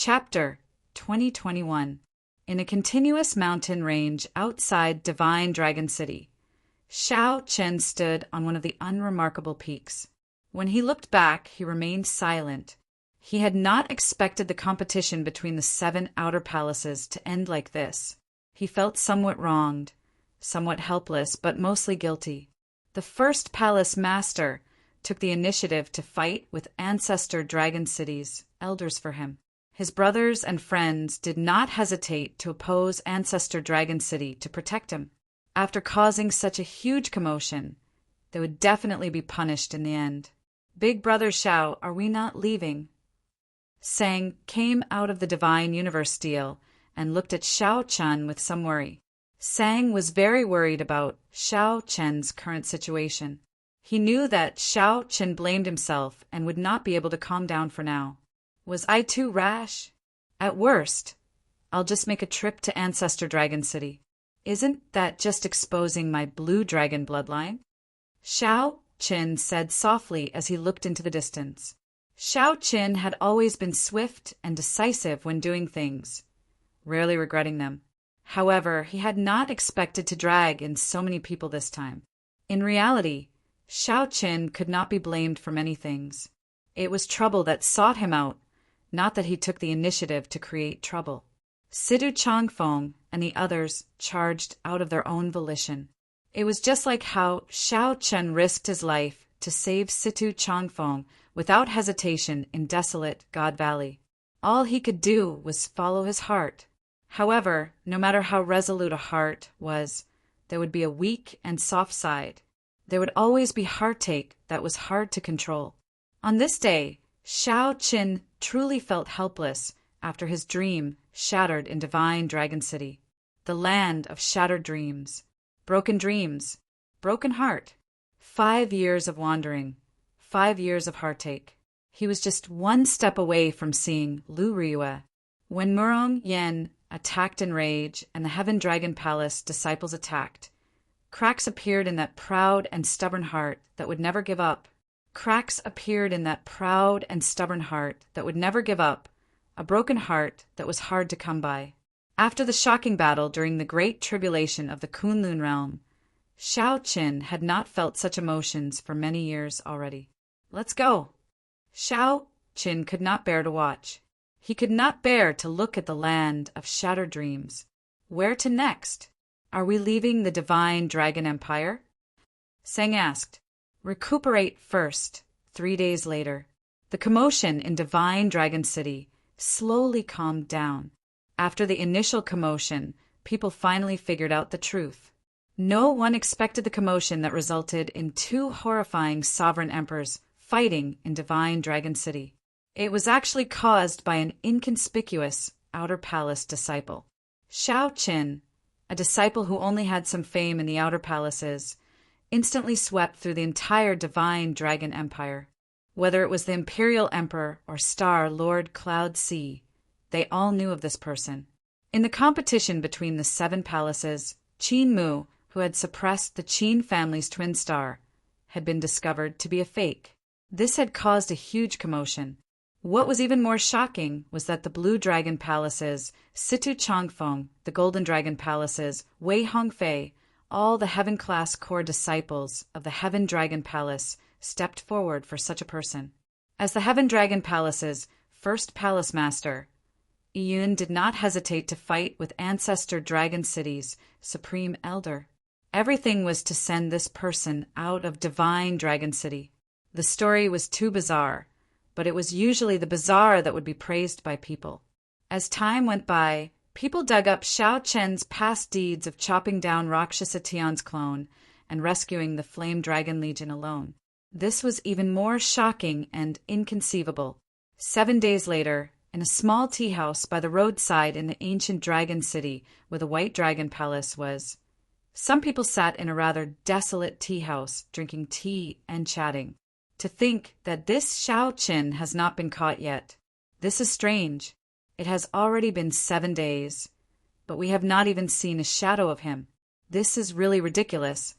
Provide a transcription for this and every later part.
Chapter 2021. In a continuous mountain range outside Divine Dragon City, Shao Chen stood on one of the unremarkable peaks. When he looked back, he remained silent. He had not expected the competition between the 7 outer palaces to end like this. He felt somewhat wronged, somewhat helpless, but mostly guilty. The first palace master took the initiative to fight with Ancestor Dragon City's elders for him. His brothers and friends did not hesitate to oppose Ancestor Dragon City to protect him. After causing such a huge commotion, they would definitely be punished in the end. "Big Brother Shao, are we not leaving?" Sang came out of the Divine Universe deal and looked at Shao Chen with some worry. Sang was very worried about Shao Chen's current situation. He knew that Shao Chen blamed himself and would not be able to calm down for now. Was I too rash? At worst, I'll just make a trip to Ancestor Dragon City. Isn't that just exposing my blue dragon bloodline? Shao Chen said softly as he looked into the distance. Shao Chen had always been swift and decisive when doing things, rarely regretting them. However, he had not expected to drag in so many people this time. In reality, Shao Chen could not be blamed for many things. It was trouble that sought him out, not that he took the initiative to create trouble. Situ Changfeng and the others charged out of their own volition. It was just like how Shao Chen risked his life to save Situ Changfeng without hesitation in desolate God Valley. All he could do was follow his heart. However, no matter how resolute a heart was, there would be a weak and soft side. There would always be heartache that was hard to control. On this day, Shao Chen truly felt helpless after his dream shattered in Divine Dragon City, the land of shattered dreams, broken heart. 5 years of wandering, 5 years of heartache. He was just one step away from seeing Lu Riyue. When Murong Yen attacked in rage and the Heaven Dragon Palace disciples attacked, cracks appeared in that proud and stubborn heart that would never give up. Cracks appeared in that proud and stubborn heart that would never give up, a broken heart that was hard to come by. After the shocking battle during the Great Tribulation of the Kunlun realm, Shao Chen had not felt such emotions for many years already. "Let's go." Shao Chen could not bear to watch. He could not bear to look at the land of shattered dreams. Where to next? Are we leaving the Divine Dragon Empire? Sang asked. Recuperate first. 3 days later, the commotion in Divine Dragon City slowly calmed down. After the initial commotion, people finally figured out the truth. No one expected the commotion that resulted in 2 horrifying sovereign emperors fighting in Divine Dragon City. It was actually caused by an inconspicuous outer palace disciple. Shao Chen, a disciple who only had some fame in the outer palaces, instantly swept through the entire Divine Dragon Empire. Whether it was the Imperial Emperor or Star Lord Cloud Sea, they all knew of this person. In the competition between the 7 palaces, Qin Mu, who had suppressed the Qin family's twin star, had been discovered to be a fake. This had caused a huge commotion. What was even more shocking was that the Blue Dragon Palaces, Situ Changfeng, the Golden Dragon Palaces, Wei Hongfei, all the Heaven-class core disciples of the Heaven Dragon Palace stepped forward for such a person. As the Heaven Dragon Palace's first palace master, Yun did not hesitate to fight with Ancestor Dragon City's supreme elder. Everything was to send this person out of Divine Dragon City. The story was too bizarre, but it was usually the bizarre that would be praised by people. As time went by, people dug up Shao Chen's past deeds of chopping down Rakshasa Tian's clone and rescuing the Flame Dragon Legion alone. This was even more shocking and inconceivable. 7 days later, in a small tea house by the roadside in the ancient dragon city where the White Dragon Palace was, some people sat in a rather desolate tea house drinking tea and chatting. To think that this Shao Chen has not been caught yet. This is strange. It has already been 7 days, but we have not even seen a shadow of him. This is really ridiculous.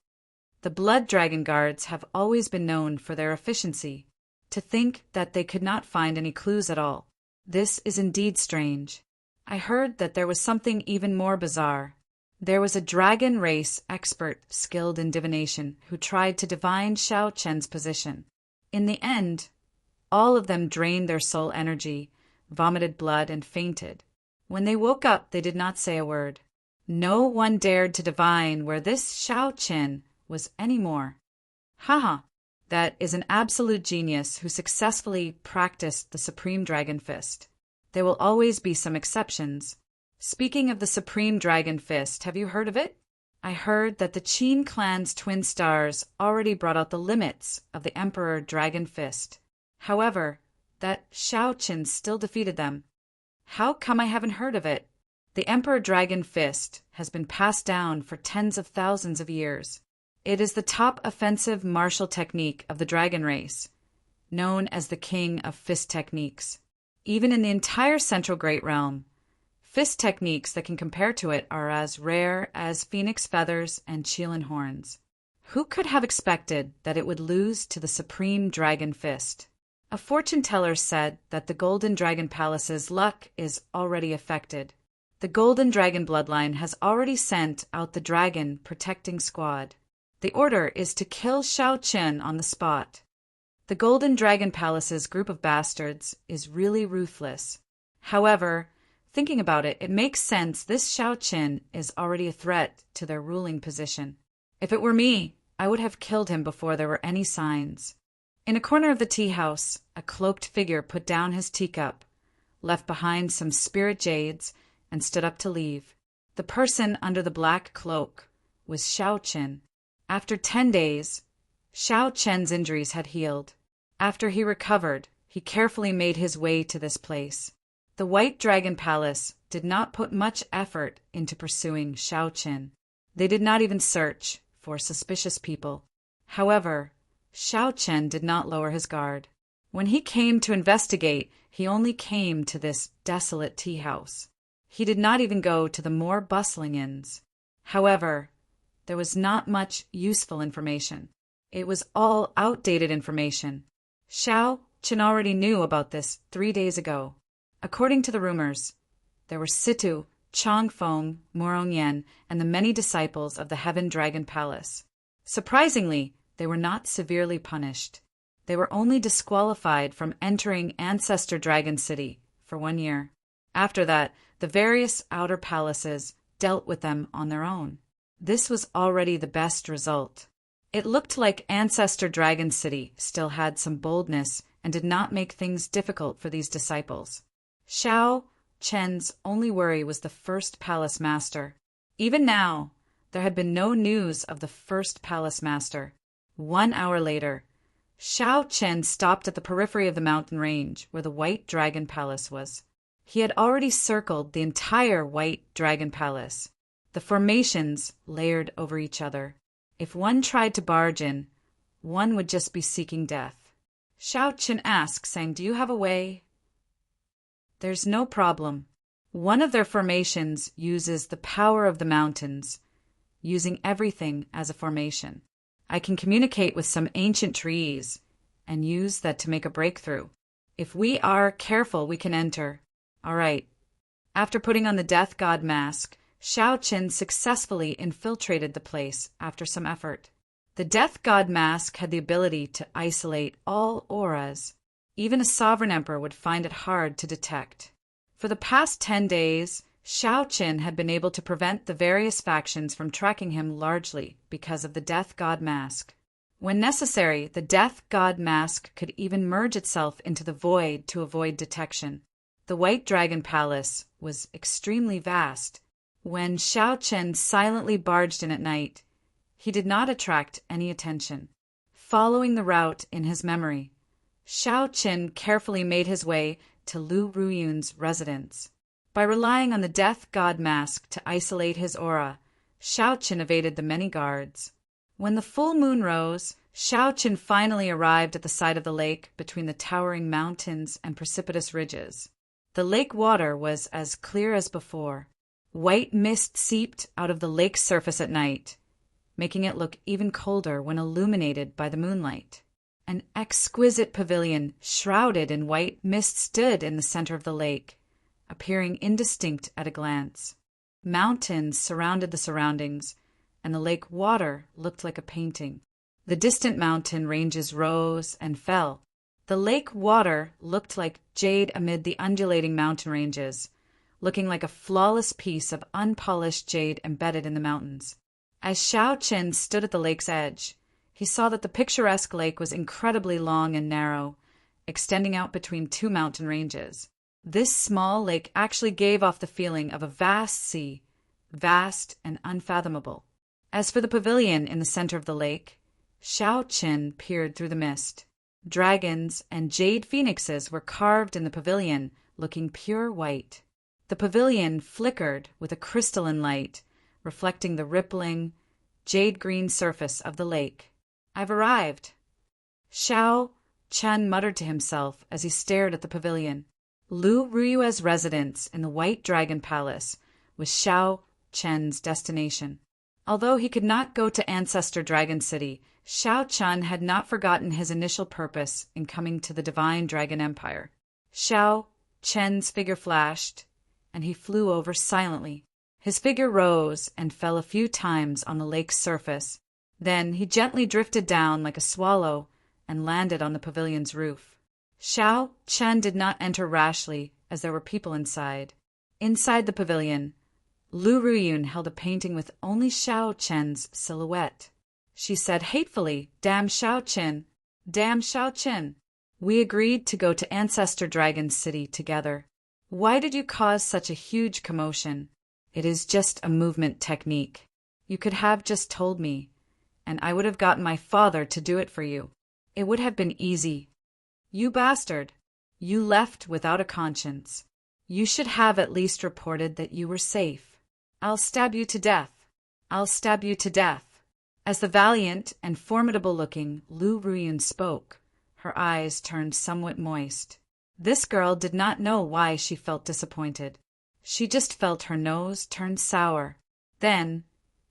The Blood Dragon Guards have always been known for their efficiency. To think that they could not find any clues at all. This is indeed strange. I heard that there was something even more bizarre. There was a dragon race expert skilled in divination who tried to divine Xiao Chen's position. In the end, all of them drained their soul energy, vomited blood, and fainted. When they woke up, they did not say a word. No one dared to divine where this Xiao Chen was anymore. Haha, that is an absolute genius who successfully practiced the Supreme Dragon Fist. There will always be some exceptions. Speaking of the Supreme Dragon Fist, have you heard of it? I heard that the Qin clan's twin stars already brought out the limits of the Emperor Dragon Fist. However, that Xiao Chen still defeated them. How come I haven't heard of it? The Emperor Dragon Fist has been passed down for tens of thousands of years. It is the top offensive martial technique of the dragon race, known as the King of Fist Techniques. Even in the entire Central Great Realm, fist techniques that can compare to it are as rare as phoenix feathers and Qilin horns. Who could have expected that it would lose to the Supreme Dragon Fist? A fortune teller said that the Golden Dragon Palace's luck is already affected. The Golden Dragon bloodline has already sent out the Dragon Protecting Squad. The order is to kill Xiao Chen on the spot. The Golden Dragon Palace's group of bastards is really ruthless. However, thinking about it, it makes sense this Xiao Chen is already a threat to their ruling position. If it were me, I would have killed him before there were any signs. In a corner of the tea house, a cloaked figure put down his teacup, left behind some spirit jades, and stood up to leave. The person under the black cloak was Xiao Chen. After 10 days, Xiao Chen's injuries had healed. After he recovered, he carefully made his way to this place. The White Dragon Palace did not put much effort into pursuing Xiao Chen. They did not even search for suspicious people. However, Xiao Chen did not lower his guard. When he came to investigate, he only came to this desolate tea house. He did not even go to the more bustling inns. However, there was not much useful information. It was all outdated information. Xiao Chen already knew about this 3 days ago. According to the rumors, there were Situ, Chongfeng, Morongyan, and the many disciples of the Heaven Dragon Palace. Surprisingly, they were not severely punished. They were only disqualified from entering Ancestor Dragon City for 1 year. After that, the various outer palaces dealt with them on their own. This was already the best result. It looked like Ancestor Dragon City still had some boldness and did not make things difficult for these disciples. Xiao Chen's only worry was the first palace master. Even now, there had been no news of the first palace master. 1 hour later, Xiao Chen stopped at the periphery of the mountain range where the White Dragon Palace was. He had already circled the entire White Dragon Palace, the formations layered over each other. If one tried to barge in, one would just be seeking death. Xiao Chen asked, saying, "Do you have a way?" There's no problem. One of their formations uses the power of the mountains, using everything as a formation. I can communicate with some ancient trees and use that to make a breakthrough. If we are careful, we can enter. All right. After putting on the Death God mask, Xiao Chen successfully infiltrated the place after some effort. The Death God mask had the ability to isolate all auras. Even a sovereign emperor would find it hard to detect. For the past 10 days, Xiao Chen had been able to prevent the various factions from tracking him largely because of the Death God mask. When necessary, the Death God mask could even merge itself into the void to avoid detection. The White Dragon Palace was extremely vast. When Xiao Chen silently barged in at night, he did not attract any attention. Following the route in his memory, Xiao Chen carefully made his way to Lu Ruyun's residence. By relying on the Death God mask to isolate his aura, Xiao Chen evaded the many guards. When the full moon rose, Xiao Chen finally arrived at the side of the lake between the towering mountains and precipitous ridges. The lake water was as clear as before. White mist seeped out of the lake's surface at night, making it look even colder when illuminated by the moonlight. An exquisite pavilion shrouded in white mist stood in the center of the lake, appearing indistinct at a glance. Mountains surrounded the surroundings, and the lake water looked like a painting. The distant mountain ranges rose and fell. The lake water looked like jade amid the undulating mountain ranges, looking like a flawless piece of unpolished jade embedded in the mountains. As Xiao Qin stood at the lake's edge, he saw that the picturesque lake was incredibly long and narrow, extending out between two mountain ranges. This small lake actually gave off the feeling of a vast sea, vast and unfathomable. As for the pavilion in the center of the lake, Xiao Qin peered through the mist. Dragons and jade phoenixes were carved in the pavilion, looking pure white. The pavilion flickered with a crystalline light, reflecting the rippling, jade-green surface of the lake. "I've arrived." Xiao Chen muttered to himself as he stared at the pavilion. Lu Ruyue's residence in the White Dragon Palace was Xiao Chen's destination. Although he could not go to Ancestor Dragon City, Xiao Chen had not forgotten his initial purpose in coming to the Divine Dragon Empire. Xiao Chen's figure flashed, and he flew over silently. His figure rose and fell a few times on the lake's surface. Then he gently drifted down like a swallow and landed on the pavilion's roof. Xiao Chen did not enter rashly, as there were people inside. Inside the pavilion, Lu Ruyun held a painting with only Xiao Chen's silhouette. She said hatefully, "Damn Xiao Chen! Damn Xiao Chen! We agreed to go to Ancestor Dragon City together. Why did you cause such a huge commotion? It is just a movement technique. You could have just told me, and I would have gotten my father to do it for you. It would have been easy. You bastard! You left without a conscience. You should have at least reported that you were safe. I'll stab you to death. I'll stab you to death." As the valiant and formidable-looking Lu Ruyun spoke, her eyes turned somewhat moist. This girl did not know why she felt disappointed. She just felt her nose turn sour. Then,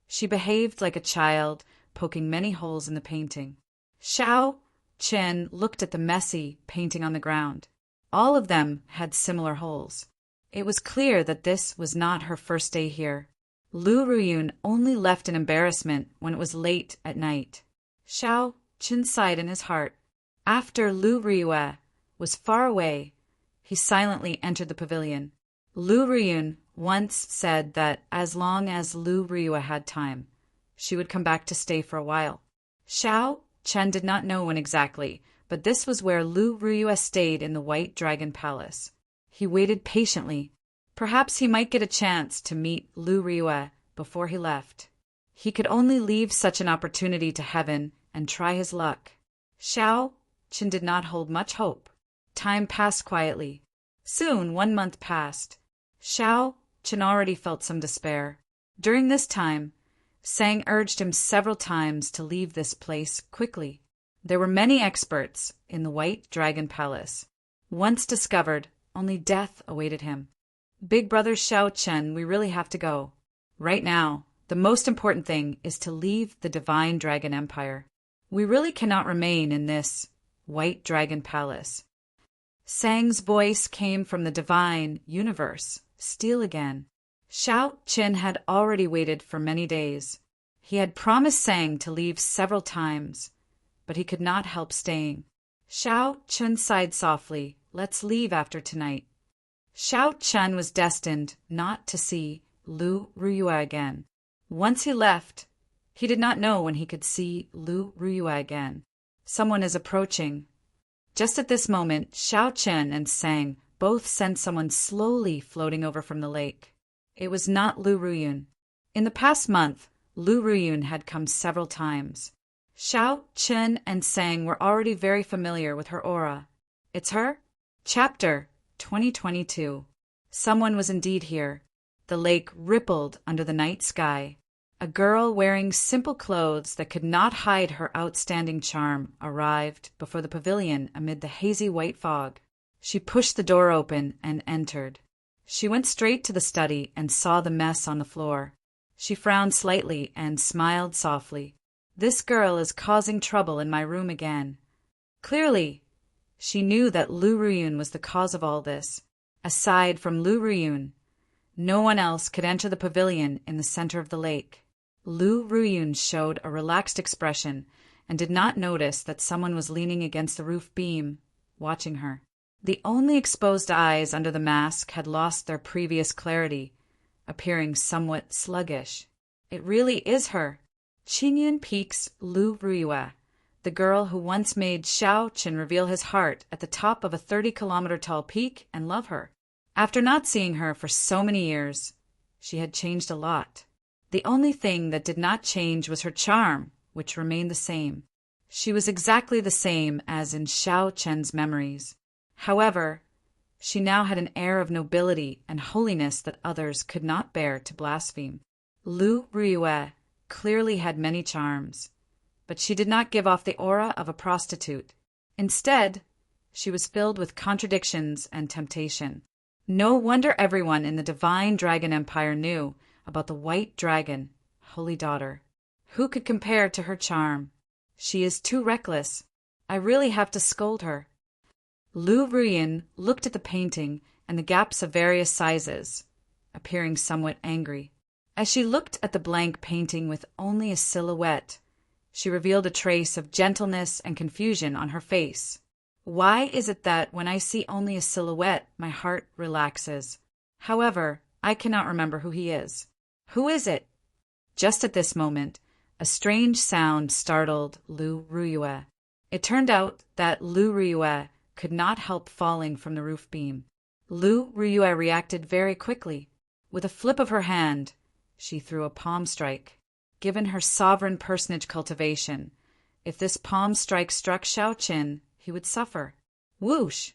she behaved like a child, poking many holes in the painting. Xiao Chen looked at the messy painting on the ground. All of them had similar holes. It was clear that this was not her first day here. Lu Ruyun only left in embarrassment when it was late at night. Xiao Chen sighed in his heart. After Lu Ruyue was far away, he silently entered the pavilion. Lu Ruyun once said that as long as Lu Ruyue had time, she would come back to stay for a while. Xiao Chen did not know when exactly, but this was where Lu Ruyue stayed in the White Dragon Palace. He waited patiently. Perhaps he might get a chance to meet Lu Ruyue before he left. He could only leave such an opportunity to heaven and try his luck. Xiao Chen did not hold much hope. Time passed quietly. Soon 1 month passed. Xiao Chen already felt some despair. During this time, Sang urged him several times to leave this place quickly. There were many experts in the White Dragon Palace. Once discovered, only death awaited him. "Big brother Xiao Chen, we really have to go. Right now, the most important thing is to leave the Divine Dragon Empire. We really cannot remain in this White Dragon Palace." Sang's voice came from the divine universe, still again. Xiao Chen had already waited for many days. He had promised Sang to leave several times, but he could not help staying. Xiao Chen sighed softly. "Let's leave after tonight." Xiao Chen was destined not to see Lu Ruyue again. Once he left, he did not know when he could see Lu Ruyue again. Someone is approaching. Just at this moment, Xiao Chen and Sang both sensed someone slowly floating over from the lake. It was not Lu Ruyun. In the past month, Lu Ruyun had come several times. Xiao Chen and Sang were already very familiar with her aura. It's her? Chapter 2022. Someone was indeed here. The lake rippled under the night sky. A girl wearing simple clothes that could not hide her outstanding charm arrived before the pavilion amid the hazy white fog. She pushed the door open and entered. She went straight to the study and saw the mess on the floor. She frowned slightly and smiled softly. "This girl is causing trouble in my room again. Clearly, she knew that Lu Ruyun was the cause of all this. Aside from Lu Ruyun, no one else could enter the pavilion in the center of the lake. Lu Ruyun showed a relaxed expression and did not notice that someone was leaning against the roof beam, watching her. The only exposed eyes under the mask had lost their previous clarity, appearing somewhat sluggish. It really is her, Qingyun Peak's Lu Ruyue, the girl who once made Xiao Qin reveal his heart at the top of a 30-kilometer tall peak and love her. After not seeing her for so many years, she had changed a lot. The only thing that did not change was her charm, which remained the same. She was exactly the same as in Xiao Chen's memories. However, she now had an air of nobility and holiness that others could not bear to blaspheme. Lu Ruyue clearly had many charms, but she did not give off the aura of a prostitute. Instead, she was filled with contradictions and temptation. No wonder everyone in the Divine Dragon Empire knew about the White Dragon, Holy Daughter. Who could compare to her charm? She is too reckless. I really have to scold her. Lu Ruyun looked at the painting and the gaps of various sizes, appearing somewhat angry. As she looked at the blank painting with only a silhouette, she revealed a trace of gentleness and confusion on her face. Why is it that when I see only a silhouette, my heart relaxes? However, I cannot remember who he is. Who is it? Just at this moment, a strange sound startled Lu Ruyue. It turned out that Lu Ruyue could not help falling from the roof beam. Lu Ruyue reacted very quickly. With a flip of her hand, she threw a palm strike. Given her sovereign personage cultivation, if this palm strike struck Xiao Qin, he would suffer. Whoosh!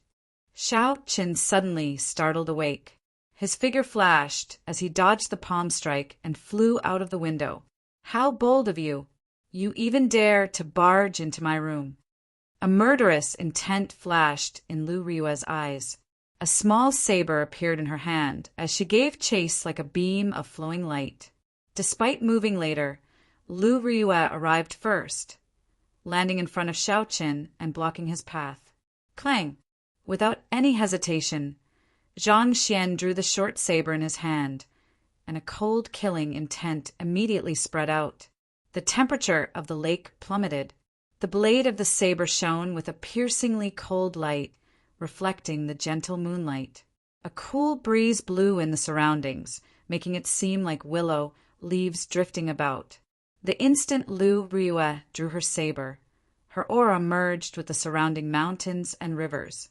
Xiao Qin suddenly startled awake. His figure flashed as he dodged the palm strike and flew out of the window. How bold of you! You even dare to barge into my room. A murderous intent flashed in Lu Ruyue's eyes. A small saber appeared in her hand as she gave chase like a beam of flowing light. Despite moving later, Lu Ruyue arrived first, landing in front of Xiao Qin and blocking his path. Clang! Without any hesitation, Zhang Xian drew the short saber in his hand, and a cold killing intent immediately spread out. The temperature of the lake plummeted. The blade of the saber shone with a piercingly cold light, reflecting the gentle moonlight. A cool breeze blew in the surroundings, making it seem like willow leaves drifting about. The instant Lu Ruyue drew her saber, her aura merged with the surrounding mountains and rivers.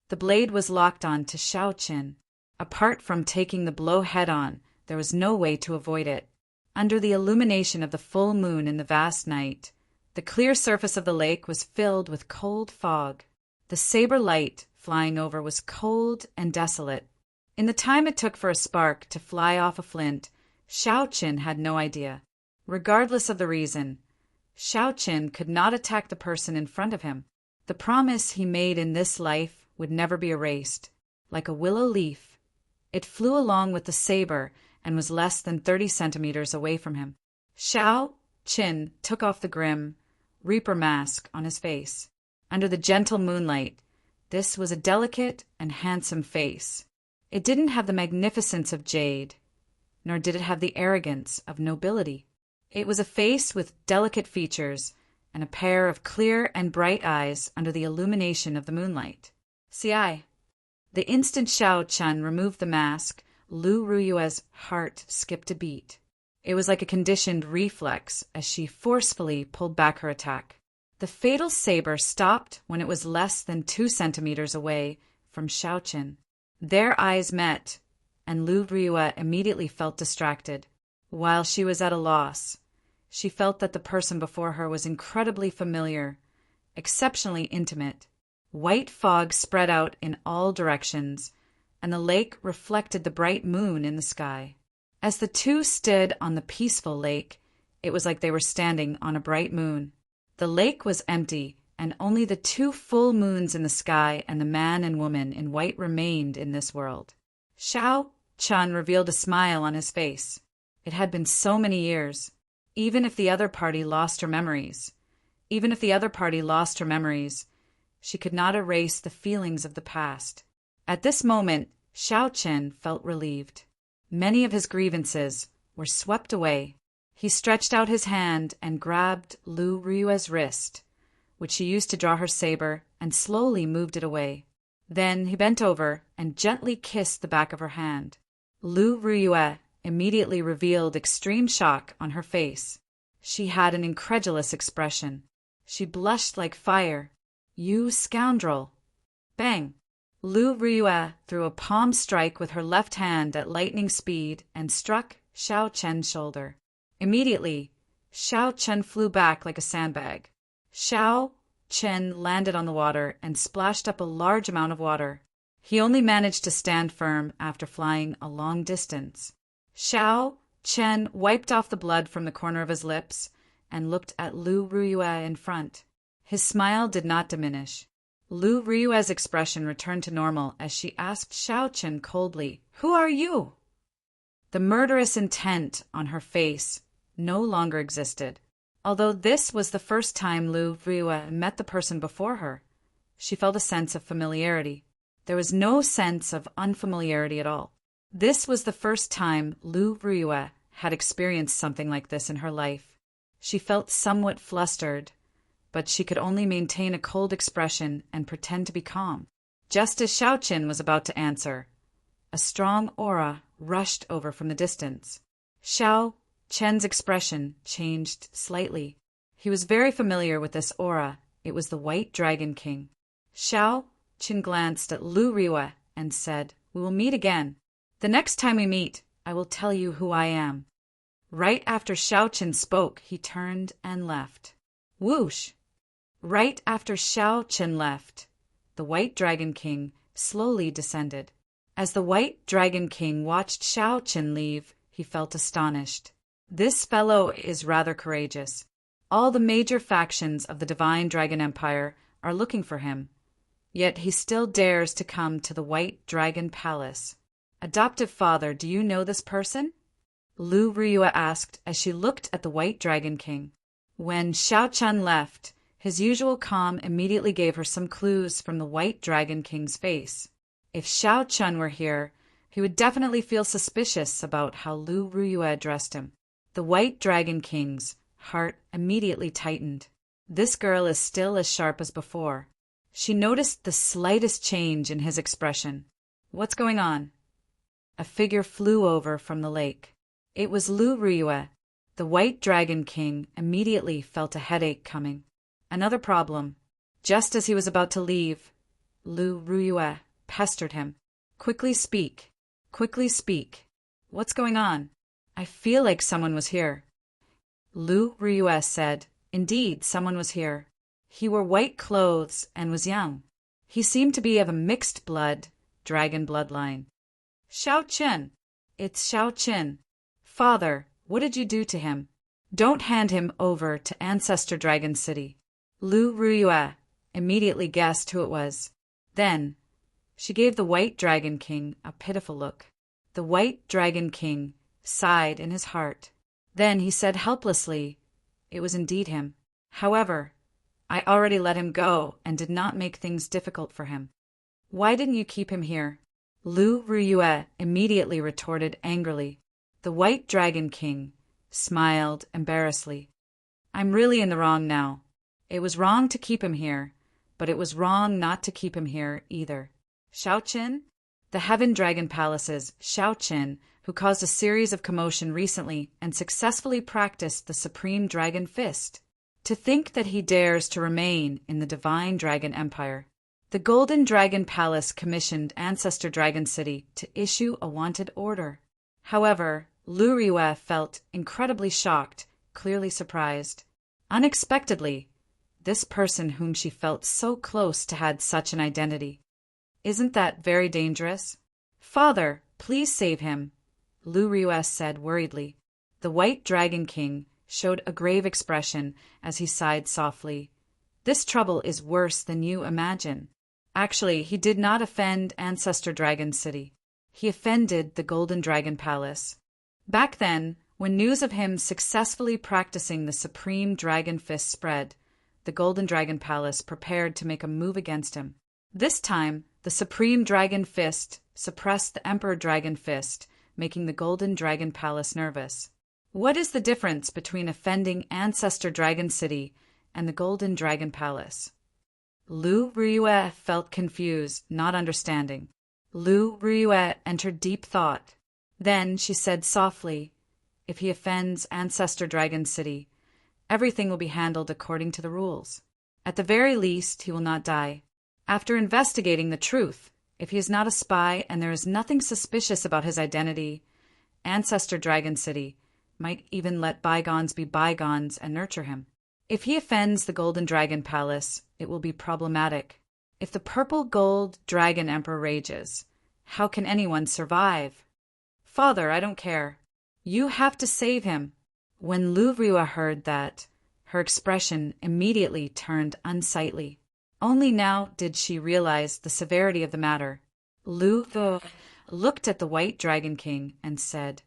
The blade was locked on to Xiao Qin. Apart from taking the blow head-on, there was no way to avoid it. Under the illumination of the full moon in the vast night, the clear surface of the lake was filled with cold fog. The saber light flying over was cold and desolate. In the time it took for a spark to fly off a flint, Xiao Qin had no idea. Regardless of the reason, Xiao Qin could not attack the person in front of him. The promise he made in this life would never be erased. Like a willow leaf, it flew along with the saber and was less than 30 centimeters away from him. Xiao Qin took off the grim reaper mask on his face. Under the gentle moonlight, this was a delicate and handsome face. It didn't have the magnificence of jade, nor did it have the arrogance of nobility. It was a face with delicate features and a pair of clear and bright eyes under the illumination of the moonlight. CI. The instant Xiao Qin removed the mask, Lu Ruyue's heart skipped a beat. It was like a conditioned reflex as she forcefully pulled back her attack. The fatal saber stopped when it was less than 2 centimeters away from Xiao Qin. Their eyes met, and Lu Ruyue immediately felt distracted. While she was at a loss, she felt that the person before her was incredibly familiar, exceptionally intimate. White fog spread out in all directions, and the lake reflected the bright moon in the sky. As the two stood on the peaceful lake, it was like they were standing on a bright moon. The lake was empty, and only the 2 full moons in the sky and the man and woman in white remained in this world. Xiao Qin revealed a smile on his face. It had been so many years. Even if the other party lost her memories, She could not erase the feelings of the past. At this moment, Xiao Chen felt relieved. Many of his grievances were swept away. He stretched out his hand and grabbed Lu Rui's wrist, which she used to draw her saber, and slowly moved it away. Then he bent over and gently kissed the back of her hand. Lu Rui immediately revealed extreme shock on her face. She had an incredulous expression. She blushed like fire. "You scoundrel!" Bang! Lu Rui threw a palm strike with her left hand at lightning speed and struck Xiao Chen's shoulder. Immediately, Xiao Chen flew back like a sandbag. Xiao Chen landed on the water and splashed up a large amount of water. He only managed to stand firm after flying a long distance. Xiao Chen wiped off the blood from the corner of his lips and looked at Lu Rui in front. His smile did not diminish. Lu Rui's expression returned to normal as she asked Xiao Chen coldly, "Who are you?" The murderous intent on her face no longer existed. Although this was the first time Lu Rui met the person before her, she felt a sense of familiarity. There was no sense of unfamiliarity at all. This was the first time Lu Rui had experienced something like this in her life. She felt somewhat flustered, but she could only maintain a cold expression and pretend to be calm. Just as Xiao Chen was about to answer, a strong aura rushed over from the distance. Xiao Chen's expression changed slightly. He was very familiar with this aura. It was the White Dragon King. Xiao Chen glanced at Lu Rui and said, "We will meet again. The next time we meet, I will tell you who I am." Right after Xiao Chen spoke, he turned and left. Whoosh! Right after Xiao Chen left, the White Dragon King slowly descended. As the White Dragon King watched Xiao Chen leave, he felt astonished. This fellow is rather courageous. All the major factions of the Divine Dragon Empire are looking for him, yet he still dares to come to the White Dragon Palace. "Adoptive father, do you know this person?" Lu Rui asked as she looked at the White Dragon King. When Xiao Chen left, his usual calm immediately gave her some clues from the White Dragon King's face. If Xiao Chen were here, he would definitely feel suspicious about how Lu Rui addressed him. The White Dragon King's heart immediately tightened. This girl is still as sharp as before. She noticed the slightest change in his expression. "What's going on?" A figure flew over from the lake. It was Lu Rui. The White Dragon King immediately felt a headache coming. Another problem. Just as he was about to leave, Lu Rui pestered him. "Quickly speak. Quickly speak. What's going on? I feel like someone was here." Lu Rui said, "Indeed, someone was here. He wore white clothes and was young. He seemed to be of a mixed blood, dragon bloodline." "Xiao Chen. It's Xiao Chen. Father, what did you do to him? Don't hand him over to Ancestor Dragon City." Lu Rui immediately guessed who it was. Then, she gave the White Dragon King a pitiful look. The White Dragon King sighed in his heart. Then he said helplessly, "It was indeed him. However, I already let him go and did not make things difficult for him." "Why didn't you keep him here?" Lu Rui immediately retorted angrily. The White Dragon King smiled embarrassedly. "I'm really in the wrong now. It was wrong to keep him here, but it was wrong not to keep him here either." Xiao Chen? The Heaven Dragon Palace's Xiao Chen, who caused a series of commotion recently and successfully practiced the Supreme Dragon Fist. To think that he dares to remain in the Divine Dragon Empire. The Golden Dragon Palace commissioned Ancestor Dragon City to issue a wanted order. However, Lu Rui felt incredibly shocked, clearly surprised. Unexpectedly, this person whom she felt so close to had such an identity. "Isn't that very dangerous?" "Father, please save him," Lu Rui said worriedly. The White Dragon King showed a grave expression as he sighed softly. "This trouble is worse than you imagine." Actually, he did not offend Ancestor Dragon City. He offended the Golden Dragon Palace. Back then, when news of him successfully practicing the Supreme Dragon Fist spread, the Golden Dragon Palace prepared to make a move against him. This time, the Supreme Dragon Fist suppressed the Emperor Dragon Fist, making the Golden Dragon Palace nervous. What is the difference between offending Ancestor Dragon City and the Golden Dragon Palace? Lu Ruyue felt confused, not understanding. Lu Ruyue entered deep thought. Then she said softly, "If he offends Ancestor Dragon City, everything will be handled according to the rules. At the very least, he will not die. After investigating the truth, if he is not a spy and there is nothing suspicious about his identity, Ancestor Dragon City might even let bygones be bygones and nurture him. If he offends the Golden Dragon Palace, it will be problematic. If the purple gold dragon emperor rages, how can anyone survive? Father, I don't care. You have to save him." When Lu Ruyue heard that, her expression immediately turned unsightly. Only now did she realize the severity of the matter. Lu Ruyue looked at the White Dragon King and said,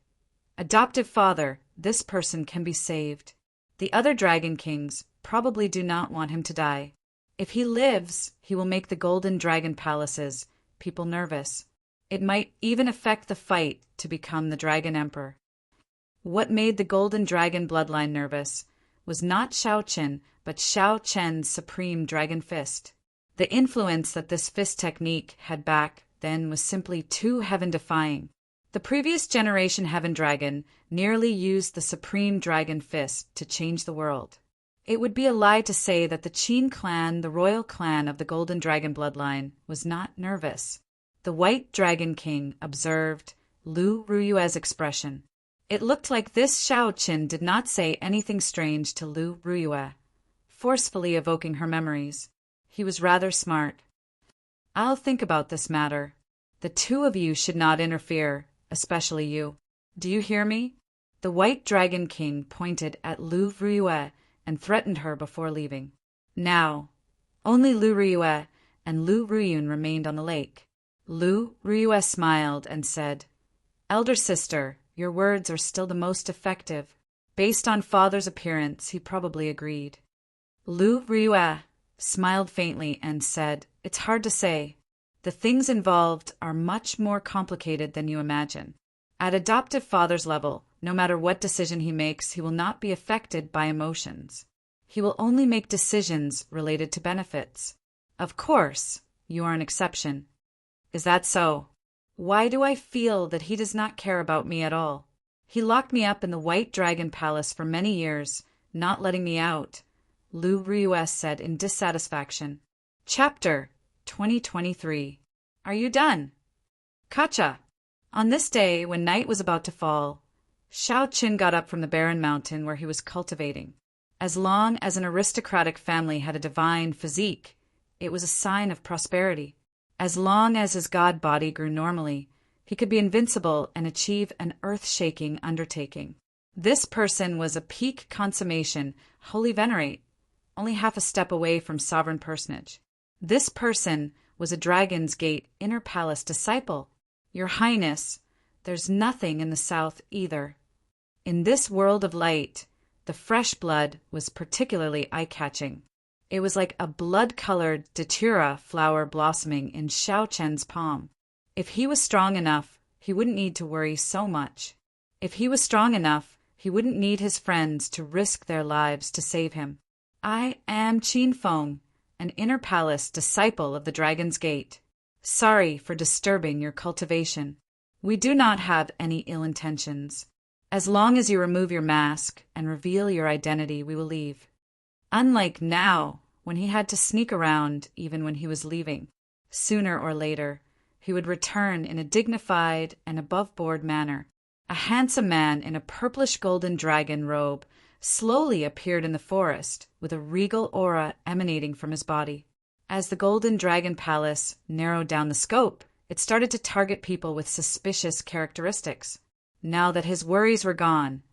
"Adoptive father, this person can be saved. The other Dragon Kings probably do not want him to die. If he lives, he will make the Golden Dragon Palace's people nervous. It might even affect the fight to become the Dragon Emperor." What made the Golden Dragon bloodline nervous was not Shao Qin, but Shao Chen's Supreme Dragon Fist. The influence that this fist technique had back then was simply too heaven-defying. The previous generation Heaven Dragon nearly used the Supreme Dragon Fist to change the world. It would be a lie to say that the Qin clan, the royal clan of the Golden Dragon bloodline, was not nervous. The White Dragon King observed Lu Ruyue's expression. It looked like this Shao Qin did not say anything strange to Lu Ruyue, forcefully evoking her memories. He was rather smart. "I'll think about this matter. The two of you should not interfere, especially you. Do you hear me?" The White Dragon King pointed at Lu Ruyue and threatened her before leaving. Now, only Lu Ruyue and Lu Ruyun remained on the lake. Lu Ruyue smiled and said, "Elder sister, your words are still the most effective." Based on father's appearance, he probably agreed. Lu Ruyue smiled faintly and said, "It's hard to say. The things involved are much more complicated than you imagine. At adoptive father's level, no matter what decision he makes, he will not be affected by emotions. He will only make decisions related to benefits. Of course, you are an exception. Is that so? Why do I feel that he does not care about me at all? He locked me up in the White Dragon Palace for many years, not letting me out," Lu Ruyue said in dissatisfaction. Chapter 2023. Are you done? Kacha. On this day, when night was about to fall, Shao Qin got up from the barren mountain where he was cultivating. As long as an aristocratic family had a divine physique, it was a sign of prosperity. As long as his god body grew normally, he could be invincible and achieve an earth-shaking undertaking. This person was a peak consummation, holy venerate, only half a step away from sovereign personage. This person was a Dragon's Gate inner palace disciple. Your Highness, there's nothing in the south either. In this world of light, the fresh blood was particularly eye-catching. It was like a blood-colored datura flower blossoming in Shao Chen's palm. If he was strong enough, he wouldn't need to worry so much. If he was strong enough, he wouldn't need his friends to risk their lives to save him. I am Qin Feng, an inner palace disciple of the Dragon's Gate. Sorry for disturbing your cultivation. We do not have any ill intentions. As long as you remove your mask and reveal your identity, we will leave. Unlike now, when he had to sneak around even when he was leaving. Sooner or later, he would return in a dignified and above-board manner. A handsome man in a purplish golden dragon robe slowly appeared in the forest with a regal aura emanating from his body. As the Golden Dragon Palace narrowed down the scope, it started to target people with suspicious characteristics. Now that his worries were gone,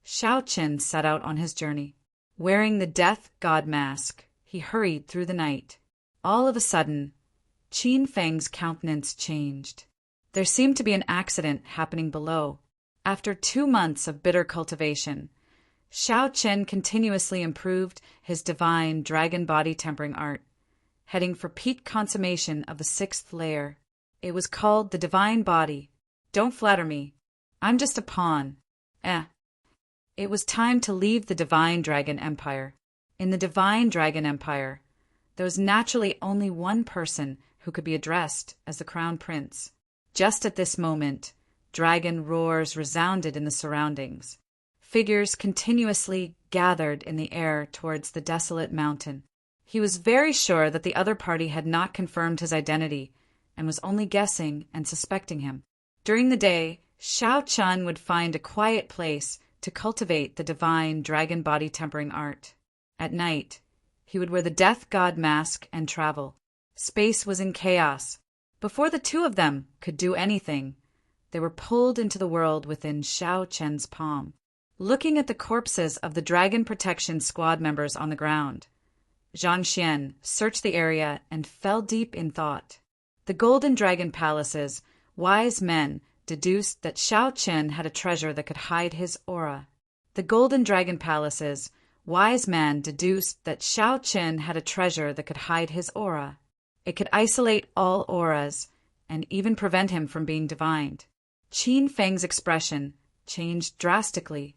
Shao Qin set out on his journey. Wearing the death god mask, he hurried through the night. All of a sudden, Qin Feng's countenance changed. There seemed to be an accident happening below. After 2 months of bitter cultivation, Xiao Chen continuously improved his divine dragon body tempering art, heading for peak consummation of the 6th layer. It was called the divine body. Don't flatter me. I'm just a pawn. It was time to leave the divine dragon empire. In the divine dragon empire, there was naturally only one person who could be addressed as the crown prince. Just at this moment, dragon roars resounded in the surroundings. Figures continuously gathered in the air towards the desolate mountain. He was very sure that the other party had not confirmed his identity and was only guessing and suspecting him. During the day, Xiao Chen would find a quiet place to cultivate the divine dragon body tempering art. At night, he would wear the death god mask and travel. Space was in chaos. Before the two of them could do anything, they were pulled into the world within Xiao Chen's palm. Looking at the corpses of the Dragon Protection Squad members on the ground, Zhang Xian searched the area and fell deep in thought. The Golden Dragon Palace's wise men deduced that Xiao Chen had a treasure that could hide his aura. The Golden Dragon Palace's wise man deduced that Xiao Chen had a treasure that could hide his aura. It could isolate all auras and even prevent him from being divined. Qin Feng's expression changed drastically.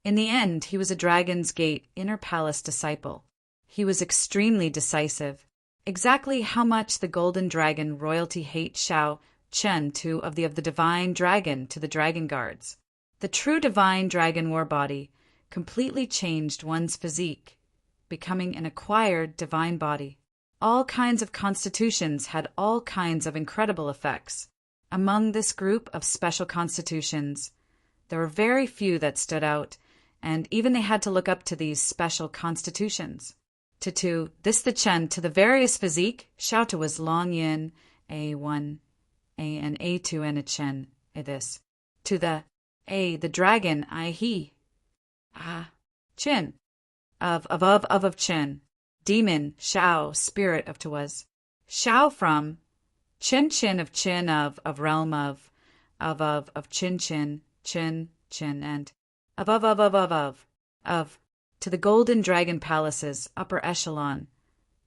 In the end, he was a Dragon's Gate inner palace disciple. He was extremely decisive. Exactly how much the Golden Dragon royalty hates Xiao Chen of the Divine Dragon to the Dragon Guards. The true Divine Dragon war body completely changed one's physique, becoming an acquired divine body. All kinds of constitutions had all kinds of incredible effects. Among this group of special constitutions, there were very few that stood out, and even they had to look up to these special constitutions. To the Chen, to the various physique, Xiaota was Long Yin, A1, A and A2 and a Chen, A this. To the dragon, I he. Chin, of Chin. Demon, Xiao, spirit of Tuwas. Xiao from Chin of realm of Chin, and of to the Golden Dragon Palace's upper echelon.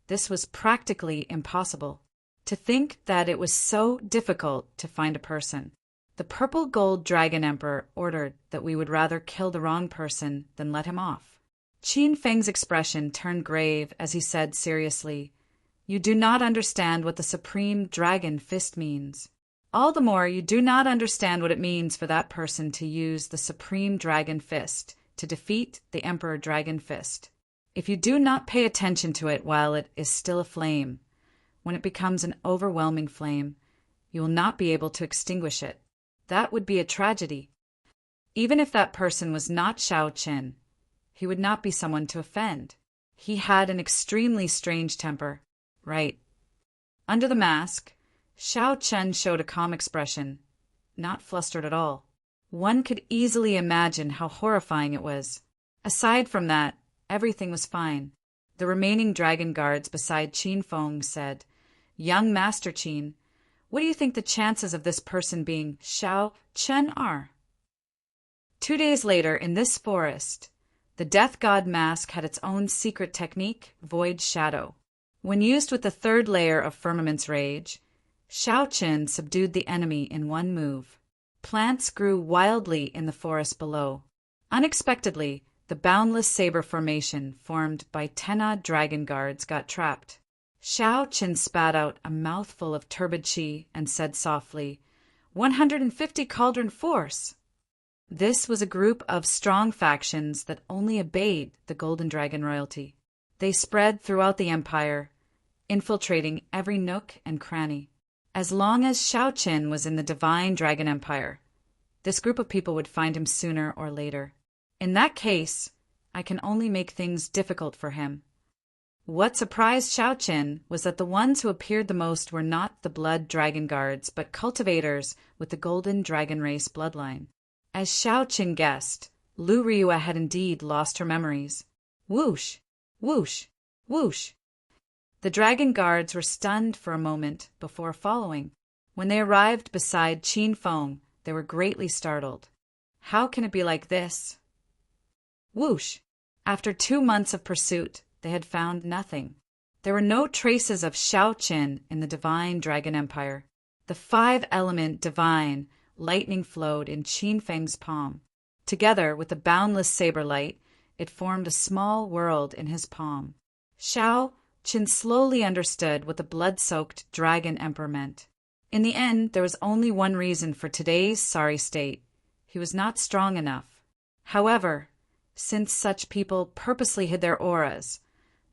This was practically impossible. To think that it was so difficult to find a person. The Purple Gold Dragon Emperor ordered that we would rather kill the wrong person than let him off. Qin Feng's expression turned grave as he said seriously, "You do not understand what the Supreme Dragon Fist means. All the more you do not understand what it means for that person to use the Supreme Dragon Fist to defeat the Emperor Dragon Fist. If you do not pay attention to it while it is still a flame, when it becomes an overwhelming flame, you will not be able to extinguish it. That would be a tragedy. Even if that person was not Xiao Chen, he would not be someone to offend. He had an extremely strange temper. Right." Under the mask, Xiao Chen showed a calm expression, not flustered at all. One could easily imagine how horrifying it was. Aside from that, everything was fine. The remaining dragon guards beside Qin Feng said, "Young Master Qin, what do you think the chances of this person being Xiao Chen are?" 2 days later, in this forest, the Death God mask had its own secret technique, Void Shadow. When used with the 3rd layer of Firmament's Rage, Xiao Chen subdued the enemy in one move. Plants grew wildly in the forest below. Unexpectedly, the Boundless Saber formation formed by Tenna dragon guards got trapped. Xiao Chen spat out a mouthful of turbid qi and said softly, 150 cauldron force. This was a group of strong factions that only obeyed the Golden Dragon royalty. They spread throughout the empire, infiltrating every nook and cranny. As long as Xiao Chen was in the Divine Dragon Empire, this group of people would find him sooner or later. In that case, I can only make things difficult for him. What surprised Xiao Chen was that the ones who appeared the most were not the Blood Dragon Guards, but cultivators with the Golden Dragon race bloodline. As Xiao Chen guessed, Lu Ryua had indeed lost her memories. Whoosh! Whoosh! Whoosh! The dragon guards were stunned for a moment before following. When they arrived beside Qin Feng, they were greatly startled. How can it be like this? Whoosh! After 2 months of pursuit, they had found nothing. There were no traces of Shao Qin in the divine dragon empire. The five-element divine lightning flowed in Qin Feng's palm. Together with the boundless saber light, it formed a small world in his palm. Shao Qin slowly understood what the blood-soaked dragon emperor meant. In the end, there was only one reason for today's sorry state. He was not strong enough. However, since such people purposely hid their auras,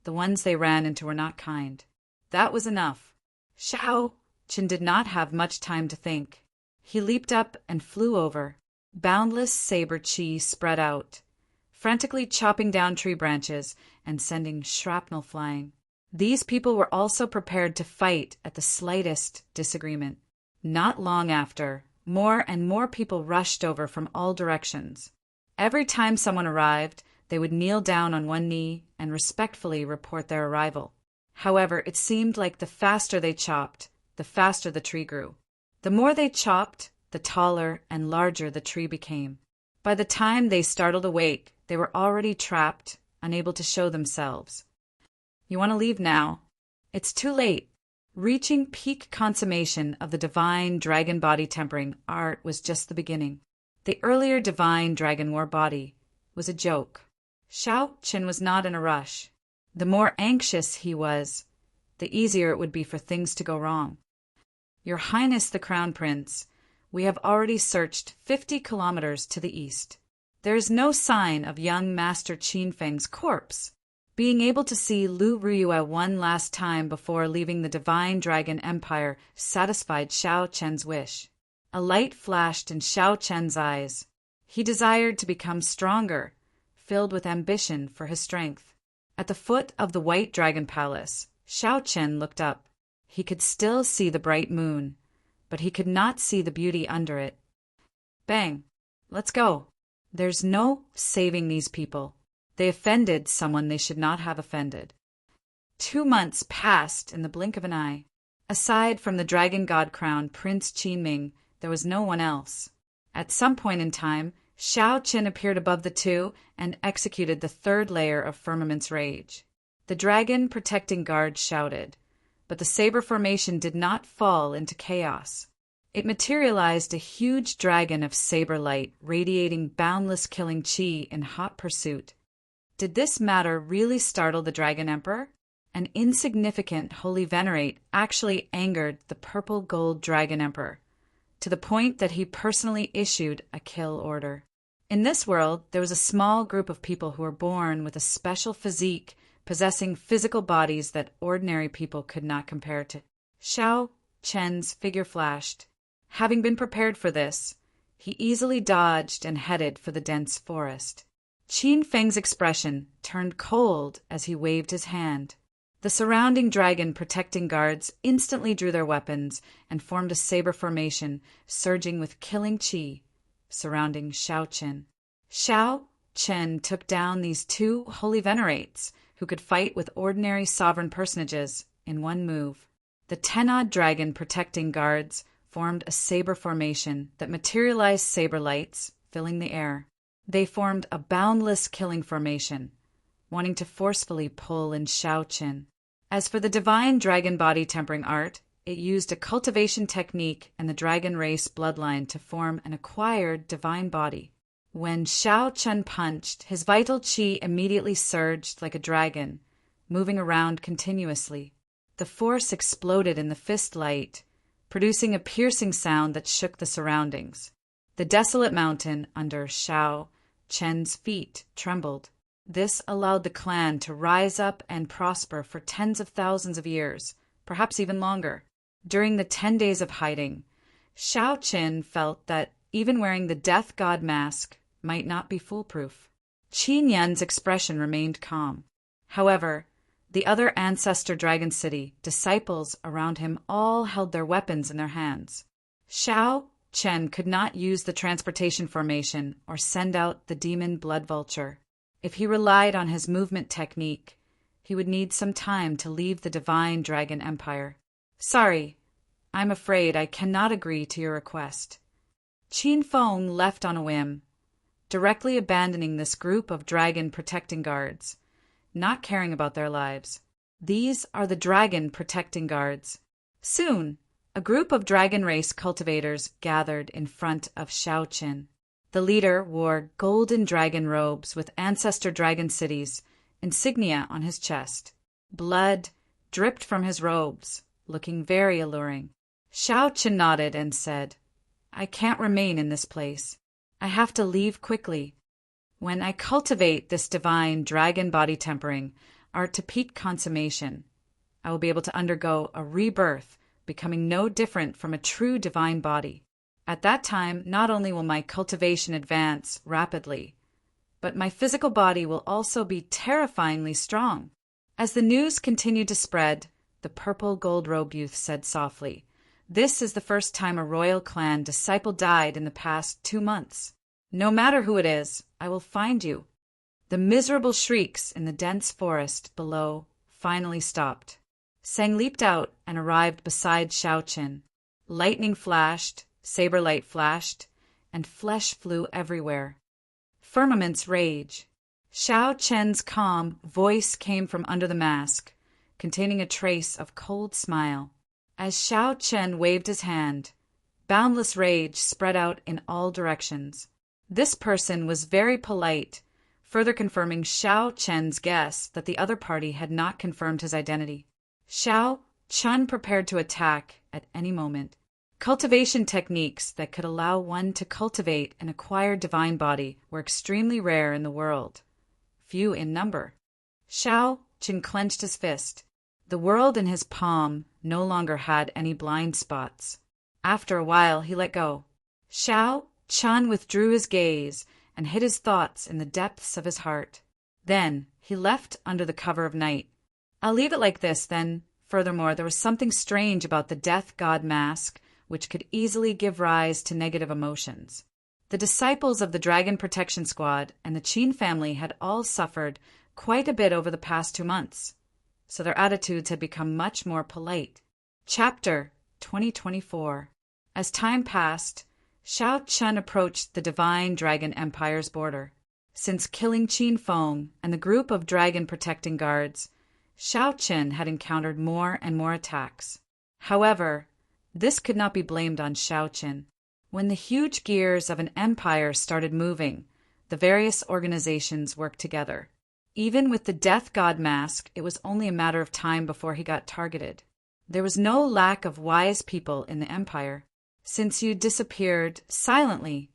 the ones they ran into were not kind. That was enough. Shao Qin did not have much time to think. He leaped up and flew over. Boundless saber chi spread out, frantically chopping down tree branches and sending shrapnel flying. These people were also prepared to fight at the slightest disagreement. Not long after, more and more people rushed over from all directions. Every time someone arrived, they would kneel down on one knee and respectfully report their arrival. However, it seemed like the faster they chopped, the faster the tree grew. The more they chopped, the taller and larger the tree became. By the time they startled awake, they were already trapped, unable to show themselves. You want to leave now? It's too late. Reaching peak consummation of the divine dragon body tempering art was just the beginning. The earlier divine dragon war body was a joke. Shao Qin was not in a rush. The more anxious he was, the easier it would be for things to go wrong. Your Highness the Crown Prince, we have already searched 50 kilometers to the east. There is no sign of young Master Qin Feng's corpse. Being able to see Lu Ruyue one last time before leaving the Divine Dragon Empire satisfied Shao Chen's wish. A light flashed in Shao Chen's eyes. He desired to become stronger, filled with ambition for his strength. At the foot of the White Dragon Palace, Shao Chen looked up. He could still see the bright moon, but he could not see the beauty under it. Bang! Let's go. There's no saving these people. They offended someone they should not have offended. 2 months passed in the blink of an eye. Aside from the Dragon God Crown Prince Qinming, there was no one else. At some point in time, Shao Qin appeared above the two and executed the third layer of Firmament's Rage. The dragon protecting guard shouted, but the saber formation did not fall into chaos. It materialized a huge dragon of saber light, radiating boundless killing chi in hot pursuit. Did this matter really startle the Dragon Emperor? An insignificant holy venerate actually angered the purple gold Dragon Emperor, to the point that he personally issued a kill order. In this world, there was a small group of people who were born with a special physique, possessing physical bodies that ordinary people could not compare to. Shao Chen's figure flashed. Having been prepared for this, he easily dodged and headed for the dense forest. Qin Feng's expression turned cold as he waved his hand. The surrounding dragon protecting guards instantly drew their weapons and formed a saber formation, surging with killing chi, surrounding Shao Chen. Shao Chen took down these two holy venerates, who could fight with ordinary sovereign personages, in one move. The Tenad dragon protecting guards formed a saber formation that materialized saber lights, filling the air. They formed a boundless killing formation, wanting to forcefully pull in Shao Chen. As for the divine dragon body tempering art, it used a cultivation technique and the dragon race bloodline to form an acquired divine body. When Shao Chen punched, his vital chi immediately surged like a dragon, moving around continuously. The force exploded in the fist light, producing a piercing sound that shook the surroundings. The desolate mountain under Shao Chen's feet trembled. This allowed the clan to rise up and prosper for tens of thousands of years, perhaps even longer. During the 10 days of hiding, Shao Chen felt that even wearing the death god mask might not be foolproof. Qin Yan's expression remained calm. However, the other ancestor Dragon City disciples around him all held their weapons in their hands. Shao Chen could not use the transportation formation or send out the demon blood vulture. If he relied on his movement technique, he would need some time to leave the Divine Dragon Empire. Sorry, I'm afraid I cannot agree to your request. Qin Feng left on a whim. directly abandoning this group of dragon protecting guards, not caring about their lives. These are the dragon protecting guards. Soon, a group of dragon race cultivators gathered in front of Shaoqin. The leader wore golden dragon robes with ancestor dragon cities insignia on his chest. Blood dripped from his robes, looking very alluring. Shaoqin nodded and said, "I can't remain in this place. I have to leave quickly. When I cultivate this divine dragon body tempering art to peak consummation, I will be able to undergo a rebirth, becoming no different from a true divine body. At that time, not only will my cultivation advance rapidly, but my physical body will also be terrifyingly strong." As the news continued to spread, the purple gold-robe youth said softly, "This is the first time a royal clan disciple died in the past 2 months. No matter who it is, I will find you." The miserable shrieks in the dense forest below finally stopped. Sang leaped out and arrived beside Shaoqin. Lightning flashed, saber light flashed, and flesh flew everywhere. Firmaments rage. Shaoqin's calm voice came from under the mask, containing a trace of cold smile. As Shaoqin waved his hand, boundless rage spread out in all directions. This person was very polite, further confirming Shaoqin's guess that the other party had not confirmed his identity. Shaoqin prepared to attack at any moment. Cultivation techniques that could allow one to cultivate an acquired divine body were extremely rare in the world, few in number. Shaoqin clenched his fist. The world in his palm no longer had any blind spots. After a while, he let go. Shaoqin withdrew his gaze and hid his thoughts in the depths of his heart. Then he left under the cover of night. I'll leave it like this, then. Furthermore, there was something strange about the death god mask, which could easily give rise to negative emotions. The disciples of the Dragon Protection Squad and the Qin family had all suffered quite a bit over the past 2 months, so their attitudes had become much more polite. Chapter 2024. As time passed, Shaoqin approached the Divine Dragon Empire's border. Since killing Qin Feng and the group of dragon protecting guards, Shaoqin had encountered more and more attacks. However, this could not be blamed on Shaoqin. When the huge gears of an empire started moving, the various organizations worked together. Even with the death god mask, it was only a matter of time before he got targeted. There was no lack of wise people in the empire. Since you disappeared silently,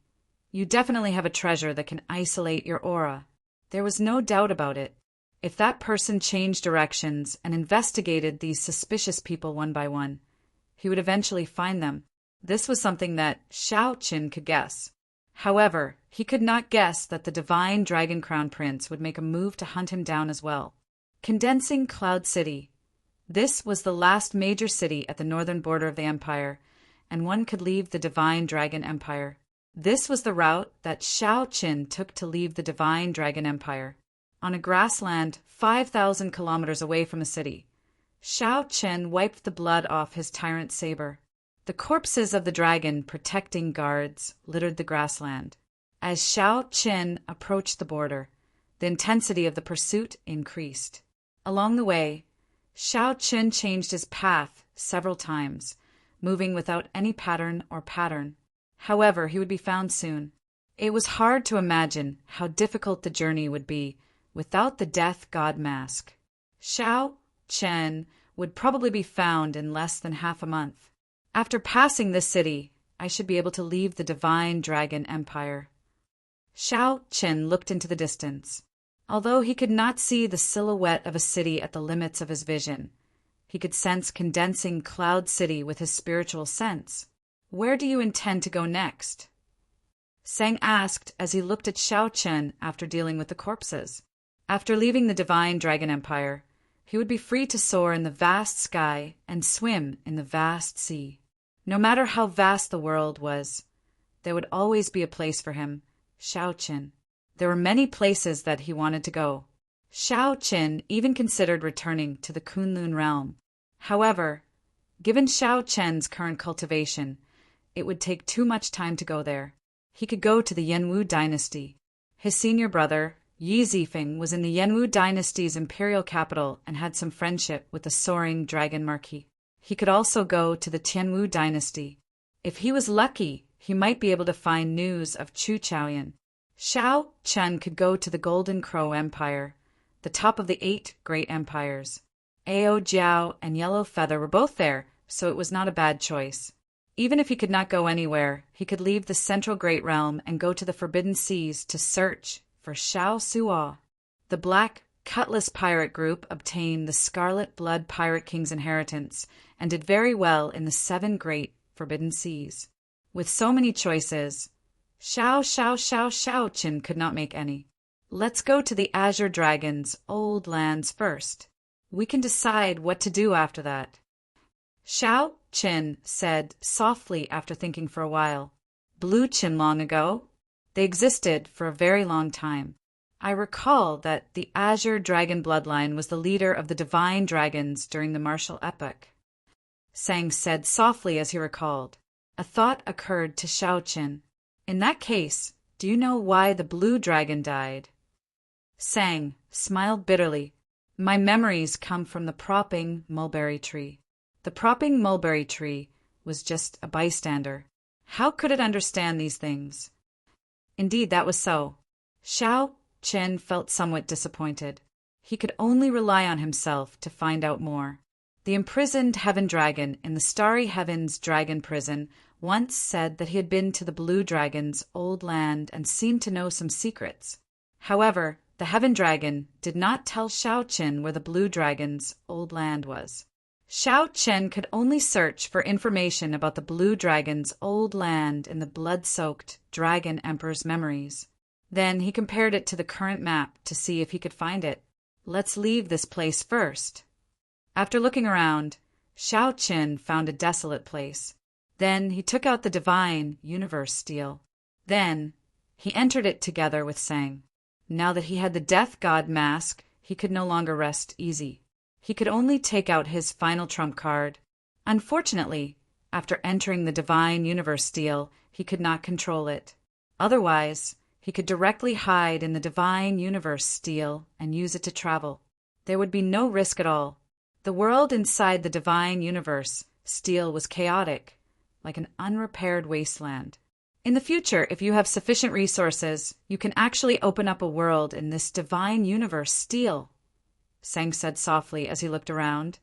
you definitely have a treasure that can isolate your aura. There was no doubt about it. If that person changed directions and investigated these suspicious people one by one, he would eventually find them. This was something that Shaoqin could guess. However, he could not guess that the divine Dragon Crown Prince would make a move to hunt him down as well. Condensing Cloud City. This was the last major city at the northern border of the empire, and one could leave the Divine Dragon Empire. This was the route that Shaoqin took to leave the Divine Dragon Empire. On a grassland 5,000 kilometers away from the city, Shaoqin wiped the blood off his tyrant saber. The corpses of the dragon protecting guards littered the grassland. As Shaoqin approached the border, the intensity of the pursuit increased. Along the way, Shaoqin changed his path several times, moving without any pattern or pattern. However, he would be found soon. It was hard to imagine how difficult the journey would be without the death god mask. Shaoqin would probably be found in less than half a month. After passing this city, I should be able to leave the Divine Dragon Empire. Shaoqin looked into the distance. Although he could not see the silhouette of a city at the limits of his vision, he could sense condensing Cloud City with his spiritual sense. Where do you intend to go next? Sang asked as he looked at Shaoqin after dealing with the corpses. After leaving the Divine Dragon Empire, he would be free to soar in the vast sky and swim in the vast sea. No matter how vast the world was, there would always be a place for him, Shaoqin. There were many places that he wanted to go. Shaoqin even considered returning to the Kunlun realm. However, given Shaoqin's current cultivation, it would take too much time to go there. He could go to the Yanwu dynasty. His senior brother, Yi Zifeng, was in the Yanwu dynasty's imperial capital and had some friendship with the soaring dragon marquis. He could also go to the Tianwu dynasty. If he was lucky, he might be able to find news of Chu Chaoyan. Xiao Chen could go to the Golden Crow Empire, the top of the 8 great empires. Ao Jiao and Yellow Feather were both there, so it was not a bad choice. Even if he could not go anywhere, he could leave the Central Great Realm and go to the Forbidden Seas to search for Xiao Suo. The Black Cutlass Pirate Group obtained the Scarlet Blood Pirate King's inheritance and did very well in the 7 great Forbidden Seas. With so many choices, Xiao Chen could not make any. Let's go to the Azure Dragon's old lands first. We can decide what to do after that. Xiao Chen said softly after thinking for a while. Blue Qin long ago? They existed for a very long time. I recall that the Azure Dragon bloodline was the leader of the divine dragons during the martial epoch. Sang said softly as he recalled. A thought occurred to Xiao Chen. In that case, do you know why the blue dragon died? Sang smiled bitterly. My memories come from the propping mulberry tree. The propping mulberry tree was just a bystander. How could it understand these things? Indeed, that was so. Xiao Chen felt somewhat disappointed. He could only rely on himself to find out more. The imprisoned heaven dragon in the Starry Heavens dragon prison once said that he had been to the blue dragon's old land and seemed to know some secrets. However, the heaven dragon did not tell Xiao Chen where the blue dragon's old land was. Xiao Chen could only search for information about the blue dragon's old land in the blood-soaked dragon emperor's memories. Then he compared it to the current map to see if he could find it. Let's leave this place first. After looking around, Xiao Chen found a desolate place. Then he took out the divine universe steel. Then he entered it together with Sang. Now that he had the death god mask, he could no longer rest easy. He could only take out his final trump card. Unfortunately, after entering the divine universe steel, he could not control it. Otherwise, he could directly hide in the divine universe steel and use it to travel. There would be no risk at all. The world inside the divine universe steel was chaotic, like an unrepaired wasteland. In the future, if you have sufficient resources, you can actually open up a world in this divine universe steel, Sang said softly as he looked around,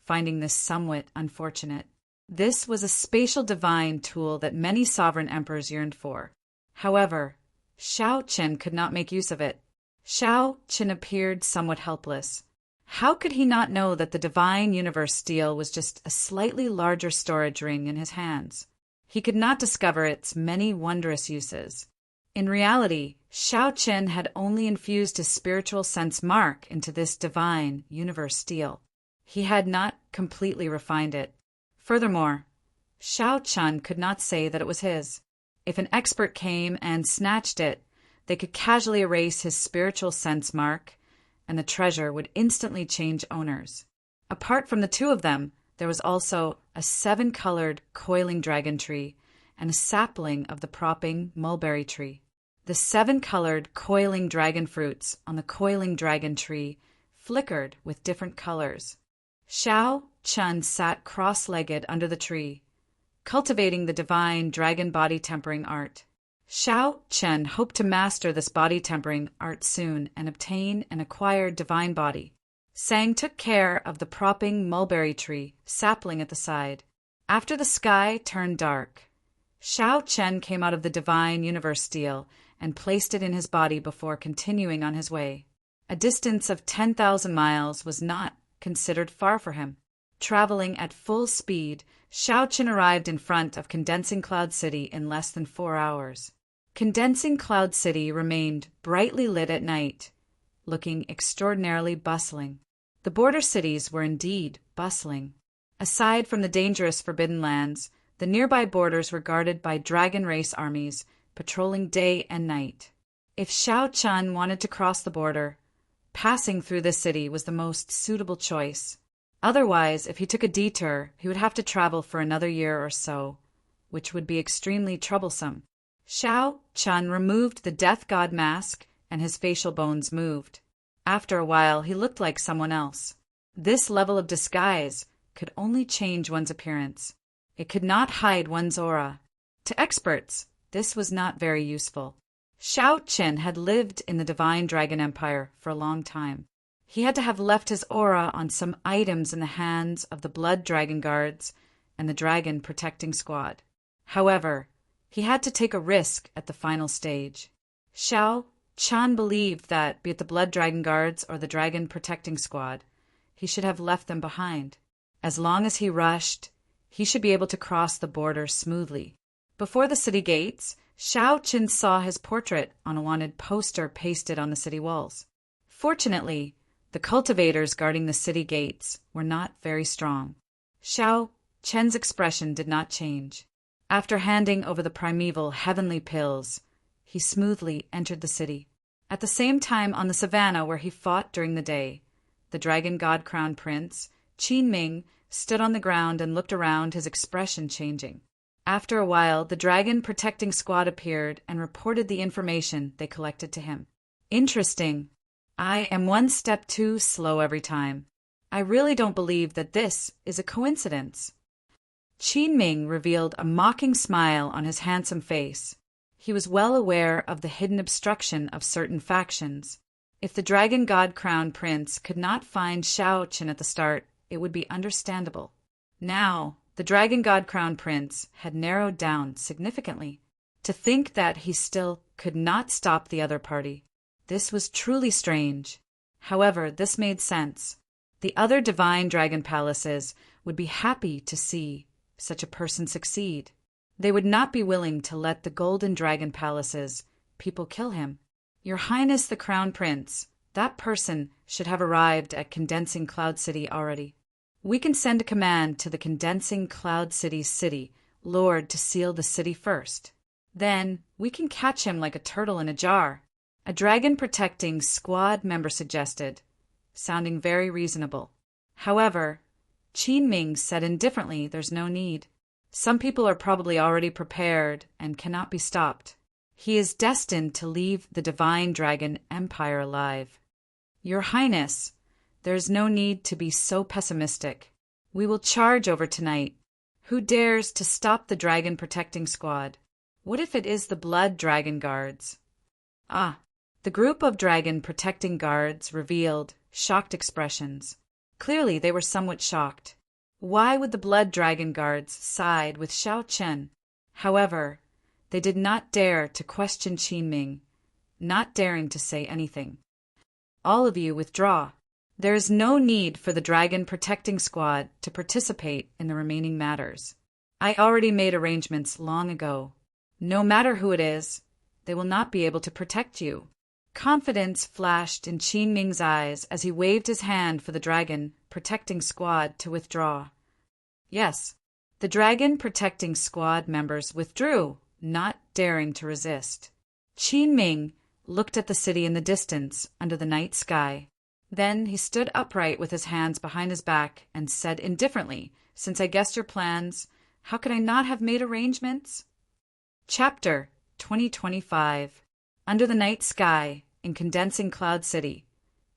finding this somewhat unfortunate. This was a spatial divine tool that many sovereign emperors yearned for. However, Xiao Chen could not make use of it. Xiao Chen appeared somewhat helpless. How could he not know that the divine universe steel was just a slightly larger storage ring in his hands? He could not discover its many wondrous uses. In reality, Xiao Chen had only infused his spiritual sense mark into this divine universe steel. He had not completely refined it. Furthermore, Xiao Chen could not say that it was his. If an expert came and snatched it, they could casually erase his spiritual sense mark, and the treasure would instantly change owners. Apart from the two of them, there was also a 7-colored coiling dragon tree and a sapling of the propping mulberry tree. The 7-colored coiling dragon fruits on the coiling dragon tree flickered with different colors. Xiao Chen sat cross-legged under the tree, cultivating the divine dragon body tempering art. Xiao Chen hoped to master this body tempering art soon and obtain an acquired divine body. Sang took care of the propping mulberry tree sapling at the side. After the sky turned dark, Xiao Chen came out of the divine universe steel and placed it in his body before continuing on his way. A distance of 10,000 miles was not considered far for him. Traveling at full speed, Xiao Chen arrived in front of Condensing Cloud City in less than 4 hours. Condensing Cloud City remained brightly lit at night, looking extraordinarily bustling. The border cities were indeed bustling. Aside from the dangerous Forbidden Lands, the nearby borders were guarded by dragon race armies, patrolling day and night. If Xiao Chen wanted to cross the border, passing through this city was the most suitable choice. Otherwise, if he took a detour, he would have to travel for another year or so, which would be extremely troublesome. Shao Chun removed the death god mask and his facial bones moved. After a while, he looked like someone else. This level of disguise could only change one's appearance. It could not hide one's aura. To experts, this was not very useful. Shao Qin had lived in the Divine Dragon Empire for a long time. He had to have left his aura on some items in the hands of the Blood Dragon Guards and the Dragon Protecting Squad. However, he had to take a risk at the final stage. Shao Chan believed that, be it the Blood Dragon Guards or the Dragon Protecting Squad, he should have left them behind. As long as he rushed, he should be able to cross the border smoothly. Before the city gates, Shao Qin saw his portrait on a wanted poster pasted on the city walls. Fortunately, the cultivators guarding the city gates were not very strong. Shao Chen's expression did not change. After handing over the primeval heavenly pills, he smoothly entered the city. At the same time, on the savannah where he fought during the day, the Dragon God Crown Prince, Qin Ming, stood on the ground and looked around, his expression changing. After a while, the Dragon Protecting Squad appeared and reported the information they collected to him. Interesting. I am one step too slow every time. I really don't believe that this is a coincidence. Qin Ming revealed a mocking smile on his handsome face. He was well aware of the hidden obstruction of certain factions. If the Dragon God Crown Prince could not find Shao Qin at the start, it would be understandable. Now, the Dragon God Crown Prince had narrowed down significantly. To think that he still could not stop the other party. This was truly strange. However, this made sense. The other divine dragon palaces would be happy to see such a person succeed. They would not be willing to let the Golden Dragon Palace's people kill him. Your Highness the Crown Prince, that person should have arrived at Condensing Cloud City already. We can send a command to the Condensing Cloud City's city lord to seal the city first. Then we can catch him like a turtle in a jar. A dragon protecting squad member suggested, sounding very reasonable. However, Qin Ming said indifferently there's no need. Some people are probably already prepared and cannot be stopped. He is destined to leave the Divine Dragon Empire alive. Your Highness, there is no need to be so pessimistic. We will charge over tonight. Who dares to stop the Dragon Protecting Squad? What if it is the Blood Dragon Guards? The group of Dragon Protecting Guards revealed shocked expressions. Clearly, they were somewhat shocked. Why would the Blood Dragon Guards side with Shao Chen? However, they did not dare to question Qin Ming, not daring to say anything. All of you withdraw. There is no need for the Dragon Protecting Squad to participate in the remaining matters. I already made arrangements long ago. No matter who it is, they will not be able to protect you. Confidence flashed in Qin Ming's eyes as he waved his hand for the Dragon Protecting Squad to withdraw. Yes, the Dragon Protecting Squad members withdrew, not daring to resist. Qin Ming looked at the city in the distance under the night sky. Then he stood upright with his hands behind his back and said indifferently, "Since I guessed your plans, how could I not have made arrangements?" Chapter 2025. Under the night sky, in Condensing Cloud City,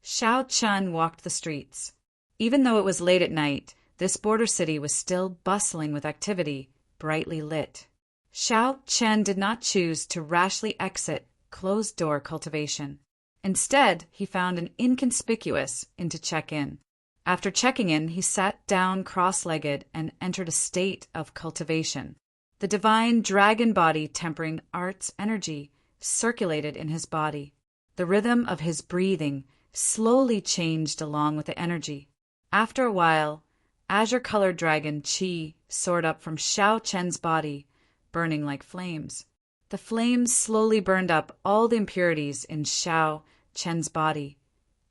Shao Chun walked the streets. Even though it was late at night, this border city was still bustling with activity, brightly lit. Shao Chen did not choose to rashly exit closed-door cultivation. Instead, he found an inconspicuous inn to check in. After checking in, he sat down cross-legged and entered a state of cultivation. The divine dragon body tempering art's energy circulated in his body. The rhythm of his breathing slowly changed along with the energy. After a while, azure-colored dragon Qi soared up from Shao Chen's body, burning like flames. The flames slowly burned up all the impurities in Shao Chen's body,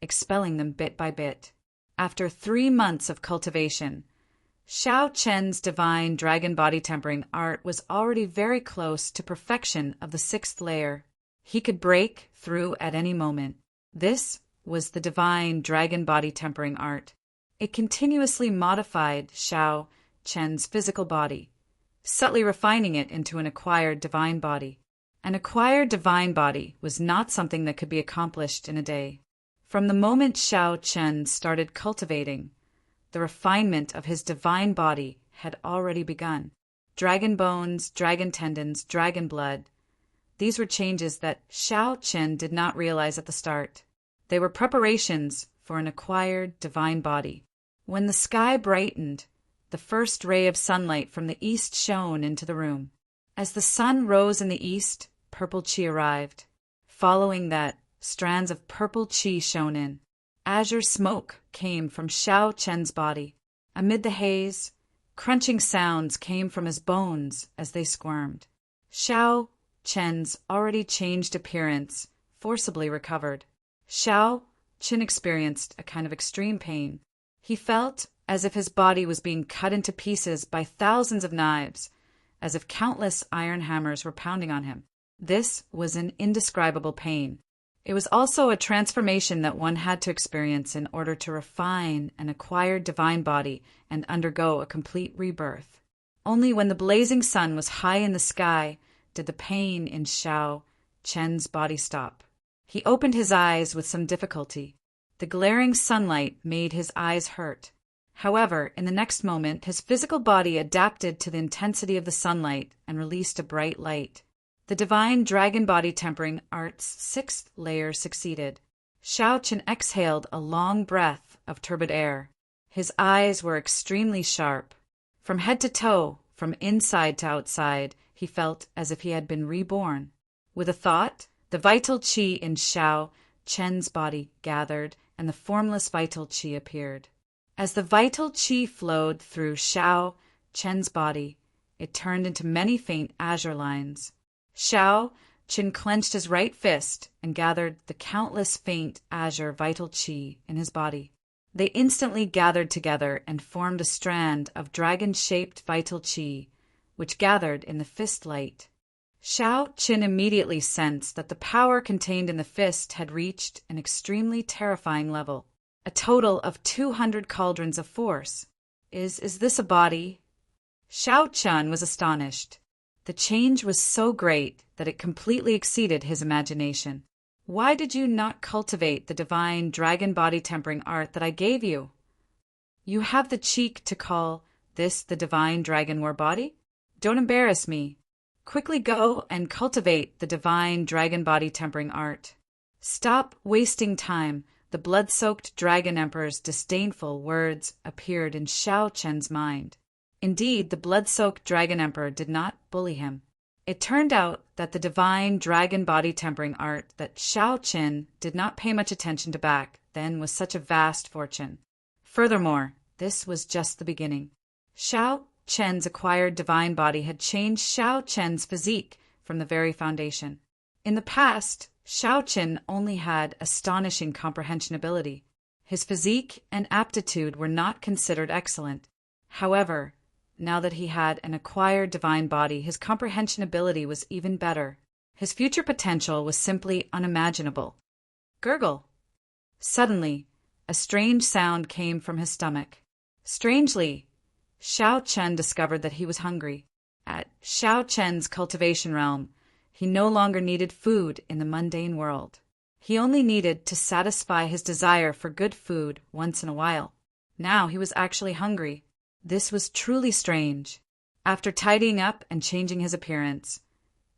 expelling them bit by bit. After 3 months of cultivation, Shao Chen's divine dragon body tempering art was already very close to perfection of the 6th layer. He could break through at any moment. This was the divine dragon body tempering art. It continuously modified Shao Chen's physical body, subtly refining it into an acquired divine body. An acquired divine body was not something that could be accomplished in a day. From the moment Xiao Chen started cultivating, the refinement of his divine body had already begun. Dragon bones, dragon tendons, dragon blood. These were changes that Xiao Chen did not realize at the start. They were preparations for an acquired divine body. When the sky brightened, the first ray of sunlight from the east shone into the room. As the sun rose in the east, purple qi arrived. Following that, strands of purple qi shone in. Azure smoke came from Xiao Chen's body. Amid the haze, crunching sounds came from his bones as they squirmed. Xiao Chen's already changed appearance forcibly recovered. Xiao Chen experienced a kind of extreme pain. He felt as if his body was being cut into pieces by thousands of knives, as if countless iron hammers were pounding on him. This was an indescribable pain. It was also a transformation that one had to experience in order to refine an acquired divine body and undergo a complete rebirth. Only when the blazing sun was high in the sky did the pain in Xiao Chen's body stop. He opened his eyes with some difficulty. The glaring sunlight made his eyes hurt. However, in the next moment, his physical body adapted to the intensity of the sunlight and released a bright light. The divine dragon body tempering art's sixth layer succeeded. Xiao Chen exhaled a long breath of turbid air. His eyes were extremely sharp. From head to toe, from inside to outside, he felt as if he had been reborn. With a thought, the vital qi in Xiao Chen's body gathered, and the formless vital qi appeared. As the vital qi flowed through Xiao Chen's body, it turned into many faint azure lines. Xiao Chen clenched his right fist and gathered the countless faint azure vital qi in his body. They instantly gathered together and formed a strand of dragon-shaped vital qi, which gathered in the fist light. Xiao Chen immediately sensed that the power contained in the fist had reached an extremely terrifying level. A total of 200 cauldrons of force. Is this a body? Xiao Chen was astonished. The change was so great that it completely exceeded his imagination. Why did you not cultivate the divine dragon body tempering art that I gave you? You have the cheek to call this the divine dragon war body? Don't embarrass me. Quickly go and cultivate the divine dragon body tempering art. Stop wasting time. The blood-soaked dragon emperor's disdainful words appeared in Xiao Chen's mind. Indeed, the blood-soaked dragon emperor did not bully him. It turned out that the divine dragon body tempering art that Xiao Chen did not pay much attention to back then was such a vast fortune. Furthermore, this was just the beginning. Xiao Chen's acquired divine body had changed Xiao Chen's physique from the very foundation. In the past, Xiao Chen only had astonishing comprehension ability. His physique and aptitude were not considered excellent. However, now that he had an acquired divine body, his comprehension ability was even better. His future potential was simply unimaginable. Gurgle. Suddenly, a strange sound came from his stomach. Strangely, Xiao Chen discovered that he was hungry. At Xiao Chen's cultivation realm, he no longer needed food in the mundane world. He only needed to satisfy his desire for good food once in a while. Now he was actually hungry. This was truly strange. After tidying up and changing his appearance,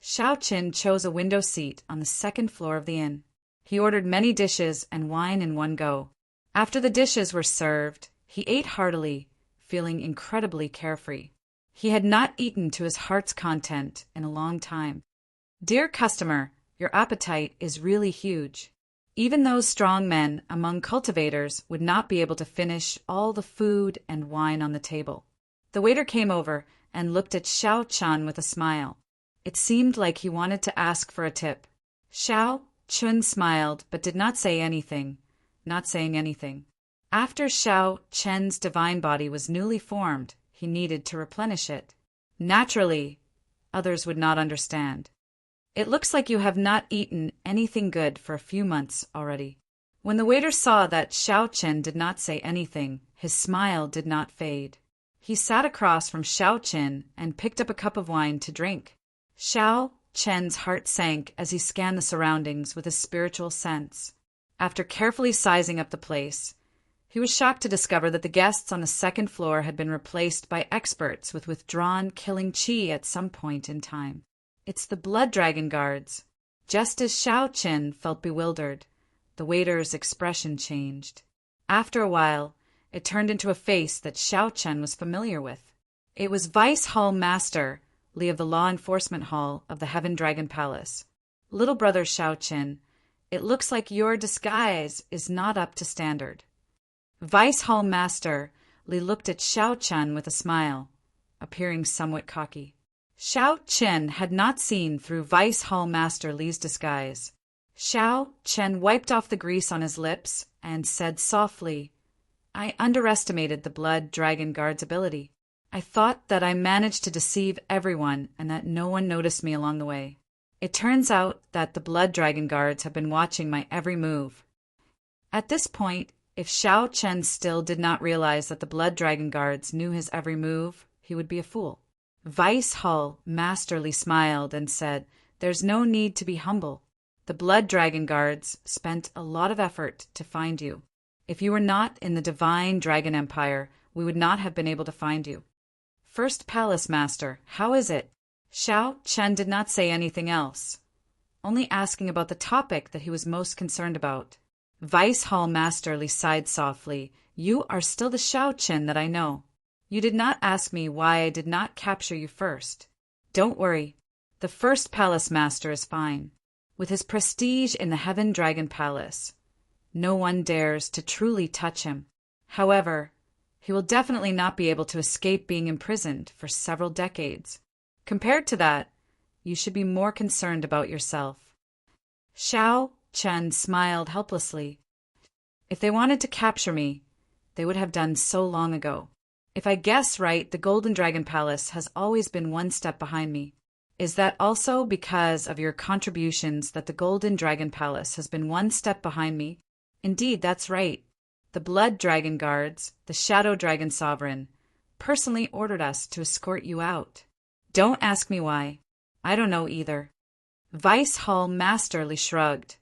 Xiao Chen chose a window seat on the second floor of the inn. He ordered many dishes and wine in one go. After the dishes were served, he ate heartily, feeling incredibly carefree. He had not eaten to his heart's content in a long time. Dear customer, your appetite is really huge. Even those strong men among cultivators would not be able to finish all the food and wine on the table. The waiter came over and looked at Xiao Chen with a smile. It seemed like he wanted to ask for a tip. Xiao Chen smiled but did not say anything, not saying anything. After Xiao Chen's divine body was newly formed, he needed to replenish it. Naturally, others would not understand. It looks like you have not eaten anything good for a few months already. When the waiter saw that Xiao Chen did not say anything, his smile did not fade. He sat across from Xiao Chen and picked up a cup of wine to drink. Xiao Chen's heart sank as he scanned the surroundings with his spiritual sense. After carefully sizing up the place, he was shocked to discover that the guests on the second floor had been replaced by experts with withdrawn killing qi at some point in time. It's the blood dragon guards. Just as Xiao Chen felt bewildered, the waiter's expression changed. After a while, it turned into a face that Xiao Chen was familiar with. It was Vice Hall Master Li of the Law Enforcement Hall of the Heaven Dragon Palace. Little brother Xiao Chen, it looks like your disguise is not up to standard. Vice Hall Master Li looked at Xiao Chen with a smile, appearing somewhat cocky. Xiao Chen had not seen through Vice Hall Master Li's disguise. Xiao Chen wiped off the grease on his lips and said softly, "I underestimated the blood dragon guard's ability. I thought that I managed to deceive everyone and that no one noticed me along the way. It turns out that the blood dragon guards have been watching my every move." At this point, if Xiao Chen still did not realize that the blood dragon guards knew his every move, he would be a fool. Vice Hall masterly smiled and said, "There's no need to be humble. The blood dragon guards spent a lot of effort to find you. If you were not in the Divine Dragon Empire, we would not have been able to find you." First Palace Master, how is it? Xiao Chen did not say anything else, only asking about the topic that he was most concerned about. Vice Hall Master Li sighed softly. "You are still the Xiao Chen that I know. You did not ask me why I did not capture you first. Don't worry, the first Palace Master is fine. With his prestige in the Heaven Dragon Palace, no one dares to truly touch him. However, he will definitely not be able to escape being imprisoned for several decades. Compared to that, you should be more concerned about yourself." Xiao Chen smiled helplessly. "If they wanted to capture me, they would have done so long ago. If I guess right, the Golden Dragon Palace has always been one step behind me. Is that also because of your contributions that the Golden Dragon Palace has been one step behind me?" "Indeed, that's right. The Blood Dragon Guards, the Shadow Dragon Sovereign, personally ordered us to escort you out." "Don't ask me why. I don't know either." Vice Hall Masterly shrugged,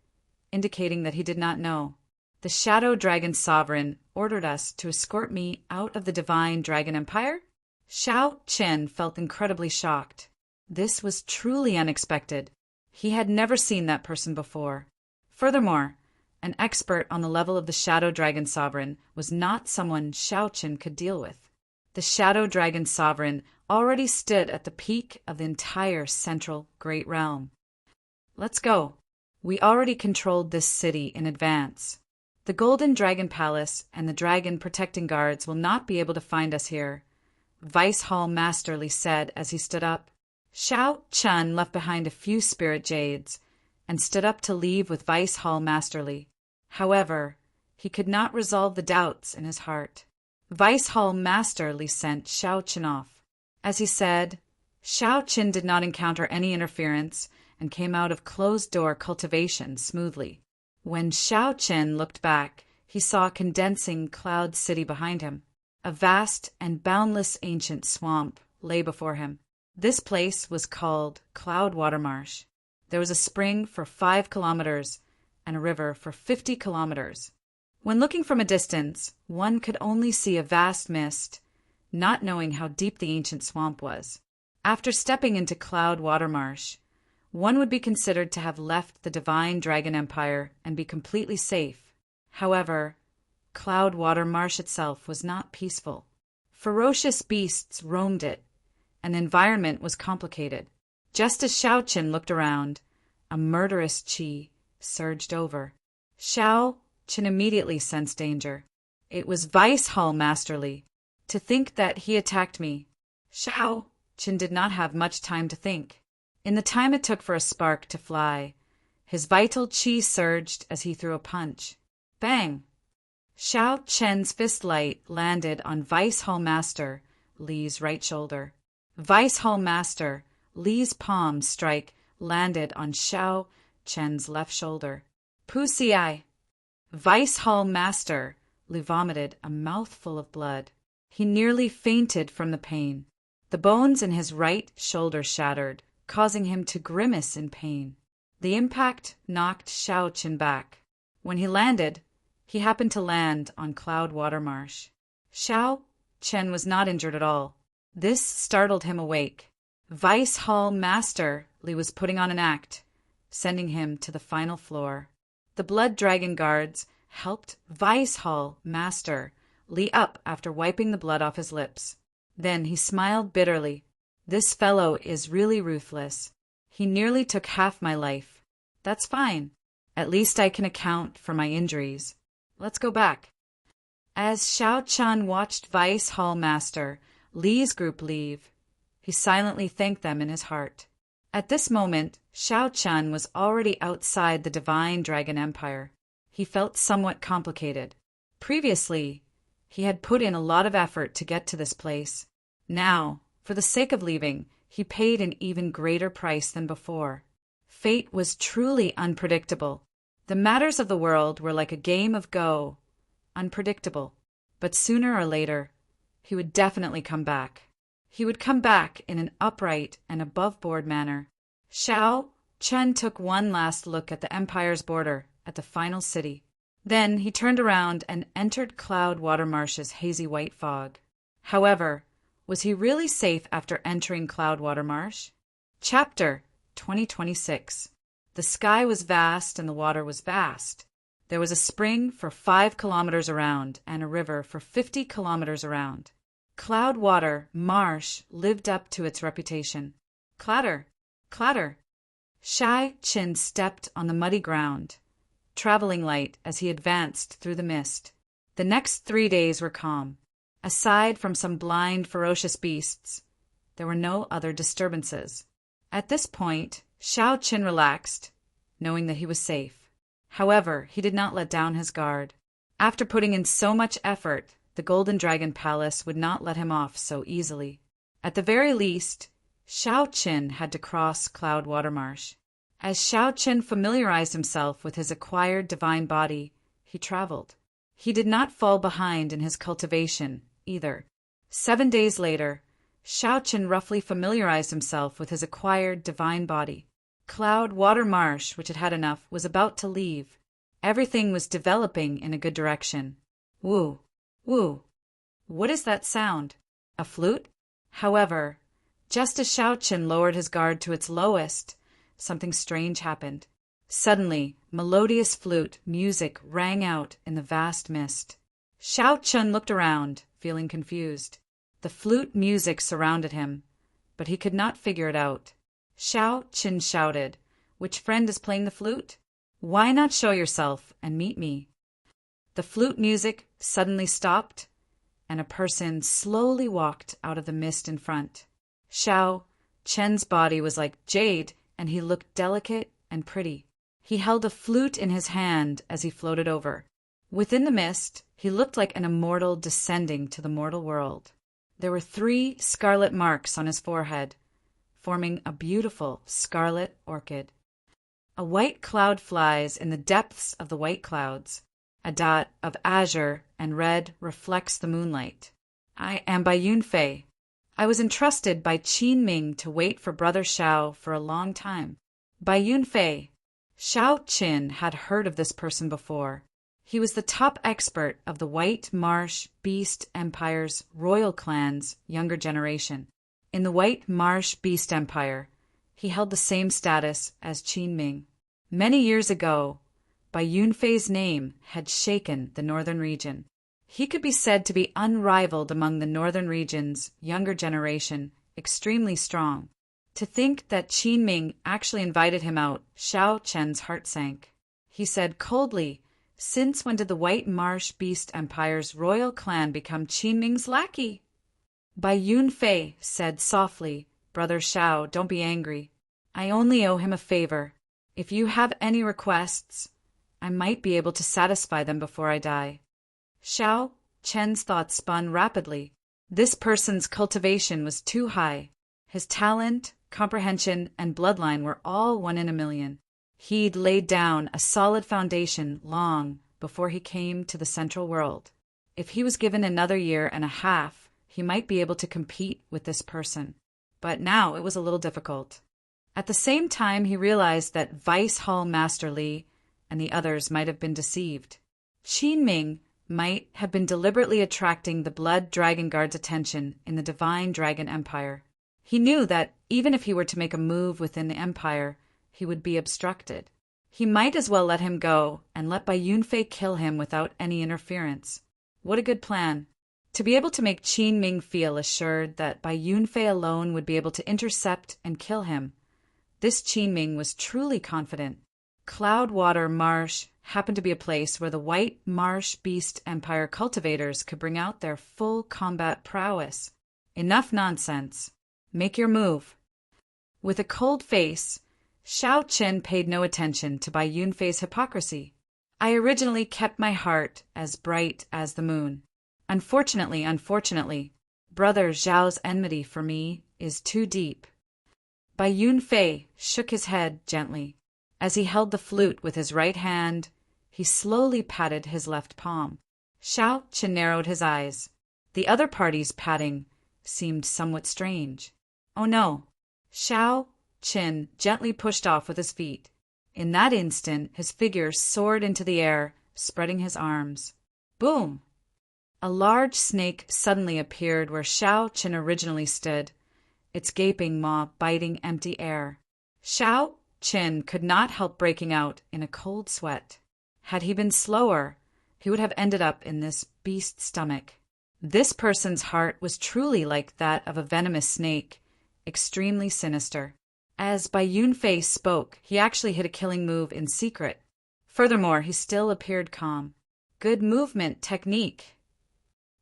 indicating that he did not know. "The Shadow Dragon Sovereign ordered us to escort me out of the Divine Dragon Empire?" Xiao Chen felt incredibly shocked. This was truly unexpected. He had never seen that person before. Furthermore, an expert on the level of the Shadow Dragon Sovereign was not someone Xiao Chen could deal with. The Shadow Dragon Sovereign already stood at the peak of the entire Central Great Realm. "Let's go. We already controlled this city in advance. The Golden Dragon Palace and the Dragon Protecting Guards will not be able to find us here," Vice Hall Masterly said as he stood up. Xiao Chen left behind a few spirit jades and stood up to leave with Vice Hall Masterly. However, he could not resolve the doubts in his heart. Vice Hall Masterly sent Xiao Chen off. As he said, Xiao Chen did not encounter any interference and came out of closed-door cultivation smoothly. When Xiao Chen looked back, he saw a condensing cloud city behind him. A vast and boundless ancient swamp lay before him. This place was called Cloudwater Marsh. There was a spring for 5 kilometers and a river for 50 kilometers. When looking from a distance, one could only see a vast mist, not knowing how deep the ancient swamp was. After stepping into Cloudwater Marsh, one would be considered to have left the Divine Dragon Empire and be completely safe. However, Cloudwater Marsh itself was not peaceful. Ferocious beasts roamed it, and the environment was complicated. Just as Xiao Chen looked around, a murderous qi surged over. Xiao Chen immediately sensed danger. It was Vice Hall Masterly. To think that he attacked me. Xiao Chen did not have much time to think. In the time it took for a spark to fly, his vital qi surged as he threw a punch. Bang! Xiao Chen's fist light landed on Vice Hall Master Li's right shoulder. Vice Hall Master Li's palm strike landed on Xiao Chen's left shoulder. Pussy eye! Vice Hall Master Li vomited a mouthful of blood. He nearly fainted from the pain. The bones in his right shoulder shattered, causing him to grimace in pain. The impact knocked Shao Chen back. When he landed, he happened to land on Cloudwater Marsh. Shao Chen was not injured at all. This startled him awake. Vice Hall Master Li was putting on an act, sending him to the final floor. The Blood Dragon guards helped Vice Hall Master Li up after wiping the blood off his lips. Then he smiled bitterly. This fellow is really ruthless. He nearly took half my life. That's fine. At least I can account for my injuries. Let's go back. As Shao Chen watched Vice Hall Master Li's group leave, he silently thanked them in his heart. At this moment, Shao Chen was already outside the Divine Dragon Empire. He felt somewhat complicated. Previously, he had put in a lot of effort to get to this place. Now, for the sake of leaving, he paid an even greater price than before. Fate was truly unpredictable. The matters of the world were like a game of Go, unpredictable. But sooner or later, he would definitely come back. He would come back in an upright and above-board manner. Shao Chen took one last look at the Empire's border, at the final city. Then he turned around and entered Cloudwater Marsh's hazy white fog. However, was he really safe after entering Cloudwater Marsh? Chapter 2026. The sky was vast and the water was vast. There was a spring for 5 kilometers around and a river for 50 kilometers around. Cloudwater Marsh lived up to its reputation. Clatter, clatter. Shao Chen stepped on the muddy ground, traveling light as he advanced through the mist. The next 3 days were calm. Aside from some blind, ferocious beasts, there were no other disturbances. At this point, Shao Chen relaxed, knowing that he was safe. However, he did not let down his guard. After putting in so much effort, the Golden Dragon Palace would not let him off so easily. At the very least, Shao Chen had to cross Cloudwater Marsh. As Shao Chen familiarized himself with his acquired divine body, he traveled. He did not fall behind in his cultivation, either. 7 days later, Shao Chen roughly familiarized himself with his acquired divine body. Cloudwater Marsh, which had had enough, was about to leave. Everything was developing in a good direction. Woo, woo. What is that sound? A flute? However, just as Shao Chen lowered his guard to its lowest, something strange happened. Suddenly, melodious flute music rang out in the vast mist. Shao Chen looked around, feeling confused. The flute music surrounded him, but he could not figure it out. Shao Chen shouted, "Which friend is playing the flute? Why not show yourself and meet me?" The flute music suddenly stopped, and a person slowly walked out of the mist in front. Shao Chen's body was like jade, and he looked delicate and pretty. He held a flute in his hand as he floated over. Within the mist, he looked like an immortal descending to the mortal world. There were 3 scarlet marks on his forehead, forming a beautiful scarlet orchid. A white cloud flies in the depths of the white clouds. A dot of azure and red reflects the moonlight. I am Bai Yunfei. I was entrusted by Qin Ming to wait for Brother Shao for a long time. Bai Yunfei. Shao Chen had heard of this person before. He was the top expert of the White Marsh Beast Empire's royal clan's younger generation. In the White Marsh Beast Empire, he held the same status as Qin Ming. Many years ago, Bai Yunfei's name had shaken the northern region. He could be said to be unrivaled among the northern region's younger generation, extremely strong. To think that Qin Ming actually invited him out, Shao Chen's heart sank. He said coldly, "Since when did the White Marsh Beast Empire's royal clan become Qin Ming's lackey?" Bai Yunfei said softly, "Brother Shao, don't be angry. I only owe him a favor. If you have any requests, I might be able to satisfy them before I die." Shao Chen's thoughts spun rapidly. This person's cultivation was too high. His talent, comprehension, and bloodline were all 1 in a million. He'd laid down a solid foundation long before he came to the Central World. If he was given another year and a half, he might be able to compete with this person. But now it was a little difficult. At the same time, he realized that Vice Hall Master Li and the others might have been deceived. Qin Ming might have been deliberately attracting the Blood Dragon Guard's attention in the Divine Dragon Empire. He knew that even if he were to make a move within the Empire, he would be obstructed. He might as well let him go and let Bai Yunfei kill him without any interference. What a good plan. To be able to make Qin Ming feel assured that Bai Yunfei alone would be able to intercept and kill him. This Qin Ming was truly confident. Cloudwater Marsh happened to be a place where the White Marsh Beast Empire cultivators could bring out their full combat prowess. Enough nonsense. Make your move. With a cold face, Xiao Chen paid no attention to Bai Yunfei's hypocrisy. I originally kept my heart as bright as the moon. Unfortunately, Brother Zhao's enmity for me is too deep. Bai Yunfei shook his head gently. As he held the flute with his right hand, he slowly patted his left palm. Xiao Chen narrowed his eyes. The other party's patting seemed somewhat strange. Oh no! Xiao Chen gently pushed off with his feet. In that instant, his figure soared into the air, spreading his arms. Boom! A large snake suddenly appeared where Xiao Chen originally stood, its gaping maw biting empty air. Xiao Chen could not help breaking out in a cold sweat. Had he been slower, he would have ended up in this beast's stomach. This person's heart was truly like that of a venomous snake, extremely sinister. As Bai Yunfei spoke, he actually hit a killing move in secret. Furthermore, he still appeared calm. Good movement technique.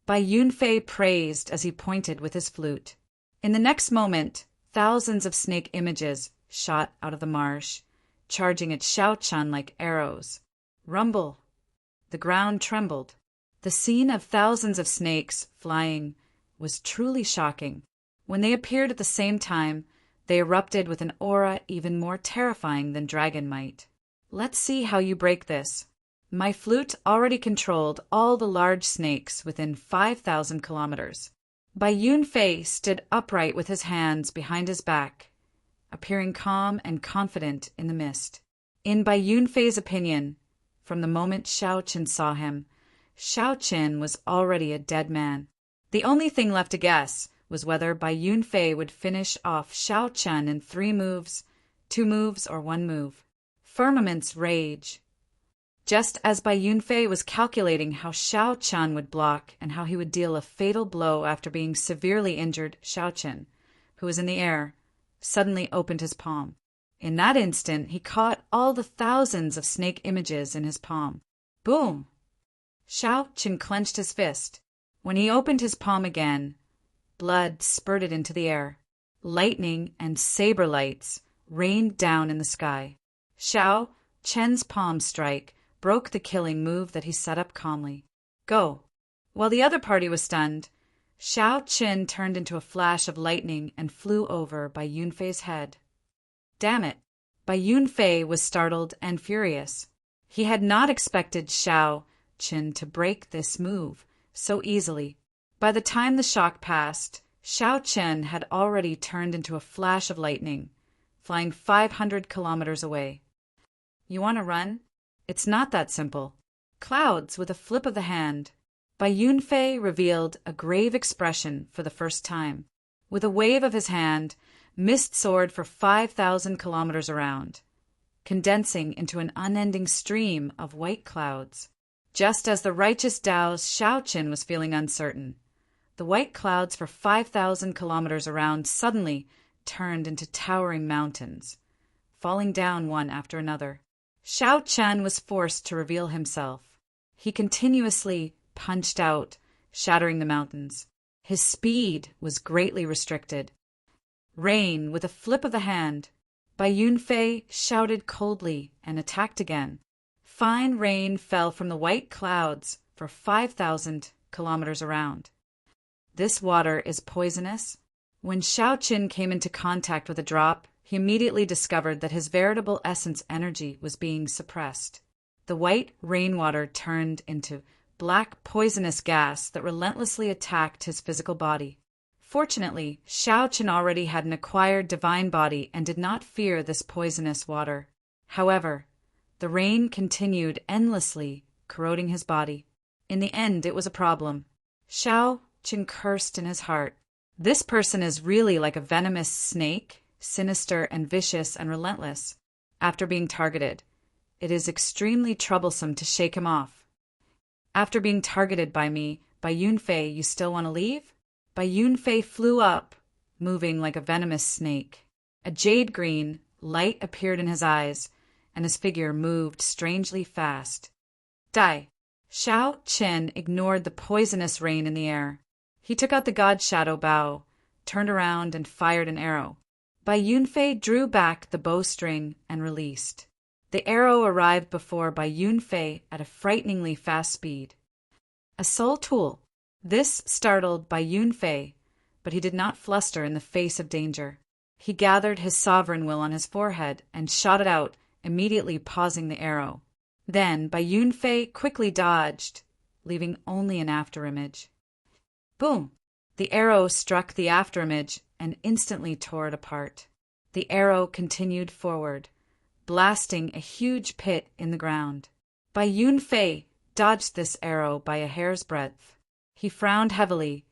Bai Yunfei praised as he pointed with his flute. In the next moment, thousands of snake images shot out of the marsh, charging at Xiao Chen like arrows. Rumble. The ground trembled. The scene of thousands of snakes flying was truly shocking. When they appeared at the same time, they erupted with an aura even more terrifying than dragon might. Let's see how you break this. My flute already controlled all the large snakes within 5,000 kilometers. Bai Yunfei stood upright with his hands behind his back, appearing calm and confident in the mist. In Bai Yunfei's opinion, from the moment Xiao Chen saw him, Xiao Chen was already a dead man. The only thing left to guess was whether Bai Yunfei would finish off Xiao Chen in 3 moves, 2 moves, or 1 move. Firmament's rage. Just as Bai Yunfei was calculating how Xiao Chen would block and how he would deal a fatal blow after being severely injured, Xiao Chen, who was in the air, suddenly opened his palm. In that instant, he caught all the thousands of snake images in his palm. Boom! Xiao Chen clenched his fist. When he opened his palm again, blood spurted into the air. Lightning and saber lights rained down in the sky. Xiao Chen's palm strike broke the killing move that he set up calmly. Go! While the other party was stunned, Xiao Chen turned into a flash of lightning and flew over Bai Yunfei's head. Damn it! Bai Yunfei was startled and furious. He had not expected Xiao Chen to break this move so easily. By the time the shock passed, Xiao Chen had already turned into a flash of lightning, flying 500 kilometers away. You want to run? It's not that simple. Clouds with a flip of the hand. Bai Yunfei revealed a grave expression for the first time. With a wave of his hand, mist soared for 5,000 kilometers around, condensing into an unending stream of white clouds. Just as the righteous Tao's Xiao Chen was feeling uncertain, the white clouds for 5,000 kilometers around suddenly turned into towering mountains, falling down one after another. Xiao Chen was forced to reveal himself. He continuously punched out, shattering the mountains. His speed was greatly restricted. Rain with a flip of the hand. Bai Yunfei shouted coldly and attacked again. Fine rain fell from the white clouds for 5,000 kilometers around. This water is poisonous. When Xiao Chen came into contact with a drop, he immediately discovered that his veritable essence energy was being suppressed. The white rainwater turned into black poisonous gas that relentlessly attacked his physical body. Fortunately, Xiao Chen already had an acquired divine body and did not fear this poisonous water. However, the rain continued endlessly, corroding his body. In the end, it was a problem. Xiao Chen cursed in his heart. This person is really like a venomous snake, sinister and vicious and relentless. After being targeted, it is extremely troublesome to shake him off. After being targeted by me, by Yunfei, you still want to leave? Bai Yunfei flew up, moving like a venomous snake. A jade green light appeared in his eyes, and his figure moved strangely fast. Die. Xiao Chen ignored the poisonous rain in the air. He took out the god shadow bow, turned around and fired an arrow. Bai Yunfei drew back the bowstring and released. The arrow arrived before Bai Yunfei at a frighteningly fast speed. A soul tool. This startled Bai Yunfei, but he did not fluster in the face of danger. He gathered his sovereign will on his forehead and shot it out, immediately pausing the arrow. Then Bai Yunfei quickly dodged, leaving only an afterimage. Boom! The arrow struck the afterimage and instantly tore it apart. The arrow continued forward, blasting a huge pit in the ground. Bai Yunfei dodged this arrow by a hair's breadth. He frowned heavily,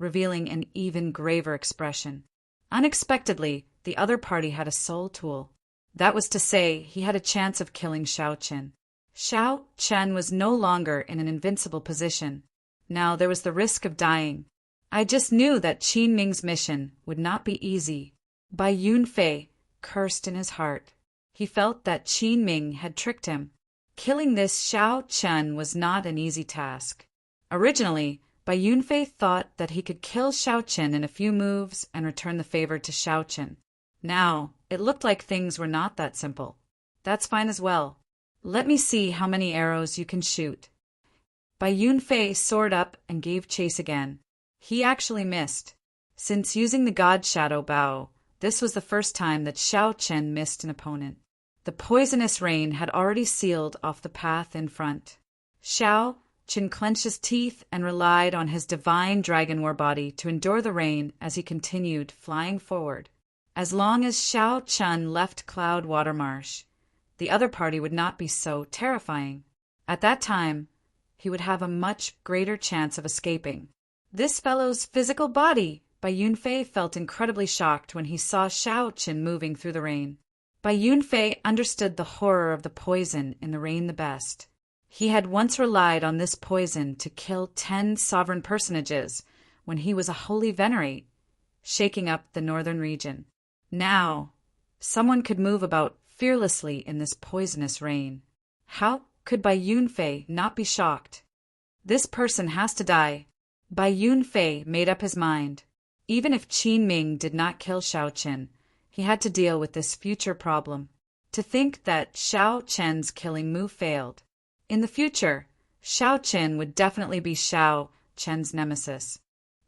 revealing an even graver expression. Unexpectedly, the other party had a soul tool. That was to say, he had a chance of killing Xiao Chen. Xiao Chen was no longer in an invincible position. Now there was the risk of dying. I just knew that Qin Ming's mission would not be easy. Bai Yunfei cursed in his heart. He felt that Qin Ming had tricked him. Killing this Xiao Chen was not an easy task. Originally, Bai Yunfei thought that he could kill Xiao Chen in a few moves and return the favor to Xiao Chen. Now, it looked like things were not that simple. That's fine as well. Let me see how many arrows you can shoot. Bai Yunfei soared up and gave chase again. He actually missed. Since using the God Shadow Bow, this was the first time that Xiao Chen missed an opponent. The poisonous rain had already sealed off the path in front. Xiao Chen clenched his teeth and relied on his divine dragon war body to endure the rain as he continued flying forward. As long as Xiao Chen left Cloud Water Marsh, the other party would not be so terrifying. At that time, he would have a much greater chance of escaping. This fellow's physical body! Bai Yunfei felt incredibly shocked when he saw Xiao Chen moving through the rain. Bai Yunfei understood the horror of the poison in the rain the best. He had once relied on this poison to kill 10 sovereign personages when he was a holy venerate, shaking up the northern region. Now, someone could move about fearlessly in this poisonous rain. How could Bai Yunfei not be shocked? This person has to die. Bai Yunfei made up his mind. Even if Qin Ming did not kill Xiao Chen, he had to deal with this future problem. To think that Xiao Chen's killing move failed. In the future, Xiao Chen would definitely be Xiao Chen's nemesis.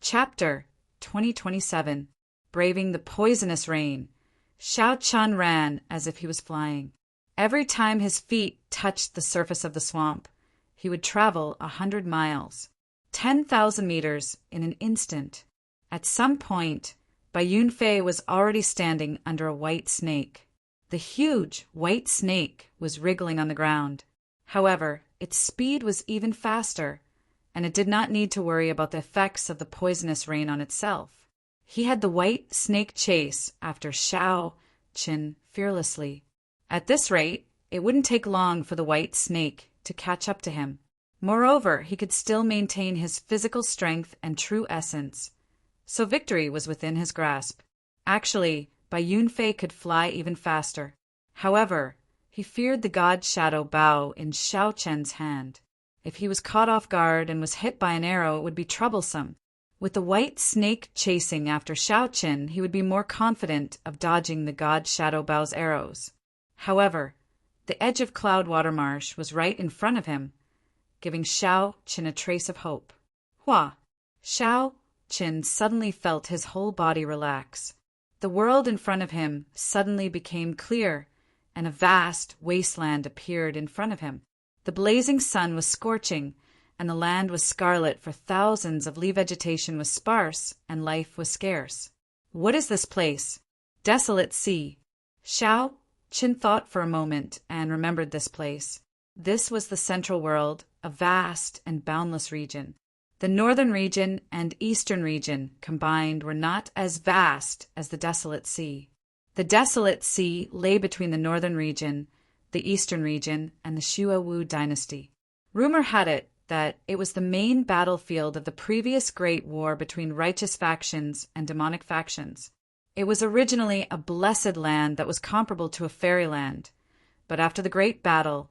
Chapter 2027. Braving the poisonous rain. Xiao Chen ran as if he was flying. Every time his feet touched the surface of the swamp, he would travel 100 miles, 10,000 meters in an instant. At some point, Bai Yunfei was already standing under a white snake. The huge white snake was wriggling on the ground. However, its speed was even faster, and it did not need to worry about the effects of the poisonous rain on itself. He had the white snake chase after Xiao Chen fearlessly. At this rate, it wouldn't take long for the white snake to catch up to him. Moreover, he could still maintain his physical strength and true essence, so victory was within his grasp. Actually, Bai Yunfei could fly even faster. However, he feared the God Shadow Bow in Xiao Chen's hand. If he was caught off guard and was hit by an arrow, it would be troublesome. With the white snake chasing after Xiao Chen, he would be more confident of dodging the God Shadow Bow's arrows. However, the edge of Cloud Water Marsh was right in front of him, giving Xiao Chen a trace of hope. Hua! Xiao Chen suddenly felt his whole body relax. The world in front of him suddenly became clear, and a vast wasteland appeared in front of him. The blazing sun was scorching, and the land was scarlet, for thousands of Li vegetation was sparse, and life was scarce. What is this place? Desolate sea. Xiao Qin thought for a moment and remembered this place. This was the Central World, a vast and boundless region. The northern region and eastern region combined were not as vast as the Desolate Sea. The Desolate Sea lay between the northern region, the eastern region, and the Xue Wu dynasty. Rumor had it that it was the main battlefield of the previous great war between righteous factions and demonic factions. It was originally a blessed land that was comparable to a fairyland, but after the great battle,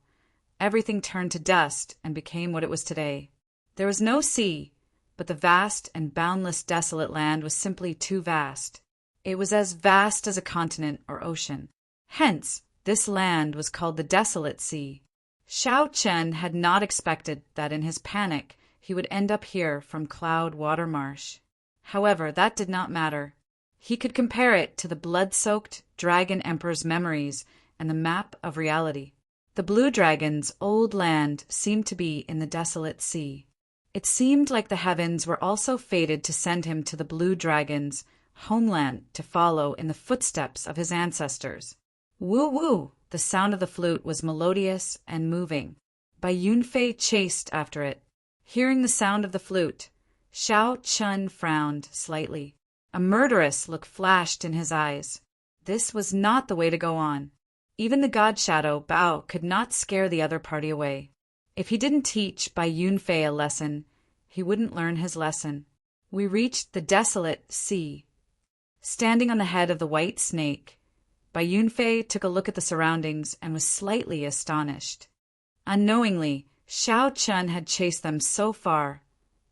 everything turned to dust and became what it was today. There was no sea, but the vast and boundless desolate land was simply too vast. It was as vast as a continent or ocean. Hence, this land was called the Desolate Sea. Xiao Chen had not expected that in his panic he would end up here from Cloud Water Marsh. However, that did not matter. He could compare it to the blood-soaked Dragon Emperor's memories and the map of reality. The Blue Dragon's old land seemed to be in the Desolate Sea. It seemed like the heavens were also fated to send him to the Blue Dragon's homeland to follow in the footsteps of his ancestors. Woo-woo! The sound of the flute was melodious and moving. Bai Yunfei chased after it. Hearing the sound of the flute, Xiao Chen frowned slightly. A murderous look flashed in his eyes. This was not the way to go on. Even the god shadow, Bao, could not scare the other party away. If he didn't teach Bai Yunfei a lesson, he wouldn't learn his lesson. We reached the Desolate Sea. Standing on the head of the white snake, Bai Yunfei took a look at the surroundings and was slightly astonished. Unknowingly, Xiao Chen had chased them so far,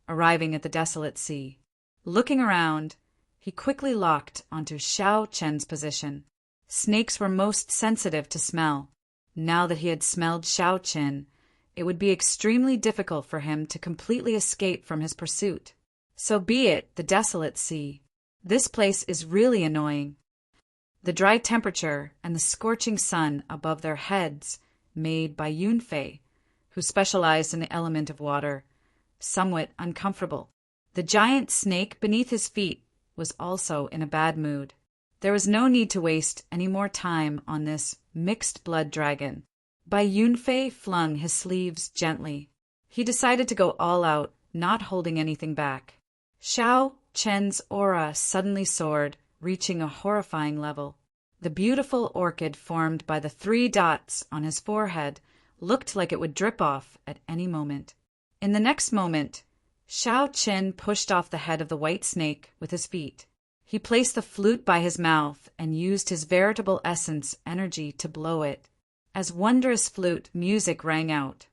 arriving at the Desolate Sea. Looking around, he quickly locked onto Xiao Chen's position. Snakes were most sensitive to smell. Now that he had smelled Xiao Chen, it would be extremely difficult for him to completely escape from his pursuit. So be it, the Desolate Sea. This place is really annoying. The dry temperature and the scorching sun above their heads made Bai Yunfei, who specialized in the element of water, somewhat uncomfortable. The giant snake beneath his feet was also in a bad mood. There was no need to waste any more time on this mixed-blood dragon. Bai Yunfei flung his sleeves gently. He decided to go all out, not holding anything back. Xiao Chen's aura suddenly soared, reaching a horrifying level. The beautiful orchid formed by the 3 dots on his forehead looked like it would drip off at any moment. In the next moment, Xiao Chen pushed off the head of the white snake with his feet. He placed the flute by his mouth and used his veritable essence energy to blow it. As wondrous flute music rang out,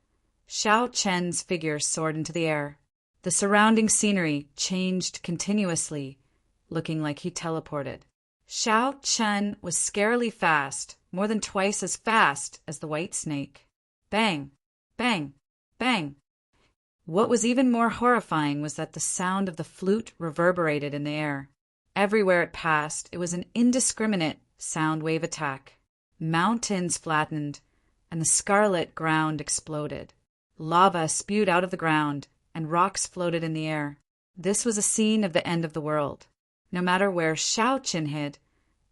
Xiao Chen's figure soared into the air. The surrounding scenery changed continuously, looking like he teleported. Xiao Chen was scarily fast, more than twice as fast as the white snake. Bang! Bang! Bang! What was even more horrifying was that the sound of the flute reverberated in the air. Everywhere it passed, it was an indiscriminate sound wave attack. Mountains flattened, and the scarlet ground exploded. Lava spewed out of the ground, and rocks floated in the air. This was a scene of the end of the world. No matter where Xiao Chen hid,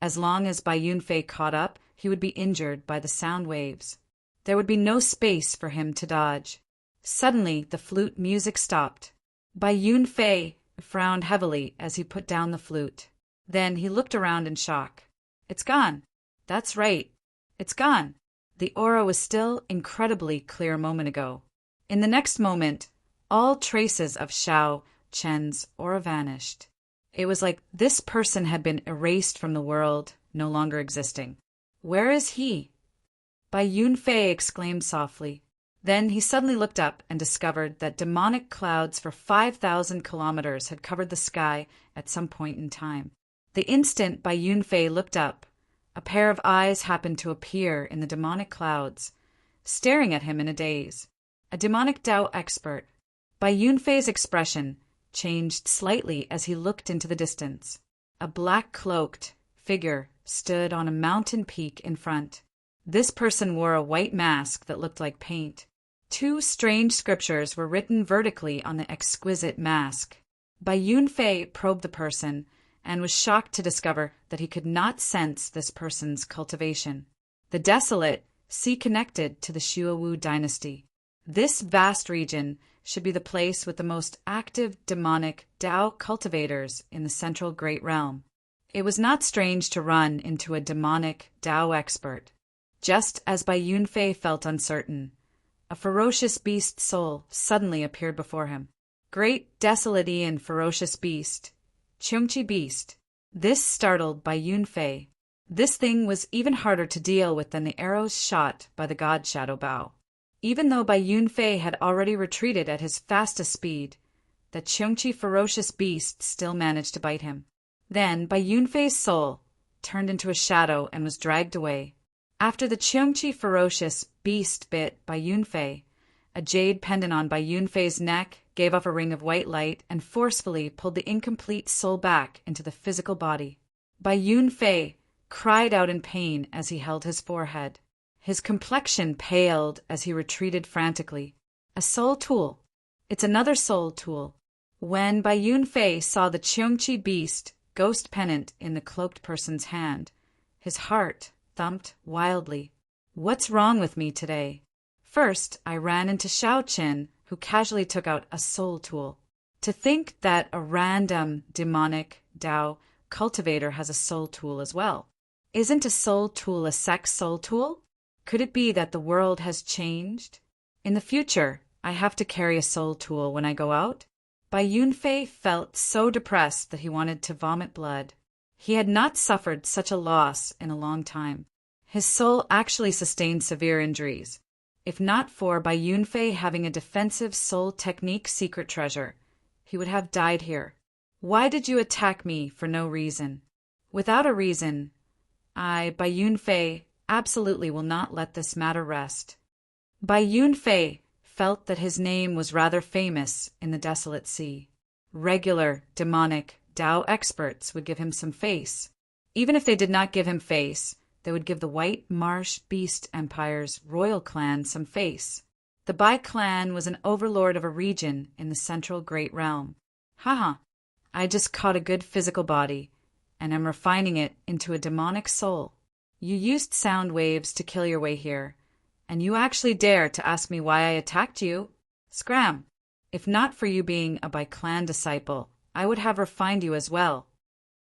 as long as Bai Yunfei caught up, he would be injured by the sound waves. There would be no space for him to dodge. Suddenly, the flute music stopped. Bai Yunfei frowned heavily as he put down the flute. Then he looked around in shock. It's gone. That's right. It's gone. The aura was still incredibly clear a moment ago. In the next moment, all traces of Xiao Chen's aura vanished. It was like this person had been erased from the world, no longer existing. Where is he? Bai Yunfei exclaimed softly. Then he suddenly looked up and discovered that demonic clouds for 5,000 kilometers had covered the sky at some point in time. The instant Bai Yunfei looked up, a pair of eyes happened to appear in the demonic clouds, staring at him in a daze. A demonic Dao expert. Bai Yunfei's expression changed slightly as he looked into the distance. A black-cloaked figure stood on a mountain peak in front. This person wore a white mask that looked like paint. Two strange scriptures were written vertically on the exquisite mask. Bai Yunfei probed the person and was shocked to discover that he could not sense this person's cultivation. The desolate, sea connected to the Xuewu dynasty. This vast region should be the place with the most active demonic Dao cultivators in the central Great Realm. It was not strange to run into a demonic Dao expert. Just as Bai Yunfei felt uncertain, a ferocious beast soul suddenly appeared before him. Great, desolate and ferocious beast, Cheongqi beast. This startled Bai Yunfei. This thing was even harder to deal with than the arrows shot by the god Shadow Bao. Even though Bai Yunfei had already retreated at his fastest speed, the Cheongqi ferocious beast still managed to bite him. Then Bai Yunfei's soul turned into a shadow and was dragged away. After the Cheongqi ferocious beast bit Bai Yunfei, a jade pendant on Bai Yunfei's neck gave off a ring of white light and forcefully pulled the incomplete soul back into the physical body. Bai Yunfei cried out in pain as he held his forehead. His complexion paled as he retreated frantically. A soul tool. It's another soul tool. When Bai Yunfei saw the Cheongqi beast ghost pennant in the cloaked person's hand, his heart thumped wildly. What's wrong with me today? First, I ran into Xiao Qin, who casually took out a soul tool. To think that a random demonic Dao cultivator has a soul tool as well. Isn't a soul tool a sex soul tool? Could it be that the world has changed? In the future, I have to carry a soul tool when I go out? Bai Yunfei felt so depressed that he wanted to vomit blood. He had not suffered such a loss in a long time. His soul actually sustained severe injuries. If not for Bai Yunfei having a defensive soul technique secret treasure, he would have died here. Why did you attack me for no reason? Without a reason, Bai Yunfei, absolutely will not let this matter rest. Bai Yunfei felt that his name was rather famous in the desolate sea. Regular, demonic Dao experts would give him some face. Even if they did not give him face, they would give the White Marsh Beast Empire's royal clan some face. The Bai clan was an overlord of a region in the central Great Realm. Haha, I just caught a good physical body, and am refining it into a demonic soul. You used sound waves to kill your way here, and you actually dare to ask me why I attacked you? Scram! If not for you being a Bai clan disciple, I would have refined you as well.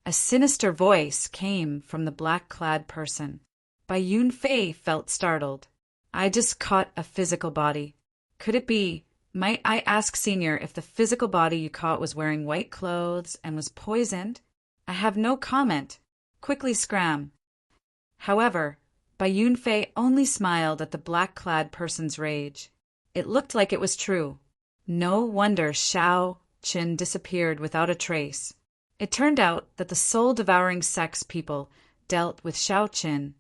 A sinister voice came from the black-clad person. Bai Yunfei felt startled. I just caught a physical body. Could it be, might I ask, Senior, if the physical body you caught was wearing white clothes and was poisoned? I have no comment. Quickly scram. However, Bai Yunfei only smiled at the black-clad person's rage. It looked like it was true. No wonder Xiao Qin disappeared without a trace. It turned out that the soul-devouring sex people dealt with Xiao Qin,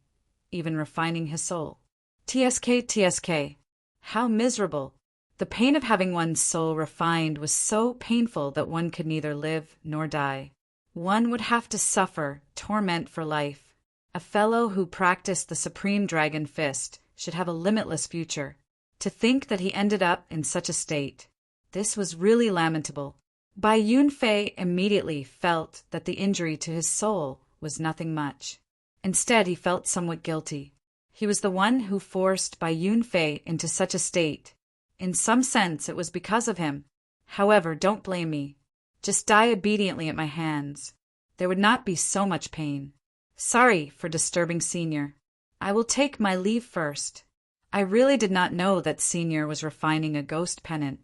even refining his soul. TSK. How miserable. The pain of having one's soul refined was so painful that one could neither live nor die. One would have to suffer torment for life. A fellow who practiced the supreme dragon fist should have a limitless future. To think that he ended up in such a state. This was really lamentable. Bai Yunfei immediately felt that the injury to his soul was nothing much. Instead, he felt somewhat guilty. He was the one who forced Bai Yunfei into such a state. In some sense, it was because of him. However, don't blame me. Just die obediently at my hands. There would not be so much pain. Sorry for disturbing Senior. I will take my leave first. I really did not know that Senior was refining a ghost pennant.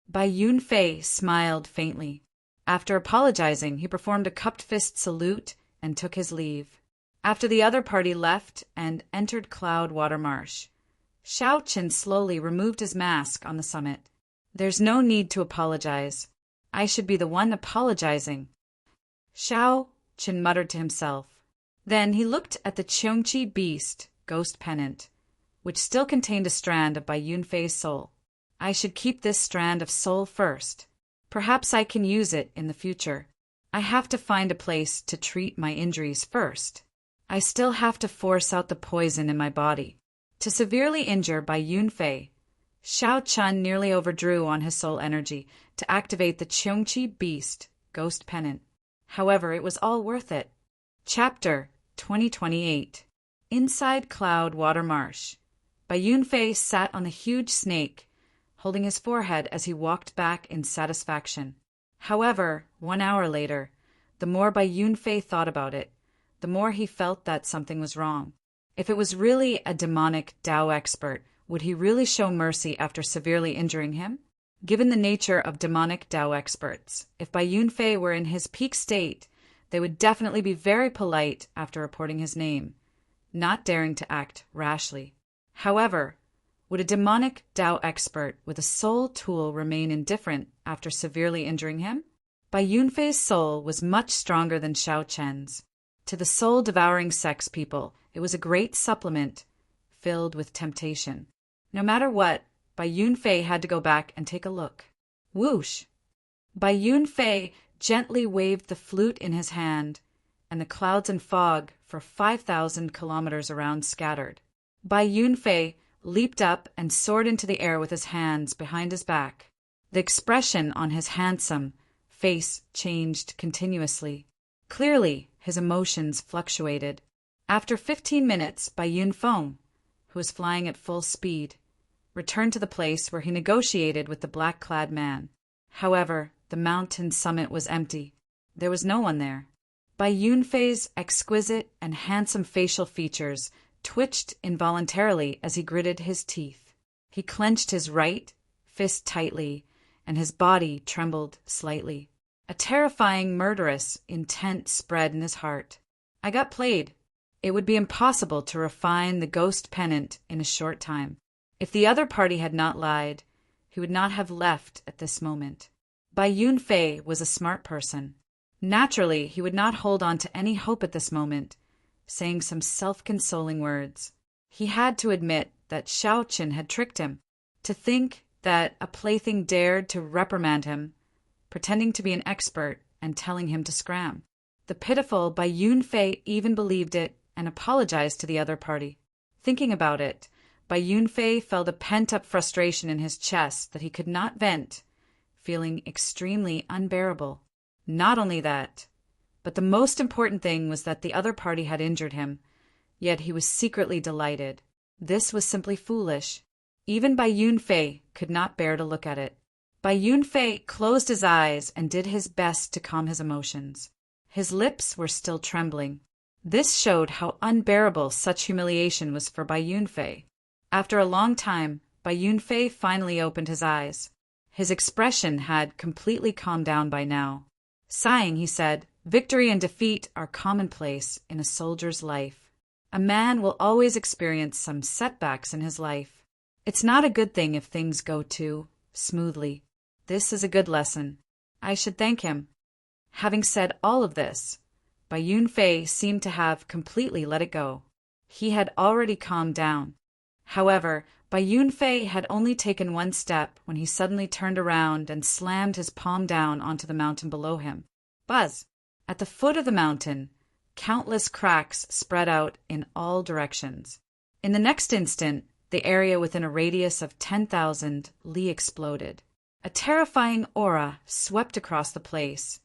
Bai Yunfei smiled faintly. After apologizing, he performed a cupped fist salute and took his leave. After the other party left and entered Cloudwater Marsh, Xiao Qin slowly removed his mask on the summit. There's no need to apologize. I should be the one apologizing. Xiao Qin muttered to himself. Then he looked at the Cheongqi beast ghost pennant, which still contained a strand of Bai Yunfei's soul. I should keep this strand of soul first. Perhaps I can use it in the future. I have to find a place to treat my injuries first. I still have to force out the poison in my body. To severely injure Bai Yunfei, Shao Chun nearly overdrew on his soul energy to activate the Cheongqi Beast Ghost Pennant. However, it was all worth it. Chapter 2028. Inside Cloud Water Marsh. Bai Yunfei sat on the huge snake, holding his forehead as he walked back in satisfaction. However, 1 hour later, the more Bai Yunfei thought about it, the more he felt that something was wrong. If it was really a demonic Dao expert, would he really show mercy after severely injuring him? Given the nature of demonic Dao experts, if Bai Yunfei were in his peak state, they would definitely be very polite after reporting his name, not daring to act rashly. However, would a demonic Dao expert with a soul tool remain indifferent after severely injuring him? Bai Yunfei's soul was much stronger than Shao Chen's. To the soul-devouring sex people, it was a great supplement filled with temptation. No matter what, Bai Yunfei had to go back and take a look. Whoosh! Bai Yunfei gently waved the flute in his hand, and the clouds and fog for 5,000 kilometers around scattered. Bai Yunfei leaped up and soared into the air with his hands behind his back. The expression on his handsome face changed continuously. Clearly, his emotions fluctuated. After 15 minutes, Bai Yunfeng, who was flying at full speed, returned to the place where he negotiated with the black-clad man. However, the mountain summit was empty. There was no one there. Bai Yunfei's exquisite and handsome facial features twitched involuntarily as he gritted his teeth. He clenched his right fist tightly, and his body trembled slightly. A terrifying, murderous intent spread in his heart. I got played. It would be impossible to refine the ghost pennant in a short time. If the other party had not lied, he would not have left at this moment. Bai Yunfei was a smart person. Naturally, he would not hold on to any hope at this moment, saying some self-consoling words. He had to admit that Shao Qin had tricked him. To think that a plaything dared to reprimand him, pretending to be an expert and telling him to scram. The pitiful Bai Yunfei even believed it and apologized to the other party. Thinking about it, Bai Yunfei felt a pent-up frustration in his chest that he could not vent, feeling extremely unbearable. Not only that, but the most important thing was that the other party had injured him, yet he was secretly delighted. This was simply foolish. Even Bai Yunfei could not bear to look at it. Bai Yunfei closed his eyes and did his best to calm his emotions. His lips were still trembling. This showed how unbearable such humiliation was for Bai Yunfei. After a long time, Bai Yunfei finally opened his eyes. His expression had completely calmed down by now. Sighing, he said, "Victory and defeat are commonplace in a soldier's life. A man will always experience some setbacks in his life. It's not a good thing if things go too smoothly. This is a good lesson. I should thank him." Having said all of this, Bai Yunfei seemed to have completely let it go. He had already calmed down. However, Bai Yunfei had only taken one step when he suddenly turned around and slammed his palm down onto the mountain below him. Buzz! At the foot of the mountain, countless cracks spread out in all directions. In the next instant, the area within a radius of 10,000 li exploded. A terrifying aura swept across the place,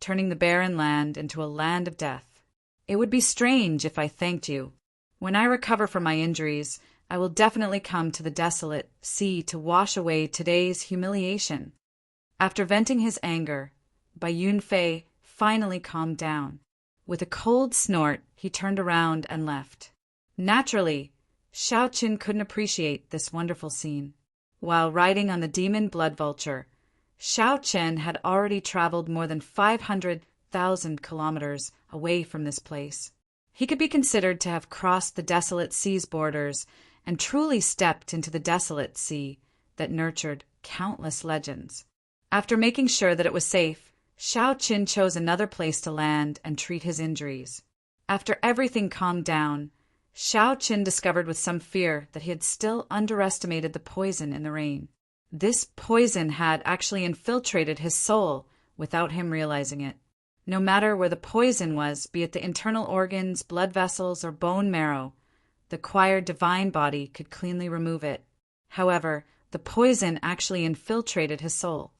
turning the barren land into a land of death. It would be strange if I thanked you. When I recover from my injuries, I will definitely come to the desolate sea to wash away today's humiliation. After venting his anger, Bai Yunfei finally calmed down. With a cold snort, he turned around and left. Naturally, Shao Qin couldn't appreciate this wonderful scene. While riding on the demon blood vulture, Shao Qin had already traveled more than 500,000 kilometers away from this place. He could be considered to have crossed the desolate sea's borders and truly stepped into the desolate sea that nurtured countless legends. After making sure that it was safe, Shao Qin chose another place to land and treat his injuries. After everything calmed down, Shao Qin discovered with some fear that he had still underestimated the poison in the rain. This poison had actually infiltrated his soul without him realizing it. No matter where the poison was, be it the internal organs, blood vessels, or bone marrow, the acquired divine body could cleanly remove it. However, the poison actually infiltrated his soul.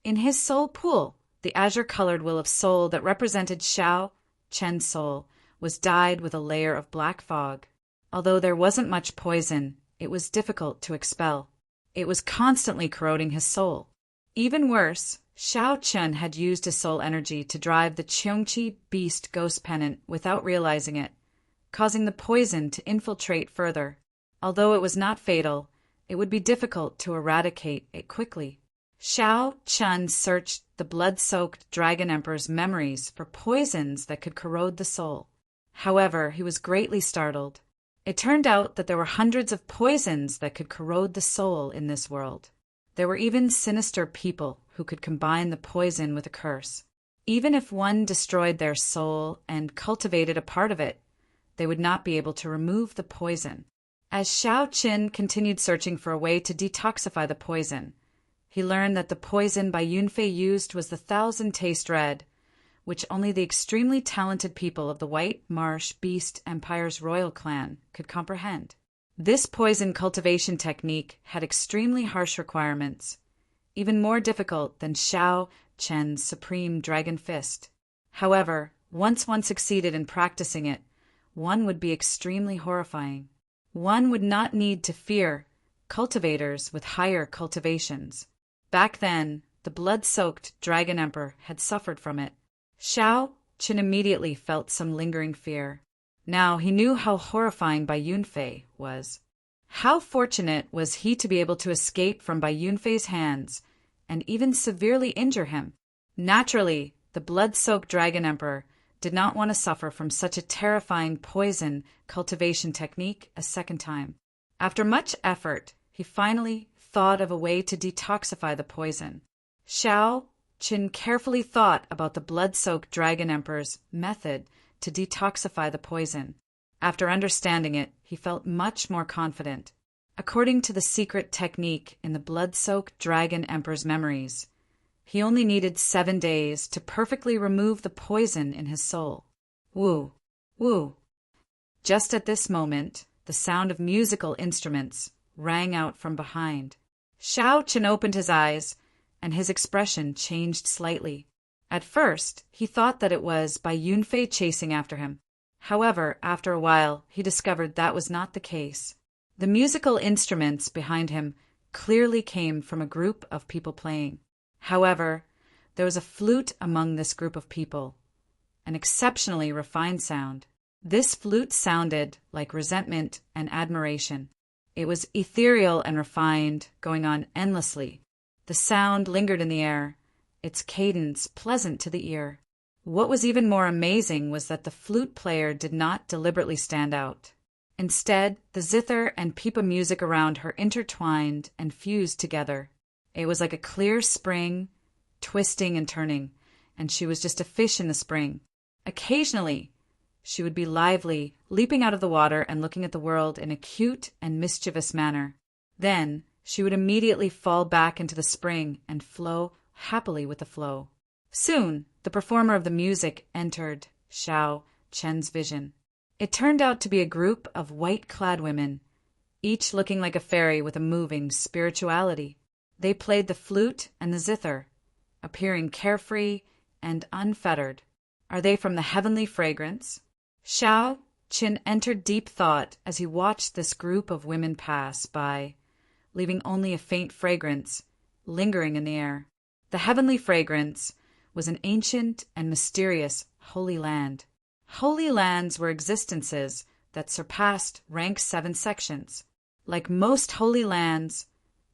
In his soul pool, the azure-colored will of soul that represented Xiao Chen's soul was dyed with a layer of black fog. Although there wasn't much poison, it was difficult to expel. It was constantly corroding his soul. Even worse, Xiao Chen had used his soul energy to drive the Qiongqi beast ghost pennant without realizing it, causing the poison to infiltrate further. Although it was not fatal, it would be difficult to eradicate it quickly. Xiao Chen searched the blood-soaked Dragon Emperor's memories for poisons that could corrode the soul. However, he was greatly startled. It turned out that there were hundreds of poisons that could corrode the soul in this world. There were even sinister people who could combine the poison with a curse. Even if one destroyed their soul and cultivated a part of it, they would not be able to remove the poison. As Xiao Qin continued searching for a way to detoxify the poison, he learned that the poison Bai Yunfei used was the Thousand Taste Red, which only the extremely talented people of the White Marsh Beast Empire's royal clan could comprehend. This poison cultivation technique had extremely harsh requirements, even more difficult than Xiao Chen's supreme dragon fist. However, once one succeeded in practicing it, one would be extremely horrifying. One would not need to fear cultivators with higher cultivations. Back then, the blood-soaked Dragon Emperor had suffered from it. Xiao Qin immediately felt some lingering fear. Now he knew how horrifying Bai Yunfei was. How fortunate was he to be able to escape from Bai Yunfei's hands and even severely injure him. Naturally, the blood-soaked Dragon Emperor did not want to suffer from such a terrifying poison cultivation technique a second time. After much effort, he finally thought of a way to detoxify the poison. Xiao Qin carefully thought about the blood-soaked Dragon Emperor's method to detoxify the poison. After understanding it, he felt much more confident. According to the secret technique in the blood-soaked Dragon Emperor's memories, he only needed 7 days to perfectly remove the poison in his soul. Woo! Woo! Just at this moment, the sound of musical instruments rang out from behind. Xiao Qin opened his eyes, and his expression changed slightly. At first, he thought that it was Bai Yunfei chasing after him. However, after a while, he discovered that was not the case. The musical instruments behind him clearly came from a group of people playing. However, there was a flute among this group of people, an exceptionally refined sound. This flute sounded like resentment and admiration. It was ethereal and refined, going on endlessly. The sound lingered in the air, its cadence pleasant to the ear. What was even more amazing was that the flute player did not deliberately stand out. Instead, the zither and pipa music around her intertwined and fused together. It was like a clear spring, twisting and turning, and she was just a fish in the spring. Occasionally, she would be lively, leaping out of the water and looking at the world in a cute and mischievous manner. Then, she would immediately fall back into the spring and flow happily with the flow. Soon, the performer of the music entered Xiao Chen's vision. It turned out to be a group of white-clad women, each looking like a fairy with a moving spirituality. They played the flute and the zither, appearing carefree and unfettered. Are they from the heavenly fragrance? Xiao Qin entered deep thought as he watched this group of women pass by, leaving only a faint fragrance lingering in the air. The heavenly fragrance was an ancient and mysterious holy land. Holy lands were existences that surpassed rank 7 sections. Like most holy lands,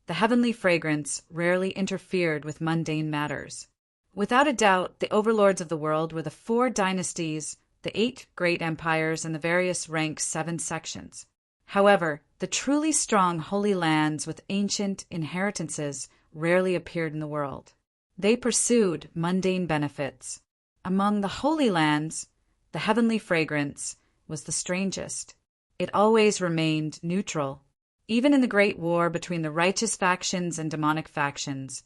the heavenly fragrance rarely interfered with mundane matters. Without a doubt, the overlords of the world were the 4 dynasties, the 8 great empires, and the various rank 7 sections. However, the truly strong holy lands with ancient inheritances rarely appeared in the world. They pursued mundane benefits. Among the holy lands, the heavenly fragrance was the strangest. It always remained neutral. Even in the great war between the righteous factions and demonic factions,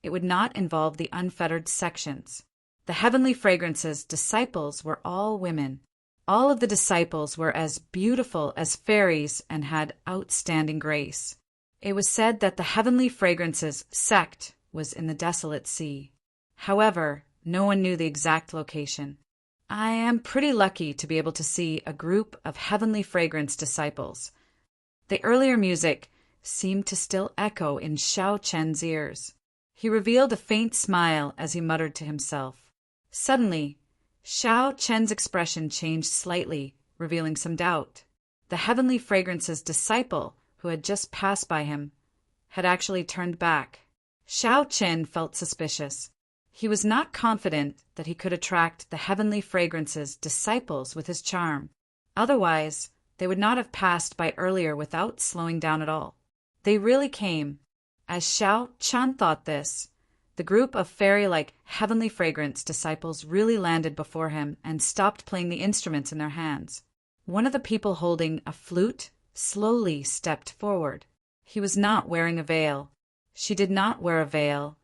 it would not involve the unfettered sections. The heavenly fragrance's disciples were all women. All of the disciples were as beautiful as fairies and had outstanding grace. It was said that the Heavenly Fragrances sect was in the desolate sea. However, no one knew the exact location. I am pretty lucky to be able to see a group of Heavenly Fragrance disciples. The earlier music seemed to still echo in Xiao Chen's ears. He revealed a faint smile as he muttered to himself. Suddenly, Xiao Chen's expression changed slightly, revealing some doubt. The Heavenly Fragrance's disciple, who had just passed by him, had actually turned back. Xiao Chen felt suspicious. He was not confident that he could attract the Heavenly Fragrance's disciples with his charm. Otherwise, they would not have passed by earlier without slowing down at all. They really came. As Xiao Chen thought this, the group of fairy-like Heavenly Fragrance disciples really landed before him and stopped playing the instruments in their hands. One of the people holding a flute slowly stepped forward. He was not wearing a veil. She did not wear a veil,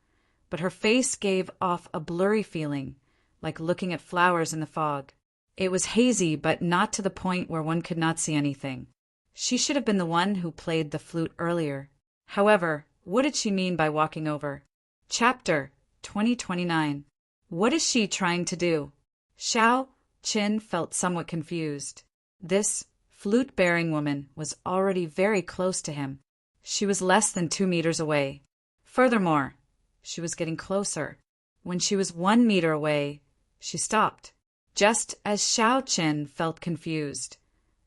but her face gave off a blurry feeling, like looking at flowers in the fog. It was hazy, but not to the point where one could not see anything. She should have been the one who played the flute earlier. However, what did she mean by walking over? Chapter 2029. What is she trying to do? Xiao Chen felt somewhat confused. This flute-bearing woman was already very close to him. She was less than 2 meters away. Furthermore, she was getting closer. When she was 1 meter away, she stopped. Just as Xiao Chen felt confused,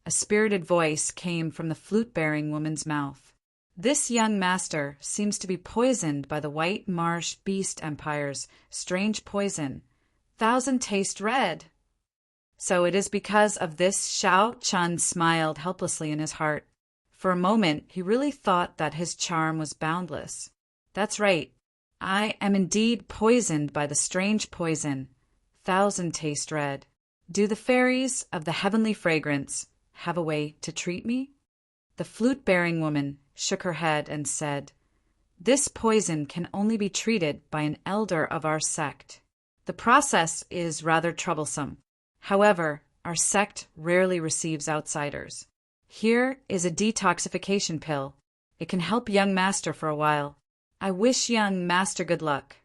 a spirited voice came from the flute-bearing woman's mouth. This young master seems to be poisoned by the White Marsh Beast Empire's strange poison, Thousand Taste Red. So it is because of this Xiao Chen smiled helplessly in his heart. For a moment, he really thought that his charm was boundless. That's right. I am indeed poisoned by the strange poison, Thousand Taste Red. Do the fairies of the Heavenly Fragrance have a way to treat me? The flute-bearing woman shook her head and said, This poison can only be treated by an elder of our sect. The process is rather troublesome. However, our sect rarely receives outsiders. Here is a detoxification pill. It can help young master for a while. I wish young master good luck.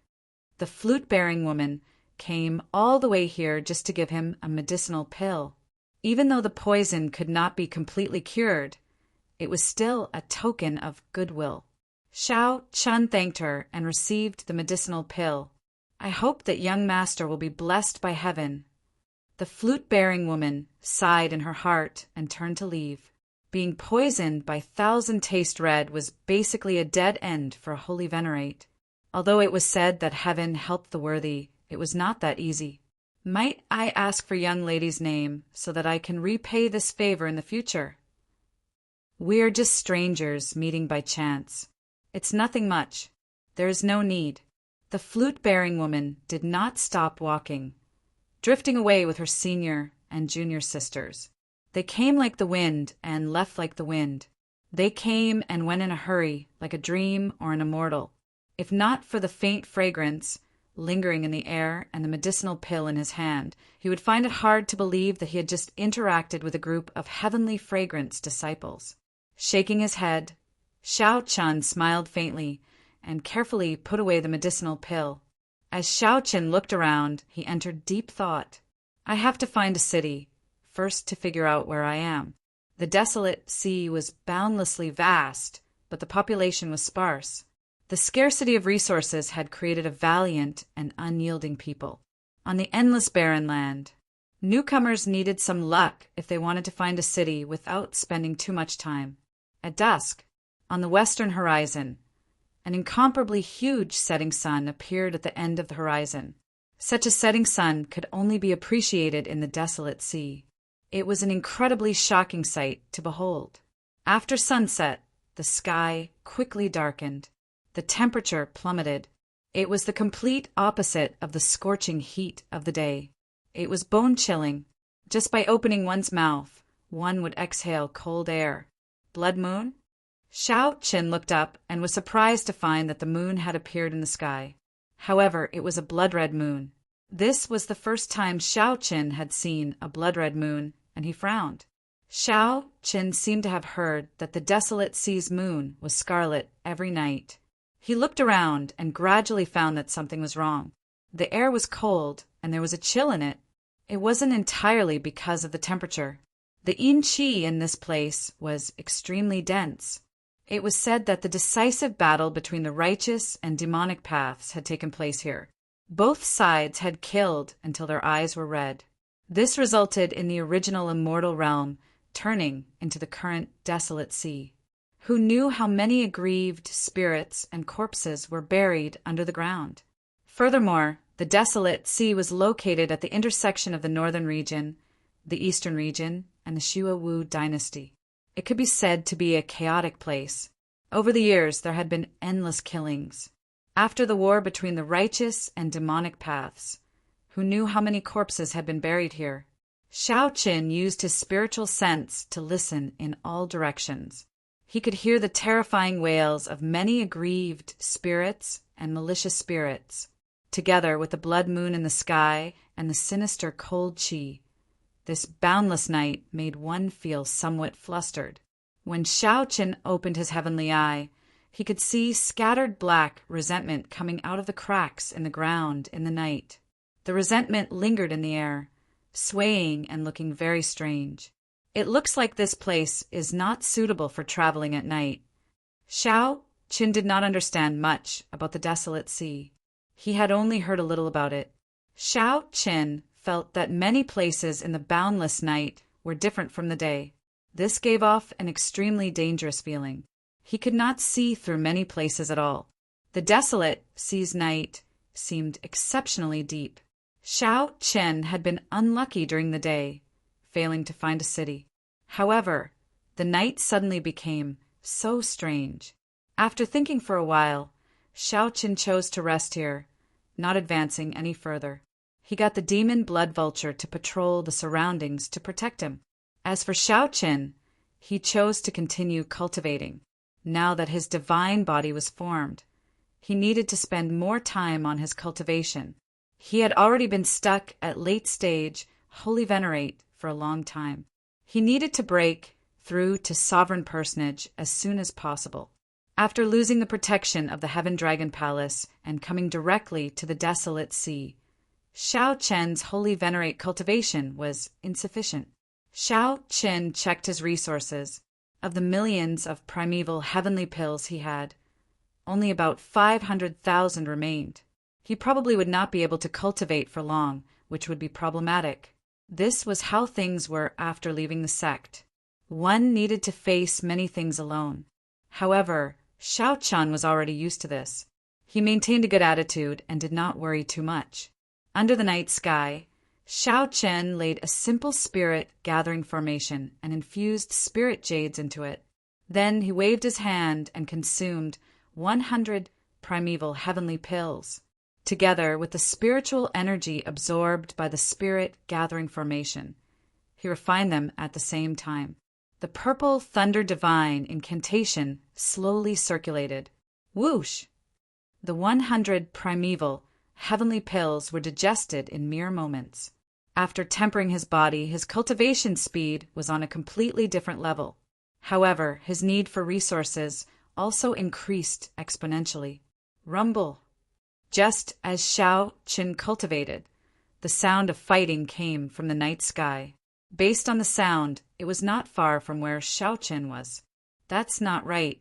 The flute-bearing woman came all the way here just to give him a medicinal pill. Even though the poison could not be completely cured, it was still a token of goodwill. Xiao Chen thanked her and received the medicinal pill. I hope that young master will be blessed by heaven. The flute-bearing woman sighed in her heart and turned to leave. Being poisoned by Thousand Taste Red was basically a dead end for a holy venerate. Although it was said that heaven helped the worthy, it was not that easy. Might I ask for young lady's name so that I can repay this favor in the future? We are just strangers meeting by chance. It's nothing much. There is no need. The flute-bearing woman did not stop walking, drifting away with her senior and junior sisters. They came like the wind and left like the wind. They came and went in a hurry, like a dream or an immortal. If not for the faint fragrance lingering in the air and the medicinal pill in his hand, he would find it hard to believe that he had just interacted with a group of Heavenly Fragrance disciples. Shaking his head, Xiao Chen smiled faintly and carefully put away the medicinal pill. As Xiao Chen looked around, he entered deep thought. I have to find a city, first to figure out where I am. The desolate sea was boundlessly vast, but the population was sparse. The scarcity of resources had created a valiant and unyielding people. On the endless barren land, newcomers needed some luck if they wanted to find a city without spending too much time. At dusk, on the western horizon, an incomparably huge setting sun appeared at the end of the horizon. Such a setting sun could only be appreciated in the desolate sea. It was an incredibly shocking sight to behold. After sunset, the sky quickly darkened. The temperature plummeted. It was the complete opposite of the scorching heat of the day. It was bone-chilling. Just by opening one's mouth, one would exhale cold air. Blood moon? Xiao Chen looked up and was surprised to find that the moon had appeared in the sky. However, it was a blood-red moon. This was the first time Xiao Chen had seen a blood-red moon, and he frowned. Xiao Qin seemed to have heard that the desolate sea's moon was scarlet every night. He looked around and gradually found that something was wrong. The air was cold, and there was a chill in it. It wasn't entirely because of the temperature. The yin qi in this place was extremely dense. It was said that the decisive battle between the righteous and demonic paths had taken place here. Both sides had killed until their eyes were red. This resulted in the original immortal realm turning into the current desolate sea. Who knew how many aggrieved spirits and corpses were buried under the ground? Furthermore, the desolate sea was located at the intersection of the northern region, the eastern region, and the Xue Wu dynasty. It could be said to be a chaotic place. Over the years, there had been endless killings. After the war between the righteous and demonic paths, who knew how many corpses had been buried here? Xiao Qin used his spiritual sense to listen in all directions. He could hear the terrifying wails of many aggrieved spirits and malicious spirits, together with the blood moon in the sky and the sinister cold qi. This boundless night made one feel somewhat flustered. When Xiao Qin opened his heavenly eye, he could see scattered black resentment coming out of the cracks in the ground in the night. The resentment lingered in the air, swaying and looking very strange. It looks like this place is not suitable for traveling at night. Xiao Qin did not understand much about the desolate sea. He had only heard a little about it. Xiao Qin felt that many places in the boundless night were different from the day. This gave off an extremely dangerous feeling. He could not see through many places at all. The desolate sea's night seemed exceptionally deep. Xiao Qin had been unlucky during the day, failing to find a city. However, the night suddenly became so strange. After thinking for a while, Xiao Qin chose to rest here, not advancing any further. He got the demon blood vulture to patrol the surroundings to protect him. As for Xiao Qin, he chose to continue cultivating. Now that his divine body was formed, he needed to spend more time on his cultivation. He had already been stuck at late stage Holy Venerate for a long time. He needed to break through to Sovereign Personage as soon as possible. After losing the protection of the Heaven Dragon Palace and coming directly to the desolate sea, Xiao Qin's Holy Venerate cultivation was insufficient. Xiao Qin checked his resources. Of the millions of primeval heavenly pills he had, only about 500,000 remained. He probably would not be able to cultivate for long, which would be problematic. This was how things were after leaving the sect. One needed to face many things alone. However, Xiao Qin was already used to this. He maintained a good attitude and did not worry too much. Under the night sky, Xiao Qin laid a simple spirit gathering formation and infused spirit jades into it. Then he waved his hand and consumed 100 primeval heavenly pills, together with the spiritual energy absorbed by the spirit gathering formation. He refined them at the same time. The purple thunder divine incantation slowly circulated. Whoosh! The 100 primeval heavenly pills were digested in mere moments. After tempering his body, his cultivation speed was on a completely different level. However, his need for resources also increased exponentially. Rumble! Just as Xiao Qin cultivated, the sound of fighting came from the night sky. Based on the sound, it was not far from where Xiao Qin was. That's not right.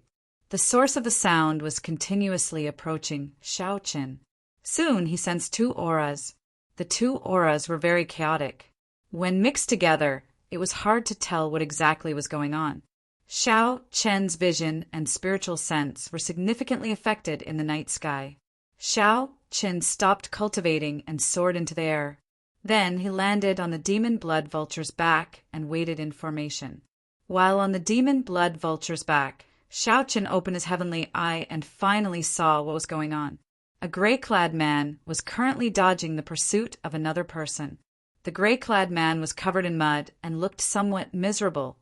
The source of the sound was continuously approaching Xiao Qin. Soon he sensed two auras. The two auras were very chaotic. When mixed together, it was hard to tell what exactly was going on. Xiao Qin's vision and spiritual sense were significantly affected in the night sky. Xiao Qin stopped cultivating and soared into the air. Then he landed on the demon blood vulture's back and waited in formation. While on the demon blood vulture's back, Xiao Qin opened his heavenly eye and finally saw what was going on. A gray-clad man was currently dodging the pursuit of another person. The gray-clad man was covered in mud and looked somewhat miserable,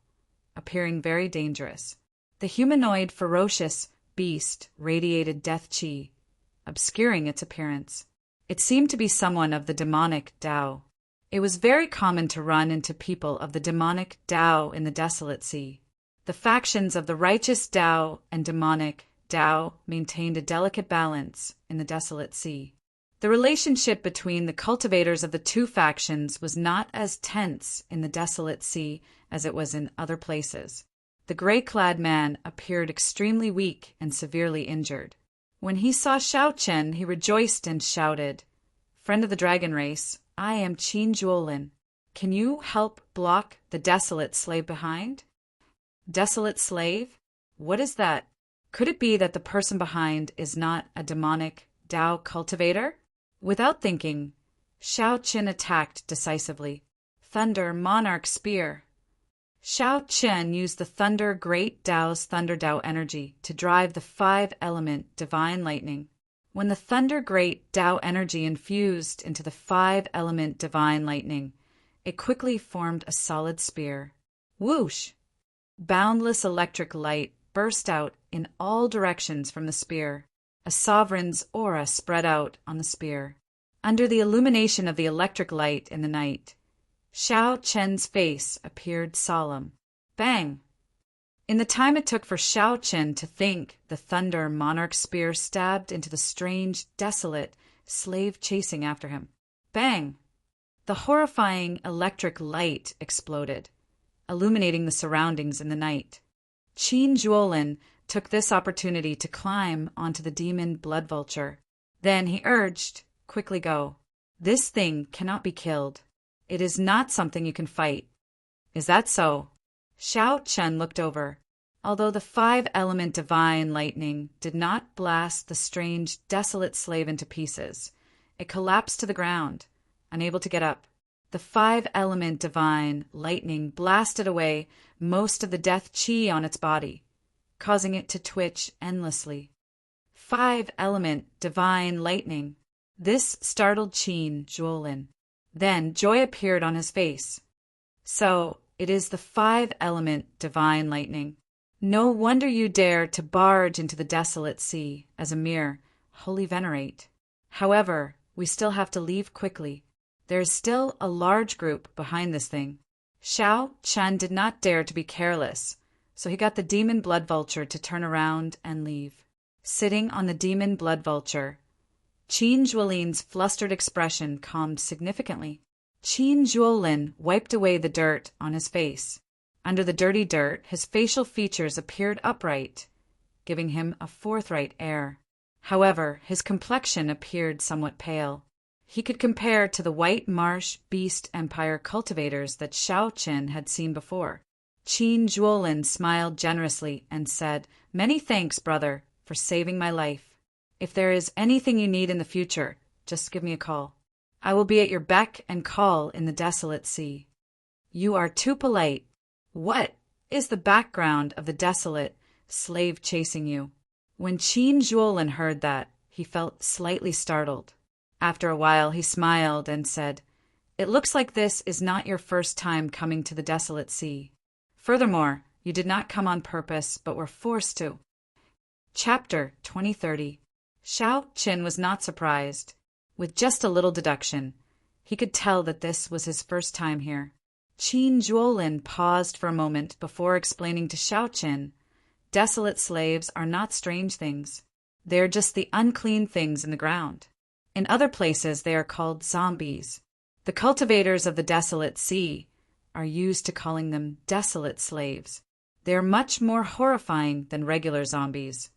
appearing very dangerous. The humanoid ferocious beast radiated death qi, obscuring its appearance. It seemed to be someone of the demonic Tao. It was very common to run into people of the demonic Tao in the desolate sea. The factions of the righteous Tao and demonic Tao maintained a delicate balance in the desolate sea. The relationship between the cultivators of the two factions was not as tense in the desolate sea as it was in other places. The gray-clad man appeared extremely weak and severely injured. When he saw Xiao Chen, he rejoiced and shouted, "Friend of the dragon race, I am Qin Juolin. Can you help block the desolate slave behind?" Desolate slave? What is that? Could it be that the person behind is not a demonic Tao cultivator? Without thinking, Xiao Chen attacked decisively. Thunder Monarch Spear. Xiao Chen used the Thunder Great Tao's Thunder Tao energy to drive the five-element Divine Lightning. When the Thunder Great Tao energy infused into the five-element Divine Lightning, it quickly formed a solid spear. Whoosh! Boundless electric light burst out in all directions from the spear. A sovereign's aura spread out on the spear. Under the illumination of the electric light in the night, Xiao Chen's face appeared solemn. Bang! In the time it took for Xiao Chen to think, the Thunder Monarch Spear stabbed into the strange, desolate slave chasing after him. Bang! The horrifying electric light exploded, illuminating the surroundings in the night. Qin Juolin took this opportunity to climb onto the demon blood vulture. Then he urged, "Quickly go. This thing cannot be killed. It is not something you can fight." "Is that so?" Xiao Chen looked over. Although the five-element divine lightning did not blast the strange, desolate slave into pieces, it collapsed to the ground, unable to get up. The five-element divine lightning blasted away most of the death chi on its body, causing it to twitch endlessly. Five-element divine lightning. This startled Qin Juolin. Then joy appeared on his face. So, it is the five-element divine lightning. No wonder you dare to barge into the desolate sea as a mere holy venerate. However, we still have to leave quickly. There is still a large group behind this thing. Xiao Chen did not dare to be careless, so he got the demon blood vulture to turn around and leave. Sitting on the demon blood vulture, Qin Juolin's flustered expression calmed significantly. Qin Juolin wiped away the dirt on his face. Under the dirty dirt, his facial features appeared upright, giving him a forthright air. However, his complexion appeared somewhat pale. He could compare to the white marsh beast empire cultivators that Xiao Chen had seen before. Qin Juolin smiled generously and said, "Many thanks, brother, for saving my life. If there is anything you need in the future, just give me a call. I will be at your beck and call in the desolate sea." "You are too polite. What is the background of the desolate slave chasing you?" When Qin Juolin heard that, he felt slightly startled. After a while, he smiled and said, "It looks like this is not your first time coming to the desolate sea. Furthermore, you did not come on purpose, but were forced to." Chapter 2030. Xiao Chen was not surprised. With just a little deduction, he could tell that this was his first time here. Qin Juolin paused for a moment before explaining to Xiao Chen, "Desolate slaves are not strange things. They are just the unclean things in the ground. In other places they are called zombies. The cultivators of the desolate sea are used to calling them desolate slaves. They are much more horrifying than regular zombies."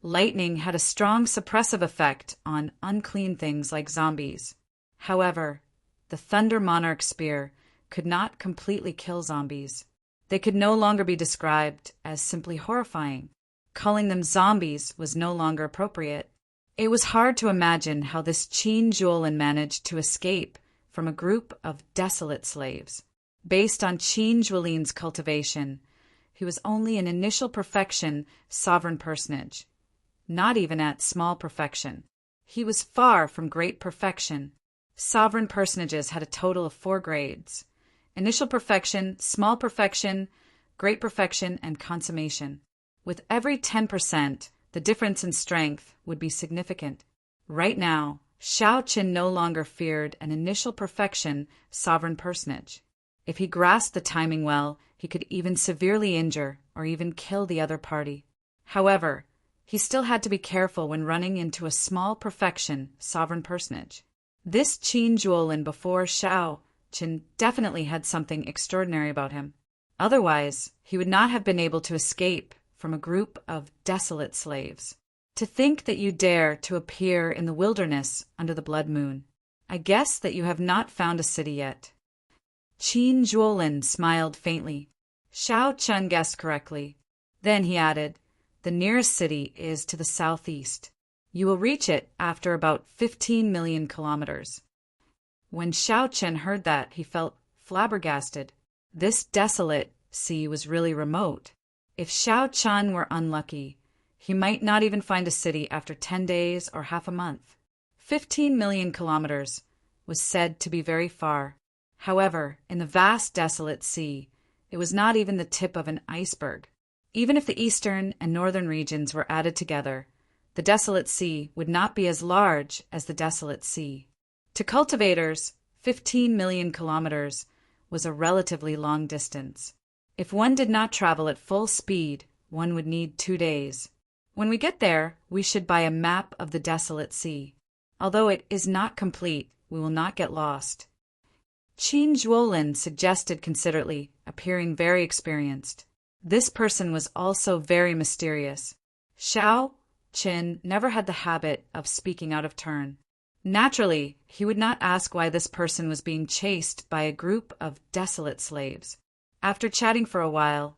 Lightning had a strong suppressive effect on unclean things like zombies. However, the Thunder Monarch Spear could not completely kill zombies. They could no longer be described as simply horrifying. Calling them zombies was no longer appropriate. It was hard to imagine how this Qin Juolin managed to escape from a group of desolate slaves. Based on Qin Juolin's cultivation, he was only an initial perfection sovereign personage, not even at small perfection. He was far from great perfection. Sovereign personages had a total of 4 grades: initial perfection, small perfection, great perfection, and consummation. With every 10%, the difference in strength would be significant. Right now, Xiao Qin no longer feared an initial perfection sovereign personage. If he grasped the timing well, he could even severely injure or even kill the other party. However, he still had to be careful when running into a small perfection sovereign personage. This Qin Juolin before Xiao Qin definitely had something extraordinary about him. Otherwise, he would not have been able to escape from a group of desolate slaves. To think that you dare to appear in the wilderness under the blood moon. I guess that you have not found a city yet. Qin Juolin smiled faintly. Xiao Chen guessed correctly. Then he added, the nearest city is to the southeast. You will reach it after about 15 million kilometers. When Xiao Chen heard that, he felt flabbergasted. This desolate sea was really remote. If Xiao Chen were unlucky, he might not even find a city after 10 days or half a month. 15 million kilometers was said to be very far. However, in the vast desolate sea, it was not even the tip of an iceberg. Even if the eastern and northern regions were added together, the desolate sea would not be as large as the desolate sea. To cultivators, 15 million kilometers was a relatively long distance. If one did not travel at full speed, one would need 2 days. When we get there, we should buy a map of the desolate sea. Although it is not complete, we will not get lost. Qin Juolin suggested considerately, appearing very experienced. This person was also very mysterious. Xiao Qin never had the habit of speaking out of turn. Naturally, he would not ask why this person was being chased by a group of desolate slaves. After chatting for a while,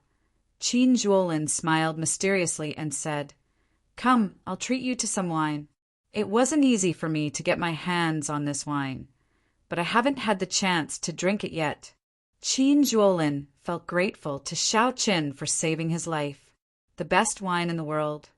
Qin Juolin smiled mysteriously and said, Come, I'll treat you to some wine. It wasn't easy for me to get my hands on this wine, but I haven't had the chance to drink it yet. Qin Juolin felt grateful to Xiao Qin for saving his life. The best wine in the world.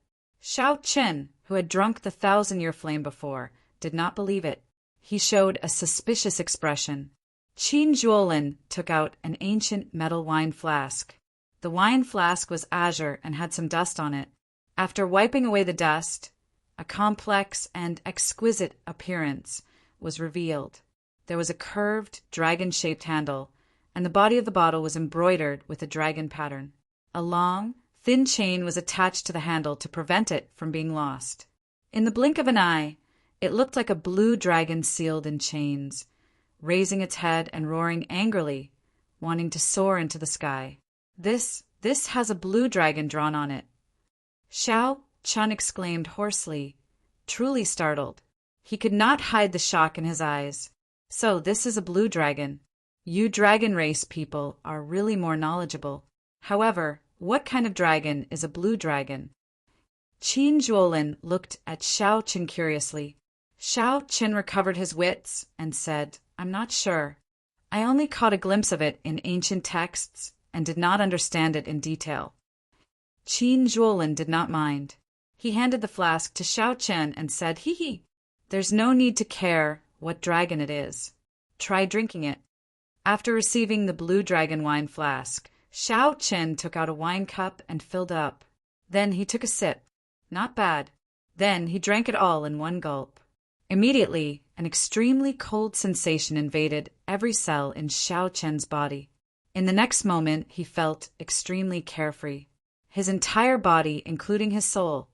Xiao Qin, who had drunk the 1,000-year flame before, did not believe it. He showed a suspicious expression. Qin Juolin took out an ancient metal wine flask. The wine flask was azure and had some dust on it. After wiping away the dust, a complex and exquisite appearance was revealed. There was a curved, dragon-shaped handle, and the body of the bottle was embroidered with a dragon pattern. A long, thin chain was attached to the handle to prevent it from being lost. In the blink of an eye, it looked like a blue dragon sealed in chains, raising its head and roaring angrily, wanting to soar into the sky. This has a blue dragon drawn on it. Xiao Chen exclaimed hoarsely, truly startled. He could not hide the shock in his eyes. So this is a blue dragon. You dragon race people are really more knowledgeable. However, what kind of dragon is a blue dragon? Qin Juolin looked at Xiao Chen curiously. Xiao Chen recovered his wits and said, I'm not sure. I only caught a glimpse of it in ancient texts and did not understand it in detail. Qin Juolin did not mind. He handed the flask to Xiao Chen and said, Hee, there's no need to care what dragon it is. Try drinking it. After receiving the blue dragon wine flask, Xiao Chen took out a wine cup and filled up. Then he took a sip. Not bad. Then he drank it all in one gulp. Immediately, an extremely cold sensation invaded every cell in Xiao Chen's body. In the next moment, he felt extremely carefree. His entire body, including his soul,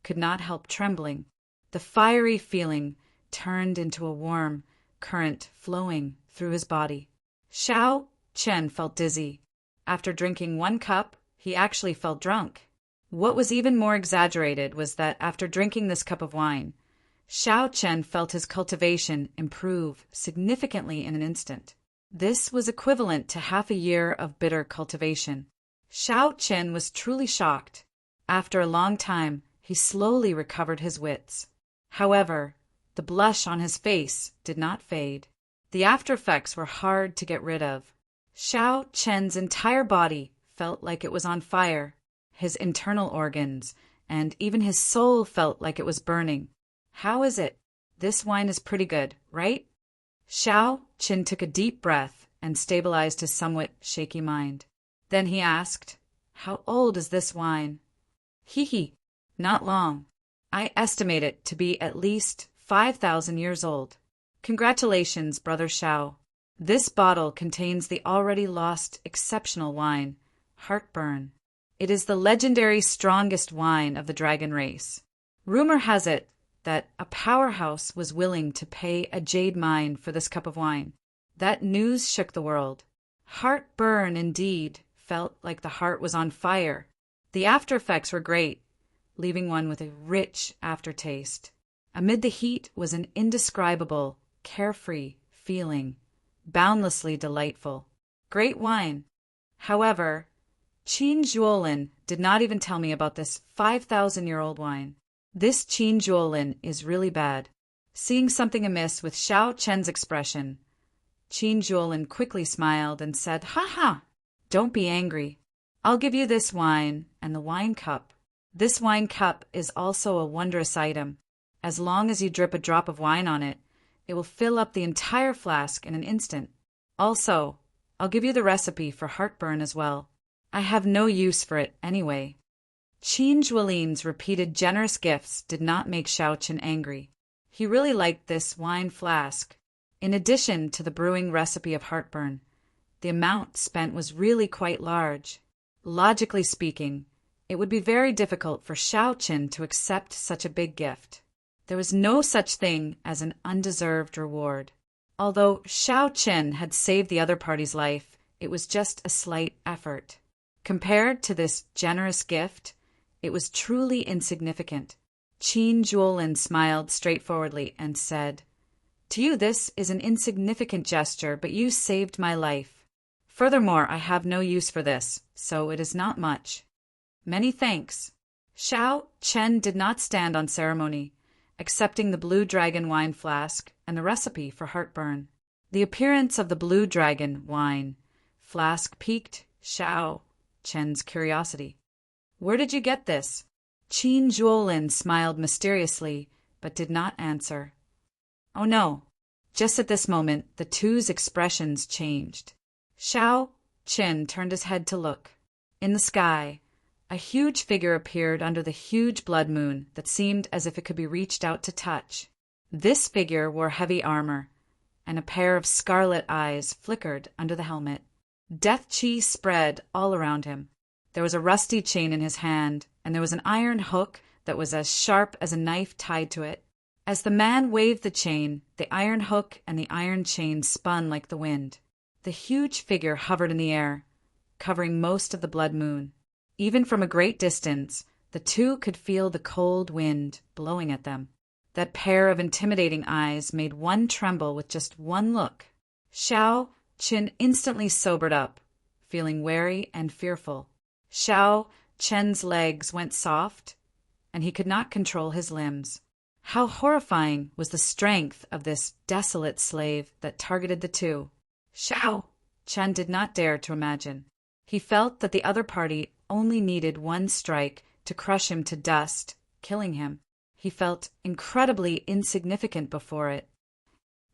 could not help trembling. The fiery feeling turned into a warm current flowing through his body. Xiao Chen felt dizzy. After drinking 1 cup, he actually felt drunk. What was even more exaggerated was that after drinking this cup of wine, Xiao Chen felt his cultivation improve significantly in an instant. This was equivalent to half a year of bitter cultivation. Xiao Chen was truly shocked. After a long time, he slowly recovered his wits. However, the blush on his face did not fade. The after effects were hard to get rid of. Xiao Chen's entire body felt like it was on fire. His internal organs and even his soul felt like it was burning. How is it? This wine is pretty good, right? Xiao Chen took a deep breath and stabilized his somewhat shaky mind. Then he asked, How old is this wine? Not long. I estimate it to be at least 5,000 years old. Congratulations, Brother Shao. This bottle contains the already lost exceptional wine, Heartburn. It is the legendary strongest wine of the dragon race. Rumor has it that a powerhouse was willing to pay a jade mine for this cup of wine. That news shook the world. Heartburn, indeed, felt like the heart was on fire. The after effects were great, leaving one with a rich aftertaste. Amid the heat was an indescribable, carefree feeling, boundlessly delightful. Great wine. However, Qin Zhuolin did not even tell me about this 5,000-year-old wine. This Qin Zhuolin is really bad. Seeing something amiss with Xiao Chen's expression, Qin Zhuolin quickly smiled and said, "Ha ha! Don't be angry. I'll give you this wine and the wine cup. This wine cup is also a wondrous item. As long as you drip a drop of wine on it, it will fill up the entire flask in an instant. Also, I'll give you the recipe for heartburn as well. I have no use for it anyway." Qin Zhuolin's repeated generous gifts did not make Xiao Chen angry. He really liked this wine flask. In addition to the brewing recipe of heartburn, the amount spent was really quite large. Logically speaking, it would be very difficult for Xiao Chen to accept such a big gift. There was no such thing as an undeserved reward. Although Xiao Chen had saved the other party's life, it was just a slight effort. Compared to this generous gift, it was truly insignificant. Qin Zhuolin smiled straightforwardly and said, "To you this is an insignificant gesture, but you saved my life. Furthermore, I have no use for this, so it is not much." "Many thanks." Xiao Chen did not stand on ceremony, accepting the blue dragon wine flask and the recipe for heartburn. The appearance of the blue dragon wine flask piqued Xiao Chen's curiosity. "Where did you get this?" Qin Zhuolin smiled mysteriously, but did not answer. Oh no! Just at this moment, the two's expressions changed. Xiao Chen turned his head to look. In the sky, a huge figure appeared under the huge blood moon that seemed as if it could be reached out to touch. This figure wore heavy armor, and a pair of scarlet eyes flickered under the helmet. Death chi spread all around him. There was a rusty chain in his hand, and there was an iron hook that was as sharp as a knife tied to it. As the man waved the chain, the iron hook and the iron chain spun like the wind. The huge figure hovered in the air, covering most of the blood moon. Even from a great distance, the two could feel the cold wind blowing at them. That pair of intimidating eyes made one tremble with just one look. Xiao Chen instantly sobered up, feeling wary and fearful. Xiao Chen's legs went soft, and he could not control his limbs. How horrifying was the strength of this desolate slave that targeted the two. Xiao Chen did not dare to imagine. He felt that the other party only needed one strike to crush him to dust, killing him. He felt incredibly insignificant before it.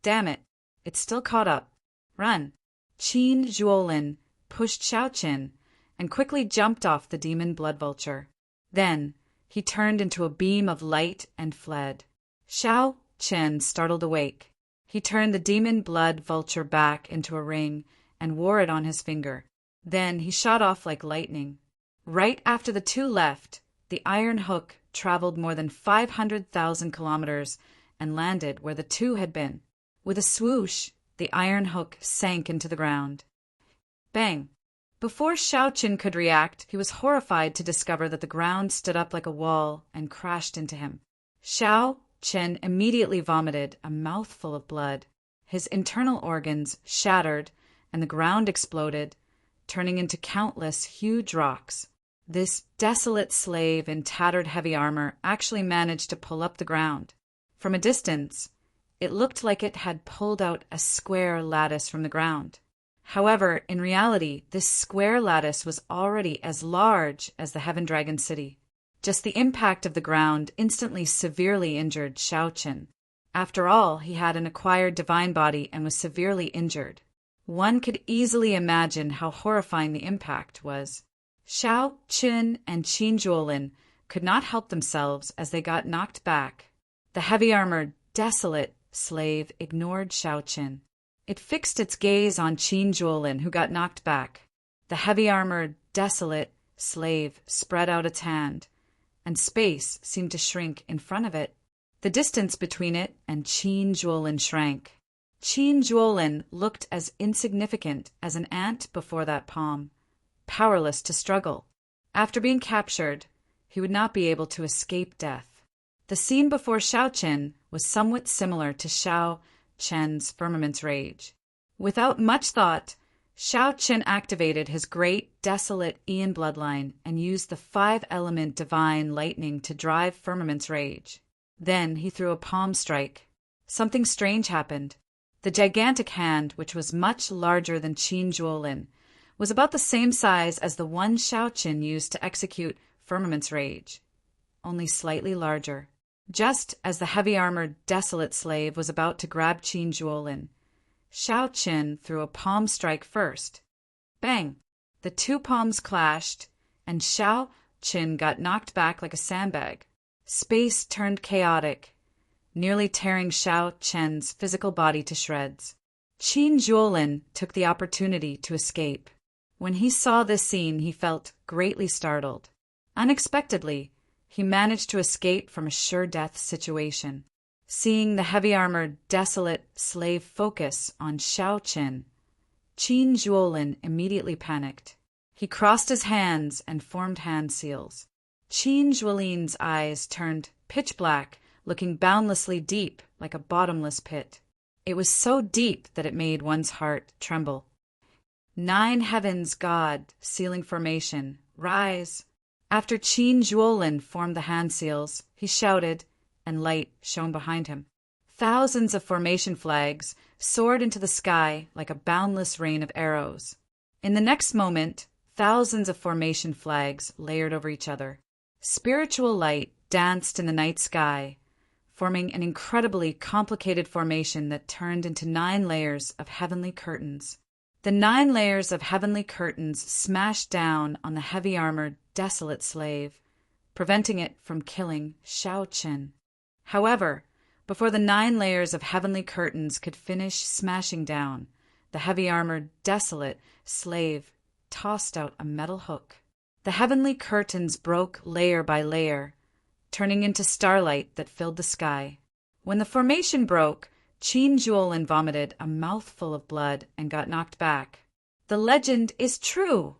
Damn it, it's still caught up. Run! Qin Zhuolin pushed Xiao Chen and quickly jumped off the demon blood vulture. Then he turned into a beam of light and fled. Xiao Chen startled awake. He turned the demon blood vulture back into a ring and wore it on his finger. Then he shot off like lightning. Right after the two left, the iron hook traveled more than 500,000 kilometers and landed where the two had been. With a swoosh, the iron hook sank into the ground. Bang! Before Xiao Chen could react, he was horrified to discover that the ground stood up like a wall and crashed into him. Xiao Chen immediately vomited a mouthful of blood. His internal organs shattered, and the ground exploded, turning into countless huge rocks. This desolate slave in tattered heavy armor actually managed to pull up the ground. From a distance, it looked like it had pulled out a square lattice from the ground. However, in reality, this square lattice was already as large as the Heaven Dragon City. Just the impact of the ground instantly severely injured Xiao Chen. After all, he had an acquired divine body and was severely injured. One could easily imagine how horrifying the impact was. Xiao Chen and Qin Zhuolin could not help themselves as they got knocked back. The heavy armor desolate slave ignored Xiao Qin. It fixed its gaze on Qin Juolin, who got knocked back. The heavy-armored, desolate slave spread out its hand, and space seemed to shrink in front of it. The distance between it and Qin Juolin shrank. Qin Juolin looked as insignificant as an ant before that palm, powerless to struggle. After being captured, he would not be able to escape death. The scene before Xiao Qin was somewhat similar to Xiao Qian's Firmament's Rage. Without much thought, Xiao Qin activated his great, desolate Ian bloodline and used the 5-element divine lightning to drive Firmament's Rage. Then he threw a palm strike. Something strange happened. The gigantic hand, which was much larger than Qin Juolin, was about the same size as the one Xiao Qin used to execute Firmament's Rage, only slightly larger. Just as the heavy-armored, desolate slave was about to grab Qin Juolin, Xiao Qin threw a palm strike first. Bang! The two palms clashed, and Xiao Qin got knocked back like a sandbag. Space turned chaotic, nearly tearing Xiao Qian's physical body to shreds. Qin Juolin took the opportunity to escape. When he saw this scene, he felt greatly startled. Unexpectedly, he managed to escape from a sure-death situation. Seeing the heavy-armored, desolate slave focus on Xiao Qin, Qin Juolin immediately panicked. He crossed his hands and formed hand seals. Qin Juolin's eyes turned pitch black, looking boundlessly deep like a bottomless pit. It was so deep that it made one's heart tremble. 9 heavens God, sealing formation, rise! After Qin Juolin formed the hand seals, he shouted, and light shone behind him. Thousands of formation flags soared into the sky like a boundless rain of arrows. In the next moment, thousands of formation flags layered over each other. Spiritual light danced in the night sky, forming an incredibly complicated formation that turned into 9 layers of heavenly curtains. The 9 layers of heavenly curtains smashed down on the heavy-armored, desolate slave, preventing it from killing Xiao Qin. However, before the 9 layers of heavenly curtains could finish smashing down, the heavy-armored, desolate slave tossed out a metal hook. The heavenly curtains broke layer by layer, turning into starlight that filled the sky. When the formation broke, Qin Juolin vomited a mouthful of blood and got knocked back. The legend is true!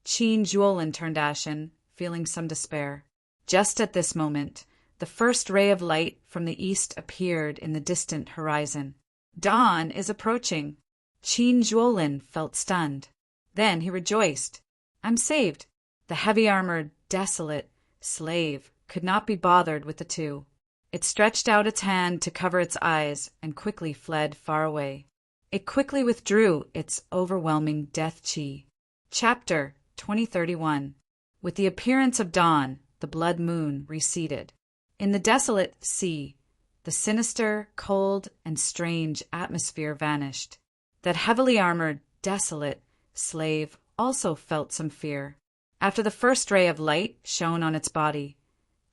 Qin Juolin turned ashen, feeling some despair. Just at this moment, the first ray of light from the east appeared in the distant horizon. Dawn is approaching. Qin Juolin felt stunned. Then he rejoiced. I'm saved. The heavy-armored, desolate slave could not be bothered with the two. It stretched out its hand to cover its eyes and quickly fled far away. It quickly withdrew its overwhelming death qi. Chapter 2031. With the appearance of dawn, the blood moon receded. In the desolate sea, the sinister, cold, and strange atmosphere vanished. That heavily armored, desolate slave also felt some fear. After the first ray of light shone on its body,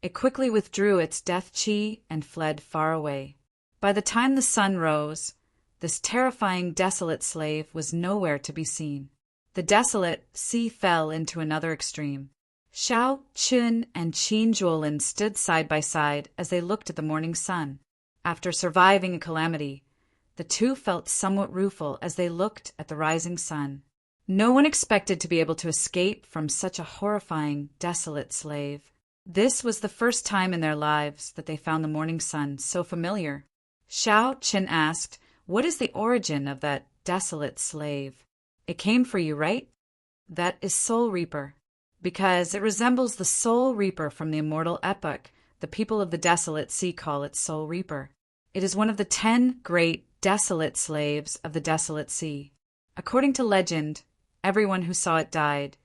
it quickly withdrew its death qi and fled far away. By the time the sun rose, this terrifying desolate slave was nowhere to be seen. The desolate sea fell into another extreme. Xiao Qin and Qin Juolin stood side by side as they looked at the morning sun. After surviving a calamity, the two felt somewhat rueful as they looked at the rising sun. No one expected to be able to escape from such a horrifying, desolate slave. This was the first time in their lives that they found the morning sun so familiar. Xiao Qin asked, "What is the origin of that desolate slave? It came for you, right?" "That is Soul Reaper. Because it resembles the Soul Reaper from the Immortal epic, the people of the desolate sea call it Soul Reaper. It is one of the 10 great desolate slaves of the desolate sea. According to legend, everyone who saw it died,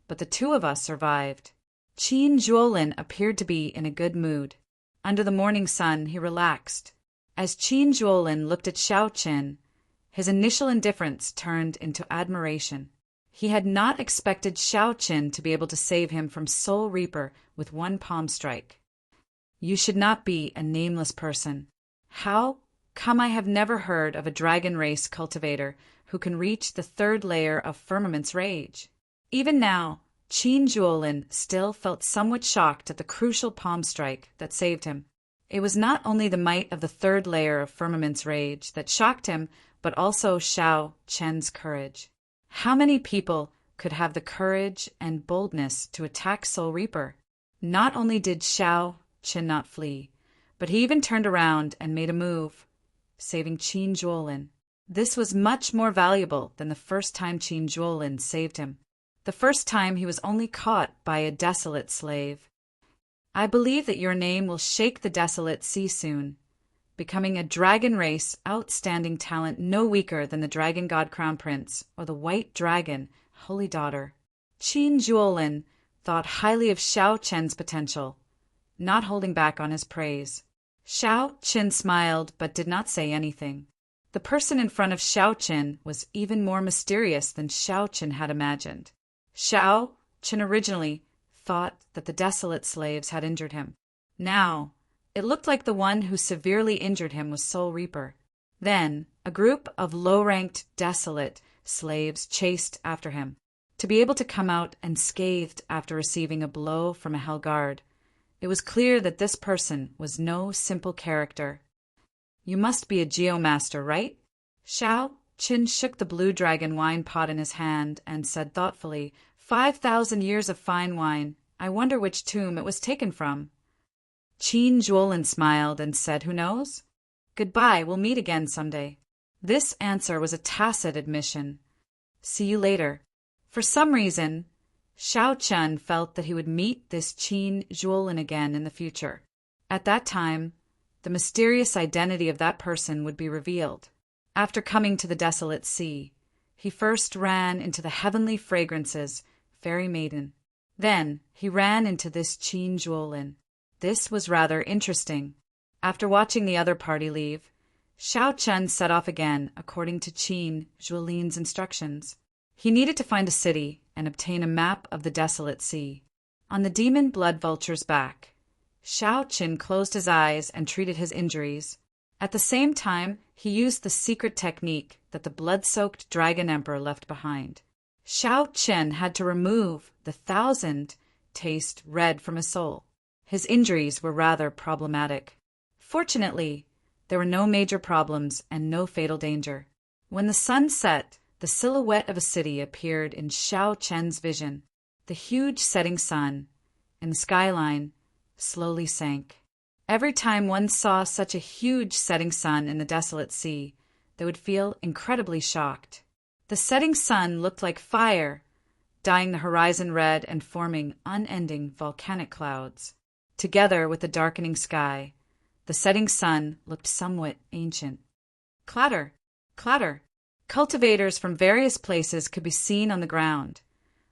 but the 2 of us survived." Qin Juolin appeared to be in a good mood. Under the morning sun, he relaxed. As Qin Juolin looked at Xiao Qin, his initial indifference turned into admiration. He had not expected Xiao Qin to be able to save him from Soul Reaper with one palm strike. "You should not be a nameless person. How come I have never heard of a dragon race cultivator who can reach the third layer of Firmament's rage? Even now, Qin Juolin still felt somewhat shocked at the crucial palm strike that saved him. It was not only the might of the third layer of Firmament's rage that shocked him, but also Xiao Chen's courage. How many people could have the courage and boldness to attack Soul Reaper? Not only did Xiao Chen not flee, but he even turned around and made a move, saving Qin Juolin. This was much more valuable than the first time Qin Juolin saved him. The first time he was only caught by a desolate slave. I believe that your name will shake the desolate sea soon, becoming a dragon race outstanding talent no weaker than the Dragon God Crown Prince or the White Dragon, Holy Daughter. Qin Juolin thought highly of Xiao Chen's potential, not holding back on his praise. Xiao Chen smiled but did not say anything. The person in front of Xiao Chen was even more mysterious than Xiao Chen had imagined. Xiao Chen originally thought that the desolate slaves had injured him. Now, it looked like the one who severely injured him was Soul Reaper. Then, a group of low-ranked desolate slaves chased after him. To be able to come out unscathed after receiving a blow from a Hell Guard, it was clear that this person was no simple character. You must be a Geomaster, right? Xiao Chen shook the blue dragon wine pot in his hand and said thoughtfully, 5,000 years of fine wine. I wonder which tomb it was taken from. Qin Juolin smiled and said, who knows? Goodbye, we'll meet again someday. This answer was a tacit admission. See you later. For some reason, Xiao Chen felt that he would meet this Qin Juolin again in the future. At that time, the mysterious identity of that person would be revealed. After coming to the desolate sea, he first ran into the heavenly fragrances, Fairy Maiden. Then he ran into this Qin Juolin. This was rather interesting. After watching the other party leave, Xiao Chen set off again according to Qin Juolin's instructions. He needed to find a city and obtain a map of the desolate sea. On the demon blood vulture's back, Xiao Chen closed his eyes and treated his injuries. At the same time, he used the secret technique that the blood-soaked Dragon Emperor left behind. Xiao Chen had to remove the 1,000 taste red from his soul. His injuries were rather problematic. Fortunately, there were no major problems and no fatal danger. When the sun set, the silhouette of a city appeared in Xiao Chen's vision. The huge setting sun in the skyline slowly sank. Every time one saw such a huge setting sun in the desolate sea, they would feel incredibly shocked. The setting sun looked like fire, dyeing the horizon red and forming unending volcanic clouds. Together with the darkening sky, the setting sun looked somewhat ancient. Clatter, clatter. Cultivators from various places could be seen on the ground,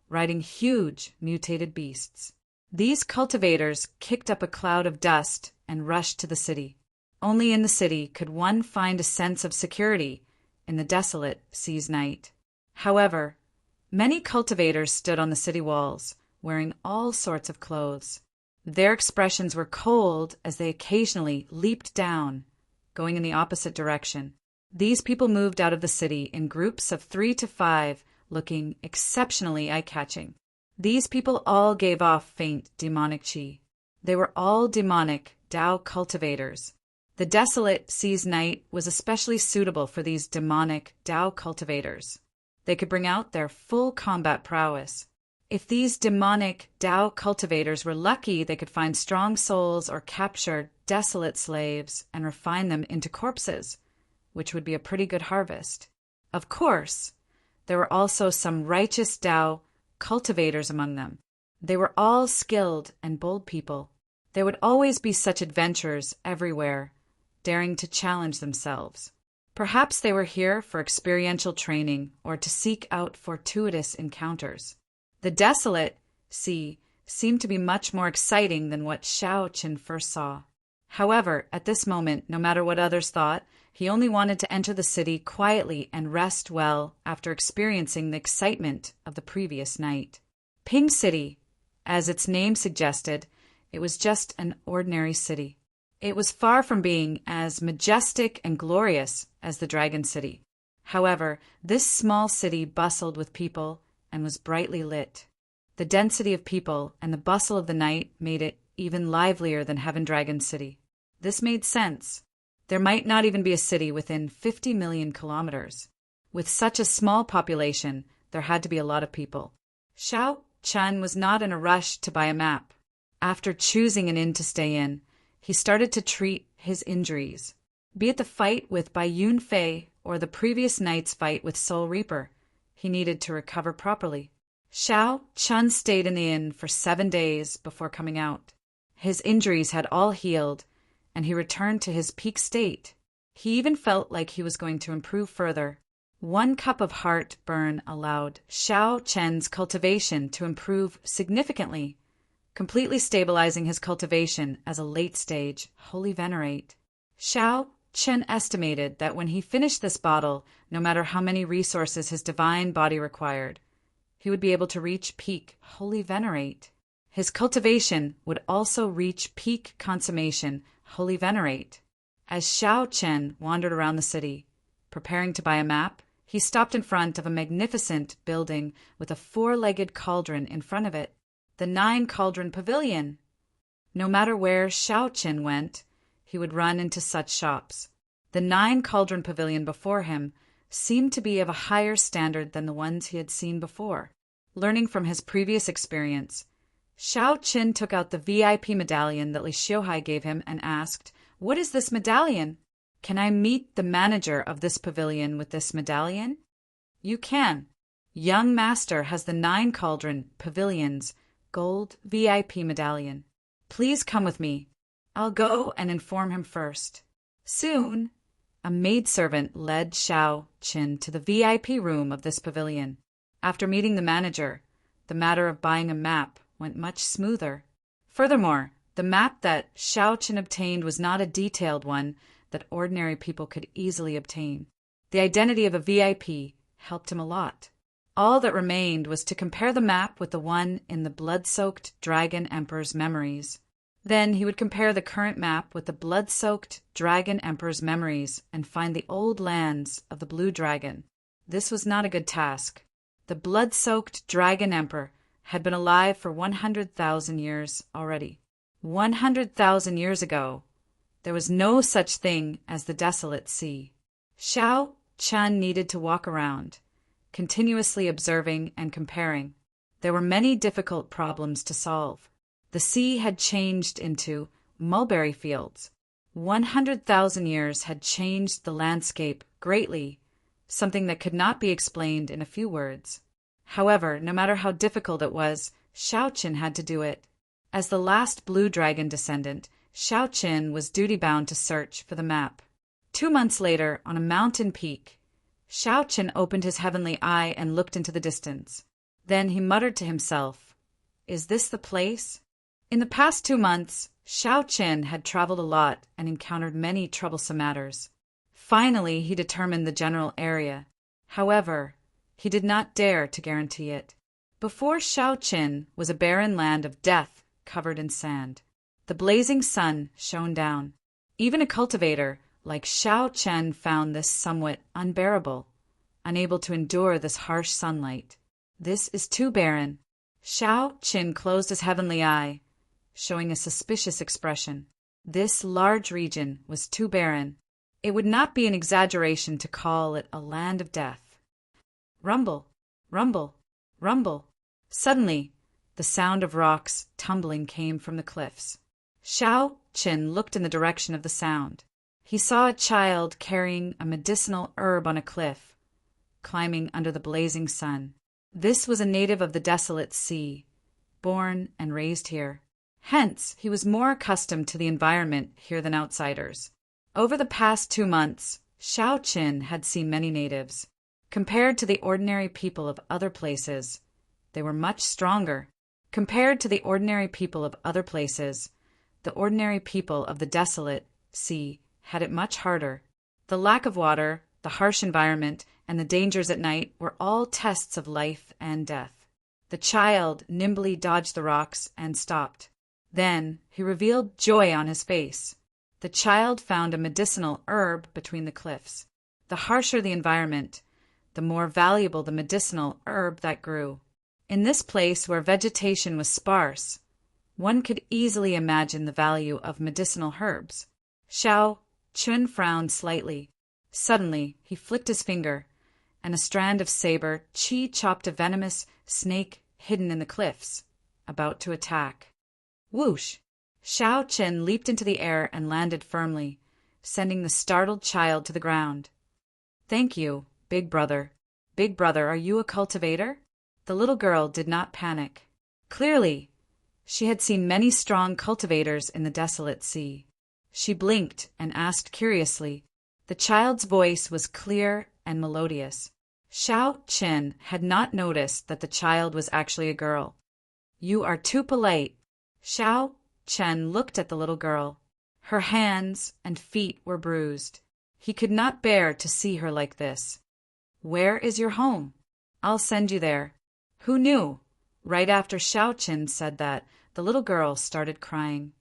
riding huge mutated beasts. These cultivators kicked up a cloud of dust and rushed to the city. Only in the city could one find a sense of security in the desolate sea's night. However, many cultivators stood on the city walls, wearing all sorts of clothes. Their expressions were cold as they occasionally leaped down, going in the opposite direction. These people moved out of the city in groups of 3 to 5, looking exceptionally eye-catching. These people all gave off faint demonic qi. They were all demonic Tao cultivators. The desolate sea's night was especially suitable for these demonic Tao cultivators. They could bring out their full combat prowess. If these demonic Tao cultivators were lucky, they could find strong souls or capture desolate slaves and refine them into corpses, which would be a pretty good harvest. Of course, there were also some righteous Tao cultivators among them. They were all skilled and bold people. There would always be such adventurers everywhere, daring to challenge themselves. Perhaps they were here for experiential training or to seek out fortuitous encounters. The desolate sea seemed to be much more exciting than what Xiao Chen first saw. However, at this moment, no matter what others thought, he only wanted to enter the city quietly and rest well after experiencing the excitement of the previous night. Ping City, as its name suggested, it was just an ordinary city. It was far from being as majestic and glorious as the Dragon City. However, this small city bustled with people and was brightly lit. The density of people and the bustle of the night made it even livelier than Heaven Dragon City. This made sense. There might not even be a city within 50 million kilometers. With such a small population, there had to be a lot of people. Xiao Chen was not in a rush to buy a map. After choosing an inn to stay in, he started to treat his injuries. Be it the fight with Bai Yunfei or the previous night's fight with Soul Reaper, he needed to recover properly. Xiao Chen stayed in the inn for 7 days before coming out. His injuries had all healed, and he returned to his peak state. He even felt like he was going to improve further. 1 cup of heartburn allowed Xiao Chen's cultivation to improve significantly, completely stabilizing his cultivation as a late-stage Holy Venerate. Xiao Chen estimated that when he finished this bottle, no matter how many resources his divine body required, he would be able to reach peak Holy Venerate. His cultivation would also reach peak consummation Holy Venerate. As Xiao Chen wandered around the city, preparing to buy a map, he stopped in front of a magnificent building with a 4-legged cauldron in front of it, the 9-cauldron pavilion. No matter where Xiao Chen went, he would run into such shops. The 9-cauldron pavilion before him seemed to be of a higher standard than the ones he had seen before. Learning from his previous experience, Xiao Chen took out the VIP medallion that Li Xiuhai gave him and asked, "What is this medallion? Can I meet the manager of this pavilion with this medallion?" "You can. Young Master has the 9-cauldron pavilion's gold VIP medallion. Please come with me. I'll go and inform him first." Soon, a maidservant led Xiao Chen to the VIP room of this pavilion. After meeting the manager, the matter of buying a map went much smoother. Furthermore, the map that Xiao Chen obtained was not a detailed one that ordinary people could easily obtain. The identity of a VIP helped him a lot. All that remained was to compare the map with the one in the blood-soaked Dragon Emperor's memories. Then he would compare the current map with the blood-soaked Dragon Emperor's memories and find the old lands of the Blue Dragon. This was not a good task. The blood-soaked Dragon Emperor had been alive for 100,000 years already. 100,000 years ago, there was no such thing as the desolate sea. Xiao Chen needed to walk around, continuously observing and comparing. There were many difficult problems to solve. The sea had changed into mulberry fields. 100,000 years had changed the landscape greatly, something that could not be explained in a few words. However, no matter how difficult it was, Xiao Chen had to do it. As the last Blue Dragon descendant, Xiao Chen was duty-bound to search for the map. 2 months later, on a mountain peak, Xiao Chen opened his heavenly eye and looked into the distance. Then he muttered to himself, "Is this the place?" In the past 2 months, Xiao Chen had traveled a lot and encountered many troublesome matters. Finally, he determined the general area. However, he did not dare to guarantee it. Before Xiao Chen was a barren land of death covered in sand. The blazing sun shone down. Even a cultivator like Xiao Chen found this somewhat unbearable, unable to endure this harsh sunlight. "This is too barren." Xiao Chen closed his heavenly eye, showing a suspicious expression. This large region was too barren. It would not be an exaggeration to call it a land of death. Rumble, rumble, rumble. Suddenly, the sound of rocks tumbling came from the cliffs. Xiao Chen looked in the direction of the sound. He saw a child carrying a medicinal herb on a cliff, climbing under the blazing sun. This was a native of the desolate sea, born and raised here. Hence, he was more accustomed to the environment here than outsiders. Over the past 2 months, Xiao Chen had seen many natives. Compared to the ordinary people of other places, they were much stronger. Compared to the ordinary people of other places, the ordinary people of the desolate sea had it much harder. The lack of water, the harsh environment, and the dangers at night were all tests of life and death. The child nimbly dodged the rocks and stopped. Then he revealed joy on his face. The child found a medicinal herb between the cliffs. The harsher the environment, the more valuable the medicinal herb that grew. In this place where vegetation was sparse, one could easily imagine the value of medicinal herbs. Xiao Chun frowned slightly. Suddenly, he flicked his finger, and a strand of saber chi chopped a venomous snake hidden in the cliffs, about to attack. Whoosh! Xiao Chen leaped into the air and landed firmly, sending the startled child to the ground. Thank you, Big Brother. Big Brother, are you a cultivator? The little girl did not panic. Clearly, she had seen many strong cultivators in the desolate sea. She blinked and asked curiously. The child's voice was clear and melodious. Xiao Chen had not noticed that the child was actually a girl. You are too polite. Xiao Chen looked at the little girl. Her hands and feet were bruised. He could not bear to see her like this. Where is your home? I'll send you there. Who knew? Right after Xiao Chen said that, the little girl started crying.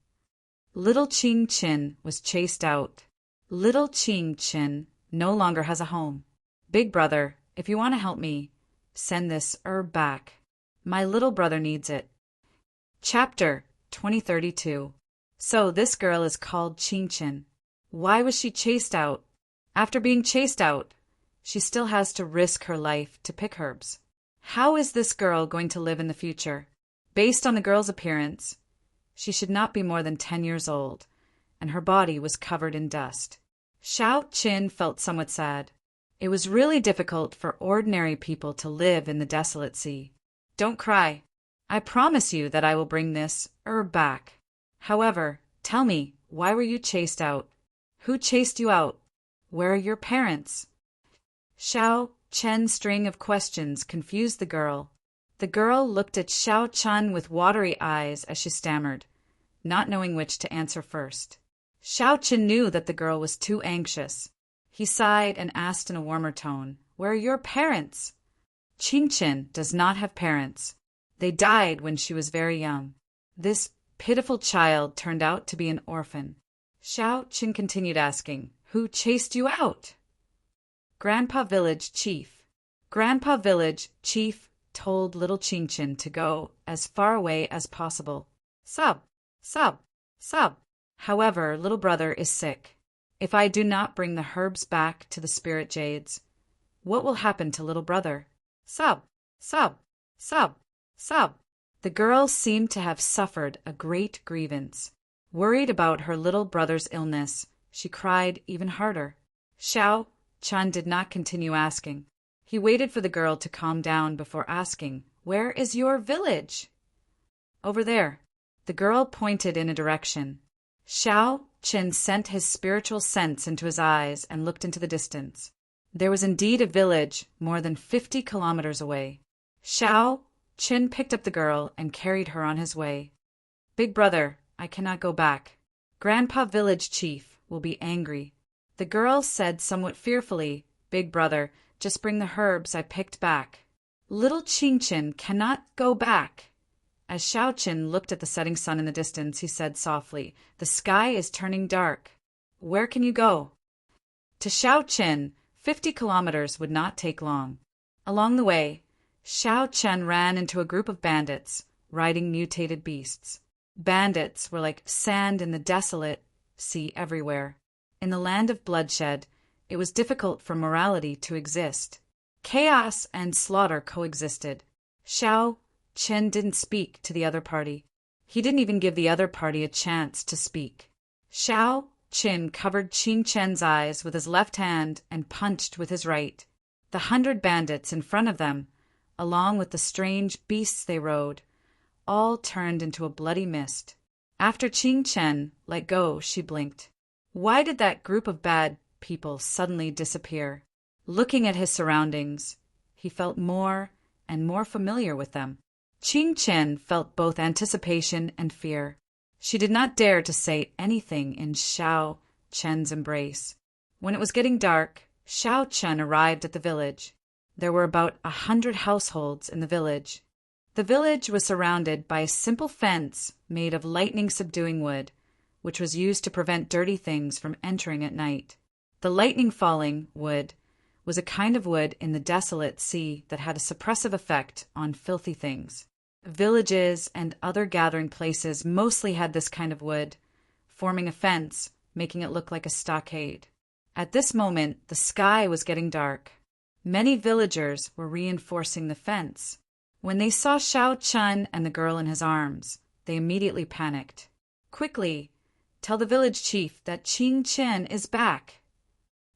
Little Qing Qin was chased out. Little Qing Qin no longer has a home. Big Brother, if you want to help me, send this herb back. My little brother needs it. Chapter 2032. So this girl is called Qing Qin. Why was she chased out? After being chased out, she still has to risk her life to pick herbs. How is this girl going to live in the future? Based on the girl's appearance, she should not be more than 10 years old, and her body was covered in dust. Xiao Qin felt somewhat sad. It was really difficult for ordinary people to live in the desolate sea. Don't cry. I promise you that I will bring this herb back. However, tell me, why were you chased out? Who chased you out? Where are your parents? Xiao Chen's string of questions confused the girl. The girl looked at Xiao Chen with watery eyes as she stammered, not knowing which to answer first. Xiao Chen knew that the girl was too anxious. He sighed and asked in a warmer tone, Where are your parents? Qing Qin does not have parents. They died when she was very young. This pitiful child turned out to be an orphan. Xiao Chen continued asking, Who chased you out? Grandpa Village Chief. Grandpa Village Chief told little Qing Qin to go as far away as possible. Sub. However, little brother is sick. If I do not bring the herbs back to the spirit jades, what will happen to little brother? Sub. The girl seemed to have suffered a great grievance. Worried about her little brother's illness, she cried even harder. Xiao Chen did not continue asking. He waited for the girl to calm down before asking, Where is your village? Over there. The girl pointed in a direction. Xiao Chen sent his spiritual sense into his eyes and looked into the distance. There was indeed a village more than 50 kilometers away. Xiao Chen picked up the girl and carried her on his way. Big brother, I cannot go back. Grandpa Village Chief will be angry. The girl said somewhat fearfully, Big brother, just bring the herbs I picked back. Little Qing Qin cannot go back. As Xiao Chen looked at the setting sun in the distance, he said softly, The sky is turning dark. Where can you go? To Xiao Chen, 50 kilometers would not take long. Along the way, Xiao Chen ran into a group of bandits, riding mutated beasts. Bandits were like sand in the desolate sea everywhere. In the land of bloodshed, it was difficult for morality to exist. Chaos and slaughter coexisted. Xiao Chen didn't speak to the other party. He didn't even give the other party a chance to speak. Xiao Chen covered Qing Chen's eyes with his left hand and punched with his right. The 100 bandits in front of them, along with the strange beasts they rode, all turned into a bloody mist. After Qing Chen let go, she blinked. Why did that group of bad people suddenly disappear? Looking at his surroundings, he felt more and more familiar with them. Qing Chen felt both anticipation and fear. She did not dare to say anything in Xiao Chen's embrace. When it was getting dark, Xiao Chen arrived at the village. There were about 100 households in the village. The village was surrounded by a simple fence made of lightning-subduing wood, which was used to prevent dirty things from entering at night. The lightning falling wood was a kind of wood in the desolate sea that had a suppressive effect on filthy things. Villages and other gathering places mostly had this kind of wood, forming a fence, making it look like a stockade. At this moment, the sky was getting dark. Many villagers were reinforcing the fence. When they saw Xiao Chun and the girl in his arms, they immediately panicked. "Quickly, tell the village chief that Qing Chen is back.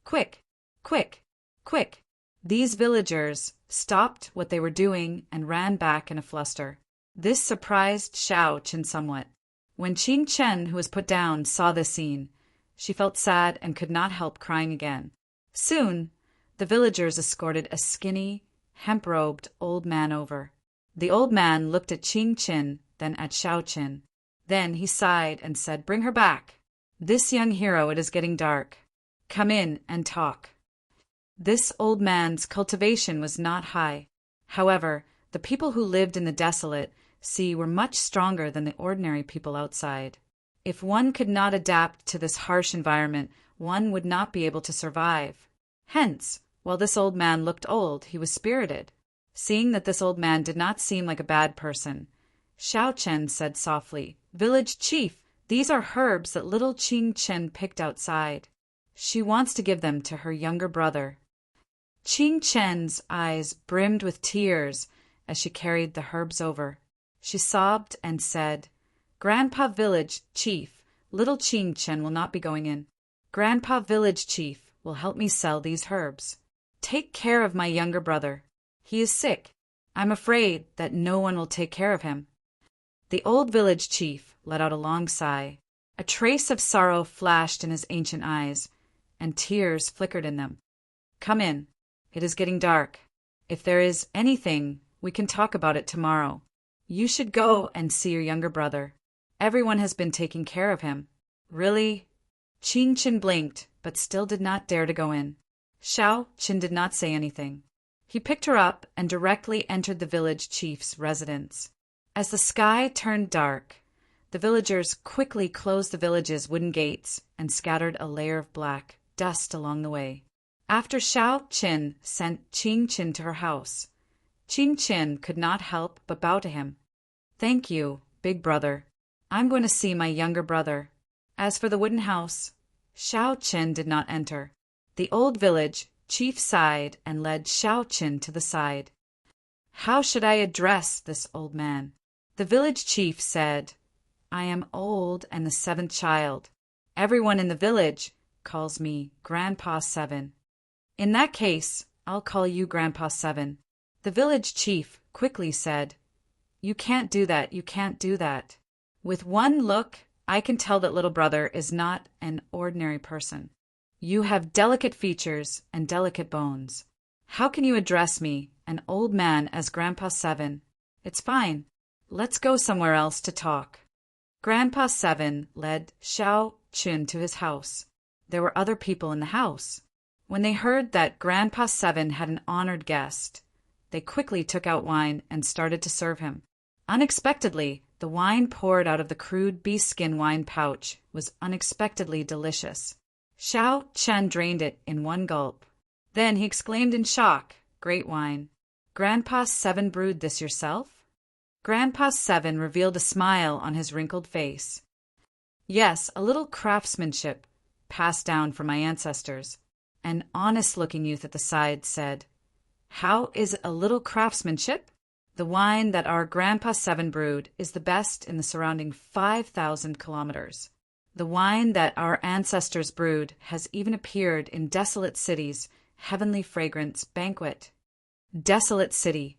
Quick, quick, quick." These villagers stopped what they were doing and ran back in a fluster. This surprised Xiao Chen somewhat. When Qing Chen, who was put down, saw this scene, she felt sad and could not help crying again. Soon, the villagers escorted a skinny, hemp-robed old man over. The old man looked at Qing Chen, then at Xiao Chen. Then he sighed and said, "Bring her back. This young hero, it is getting dark. Come in and talk." This old man's cultivation was not high. However, the people who lived in the desolate sea were much stronger than the ordinary people outside. If one could not adapt to this harsh environment, one would not be able to survive. Hence, while this old man looked old, he was spirited. Seeing that this old man did not seem like a bad person, Xiao Chen said softly, "Village chief, these are herbs that little Qing Chen picked outside. She wants to give them to her younger brother." Qing Chen's eyes brimmed with tears as she carried the herbs over. She sobbed and said, "Grandpa Village Chief, little Qing Chen will not be going in. Grandpa Village Chief will help me sell these herbs. Take care of my younger brother. He is sick. I'm afraid that no one will take care of him." The old village chief let out a long sigh. A trace of sorrow flashed in his ancient eyes, and tears flickered in them. "Come in. It is getting dark. If there is anything, we can talk about it tomorrow. You should go and see your younger brother. Everyone has been taking care of him." "Really?" Qing Chen blinked, but still did not dare to go in. Xiao Chen did not say anything. He picked her up and directly entered the village chief's residence. As the sky turned dark, the villagers quickly closed the village's wooden gates and scattered a layer of black dust along the way. After Xiao Chen sent Qing Chen to her house, Qing Chen could not help but bow to him. "Thank you, big brother. I'm going to see my younger brother." As for the wooden house, Xiao Chen did not enter. The old village chief sighed and led Xiao Chen to the side. "How should I address this old man?" The village chief said, "I am old and the seventh child. Everyone in the village calls me Grandpa Seven. In that case, I'll call you Grandpa Seven." The village chief quickly said, "You can't do that, you can't do that. With one look, I can tell that little brother is not an ordinary person. You have delicate features and delicate bones. How can you address me, an old man, as Grandpa Seven? It's fine. Let's go somewhere else to talk." Grandpa Seven led Xiao Chen to his house. There were other people in the house. When they heard that Grandpa Seven had an honored guest, they quickly took out wine and started to serve him. Unexpectedly, the wine poured out of the crude beefskin wine pouch was unexpectedly delicious. Xiao Chen drained it in one gulp. Then he exclaimed in shock, "Great wine. Grandpa Seven brewed this yourself?" Grandpa Seven revealed a smile on his wrinkled face. "Yes, a little craftsmanship passed down from my ancestors." An honest-looking youth at the side said, "How is a little craftsmanship?" "The wine that our Grandpa Seven brewed is the best in the surrounding 5,000 kilometers. The wine that our ancestors brewed has even appeared in Desolate City's Heavenly Fragrance Banquet." Desolate City.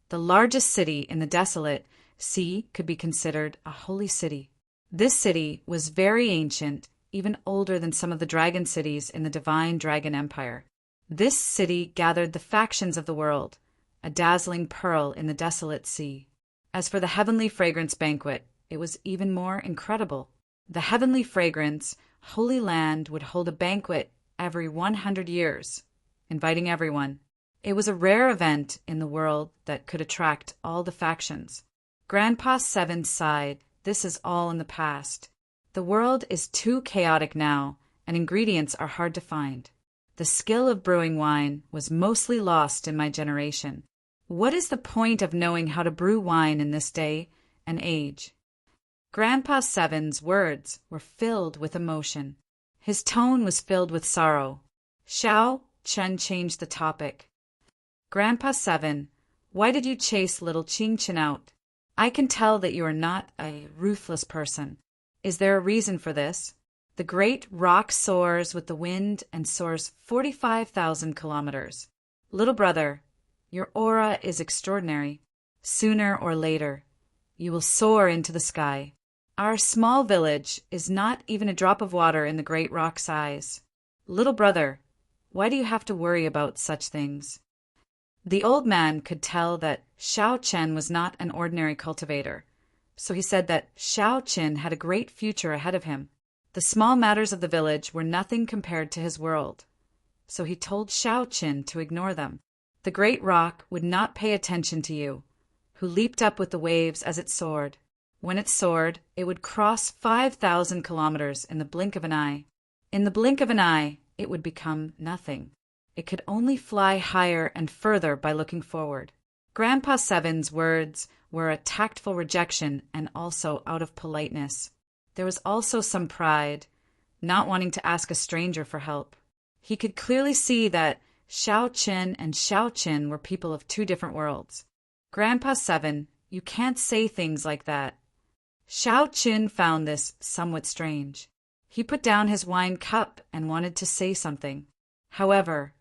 The largest city in the Desolate Sea could be considered a holy city. This city was very ancient, even older than some of the dragon cities in the Divine Dragon Empire. This city gathered the factions of the world, a dazzling pearl in the Desolate Sea. As for the Heavenly Fragrance Banquet, it was even more incredible. The Heavenly Fragrance Holy Land would hold a banquet every 100 years, inviting everyone. It was a rare event in the world that could attract all the factions. Grandpa Seven sighed. This is all in the past. The world is too chaotic now, and ingredients are hard to find. The skill of brewing wine was mostly lost in my generation. What is the point of knowing how to brew wine in this day and age? Grandpa Seven's words were filled with emotion. His tone was filled with sorrow. Xiao Chen changed the topic. Grandpa Seven, why did you chase little Qing Chen out? I can tell that you are not a ruthless person. Is there a reason for this? The great rock soars with the wind and soars 45,000 kilometers. Little brother, your aura is extraordinary. Sooner or later, you will soar into the sky. Our small village is not even a drop of water in the great rock's eyes. Little brother, why do you have to worry about such things? The old man could tell that Xiao Chen was not an ordinary cultivator, so he said that Xiao Chen had a great future ahead of him. The small matters of the village were nothing compared to his world, so he told Xiao Chen to ignore them. The great rock would not pay attention to you, who leaped up with the waves as it soared. When it soared, it would cross 5,000 kilometers in the blink of an eye. In the blink of an eye, it would become nothing. It could only fly higher and further by looking forward. Grandpa Seven's words were a tactful rejection and also out of politeness. There was also some pride, not wanting to ask a stranger for help. He could clearly see that Xiao Chen and Xiao Qin were people of two different worlds. Grandpa Seven, you can't say things like that. Xiao Qin found this somewhat strange. He put down his wine cup and wanted to say something. However,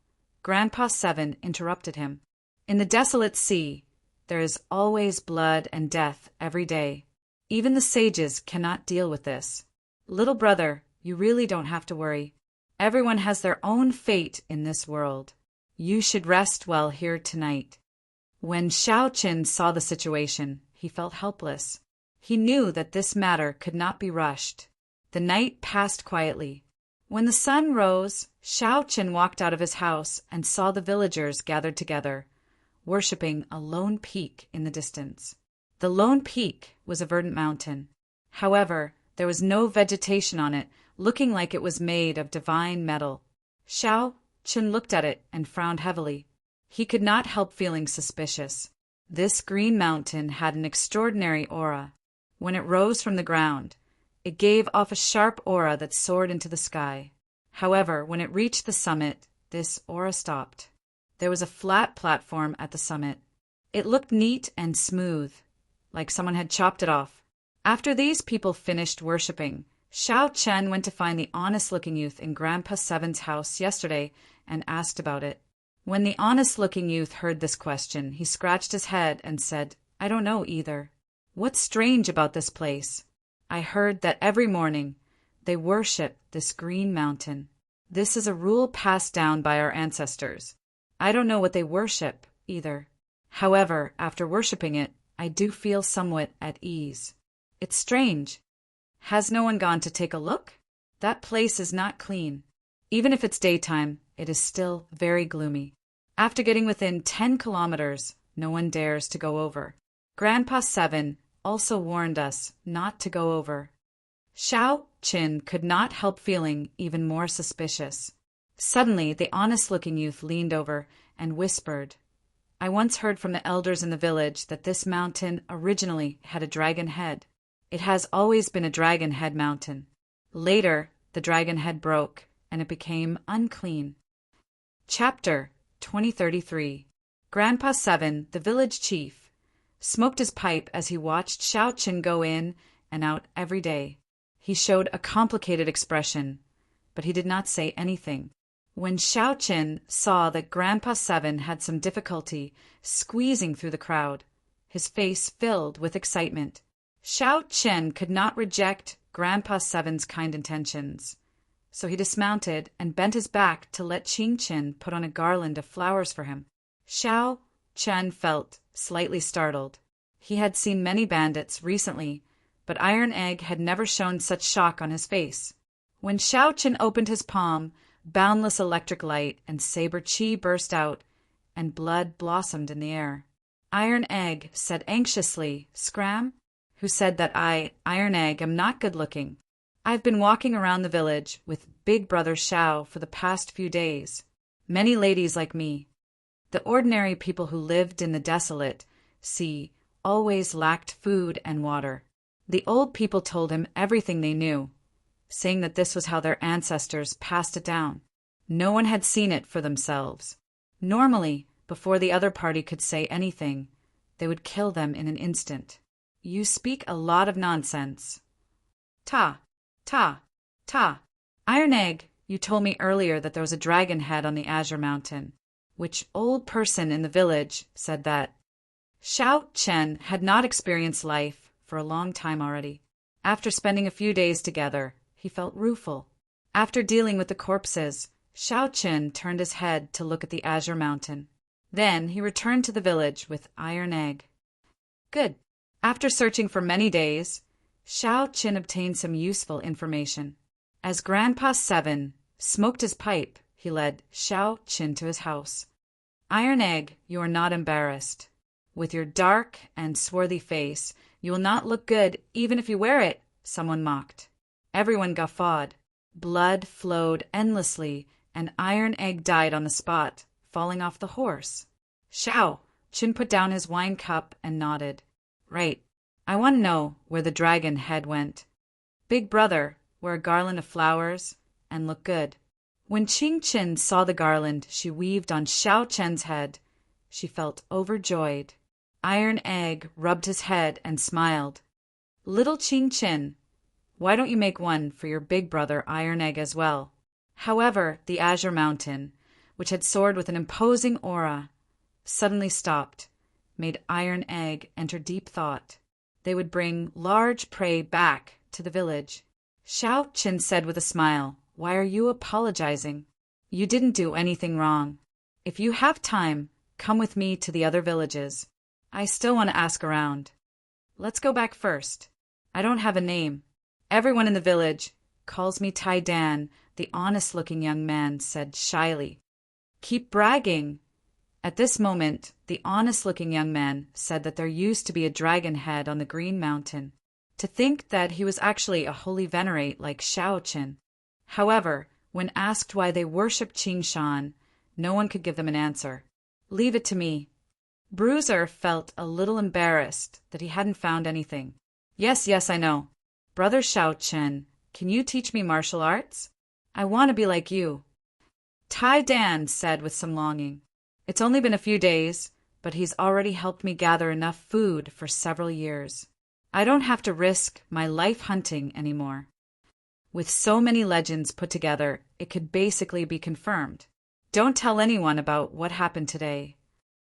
Grandpa Seven interrupted him. In the desolate sea, there is always blood and death every day. Even the sages cannot deal with this. Little brother, you really don't have to worry. Everyone has their own fate in this world. You should rest well here tonight. When Xiao Qin saw the situation, he felt helpless. He knew that this matter could not be rushed. The night passed quietly. When the sun rose, Xiao Qin walked out of his house and saw the villagers gathered together, worshipping a lone peak in the distance. The lone peak was a verdant mountain. However, there was no vegetation on it, looking like it was made of divine metal. Xiao Qin looked at it and frowned heavily. He could not help feeling suspicious. This green mountain had an extraordinary aura. When it rose from the ground, it gave off a sharp aura that soared into the sky. However, when it reached the summit, this aura stopped. There was a flat platform at the summit. It looked neat and smooth, like someone had chopped it off. After these people finished worshipping, Xiao Chen went to find the honest-looking youth in Grandpa Seven's house yesterday and asked about it. When the honest-looking youth heard this question, he scratched his head and said, I don't know either. What's strange about this place? I heard that every morning they worship this green mountain. This is a rule passed down by our ancestors. I don't know what they worship either. However, after worshipping it, I do feel somewhat at ease. It's strange. Has no one gone to take a look? That place is not clean. Even if it's daytime, it is still very gloomy. After getting within 10 kilometers, no one dares to go over. Grandpa Seven also warned us not to go over. Xiao Qin could not help feeling even more suspicious. Suddenly, the honest-looking youth leaned over and whispered, I once heard from the elders in the village that this mountain originally had a dragon head. It has always been a dragon head mountain. Later, the dragon head broke, and it became unclean. Chapter 2033. Grandpa Seven, the village chief, smoked his pipe as he watched Xiao Qin go in and out every day. He showed a complicated expression, but he did not say anything. When Xiao Qin saw that Grandpa Seven had some difficulty squeezing through the crowd, his face filled with excitement. Xiao Qin could not reject Grandpa Seven's kind intentions, so he dismounted and bent his back to let Qing Qin put on a garland of flowers for him. Xiao Qin felt slightly startled. He had seen many bandits recently, but Iron Egg had never shown such shock on his face. When Xiao Qin opened his palm, boundless electric light and saber chi burst out, and blood blossomed in the air. Iron Egg said anxiously, Scram? Who said that I, Iron Egg, am not good-looking. I've been walking around the village with Big Brother Xiao for the past few days. Many ladies like me. The ordinary people who lived in the desolate sea always lacked food and water. The old people told him everything they knew, saying that this was how their ancestors passed it down. No one had seen it for themselves. Normally, before the other party could say anything, they would kill them in an instant. You speak a lot of nonsense. Ta, ta, ta. Iron Egg, you told me earlier that there was a dragon head on the Azure Mountain. Which old person in the village said that? Xiao Chen had not experienced life for a long time already. After spending a few days together, he felt rueful. After dealing with the corpses, Xiao Chen turned his head to look at the Azure Mountain. Then he returned to the village with Iron Egg. Good. After searching for many days, Xiao Chen obtained some useful information. As Grandpa Seven smoked his pipe, he led Xiao Chen to his house. Iron Egg, you are not embarrassed. With your dark and swarthy face, you will not look good even if you wear it, someone mocked. Everyone guffawed. Blood flowed endlessly, and Iron Egg died on the spot, falling off the horse. Xiao Chen put down his wine cup and nodded. Right. I want to know where the dragon head went. Big Brother, wear a garland of flowers and look good. When Qing Qin saw the garland she weaved on Xiao Chen's head, she felt overjoyed. Iron Egg rubbed his head and smiled. Little Qing Qin, why don't you make one for your big brother Iron Egg as well? However, the Azure Mountain, which had soared with an imposing aura, suddenly stopped, made Iron Egg enter deep thought. They would bring large prey back to the village. Xiao Qin said with a smile, Why are you apologizing? You didn't do anything wrong. If you have time, come with me to the other villages. I still want to ask around. Let's go back first. I don't have a name. Everyone in the village calls me Tai Dan, the honest-looking young man said shyly. Keep bragging. At this moment, the honest-looking young man said that there used to be a dragon head on the Green Mountain. To think that he was actually a holy venerate like Xiao Chen. However, when asked why they worshipped Qing Shan, no one could give them an answer. Leave it to me. Bruiser felt a little embarrassed that he hadn't found anything. Yes, I know. Brother Xiao Chen, can you teach me martial arts? I want to be like you. Tai Dan said with some longing. It's only been a few days, but he's already helped me gather enough food for several years. I don't have to risk my life hunting anymore. With so many legends put together, it could basically be confirmed. Don't tell anyone about what happened today.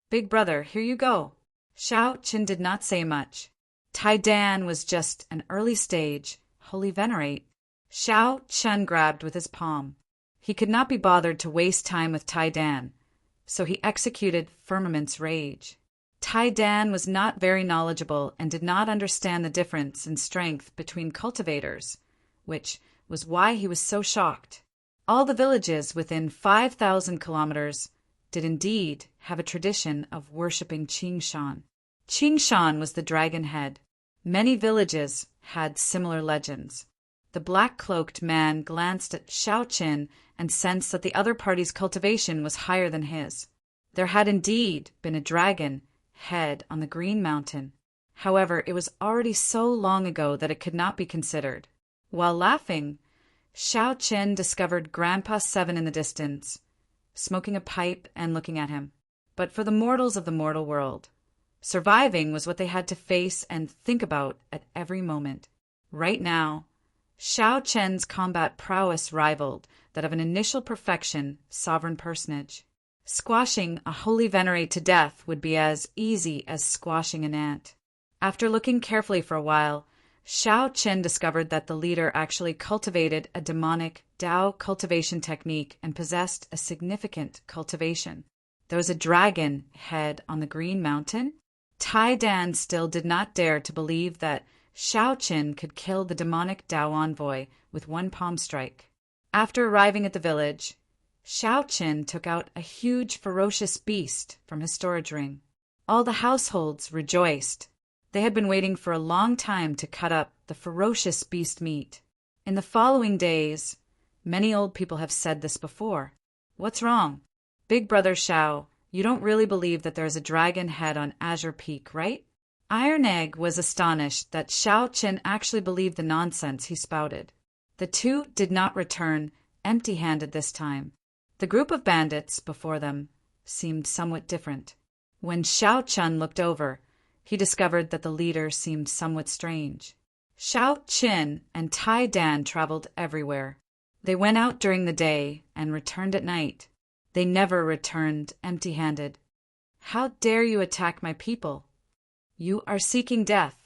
Big Brother, here you go. Xiao Chen did not say much. Tai Dan was just an early stage, holy venerate. Xiao Chen grabbed with his palm. He could not be bothered to waste time with Tai Dan, so he executed Firmament's Rage. Tai Dan was not very knowledgeable and did not understand the difference in strength between cultivators, which was why he was so shocked. All the villages within 5,000 kilometers did indeed have a tradition of worshipping Qing Shan. Qing Shan was the dragon head. Many villages had similar legends. The black-cloaked man glanced at Xiao Qin and sensed that the other party's cultivation was higher than his. There had indeed been a dragon head on the Green Mountain. However, it was already so long ago that it could not be considered. While laughing, Xiao Qin discovered Grandpa Seven in the distance, smoking a pipe and looking at him. But for the mortals of the mortal world, surviving was what they had to face and think about at every moment. Right now, Xiao Chen's combat prowess rivaled that of an initial perfection sovereign personage. Squashing a holy venerate to death would be as easy as squashing an ant. After looking carefully for a while, Xiao Chen discovered that the leader actually cultivated a demonic Dao cultivation technique and possessed a significant cultivation. There was a dragon head on the Green Mountain. Tai Dan still did not dare to believe that Xiao Chen could kill the demonic Dao envoy with one palm strike. After arriving at the village, Xiao Chen took out a huge ferocious beast from his storage ring. All the households rejoiced. They had been waiting for a long time to cut up the ferocious beast meat. In the following days, many old people have said this before. What's wrong? Big Brother Shao, you don't really believe that there's a dragon head on Azure Peak, right? Iron Egg was astonished that Shao Qin actually believed the nonsense he spouted. The two did not return empty-handed this time. The group of bandits before them seemed somewhat different. When Shao Chun looked over, he discovered that the leader seemed somewhat strange. Shao Qin and Tai Dan traveled everywhere. They went out during the day and returned at night. They never returned empty-handed. How dare you attack my people? You are seeking death.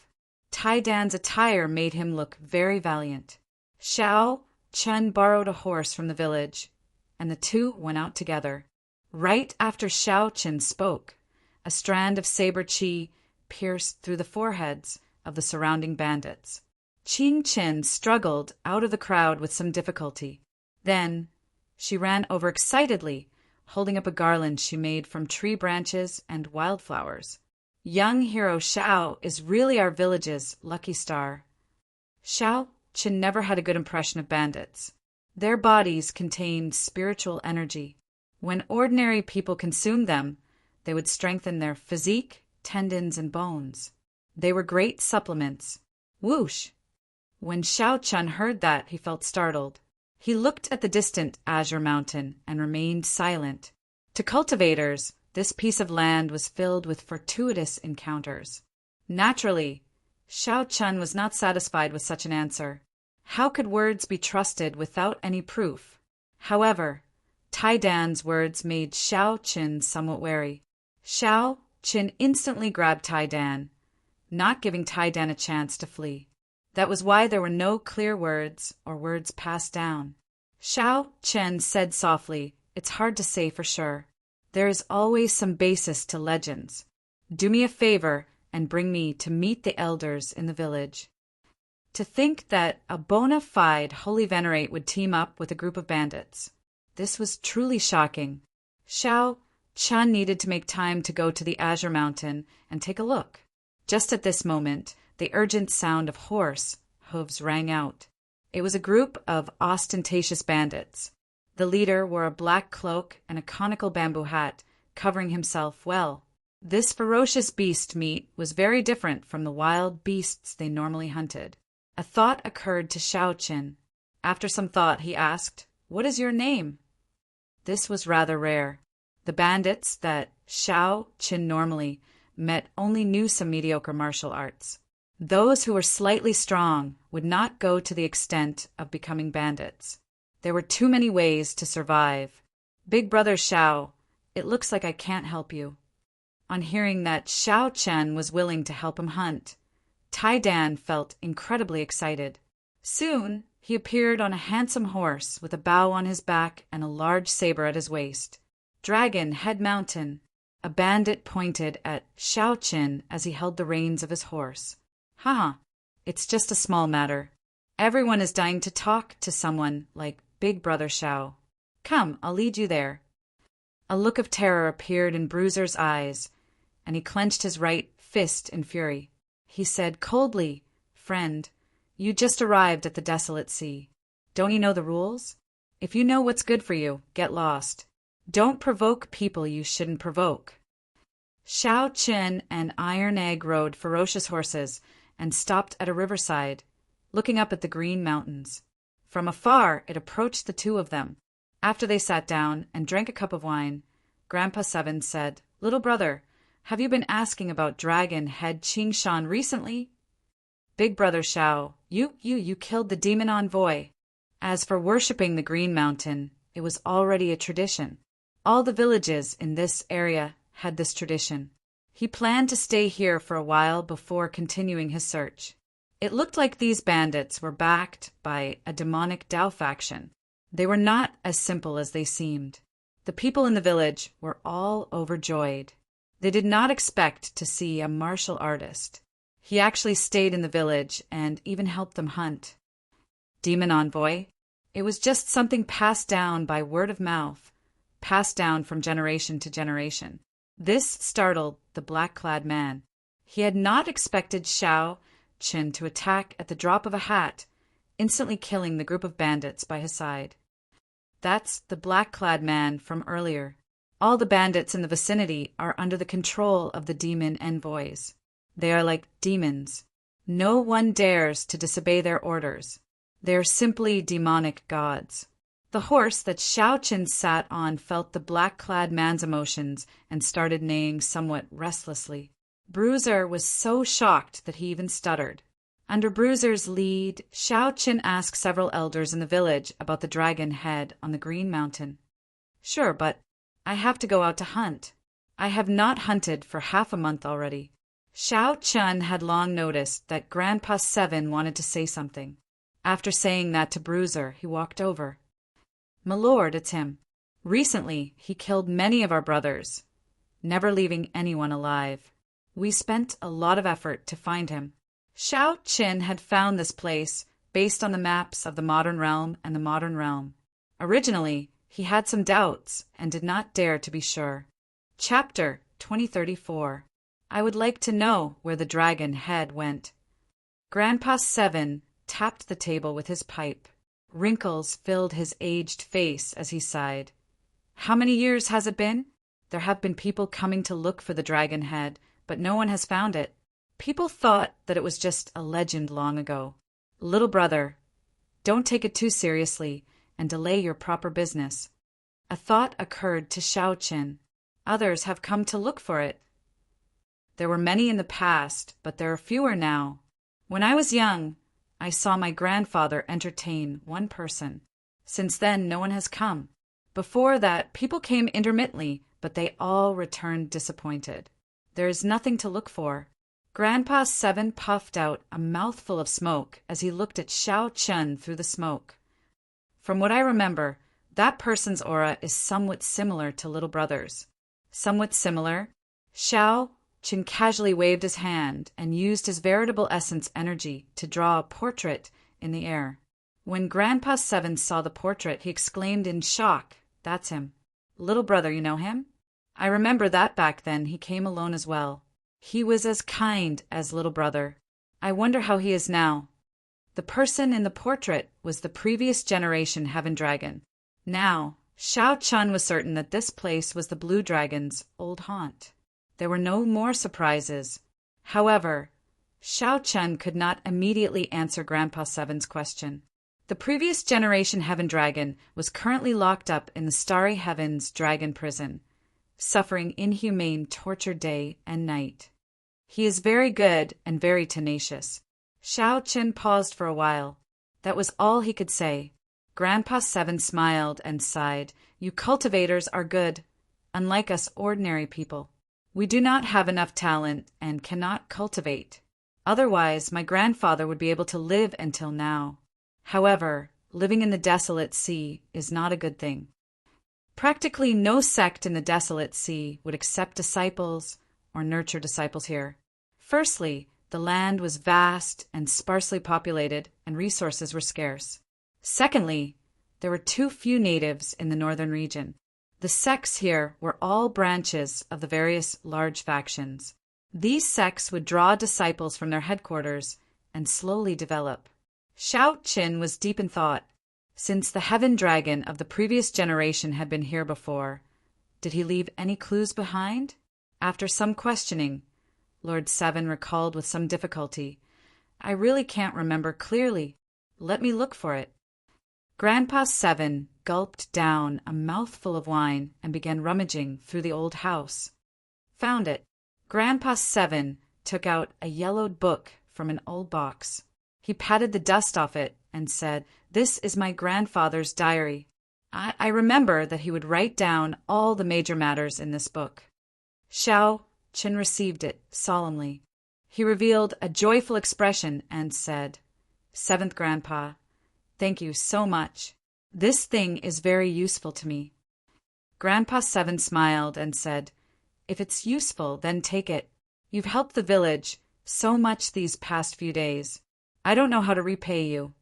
Tai Dan's attire made him look very valiant. Shao Chun borrowed a horse from the village, and the two went out together. Right after Shao Chun spoke, a strand of saber chi pierced through the foreheads of the surrounding bandits. Qing Qin struggled out of the crowd with some difficulty. Then she ran over excitedly, holding up a garland she made from tree branches and wildflowers. Young hero Shao is really our village's lucky star. Shao Qin never had a good impression of bandits. Their bodies contained spiritual energy. When ordinary people consumed them, they would strengthen their physique, tendons, and bones. They were great supplements. Whoosh! When Shao Chun heard that, he felt startled. He looked at the distant Azure Mountain and remained silent. To cultivators, this piece of land was filled with fortuitous encounters. Naturally, Shao Chun was not satisfied with such an answer. How could words be trusted without any proof? However, Tai Dan's words made Shao Qin somewhat wary. Shao Qin instantly grabbed Tai Dan, not giving Tai Dan a chance to flee. That was why there were no clear words or words passed down. Shao Qin said softly, "It's hard to say for sure. There is always some basis to legends. Do me a favor and bring me to meet the elders in the village." To think that a bona fide holy venerate would team up with a group of bandits. This was truly shocking. Shao Chun needed to make time to go to the Azure Mountain and take a look. Just at this moment, the urgent sound of horse hooves rang out. It was a group of ostentatious bandits. The leader wore a black cloak and a conical bamboo hat, covering himself well. This ferocious beast meat was very different from the wild beasts they normally hunted. A thought occurred to Shao Qin. After some thought, he asked, "What is your name?" This was rather rare. The bandits that Shao Qin normally met only knew some mediocre martial arts. Those who were slightly strong would not go to the extent of becoming bandits. There were too many ways to survive. "Big Brother Shao, it looks like I can't help you." On hearing that Shao Chen was willing to help him hunt, Tai Dan felt incredibly excited. Soon, he appeared on a handsome horse with a bow on his back and a large saber at his waist. "Dragon Head Mountain." A bandit pointed at Shao Qin as he held the reins of his horse. "Haha, it's just a small matter. Everyone is dying to talk to someone like Big Brother Shao. Come, I'll lead you there." A look of terror appeared in Bruiser's eyes, and he clenched his right fist in fury. He said coldly, "Friend, you just arrived at the desolate sea. Don't you know the rules? If you know what's good for you, get lost. Don't provoke people you shouldn't provoke." Shao Qin and Iron Egg rode ferocious horses and stopped at a riverside, looking up at the green mountains. From afar, it approached the two of them. After they sat down and drank a cup of wine, Grandpa Seven said, "Little brother, have you been asking about Dragon Head Qingshan recently?" "Big Brother Shao, you killed the demon envoy." As for worshipping the Green Mountain, it was already a tradition. All the villages in this area had this tradition. He planned to stay here for a while before continuing his search. It looked like these bandits were backed by a demonic Dao faction. They were not as simple as they seemed. The people in the village were all overjoyed. They did not expect to see a martial artist. He actually stayed in the village and even helped them hunt. Demon envoy? It was just something passed down by word of mouth, passed down from generation to generation. This startled the black-clad man. He had not expected Shao Qin to attack at the drop of a hat, instantly killing the group of bandits by his side. That's the black-clad man from earlier. All the bandits in the vicinity are under the control of the demon envoys. They are like demons. No one dares to disobey their orders. They are simply demonic gods. The horse that Xiao Qin sat on felt the black-clad man's emotions and started neighing somewhat restlessly. Bruiser was so shocked that he even stuttered. Under Bruiser's lead, Xiao Qin asked several elders in the village about the dragon head on the Green Mountain. Sure, but I have to go out to hunt. I have not hunted for half a month already. Xiao Qin had long noticed that Grandpa Seven wanted to say something. After saying that to Bruiser, he walked over. "My lord, it's him. Recently, he killed many of our brothers, never leaving anyone alive. We spent a lot of effort to find him." Xiao Qin had found this place based on the maps of the Modern Realm and the Modern Realm. Originally, he had some doubts and did not dare to be sure. Chapter 2034. I would like to know where the dragon head went. Grandpa Seven tapped the table with his pipe. Wrinkles filled his aged face as he sighed. How many years has it been? There have been people coming to look for the dragon head, but no one has found it. People thought that it was just a legend long ago. Little brother, don't take it too seriously and delay your proper business. A thought occurred to Xiao Qin. Others have come to look for it. There were many in the past, but there are fewer now. When I was young, I saw my grandfather entertain one person. Since then, no one has come. Before that, people came intermittently, but they all returned disappointed. There is nothing to look for. Grandpa Seven puffed out a mouthful of smoke as he looked at Xiao Qin through the smoke. From what I remember, that person's aura is somewhat similar to little brother's. Somewhat similar? Xiao Qin casually waved his hand and used his veritable essence energy to draw a portrait in the air. When Grandpa Seven saw the portrait, he exclaimed in shock, "That's him. Little brother, you know him?" I remember that back then he came alone as well. He was as kind as little brother. I wonder how he is now. The person in the portrait was the previous generation Heaven Dragon. Now, Xiao Qin was certain that this place was the Blue Dragon's old haunt. There were no more surprises. However, Xiao Qin could not immediately answer Grandpa Seven's question. The previous generation Heaven Dragon was currently locked up in the Starry Heavens Dragon Prison, suffering inhumane torture day and night. He is very good and very tenacious. Xiao Qin paused for a while. That was all he could say. Grandpa Seven smiled and sighed. You cultivators are good, unlike us ordinary people. We do not have enough talent and cannot cultivate. Otherwise, my grandfather would be able to live until now. However, living in the desolate sea is not a good thing. Practically no sect in the desolate sea would accept disciples or nurture disciples here. Firstly, the land was vast and sparsely populated, and resources were scarce. Secondly, there were too few natives in the northern region. The sects here were all branches of the various large factions. These sects would draw disciples from their headquarters and slowly develop. Xiao Qin was deep in thought. Since the Heaven Dragon of the previous generation had been here before, did he leave any clues behind? After some questioning, Lord Seven recalled with some difficulty, I really can't remember clearly. Let me look for it. Grandpa Seven gulped down a mouthful of wine and began rummaging through the old house. Found it. Grandpa Seven took out a yellowed book from an old box. He patted the dust off it and said, This is my grandfather's diary. I remember that he would write down all the major matters in this book. Xiao Qin received it solemnly. He revealed a joyful expression and said, Seventh Grandpa, thank you so much. This thing is very useful to me. Grandpa Seven smiled and said, If it's useful, then take it. You've helped the village so much these past few days. I don't know how to repay you.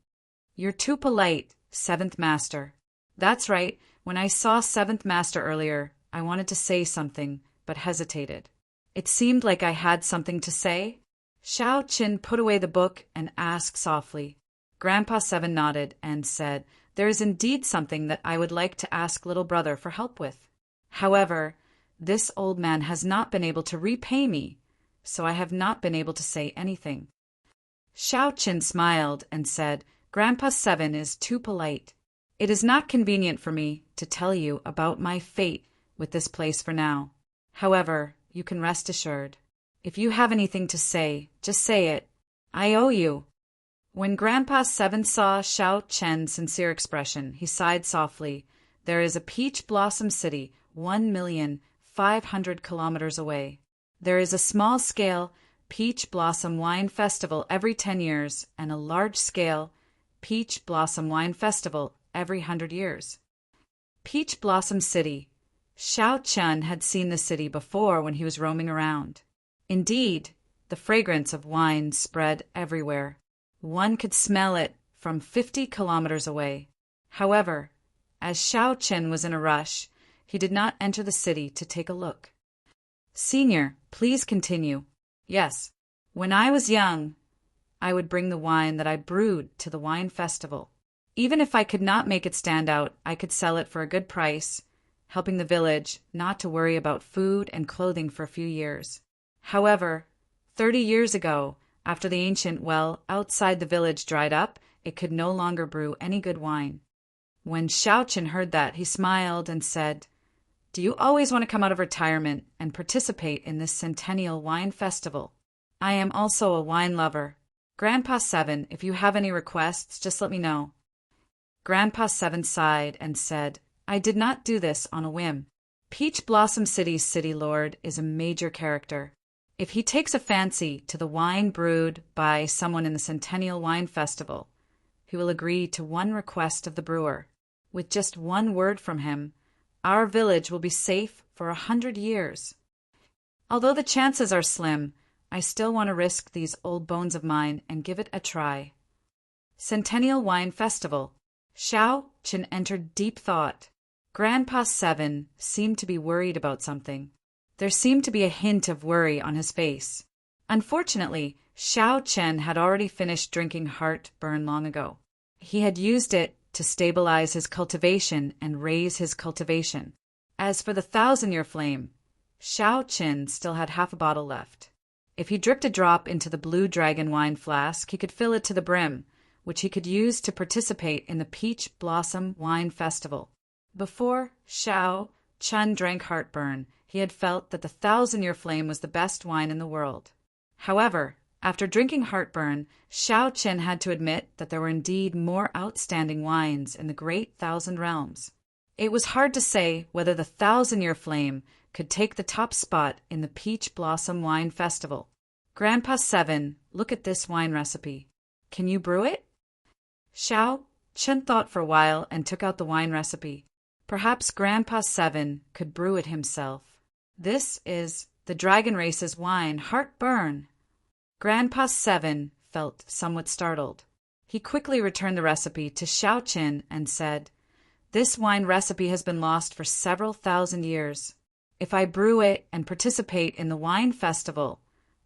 You're too polite, Seventh Master. That's right. When I saw Seventh Master earlier, I wanted to say something, but hesitated. It seemed like I had something to say. Xiao Qin put away the book and asked softly, Grandpa Seven nodded and said, "There is indeed something that I would like to ask little brother for help with. However, this old man has not been able to repay me, so I have not been able to say anything." Xiao Qin smiled and said, "Grandpa Seven is too polite. It is not convenient for me to tell you about my fate with this place for now. However, you can rest assured. If you have anything to say, just say it. I owe you." When Grandpa Seven saw Xiao Chen's sincere expression, he sighed softly. "There is a peach blossom city 1,500,000 kilometers away. There is a small-scale peach blossom wine festival every 10 years and a large-scale peach blossom wine festival every 100 years. Peach Blossom City. Xiao Chen had seen the city before when he was roaming around. Indeed, the fragrance of wine spread everywhere. One could smell it from 50 kilometers away. However, as Xiao Chen was in a rush, he did not enter the city to take a look. "Senior, please continue." "Yes. When I was young, I would bring the wine that I brewed to the wine festival. Even if I could not make it stand out, I could sell it for a good price, helping the village not to worry about food and clothing for a few years. However, 30 years ago, after the ancient well outside the village dried up, it could no longer brew any good wine." When Xiao Chen heard that, he smiled and said, "Do you always want to come out of retirement and participate in this centennial wine festival? I am also a wine lover. Grandpa Seven, if you have any requests, just let me know." Grandpa Seven sighed and said, "I did not do this on a whim. Peach Blossom City's city lord is a major character. If he takes a fancy to the wine brewed by someone in the Centennial Wine Festival, he will agree to one request of the brewer. With just one word from him, our village will be safe for 100 years. Although the chances are slim, I still want to risk these old bones of mine and give it a try." Centennial Wine Festival. Xiao Chen entered deep thought. Grandpa Seven seemed to be worried about something. There seemed to be a hint of worry on his face. Unfortunately, Xiao Chen had already finished drinking heartburn long ago. He had used it to stabilize his cultivation and raise his cultivation. As for the 1,000-year flame, Xiao Chen still had half a bottle left. If he dripped a drop into the blue dragon wine flask, he could fill it to the brim, which he could use to participate in the Peach Blossom Wine Festival. Before Xiao Chen drank heartburn, he had felt that the 1,000-year flame was the best wine in the world. However, after drinking heartburn, Xiao Chen had to admit that there were indeed more outstanding wines in the great 1,000 realms. It was hard to say whether the 1,000-year flame could take the top spot in the Peach Blossom Wine Festival. "Grandpa Seven, look at this wine recipe. Can you brew it?" Xiao Chen thought for a while and took out the wine recipe. Perhaps Grandpa Seven could brew it himself. "This is the Dragon Race's wine, Heartburn." Grandpa Seven felt somewhat startled. He quickly returned the recipe to Xiao Chen and said, "This wine recipe has been lost for several thousand years. If I brew it and participate in the wine festival,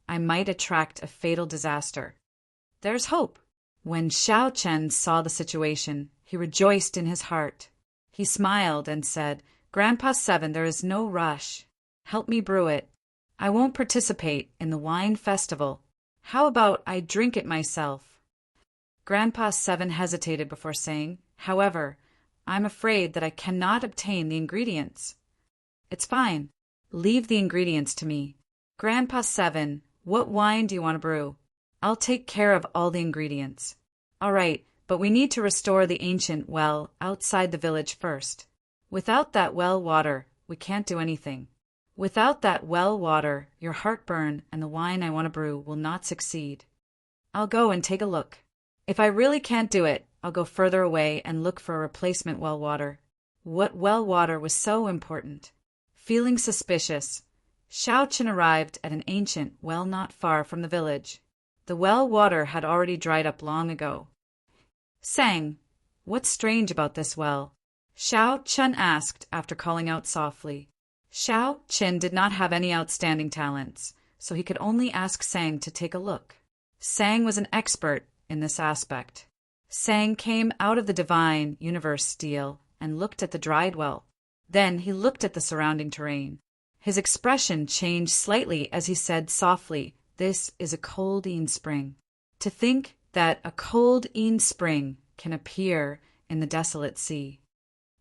I might attract a fatal disaster. There's hope." When Xiao Chen saw the situation, he rejoiced in his heart. He smiled and said, "Grandpa Seven, there is no rush. Help me brew it. I won't participate in the wine festival. How about I drink it myself?" Grandpa Seven hesitated before saying, "However, I'm afraid that I cannot obtain the ingredients." "It's fine. Leave the ingredients to me. Grandpa Seven, what wine do you want to brew? I'll take care of all the ingredients." "All right, but we need to restore the ancient well outside the village first. Without that well water, we can't do anything. Without that well water, your heartburn and the wine I want to brew will not succeed. I'll go and take a look. If I really can't do it, I'll go further away and look for a replacement well water." What well water was so important? Feeling suspicious, Xiao Chen arrived at an ancient well not far from the village. The well water had already dried up long ago. "Sang, what's strange about this well?" Xiao Chen asked after calling out softly. Xiao Chen did not have any outstanding talents, so he could only ask Sang to take a look. Sang was an expert in this aspect. Sang came out of the divine universe steel and looked at the dried well. Then he looked at the surrounding terrain. His expression changed slightly as he said softly, "This is a cold-een spring." To think that a cold-een spring can appear in the desolate sea.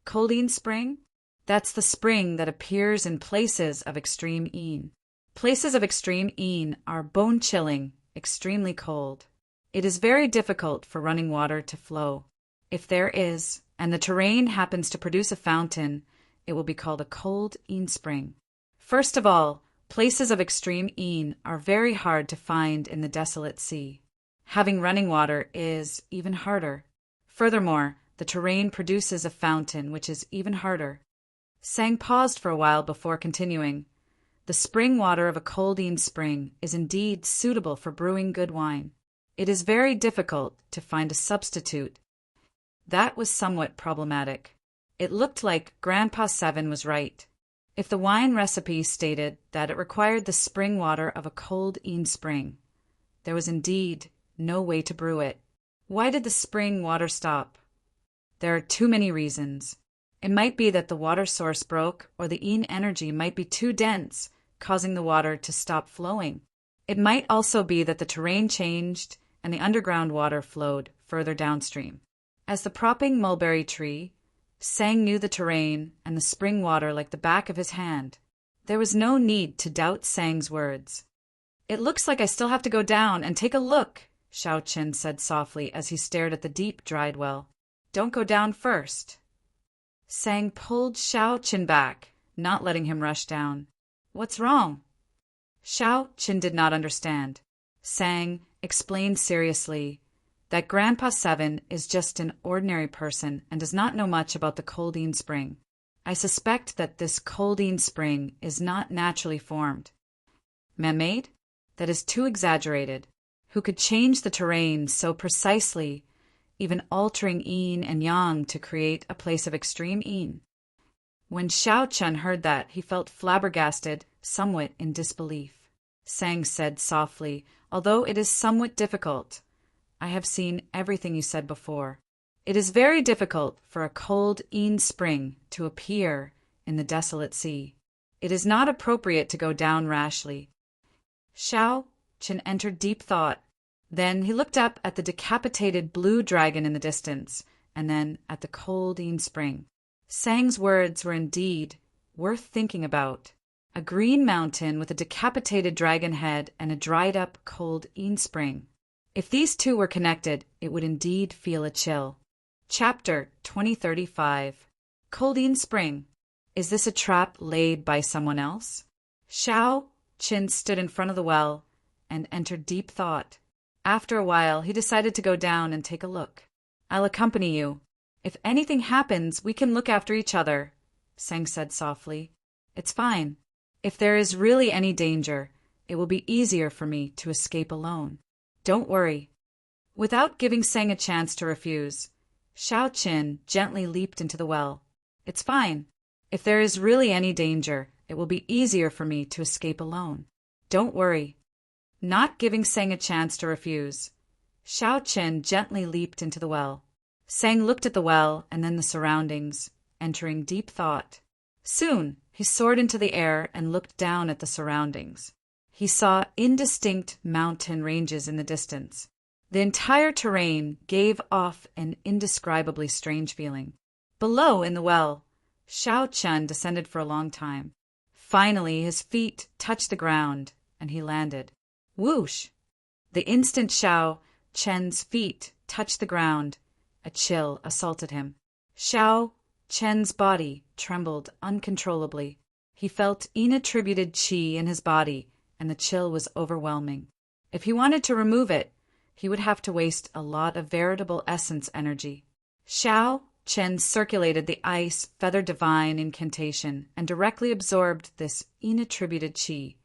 Cold-een spring? That's the spring that appears in places of extreme een. Places of extreme een are bone-chilling, extremely cold. It is very difficult for running water to flow. If there is, and the terrain happens to produce a fountain, it will be called a cold-een spring. First of all, places of extreme een are very hard to find in the desolate sea. Having running water is even harder. Furthermore, the terrain produces a fountain, which is even harder. Sang paused for a while before continuing. The spring water of a cold-een spring is indeed suitable for brewing good wine. It is very difficult to find a substitute. That was somewhat problematic. It looked like Grandpa Seven was right. If the wine recipe stated that it required the spring water of a cold-een spring, there was indeed no way to brew it. Why did the spring water stop? There are too many reasons. It might be that the water source broke, or the een energy might be too dense, causing the water to stop flowing. It might also be that the terrain changed and the underground water flowed further downstream. As the propping mulberry tree, Sang knew the terrain and the spring water like the back of his hand. There was no need to doubt Sang's words. "It looks like I still have to go down and take a look," Xiao Chen said softly as he stared at the deep, dried well. "Don't go down first." Sang pulled Xiao Chen back, not letting him rush down. "What's wrong?" Xiao Chen did not understand. Sang explained seriously that Grandpa Seven is just an ordinary person and does not know much about the cold-een spring. "I suspect that this cold-een spring is not naturally formed. Man-made? That is too exaggerated. Who could change the terrain so precisely, even altering een and yang to create a place of extreme een?" When Xiao Chen heard that, he felt flabbergasted, somewhat in disbelief. Sang said softly, "Although it is somewhat difficult, I have seen everything you said before. It is very difficult for a cold-een spring to appear in the desolate sea. It is not appropriate to go down rashly." Xiao Chen entered deep thought. Then he looked up at the decapitated blue dragon in the distance, and then at the cold-een spring. Sang's words were indeed worth thinking about. A green mountain with a decapitated dragon head and a dried-up cold-een spring. If these two were connected, it would indeed feel a chill. Chapter 2035. Cold-een Spring. Is this a trap laid by someone else? Xiao Chen stood in front of the well and entered deep thought. After a while, he decided to go down and take a look. "I'll accompany you. If anything happens, we can look after each other," Sang said softly. "It's fine. If there is really any danger, it will be easier for me to escape alone. Don't worry." Without giving Sang a chance to refuse, Xiao Chen gently leaped into the well. "It's fine. If there is really any danger, it will be easier for me to escape alone. Don't worry." Not giving Sang a chance to refuse, Xiao Chen gently leaped into the well. Sang looked at the well and then the surroundings, entering deep thought. Soon, he soared into the air and looked down at the surroundings. He saw indistinct mountain ranges in the distance. The entire terrain gave off an indescribably strange feeling. Below, in the well, Xiao Chen descended for a long time. Finally, his feet touched the ground, and he landed. Whoosh! The instant Xiao Chen's feet touched the ground, a chill assaulted him. Xiao Chen's body trembled uncontrollably. He felt inattributed qi in his body, and the chill was overwhelming. If he wanted to remove it, he would have to waste a lot of veritable essence energy. Xiao Chen circulated the ice feather divine incantation and directly absorbed this inattributed qi,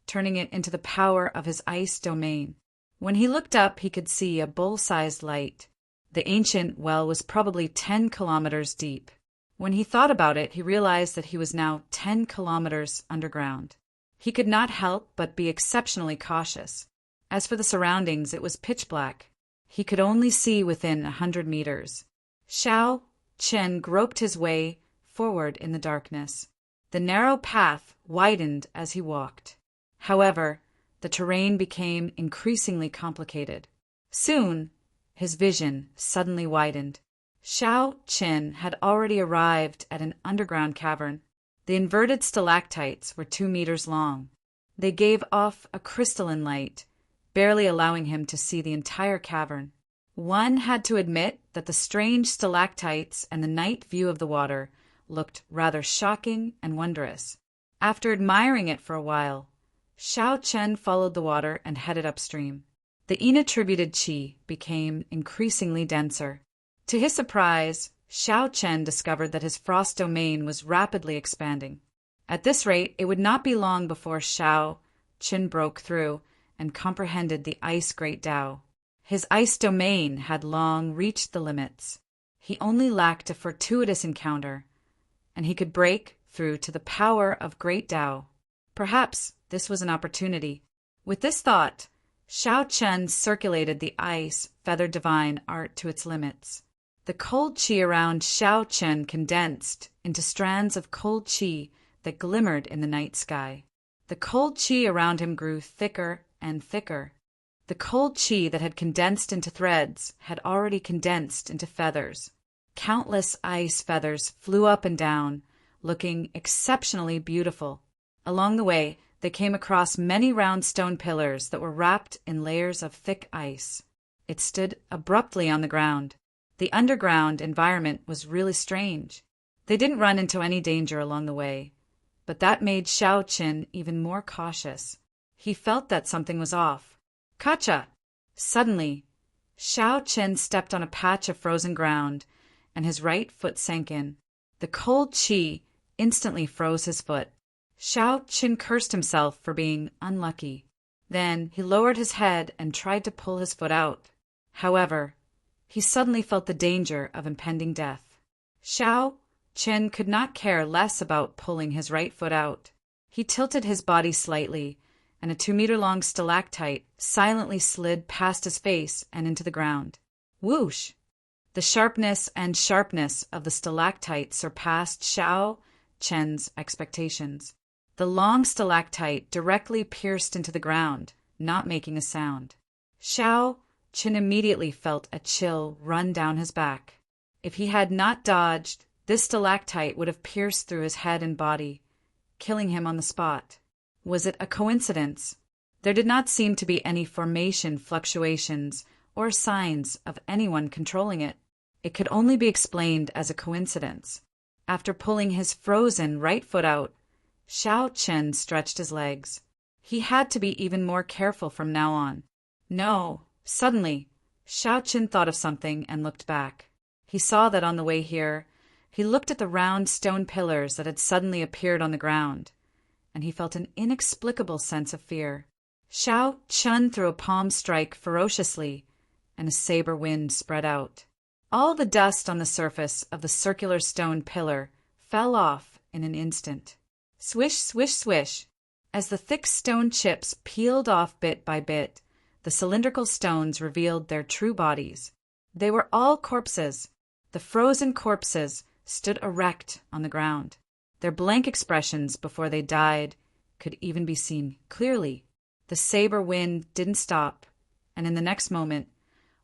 turning it into the power of his ice domain. When he looked up, he could see a bowl-sized light. The ancient well was probably 10 kilometers deep. When he thought about it, he realized that he was now 10 kilometers underground. He could not help but be exceptionally cautious. As for the surroundings, it was pitch black. He could only see within 100 meters. Xiao Chen groped his way forward in the darkness. The narrow path widened as he walked. However, the terrain became increasingly complicated. Soon, his vision suddenly widened. Xiao Chen had already arrived at an underground cavern. The inverted stalactites were 2 meters long. They gave off a crystalline light, barely allowing him to see the entire cavern. One had to admit that the strange stalactites and the night view of the water looked rather shocking and wondrous. After admiring it for a while, Xiao Chen followed the water and headed upstream. The inattributed qi became increasingly denser. To his surprise, Xiao Chen discovered that his frost domain was rapidly expanding. At this rate, it would not be long before Xiao Chen broke through and comprehended the ice great Tao. His ice domain had long reached the limits. He only lacked a fortuitous encounter, and he could break through to the power of great Tao. Perhaps this was an opportunity. With this thought, Xiao Chen circulated the ice feathered divine art to its limits. The cold qi around Xiao Chen condensed into strands of cold qi that glimmered in the night sky. The cold qi around him grew thicker and thicker. The cold qi that had condensed into threads had already condensed into feathers. Countless ice feathers flew up and down, looking exceptionally beautiful. Along the way, they came across many round stone pillars that were wrapped in layers of thick ice. It stood abruptly on the ground. The underground environment was really strange. They didn't run into any danger along the way, but that made Xiao Chen even more cautious. He felt that something was off. Kacha! Suddenly, Xiao Chen stepped on a patch of frozen ground, and his right foot sank in. The cold qi instantly froze his foot. Xiao Chen cursed himself for being unlucky. Then he lowered his head and tried to pull his foot out. However, he suddenly felt the danger of impending death. Xiao Chen could not care less about pulling his right foot out. He tilted his body slightly, and a 2-meter-long stalactite silently slid past his face and into the ground. Whoosh! The sharpness of the stalactite surpassed Xiao Chen's expectations. The long stalactite directly pierced into the ground, not making a sound. Xiao Chen immediately felt a chill run down his back. If he had not dodged, this stalactite would have pierced through his head and body, killing him on the spot. Was it a coincidence? There did not seem to be any formation fluctuations or signs of anyone controlling it. It could only be explained as a coincidence. After pulling his frozen right foot out, Xiao Chen stretched his legs. He had to be even more careful from now on. No, suddenly, Xiao Chen thought of something and looked back. He saw that on the way here, he looked at the round stone pillars that had suddenly appeared on the ground, and he felt an inexplicable sense of fear. Xiao Chen threw a palm strike ferociously, and a saber wind spread out. All the dust on the surface of the circular stone pillar fell off in an instant. Swish, swish, swish. As the thick stone chips peeled off bit by bit, the cylindrical stones revealed their true bodies. They were all corpses. The frozen corpses stood erect on the ground. Their blank expressions before they died could even be seen clearly. The saber wind didn't stop, and in the next moment,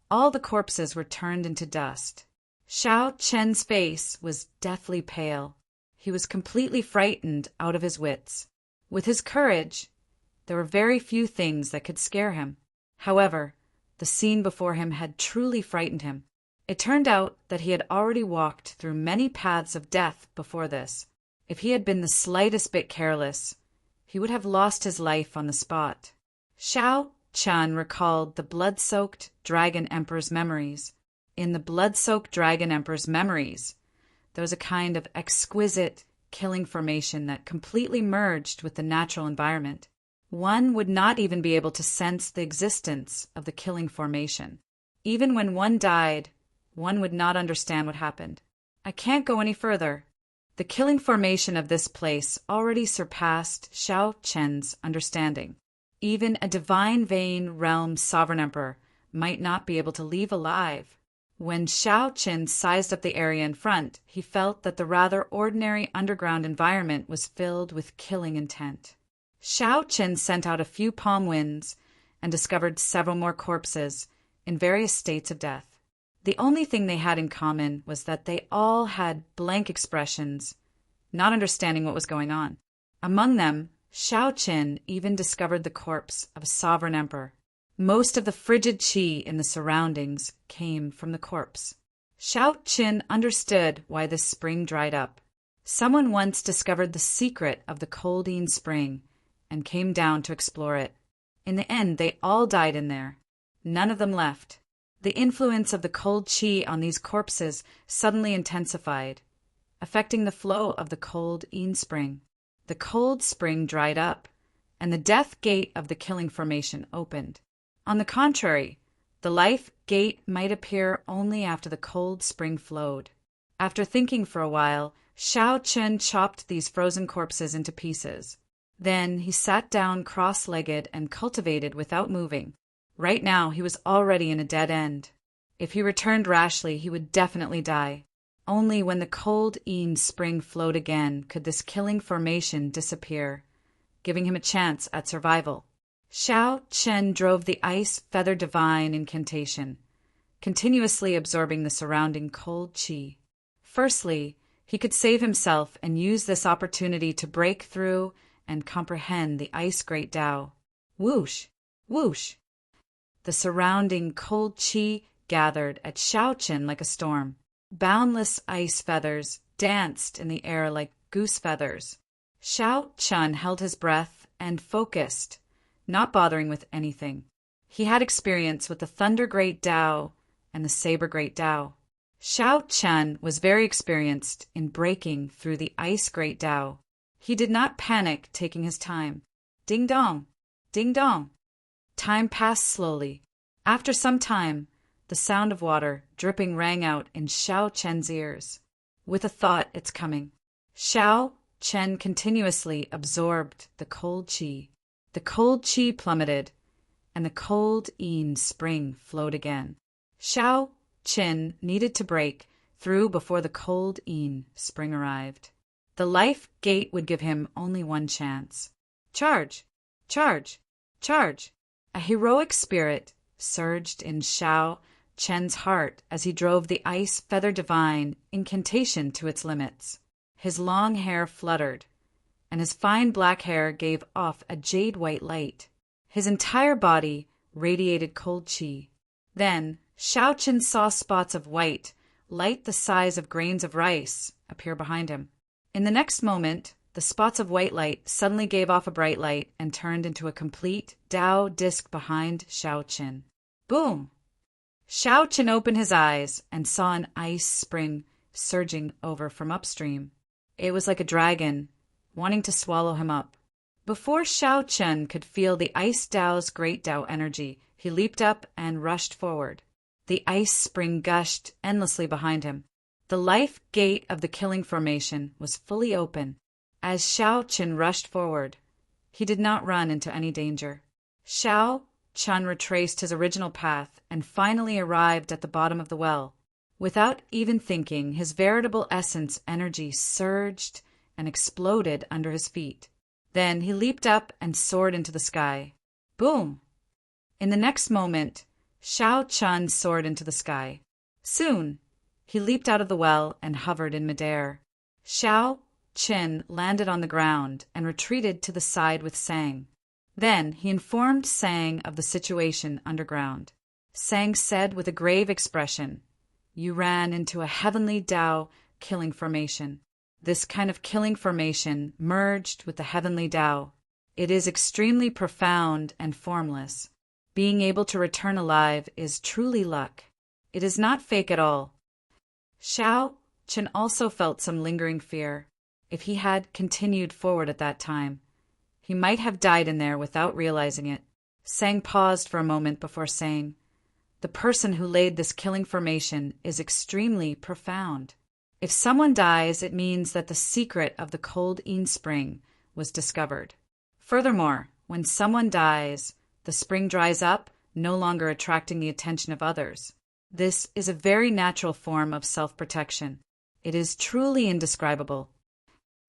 all the corpses were turned into dust. Xiao Chen's face was deathly pale. He was completely frightened out of his wits. With his courage, there were very few things that could scare him. However, the scene before him had truly frightened him. It turned out that he had already walked through many paths of death before this. If he had been the slightest bit careless, he would have lost his life on the spot. Xiao Chen recalled the blood-soaked Dragon Emperor's memories. In the blood-soaked Dragon Emperor's memories, there was a kind of exquisite killing formation that completely merged with the natural environment. One would not even be able to sense the existence of the killing formation. Even when one died, one would not understand what happened. I can't go any further. The killing formation of this place already surpassed Xiao Chen's understanding. Even a divine vein realm sovereign emperor might not be able to leave alive. When Xiao Qin sized up the area in front, he felt that the rather ordinary underground environment was filled with killing intent. Xiao Qin sent out a few palm winds and discovered several more corpses in various states of death. The only thing they had in common was that they all had blank expressions, not understanding what was going on. Among them, Xiao Qin even discovered the corpse of a sovereign emperor. Most of the frigid qi in the surroundings came from the corpse. Xiao Qin understood why this spring dried up. Someone once discovered the secret of the Coldine Spring and came down to explore it. In the end, they all died in there. None of them left. The influence of the cold qi on these corpses suddenly intensified, affecting the flow of the cold Yin spring. The cold spring dried up, and the death gate of the killing formation opened. On the contrary, the life gate might appear only after the cold spring flowed. After thinking for a while, Xiao Qin chopped these frozen corpses into pieces. Then he sat down cross-legged and cultivated without moving. Right now, he was already in a dead end. If he returned rashly, he would definitely die. Only when the cold Yin spring flowed again could this killing formation disappear, giving him a chance at survival. Xiao Qin drove the ice feather divine incantation, continuously absorbing the surrounding cold qi. Firstly, he could save himself and use this opportunity to break through and comprehend the ice great Tao. Whoosh! Whoosh! The surrounding cold qi gathered at Xiao Qin like a storm. Boundless ice feathers danced in the air like goose feathers. Xiao Qin held his breath and focused, not bothering with anything. He had experience with the Thunder Great Tao and the Saber Great Tao. Xiao Qin was very experienced in breaking through the Ice Great Tao. He did not panic, taking his time. Ding dong! Ding dong! Time passed slowly. After some time, the sound of water dripping rang out in Xiao Qin's ears. With a thought, it's coming. Xiao Qin continuously absorbed the cold qi. The cold qi plummeted, and the cold Yin spring flowed again. Xiao Qin needed to break through before the cold Yin spring arrived. The life gate would give him only one chance. Charge! Charge! Charge! A heroic spirit surged in Xiao Qin's heart as he drove the ice feather divine incantation to its limits. His long hair fluttered, and his fine black hair gave off a jade-white light. His entire body radiated cold qi. Then Xiao Qin saw spots of white, light the size of grains of rice, appear behind him. In the next moment, the spots of white light suddenly gave off a bright light and turned into a complete Tao disc behind Xiao Qin. Boom! Xiao Qin opened his eyes and saw an ice spring surging over from upstream. It was like a dragon, wanting to swallow him up. Before Xiao Qin could feel the ice Tao's great Tao energy, he leaped up and rushed forward. The ice spring gushed endlessly behind him. The life gate of the killing formation was fully open. As Xiao Qin rushed forward, he did not run into any danger. Xiao Qin retraced his original path and finally arrived at the bottom of the well. Without even thinking, his veritable essence energy surged and exploded under his feet. Then he leaped up and soared into the sky. Boom! In the next moment, Xiao Qin soared into the sky. Soon, he leaped out of the well and hovered in midair. Xiao Qin landed on the ground and retreated to the side with Sang. Then he informed Sang of the situation underground. Sang said with a grave expression, "You ran into a heavenly Tao killing formation. This kind of killing formation merged with the heavenly Tao. It is extremely profound and formless. Being able to return alive is truly luck. It is not fake at all." Xiao Qin also felt some lingering fear. If he had continued forward at that time, he might have died in there without realizing it. Sang paused for a moment before saying, "The person who laid this killing formation is extremely profound. If someone dies, it means that the secret of the cold Yin spring was discovered. Furthermore, when someone dies, the spring dries up, no longer attracting the attention of others. This is a very natural form of self-protection. It is truly indescribable.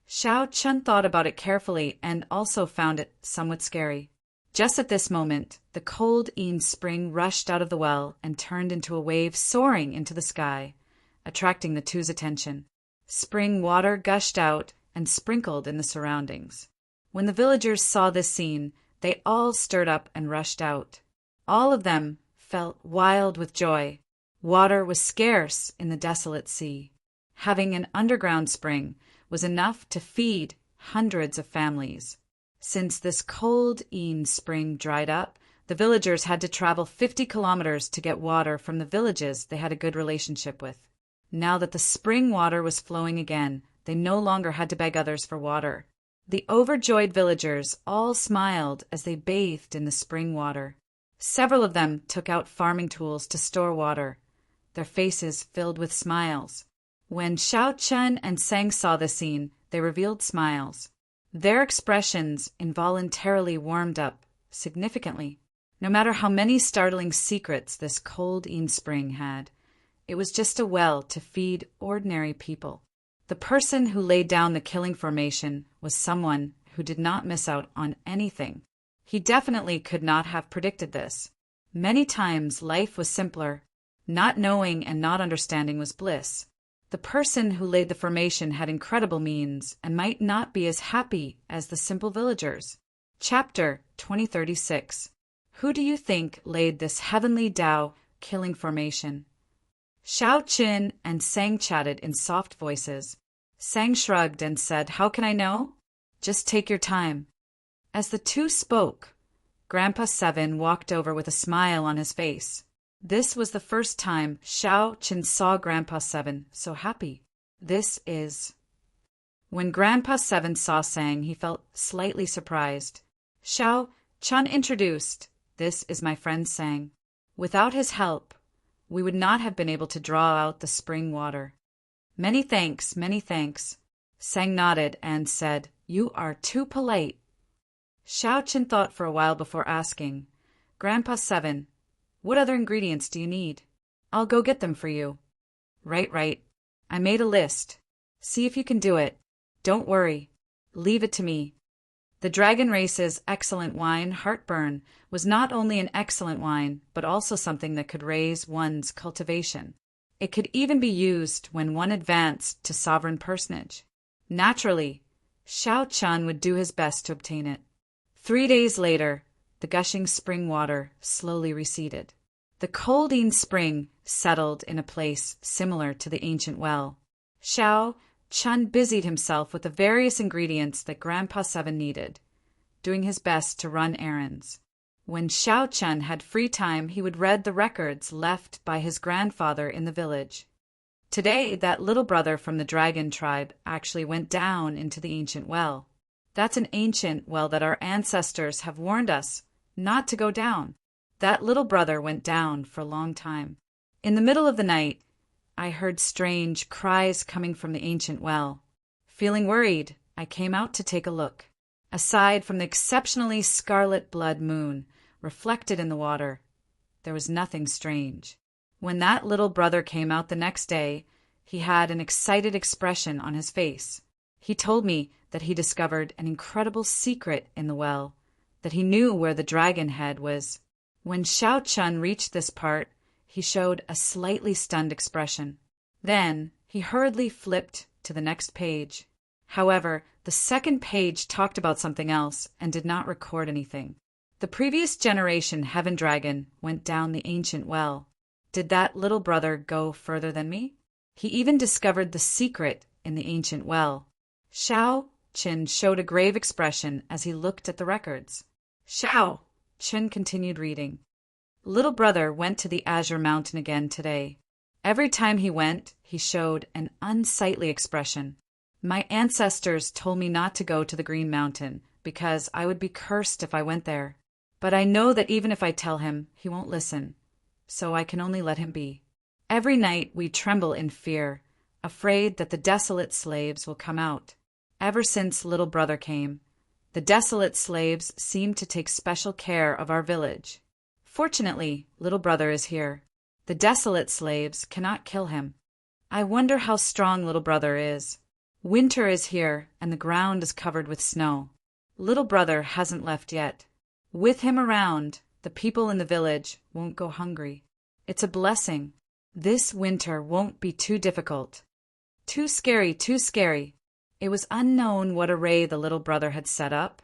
Xiao Chun thought about it carefully and also found it somewhat scary. Just at this moment, the cold Yin spring rushed out of the well and turned into a wave soaring into the sky, attracting the two's attention. Spring water gushed out and sprinkled in the surroundings. When the villagers saw this scene, they all stirred up and rushed out. All of them felt wild with joy. Water was scarce in the desolate sea. Having an underground spring was enough to feed hundreds of families. Since this cold Yin spring dried up, the villagers had to travel 50 kilometers to get water from the villages they had a good relationship with. Now that the spring water was flowing again, they no longer had to beg others for water. The overjoyed villagers all smiled as they bathed in the spring water. Several of them took out farming tools to store water, their faces filled with smiles. When Xiao Chun and Sang saw the scene, they revealed smiles. Their expressions involuntarily warmed up significantly. No matter how many startling secrets this cold Yin spring had, it was just a well to feed ordinary people. The person who laid down the killing formation was someone who did not miss out on anything. He definitely could not have predicted this. Many times life was simpler. Not knowing and not understanding was bliss. The person who laid the formation had incredible means and might not be as happy as the simple villagers. Chapter 2036. Who do you think laid this heavenly Tao killing formation? Xiao Qin and Sang chatted in soft voices. Sang shrugged and said, "How can I know? Just take your time." As the two spoke, Grandpa Seven walked over with a smile on his face. This was the first time Xiao Qin saw Grandpa Seven so happy. When Grandpa Seven saw Sang, he felt slightly surprised. Xiao Chun introduced, "This is my friend Sang. Without his help, we would not have been able to draw out the spring water." Many thanks, many thanks." Sang nodded and said, "You are too polite." Xiao Qin thought for a while before asking, "Grandpa Seven, what other ingredients do you need? I'll go get them for you." Right. I made a list. See if you can do it. Don't worry. Leave it to me." The Dragon Race's excellent wine, Heartburn, was not only an excellent wine, but also something that could raise one's cultivation. It could even be used when one advanced to sovereign personage. Naturally, Xiao Chun would do his best to obtain it. 3 days later, the gushing spring water slowly receded. The cold Yin spring settled in a place similar to the ancient well. Xiao Chun busied himself with the various ingredients that Grandpa Seven needed, doing his best to run errands. When Xiao Chun had free time, he would read the records left by his grandfather in the village. Today, that little brother from the dragon tribe actually went down into the ancient well. That's an ancient well that our ancestors have warned us not to go down. That little brother went down for a long time. In the middle of the night, I heard strange cries coming from the ancient well. Feeling worried, I came out to take a look. Aside from the exceptionally scarlet blood moon reflected in the water, there was nothing strange. When that little brother came out the next day, he had an excited expression on his face. He told me that he discovered an incredible secret in the well, that he knew where the dragon head was. When Xiao Chun reached this part, he showed a slightly stunned expression. Then he hurriedly flipped to the next page. However, the second page talked about something else and did not record anything. The previous generation Heaven Dragon went down the ancient well. Did that little brother go further than me? He even discovered the secret in the ancient well. Xiao Qin showed a grave expression as he looked at the records. Xiao Qin continued reading. Little brother went to the Azure Mountain again today. Every time he went, he showed an unsightly expression. My ancestors told me not to go to the Green Mountain because I would be cursed if I went there. But I know that even if I tell him, he won't listen. So I can only let him be. Every night we tremble in fear, afraid that the desolate slaves will come out. Ever since little brother came, the desolate slaves seem to take special care of our village. Fortunately, little brother is here. The desolate slaves cannot kill him. I wonder how strong little brother is. Winter is here, and the ground is covered with snow. Little brother hasn't left yet. With him around, the people in the village won't go hungry. It's a blessing. This winter won't be too difficult. Too scary, too scary. It was unknown what array the little brother had set up,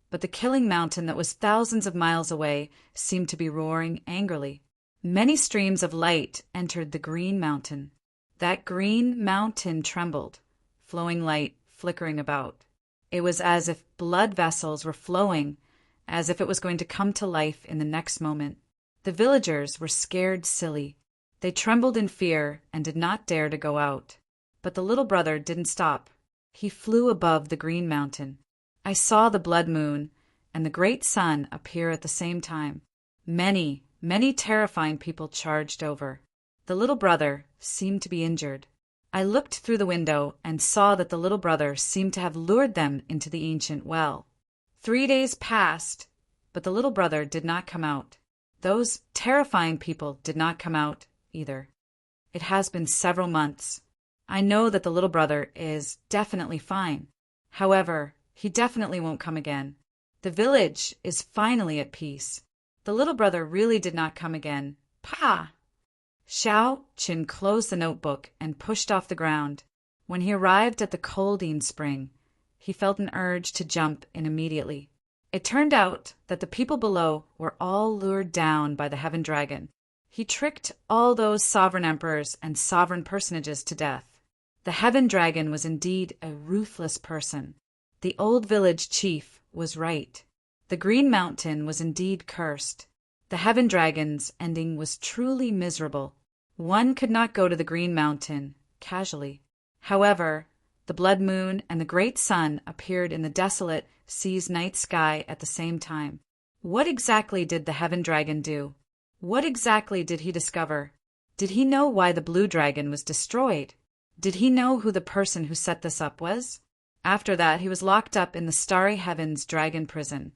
but the killing mountain that was thousands of miles away seemed to be roaring angrily. Many streams of light entered the green mountain. That green mountain trembled, flowing light flickering about. It was as if blood vessels were flowing, as if it was going to come to life in the next moment. The villagers were scared silly. They trembled in fear and did not dare to go out. But the little brother didn't stop. He flew above the green mountain. I saw the blood moon and the great sun appear at the same time. Many, many terrifying people charged over. The little brother seemed to be injured. I looked through the window and saw that the little brother seemed to have lured them into the ancient well. 3 days passed, but the little brother did not come out. Those terrifying people did not come out either. It has been several months. I know that the little brother is definitely fine. However, he definitely won't come again. The village is finally at peace. The little brother really did not come again. Pa! Xiao Qin closed the notebook and pushed off the ground. When he arrived at the Coldine Spring, he felt an urge to jump in immediately. It turned out that the people below were all lured down by the Heaven Dragon. He tricked all those sovereign emperors and sovereign personages to death. The Heaven Dragon was indeed a ruthless person. The old village chief was right. The Green Mountain was indeed cursed. The Heaven Dragon's ending was truly miserable. One could not go to the Green Mountain casually. However, the blood moon and the great sun appeared in the desolate sea's night sky at the same time. What exactly did the Heaven Dragon do? What exactly did he discover? Did he know why the Blue Dragon was destroyed? Did he know who the person who set this up was? After that, he was locked up in the Starry Heavens Dragon Prison,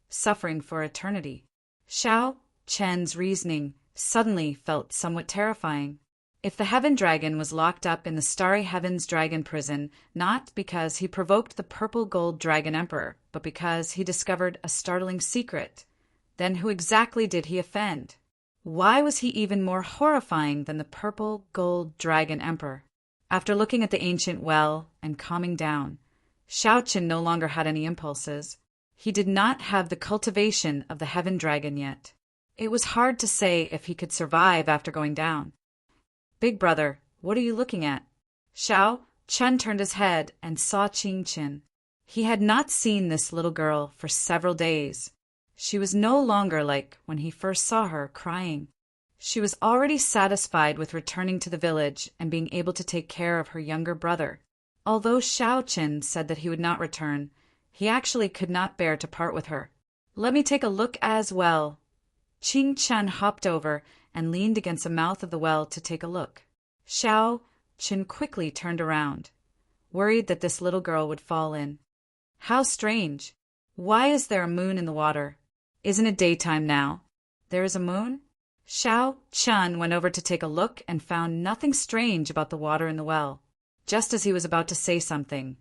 suffering for eternity. Xiao Chen's reasoning suddenly felt somewhat terrifying. If the Heaven Dragon was locked up in the Starry Heavens Dragon Prison, not because he provoked the Purple Gold Dragon Emperor, but because he discovered a startling secret, then who exactly did he offend? Why was he even more horrifying than the Purple Gold Dragon Emperor? After looking at the ancient well and calming down, Xiao Qin no longer had any impulses. He did not have the cultivation of the Heaven Dragon yet. It was hard to say if he could survive after going down. Big brother, what are you looking at? Xiao Chen turned his head and saw Qing Qin. He had not seen this little girl for several days. She was no longer like when he first saw her crying. She was already satisfied with returning to the village and being able to take care of her younger brother. Although Xiao Qin said that he would not return, he actually could not bear to part with her. Let me take a look as well. Qing Chen hopped over and leaned against the mouth of the well to take a look. Xiao Qin quickly turned around, worried that this little girl would fall in. How strange! Why is there a moon in the water? Isn't it daytime now? There is a moon? Xiao Chen went over to take a look and found nothing strange about the water in the well. Just as he was about to say something,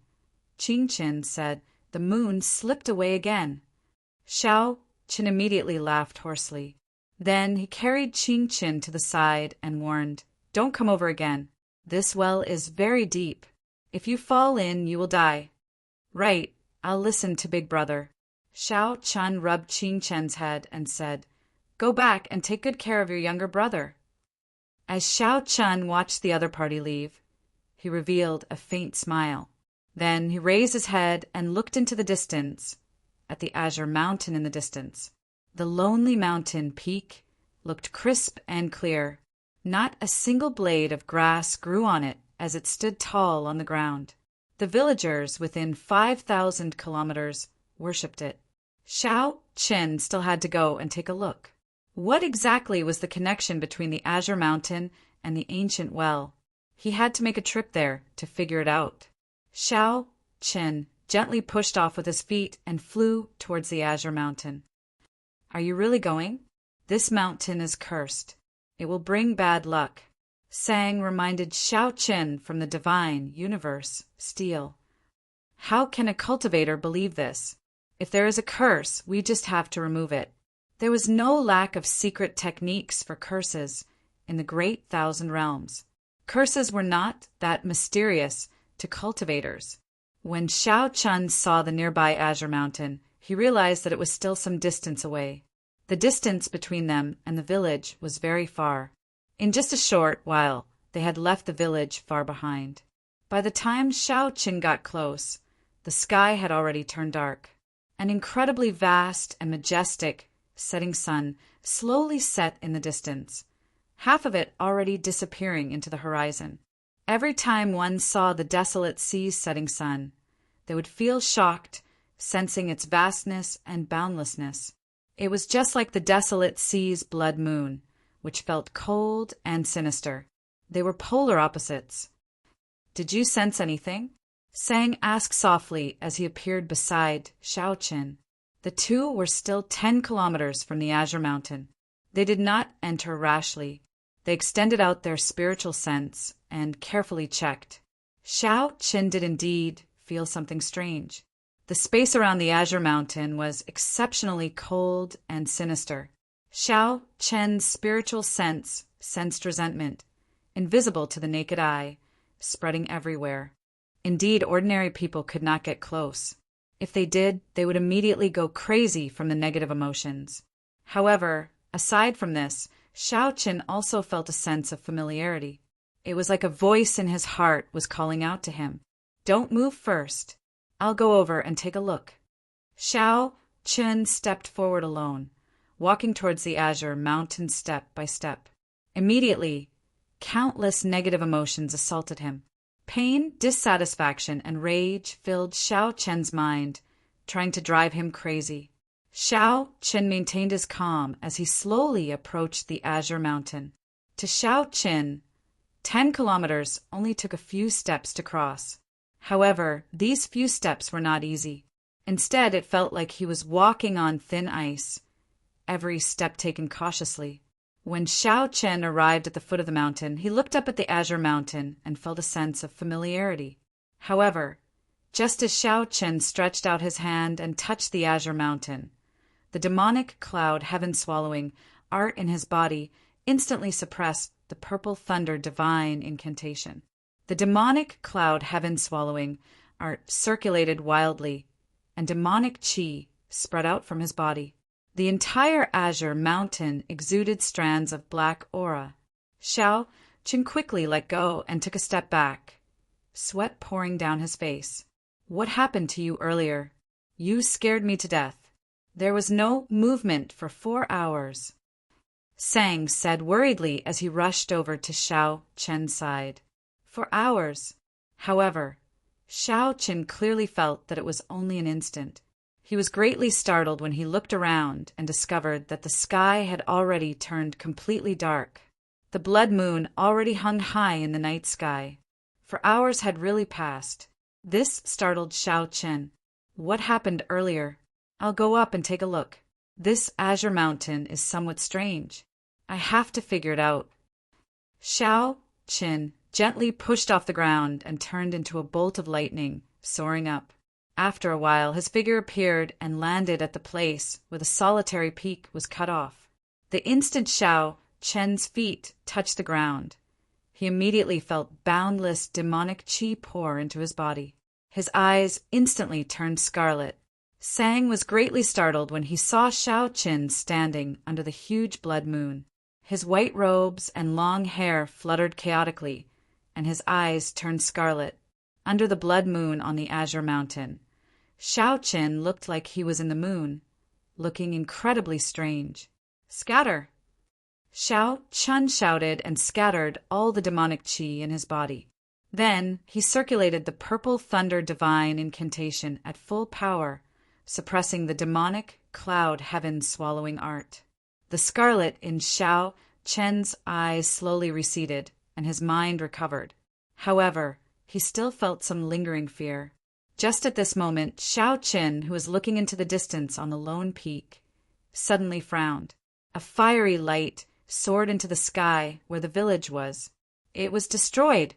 Qing Qin said, "The moon slipped away again." Xiao Qin immediately laughed hoarsely. Then he carried Qing Qin to the side and warned, "Don't come over again. This well is very deep. If you fall in, you will die." "Right, I'll listen to Big Brother." Xiao Chen rubbed Qing Chen's head and said, "Go back and take good care of your younger brother." As Xiao Chen watched the other party leave, he revealed a faint smile. Then he raised his head and looked into the distance, at the azure mountain in the distance. The lonely mountain peak looked crisp and clear. Not a single blade of grass grew on it as it stood tall on the ground. The villagers within 5,000 kilometers worshipped it. Xiao Qin still had to go and take a look. What exactly was the connection between the azure mountain and the ancient well? He had to make a trip there to figure it out. Xiao Qin gently pushed off with his feet and flew towards the azure mountain. "Are you really going?" This mountain is cursed. It will bring bad luck. Sang reminded Xiao Qin from the divine universe, steel. How can a cultivator believe this? If there is a curse, we just have to remove it. There was no lack of secret techniques for curses in the great Thousand Realms. Curses were not that mysterious to cultivators. When Xiao Chun saw the nearby Azure Mountain, he realized that it was still some distance away. The distance between them and the village was very far. In just a short while, they had left the village far behind. By the time Xiao Qin got close, the sky had already turned dark. An incredibly vast and majestic setting sun slowly set in the distance, half of it already disappearing into the horizon. Every time one saw the desolate sea's setting sun, they would feel shocked, sensing its vastness and boundlessness. It was just like the desolate sea's blood moon, which felt cold and sinister. They were polar opposites. "Did you sense anything?" Sang asked softly as he appeared beside Xiao Qin. The two were still 10 kilometers from the Azure Mountain. They did not enter rashly. They extended out their spiritual sense and carefully checked. Xiao Qin did indeed feel something strange. The space around the Azure Mountain was exceptionally cold and sinister. Xiao Qin's spiritual sense sensed resentment, invisible to the naked eye, spreading everywhere. Indeed, ordinary people could not get close. If they did, they would immediately go crazy from the negative emotions. However, aside from this, Xiao Qin also felt a sense of familiarity. It was like a voice in his heart was calling out to him. "Don't move first. I'll go over and take a look." Xiao Qin stepped forward alone, walking towards the Azure Mountain step by step. Immediately, countless negative emotions assaulted him. Pain, dissatisfaction, and rage filled Xiao Qin's mind, trying to drive him crazy. Xiao Qin maintained his calm as he slowly approached the Azure Mountain. To Xiao Qin, 10 kilometers only took a few steps to cross. However, these few steps were not easy. Instead, it felt like he was walking on thin ice, every step taken cautiously. When Xiao Qin arrived at the foot of the mountain, he looked up at the Azure Mountain and felt a sense of familiarity. However, just as Xiao Qin stretched out his hand and touched the Azure Mountain, the demonic cloud heaven-swallowing art in his body instantly suppressed the purple thunder divine incantation. The demonic cloud heaven-swallowing art circulated wildly, and demonic chi spread out from his body. The entire Azure Mountain exuded strands of black aura. Xiao Qin quickly let go and took a step back, sweat pouring down his face. "What happened to you earlier? You scared me to death. There was no movement for 4 hours." Sang said worriedly as he rushed over to Xiao Qin's side. 4 hours. However, Xiao Qin clearly felt that it was only an instant. He was greatly startled when he looked around and discovered that the sky had already turned completely dark. The blood moon already hung high in the night sky. For hours had really passed. This startled Xiao Qin. "What happened earlier? I'll go up and take a look. This Azure Mountain is somewhat strange. I have to figure it out." Xiao Qin gently pushed off the ground and turned into a bolt of lightning, soaring up. After a while, his figure appeared and landed at the place where the solitary peak was cut off. The instant Xiao Qin's feet touched the ground, he immediately felt boundless demonic chi pour into his body. His eyes instantly turned scarlet. Sang was greatly startled when he saw Xiao Qin standing under the huge blood moon. His white robes and long hair fluttered chaotically, and his eyes turned scarlet. Under the blood moon on the Azure Mountain, Xiao Qin looked like he was in the moon, looking incredibly strange. "Scatter!" Xiao Qin shouted and scattered all the demonic chi in his body. Then he circulated the purple thunder divine incantation at full power, suppressing the demonic cloud heaven-swallowing art. The scarlet in Xiao Qin's eyes slowly receded, and his mind recovered. However, he still felt some lingering fear. Just at this moment, Xiao Qin, who was looking into the distance on the lone peak, suddenly frowned. A fiery light soared into the sky where the village was. It was destroyed.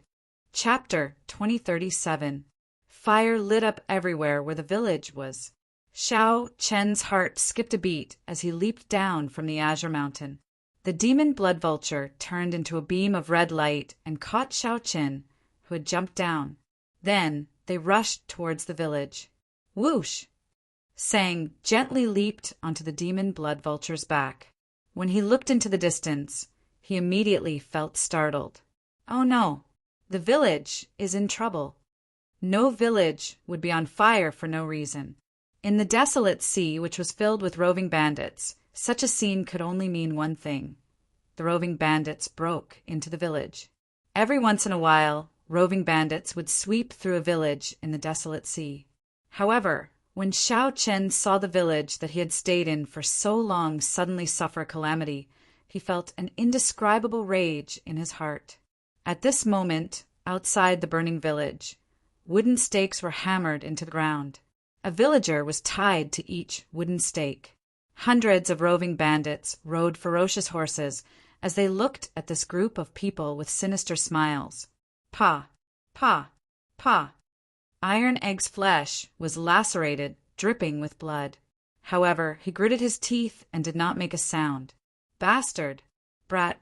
Chapter 2037. Fire lit up everywhere where the village was. Xiao Chen's heart skipped a beat as he leaped down from the azure mountain. The demon blood vulture turned into a beam of red light and caught Xiao Chen, who had jumped down. Then they rushed towards the village. Whoosh! Sang gently leaped onto the demon blood vulture's back. When he looked into the distance, he immediately felt startled. Oh no, the village is in trouble. No village would be on fire for no reason. In the desolate sea, which was filled with roving bandits, such a scene could only mean one thing. The roving bandits broke into the village. Every once in a while, roving bandits would sweep through a village in the desolate sea. However, when Xiao Chen saw the village that he had stayed in for so long suddenly suffer a calamity, he felt an indescribable rage in his heart. At this moment, outside the burning village, wooden stakes were hammered into the ground. A villager was tied to each wooden stake. Hundreds of roving bandits rode ferocious horses as they looked at this group of people with sinister smiles. Pa, pa, pa. Iron Egg's flesh was lacerated, dripping with blood. However, he gritted his teeth and did not make a sound. Bastard! Brat,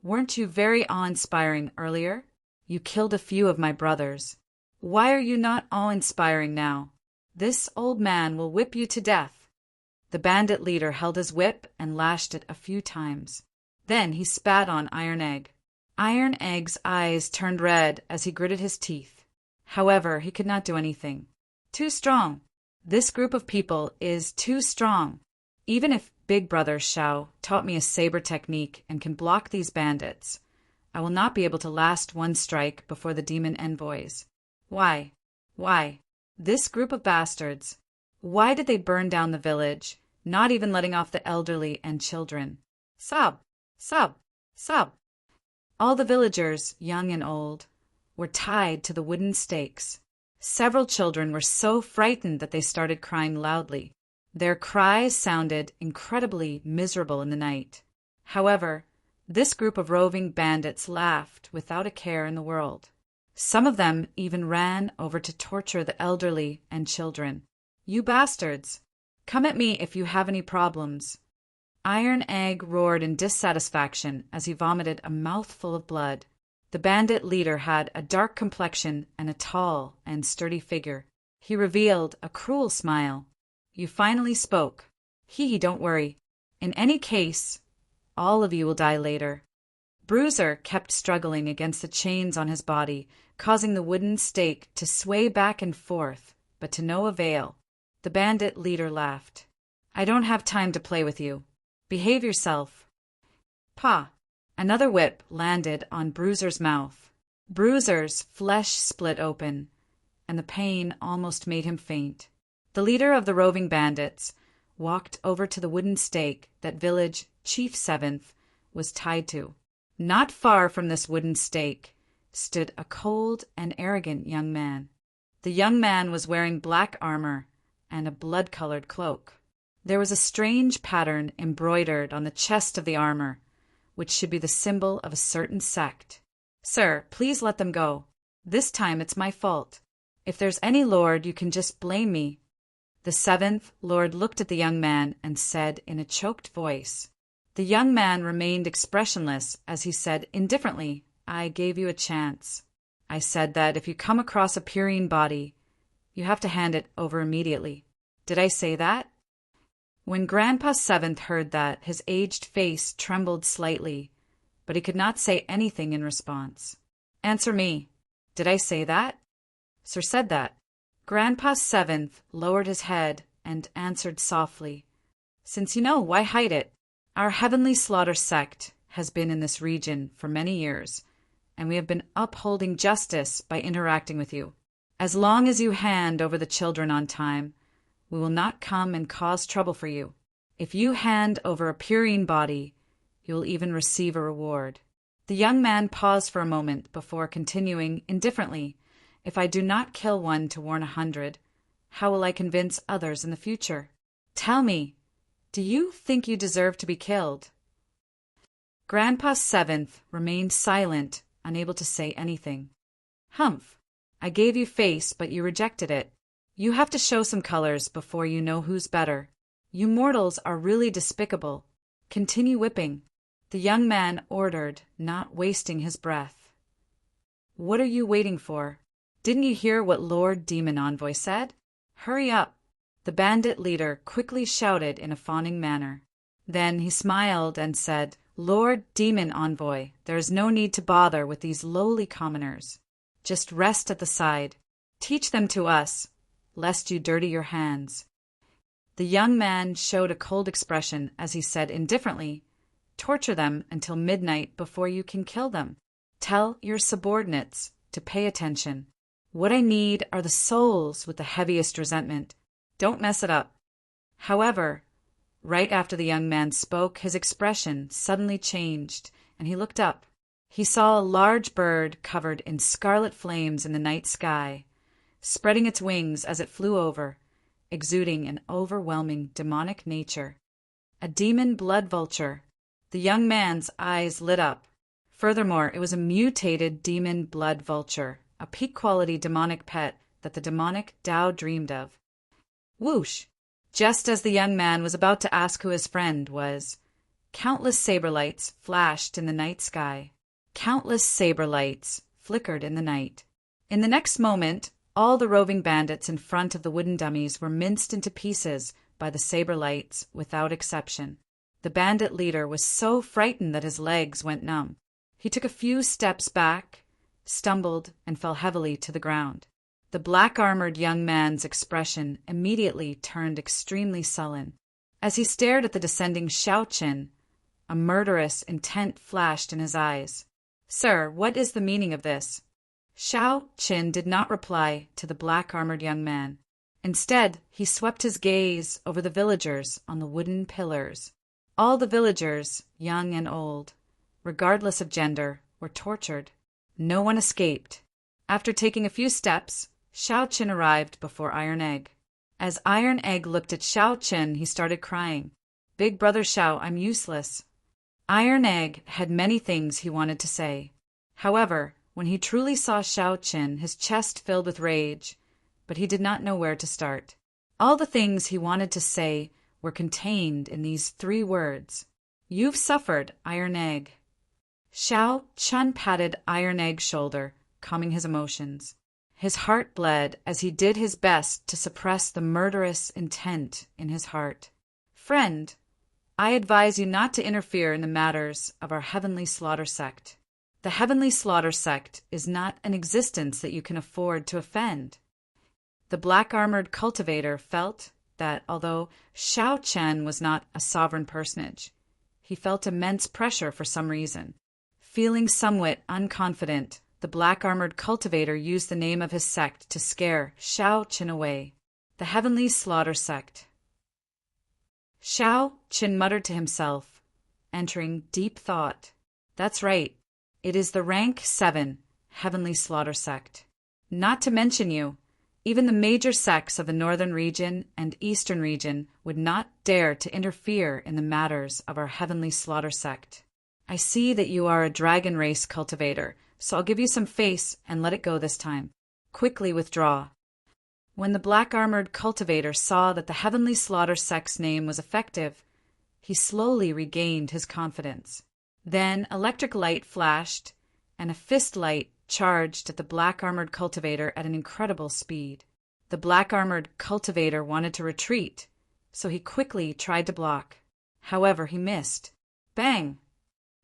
weren't you very awe-inspiring earlier? You killed a few of my brothers. Why are you not awe-inspiring now? This old man will whip you to death. The bandit leader held his whip and lashed it a few times. Then he spat on Iron Egg. Iron Egg's eyes turned red as he gritted his teeth. However, he could not do anything. Too strong. This group of people is too strong. Even if Big Brother Xiao taught me a saber technique and can block these bandits, I will not be able to last one strike before the demon envoys. Why? Why? This group of bastards. Why did they burn down the village, not even letting off the elderly and children? Sob, sob, sob. All the villagers, young and old, were tied to the wooden stakes. Several children were so frightened that they started crying loudly. Their cries sounded incredibly miserable in the night. However, this group of roving bandits laughed without a care in the world. Some of them even ran over to torture the elderly and children. You bastards! Come at me if you have any problems. Iron Egg roared in dissatisfaction as he vomited a mouthful of blood. The bandit leader had a dark complexion and a tall and sturdy figure. He revealed a cruel smile. You finally spoke. Don't worry. In any case, all of you will die later. Bruiser kept struggling against the chains on his body, causing the wooden stake to sway back and forth, but to no avail. The bandit leader laughed. I don't have time to play with you. Behave yourself. Pa! Another whip landed on Bruiser's mouth. Bruiser's flesh split open, and the pain almost made him faint. The leader of the roving bandits walked over to the wooden stake that village Chief Seventh was tied to. Not far from this wooden stake stood a cold and arrogant young man. The young man was wearing black armor and a blood-colored cloak. There was a strange pattern embroidered on the chest of the armor, which should be the symbol of a certain sect. Sir, please let them go. This time it's my fault. If there's any lord, you can just blame me. The seventh lord looked at the young man and said in a choked voice. The young man remained expressionless as he said indifferently, I gave you a chance. I said that if you come across a purine body, you have to hand it over immediately. Did I say that? When Grandpa Seventh heard that, his aged face trembled slightly, but he could not say anything in response. Answer me. Did I say that? Sir said that. Grandpa Seventh lowered his head and answered softly. Since you know, why hide it? Our Heavenly Slaughter sect has been in this region for many years, and we have been upholding justice by interacting with you. As long as you hand over the children on time, we will not come and cause trouble for you. If you hand over a purine body, you will even receive a reward. The young man paused for a moment before continuing indifferently. If I do not kill one to warn 100, how will I convince others in the future? Tell me, Do you think you deserve to be killed?" Grandpa Seventh remained silent, unable to say anything. "Humph! I gave you face, but you rejected it. You have to show some colors before you know who's better. You mortals are really despicable. Continue whipping," the young man ordered, not wasting his breath. "What are you waiting for? Didn't you hear what Lord Demon Envoy said? Hurry up," the bandit leader quickly shouted in a fawning manner. Then he smiled and said, "Lord Demon Envoy, there is no need to bother with these lowly commoners. Just rest at the side. Teach them to us, lest you dirty your hands." The young man showed a cold expression as he said indifferently, "Torture them until midnight before you can kill them. Tell your subordinates to pay attention. What I need are the souls with the heaviest resentment. Don't mess it up." However, right after the young man spoke, his expression suddenly changed, and he looked up. He saw a large bird covered in scarlet flames in the night sky, spreading its wings as it flew over, exuding an overwhelming demonic nature. A demon blood vulture. The young man's eyes lit up. Furthermore, it was a mutated demon blood vulture, a peak-quality demonic pet that the demonic Tao dreamed of. Whoosh! Just as the young man was about to ask who his friend was, countless saber lights flashed in the night sky. Countless saber lights flickered in the night. In the next moment, all the roving bandits in front of the wooden dummies were minced into pieces by the saber lights without exception. The bandit leader was so frightened that his legs went numb. He took a few steps back, stumbled, and fell heavily to the ground. The black-armored young man's expression immediately turned extremely sullen. As he stared at the descending Xiao Qin, a murderous intent flashed in his eyes. "Sir, what is the meaning of this?" Xiao Qin did not reply to the black-armored young man. Instead, he swept his gaze over the villagers on the wooden pillars. All the villagers, young and old, regardless of gender, were tortured. No one escaped. After taking a few steps, Xiao Qin arrived before Iron Egg. As Iron Egg looked at Xiao Qin, he started crying. "Big brother Xiao, I'm useless." Iron Egg had many things he wanted to say. However, when he truly saw Xiao Qin, his chest filled with rage, but he did not know where to start. All the things he wanted to say were contained in these 3 words. "You've suffered, Iron Egg." Xiao Qin patted Iron Egg's shoulder, calming his emotions. His heart bled as he did his best to suppress the murderous intent in his heart. "Friend, I advise you not to interfere in the matters of our Heavenly Slaughter Sect. The Heavenly Slaughter Sect is not an existence that you can afford to offend." The black-armored cultivator felt that although Xiao Qin was not a sovereign personage, he felt immense pressure for some reason. Feeling somewhat unconfident, the black-armored cultivator used the name of his sect to scare Xiao Qin away. The Heavenly Slaughter Sect. Xiao Qin muttered to himself, entering deep thought. "That's right. It is the rank 7 Heavenly Slaughter Sect. Not to mention you, even the major sects of the northern region and eastern region would not dare to interfere in the matters of our Heavenly Slaughter Sect. I see that you are a dragon race cultivator, so I'll give you some face and let it go this time. Quickly withdraw." When the black-armored cultivator saw that the Heavenly Slaughter Sect's name was effective, he slowly regained his confidence. Then electric light flashed, and a fist light charged at the black-armored cultivator at an incredible speed. The black-armored cultivator wanted to retreat, so he quickly tried to block. However, he missed. Bang!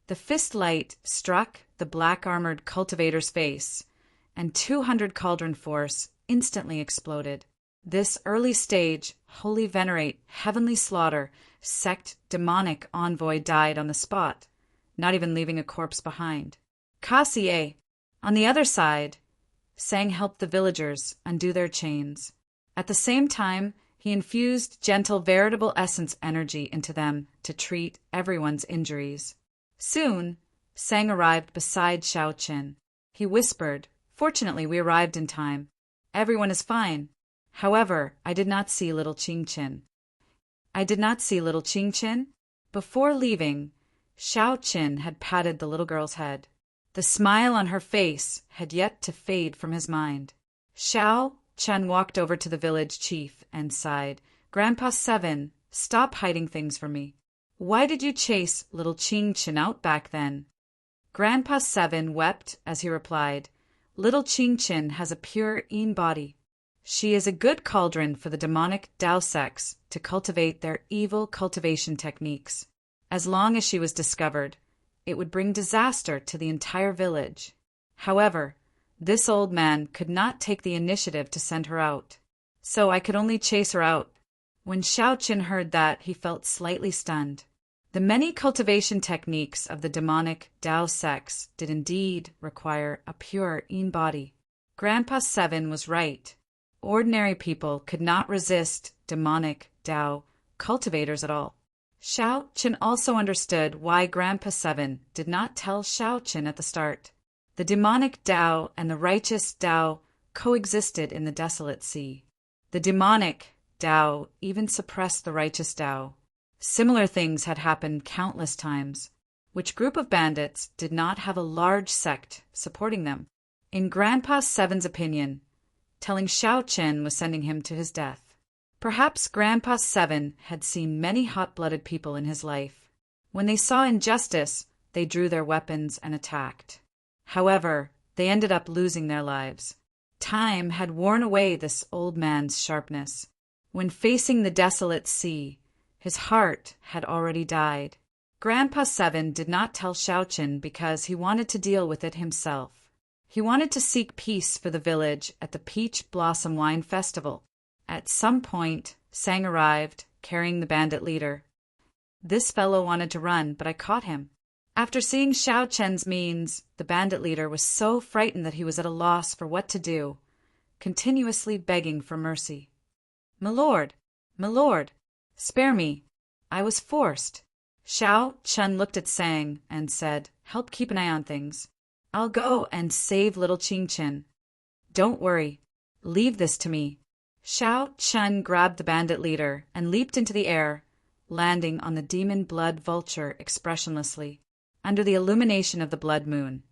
The fist light struck the black-armored cultivator's face, and 200 cauldron force instantly exploded. This early stage, holy venerate, heavenly slaughter, sect demonic envoy died on the spot, not even leaving a corpse behind. Cassier! On the other side, Sang helped the villagers undo their chains. At the same time, he infused gentle veritable essence energy into them to treat everyone's injuries. Soon, Sang arrived beside Xiao Qin. He whispered, "Fortunately, we arrived in time. Everyone is fine. However, I did not see little Qingqin." I did not see little Qing Qin. Before leaving, Xiao Qin had patted the little girl's head. The smile on her face had yet to fade from his mind. Xiao Chen walked over to the village chief and sighed. Grandpa Seven, stop hiding things from me. Why did you chase little Qing Qin out back then? Grandpa Seven wept as he replied, Little Qing Qin has a pure Yin body. She is a good cauldron for the demonic Dao sects to cultivate their evil cultivation techniques. As long as she was discovered, it would bring disaster to the entire village. However, this old man could not take the initiative to send her out, so I could only chase her out. When Xiao Qin heard that, he felt slightly stunned. The many cultivation techniques of the demonic Dao sects did indeed require a pure Yin body. Grandpa Seven was right. Ordinary people could not resist demonic Dao cultivators at all. Xiao Qin also understood why Grandpa Seven did not tell Xiao Qin at the start. The demonic Dao and the righteous Dao coexisted in the desolate sea. The demonic Dao even suppressed the righteous Dao. Similar things had happened countless times. Which group of bandits did not have a large sect supporting them? In Grandpa Seven's opinion, telling Xiao Qin was sending him to his death. Perhaps Grandpa Seven had seen many hot-blooded people in his life. When they saw injustice, they drew their weapons and attacked. However, they ended up losing their lives. Time had worn away this old man's sharpness. When facing the desolate sea, his heart had already died. Grandpa Seven did not tell Xiao Qin because he wanted to deal with it himself. He wanted to seek peace for the village at the Peach Blossom Wine Festival. At some point, Sang arrived, carrying the bandit leader. This fellow wanted to run, but I caught him. After seeing Xiao Chen's means, the bandit leader was so frightened that he was at a loss for what to do, continuously begging for mercy. My lord, spare me. I was forced. Xiao Chen looked at Sang and said, help keep an eye on things. I'll go and save little Qing Qin. Don't worry. Leave this to me. Xiao Chen grabbed the bandit leader and leaped into the air, landing on the demon blood vulture expressionlessly, under the illumination of the blood moon.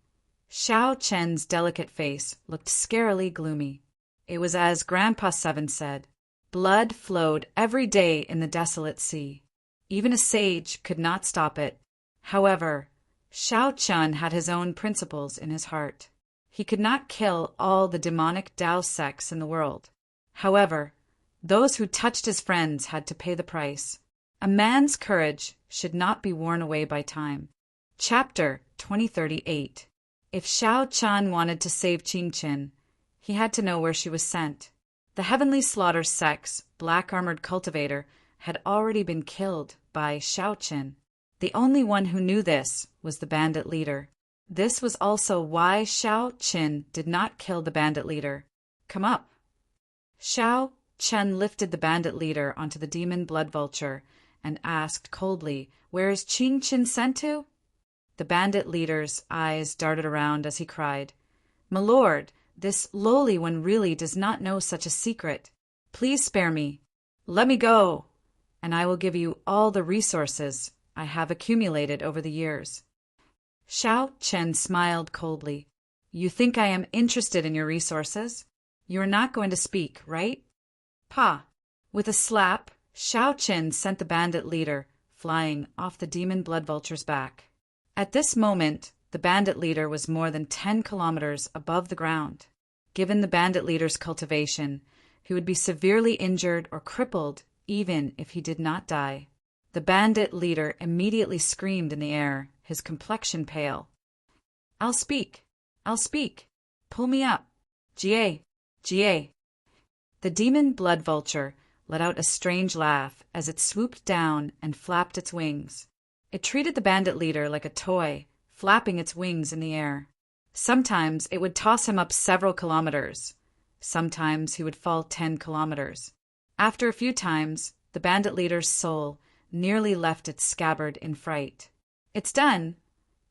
Xiao Chen's delicate face looked scarily gloomy. It was as Grandpa Seven said. Blood flowed every day in the desolate sea. Even a sage could not stop it. However, Xiao Chen had his own principles in his heart. He could not kill all the demonic Dao sects in the world. However, those who touched his friends had to pay the price. A man's courage should not be worn away by time. Chapter 2038. If Xiao Chen wanted to save Qing Qin, he had to know where she was sent. The Heavenly Slaughter sect's black-armored cultivator had already been killed by Xiao Qin. The only one who knew this was the bandit leader. This was also why Xiao Qin did not kill the bandit leader. Come up. Xiao Chen lifted the bandit leader onto the demon blood vulture and asked coldly, where is Qing Qin sent to? The bandit leader's eyes darted around as he cried, My lord, this lowly one really does not know such a secret. Please spare me. Let me go, and I will give you all the resources I have accumulated over the years. Xiao Chen smiled coldly. You think I am interested in your resources? You are not going to speak, right? Pa! With a slap, Xiao Chen sent the bandit leader flying off the demon blood vulture's back. At this moment, the bandit leader was more than 10 kilometers above the ground. Given the bandit leader's cultivation, he would be severely injured or crippled even if he did not die. The bandit leader immediately screamed in the air, his complexion pale. I'll speak. Pull me up. Jie. The demon blood vulture let out a strange laugh as it swooped down and flapped its wings. It treated the bandit leader like a toy, flapping its wings in the air. Sometimes it would toss him up several kilometers. Sometimes he would fall 10 kilometers. After a few times, the bandit leader's soul nearly left its scabbard in fright. It's done.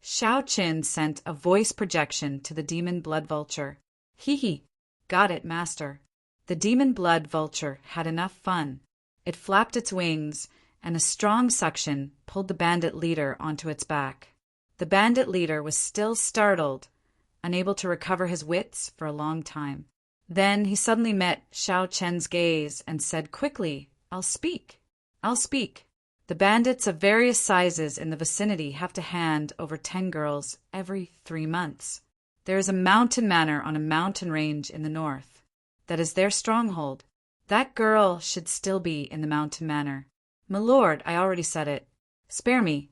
Xiao Qin sent a voice projection to the demon blood vulture. Hee. Got it, master. The demon blood vulture had enough fun. It flapped its wings and a strong suction pulled the bandit leader onto its back. The bandit leader was still startled, unable to recover his wits for a long time. Then he suddenly met Xiao Chen's gaze and said quickly, "I'll speak. I'll speak." The bandits of various sizes in the vicinity have to hand over 10 girls every 3 months. There is a mountain manor on a mountain range in the north. That is their stronghold. That girl should still be in the mountain manor. My lord, I already said it. Spare me.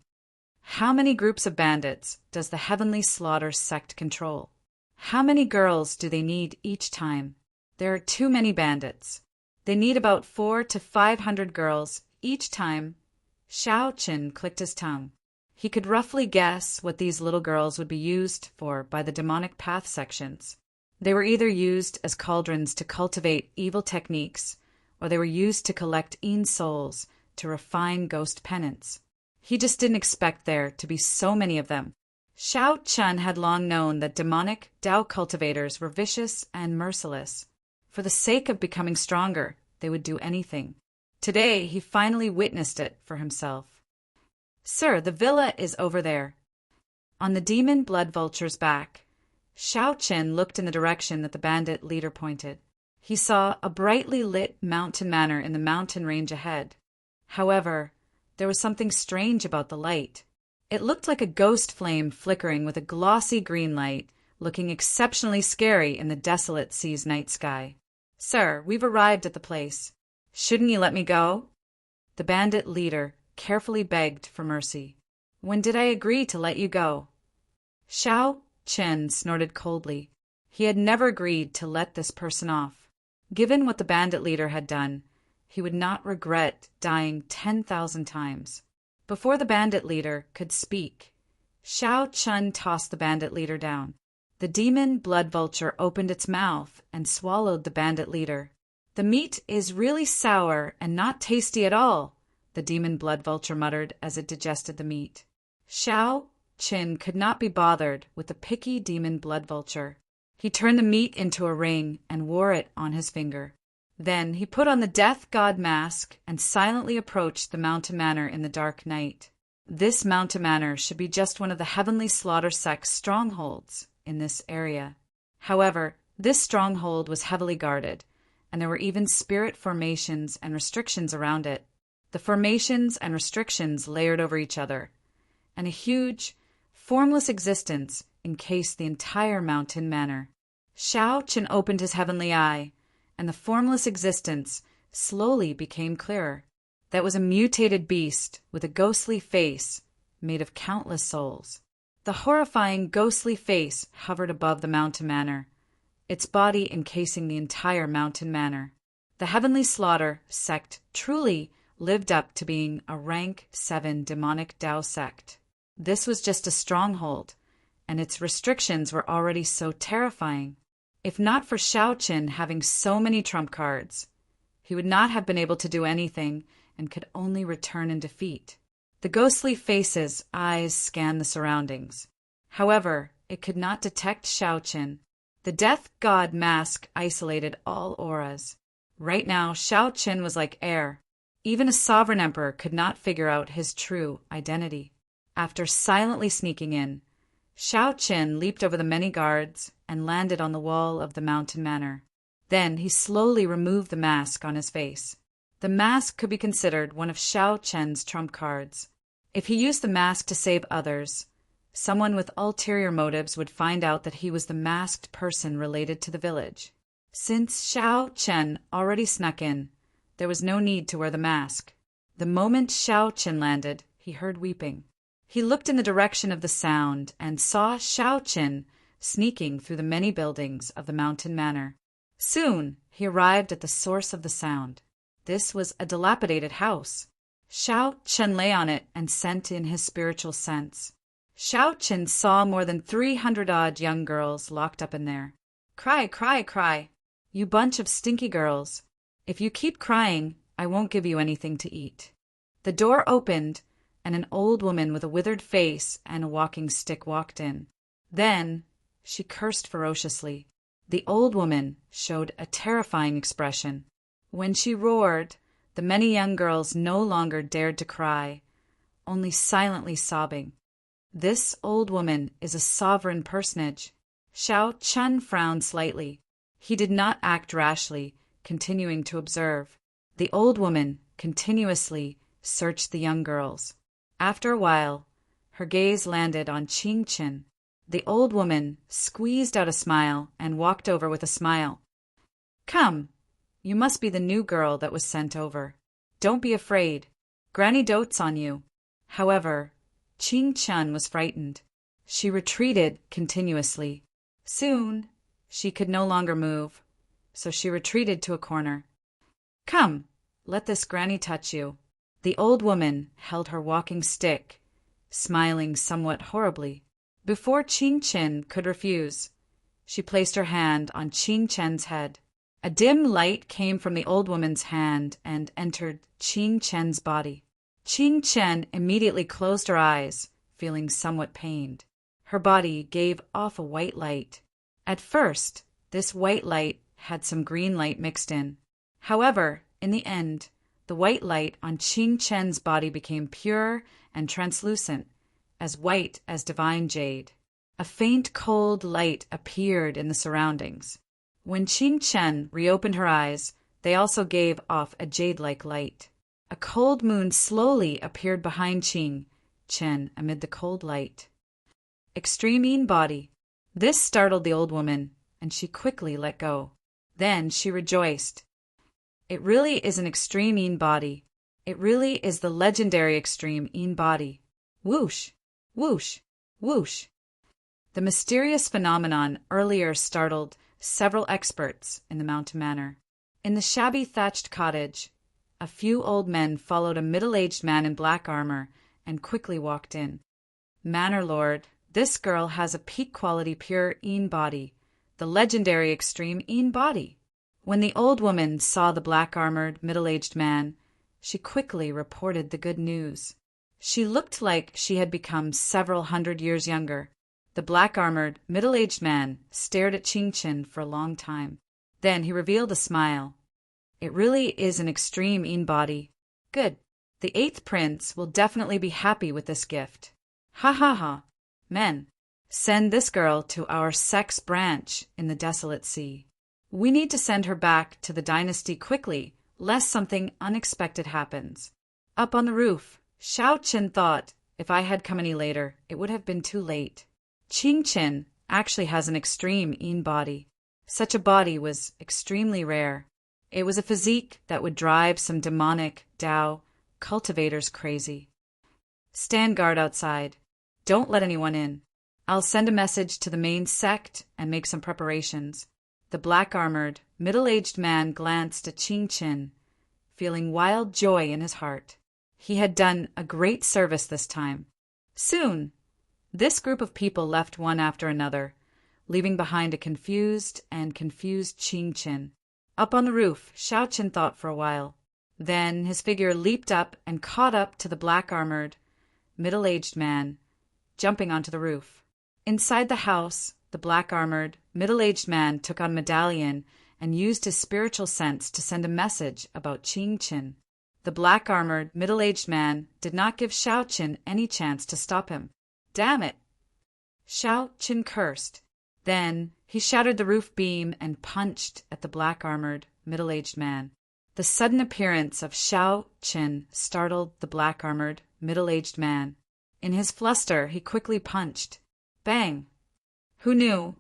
How many groups of bandits does the Heavenly Slaughter sect control? How many girls do they need each time? There are too many bandits. They need about 400 to 500 girls each time. Xiao Chen clicked his tongue. He could roughly guess what these little girls would be used for by the demonic path sections. They were either used as cauldrons to cultivate evil techniques, or they were used to collect souls to refine ghost penance. He just didn't expect there to be so many of them. Xiao Chen had long known that demonic Dao cultivators were vicious and merciless. For the sake of becoming stronger, they would do anything. Today, he finally witnessed it for himself. "Sir, the villa is over there." On the demon blood vulture's back, Xiao Chen looked in the direction that the bandit leader pointed. He saw a brightly lit mountain manor in the mountain range ahead. However, there was something strange about the light. It looked like a ghost flame flickering with a glossy green light, looking exceptionally scary in the desolate sea's night sky. "Sir, we've arrived at the place. Shouldn't you let me go?" The bandit leader carefully begged for mercy. "When did I agree to let you go?" Xiao Chen snorted coldly. He had never agreed to let this person off. Given what the bandit leader had done, he would not regret dying 10,000 times. Before the bandit leader could speak, Xiao Chen tossed the bandit leader down. The demon blood vulture opened its mouth and swallowed the bandit leader. "The meat is really sour and not tasty at all," the demon blood vulture muttered as it digested the meat. Xiao Chen could not be bothered with the picky demon blood vulture. He turned the meat into a ring and wore it on his finger. Then he put on the death god mask and silently approached the mountain manor in the dark night. This mountain manor should be just one of the Heavenly Slaughter sect's strongholds in this area. However, this stronghold was heavily guarded, and there were even spirit formations and restrictions around it. The formations and restrictions layered over each other, and a huge, formless existence encased the entire mountain manor. Xiao Chen opened his heavenly eye, and the formless existence slowly became clearer. That was a mutated beast with a ghostly face made of countless souls. The horrifying ghostly face hovered above the mountain manor, its body encasing the entire mountain manor. The Heavenly Slaughter sect truly lived up to being a rank 7 demonic Dao sect. This was just a stronghold, and its restrictions were already so terrifying. If not for Xiao Chen having so many trump cards, he would not have been able to do anything and could only return in defeat. The ghostly face's eyes scanned the surroundings. However, it could not detect Xiao Chen. The death god mask isolated all auras. Right now, Xiao Chen was like air. Even a sovereign emperor could not figure out his true identity. After silently sneaking in, Xiao Chen leaped over the many guards and landed on the wall of the mountain manor. Then he slowly removed the mask on his face. The mask could be considered one of Xiao Chen's trump cards. If he used the mask to save others, someone with ulterior motives would find out that he was the masked person related to the village. Since Xiao Chen already snuck in, there was no need to wear the mask. The moment Xiao Chen landed, he heard weeping. He looked in the direction of the sound and saw Xiao Chen sneaking through the many buildings of the mountain manor. Soon, he arrived at the source of the sound. This was a dilapidated house. Xiao Chen lay on it and sent in his spiritual sense. Xiao Chen saw more than 300-odd young girls locked up in there. "Cry, cry, cry, you bunch of stinky girls. If you keep crying, I won't give you anything to eat." The door opened, and an old woman with a withered face and a walking stick walked in. Then she cursed ferociously. The old woman showed a terrifying expression. When she roared, The many young girls no longer dared to cry, only silently sobbing. This old woman is a sovereign personage. Xiao Chun frowned slightly. He did not act rashly, continuing to observe. The old woman continuously searched the young girls. After a while, her gaze landed on Qing Qin. The old woman squeezed out a smile and walked over with a smile. "Come, you must be the new girl that was sent over. Don't be afraid. Granny dotes on you." However, Qing Chun was frightened. She retreated continuously. Soon, she could no longer move, so she retreated to a corner. "Come, let this granny touch you." The old woman held her walking stick, smiling somewhat horribly. Before Qing Qin could refuse, she placed her hand on Qing Chen's head. A dim light came from the old woman's hand and entered Qing Chen's body. Qing Chen immediately closed her eyes, feeling somewhat pained. Her body gave off a white light. At first, this white light had some green light mixed in. However, in the end, the white light on Qing Chen's body became pure and translucent, as white as divine jade. A faint cold light appeared in the surroundings. When Qing Chen reopened her eyes, they also gave off a jade-like light. A cold moon slowly appeared behind Qing Chen amid the cold light. Extreme Yin body. This startled the old woman, and she quickly let go. Then she rejoiced. It really is an extreme Yin body. It really is the legendary extreme Yin body. Whoosh, whoosh, whoosh. The mysterious phenomenon earlier startled several experts in the Mountain Manor. In the shabby thatched cottage, a few old men followed a middle-aged man in black armor and quickly walked in. "Manor Lord, this girl has a peak-quality pure Yin body, the legendary extreme Yin body." When the old woman saw the black-armored, middle-aged man, she quickly reported the good news. She looked like she had become several hundred years younger. The black-armored, middle-aged man stared at Qing Qin for a long time. Then he revealed a smile. "It really is an extreme Yin body. Good. The 8th prince will definitely be happy with this gift. Ha ha ha. Men, send this girl to our sex branch in the desolate sea. We need to send her back to the dynasty quickly, lest something unexpected happens." Up on the roof, Xiao Qin thought, if I had come any later, it would have been too late. Qing Qin actually has an extreme Yin body. Such a body was extremely rare. It was a physique that would drive some demonic Tao cultivators crazy. "Stand guard outside. Don't let anyone in. I'll send a message to the main sect and make some preparations." The black-armored, middle-aged man glanced at Qing Qin, feeling wild joy in his heart. He had done a great service this time. Soon, this group of people left one after another, leaving behind a confused Qing Qin. Up on the roof, Xiao Qin thought for a while. Then his figure leaped up and caught up to the black-armored, middle-aged man, jumping onto the roof. Inside the house, the black-armored, middle-aged man took on Medallion and used his spiritual sense to send a message about Qing Qin. The black-armored, middle-aged man did not give Xiao Qin any chance to stop him. "Damn it!" Xiao Qin cursed. Then he shattered the roof beam and punched at the black-armored, middle-aged man. The sudden appearance of Xiao Qin startled the black-armored, middle-aged man. In his fluster, he quickly punched. Bang! Who knew?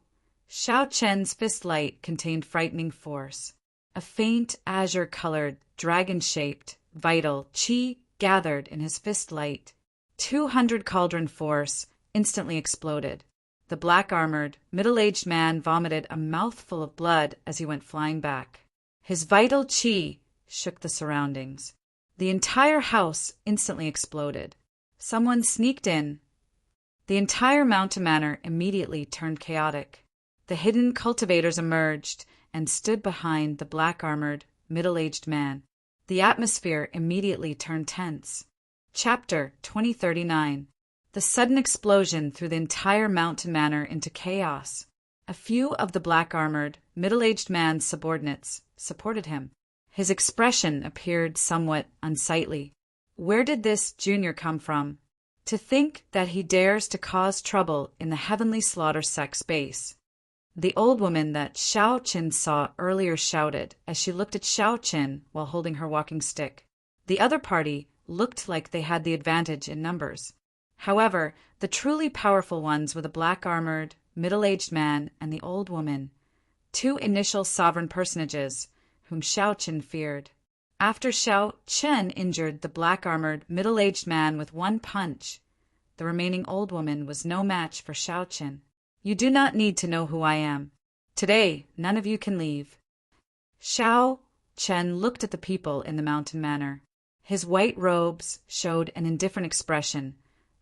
Xiao Chen's fist light contained frightening force. A faint azure-colored, dragon-shaped, vital qi gathered in his fist light. 200 cauldron force instantly exploded. The black-armored, middle-aged man vomited a mouthful of blood as he went flying back. His vital qi shook the surroundings. The entire house instantly exploded. Someone sneaked in. The entire Mountain Manor immediately turned chaotic. The hidden cultivators emerged and stood behind the black-armored, middle-aged man. The atmosphere immediately turned tense. Chapter 2039. The sudden explosion threw the entire Mountain Manor into chaos. A few of the black-armored, middle-aged man's subordinates supported him. His expression appeared somewhat unsightly. Where did this junior come from? To think that he dares to cause trouble in the heavenly slaughter sect's base. The old woman that Xiao Qin saw earlier shouted as she looked at Xiao Qin while holding her walking stick. The other party looked like they had the advantage in numbers. However, the truly powerful ones were the black-armored, middle-aged man and the old woman, two initial sovereign personages whom Xiao Qin feared. After Xiao Qin injured the black-armored, middle-aged man with one punch, the remaining old woman was no match for Xiao Qin. You do not need to know who I am. Today, none of you can leave. Xiao Qin looked at the people in the mountain manor. His white robes showed an indifferent expression,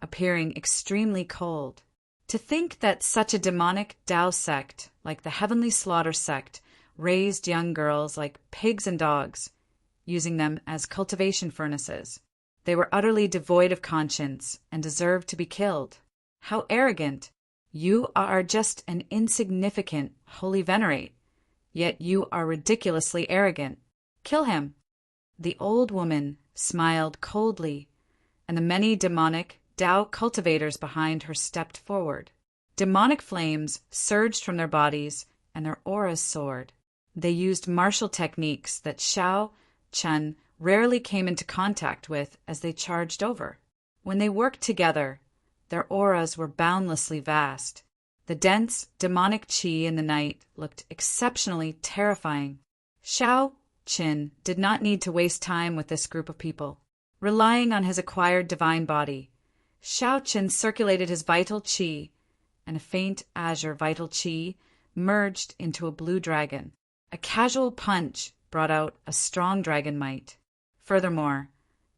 appearing extremely cold. To think that such a demonic Tao sect, like the Heavenly Slaughter sect, raised young girls like pigs and dogs, using them as cultivation furnaces. They were utterly devoid of conscience and deserved to be killed. How arrogant! You are just an insignificant holy venerate, yet you are ridiculously arrogant. Kill him. The old woman smiled coldly, and the many demonic Tao cultivators behind her stepped forward. Demonic flames surged from their bodies, and their auras soared. They used martial techniques that Xiao Qin rarely came into contact with as they charged over. When they worked together, their auras were boundlessly vast. The dense, demonic qi in the night looked exceptionally terrifying. Xiao Qin did not need to waste time with this group of people. Relying on his acquired divine body, Xiao Qin circulated his vital qi, and a faint azure vital qi merged into a blue dragon. A casual punch brought out a strong dragon might. Furthermore,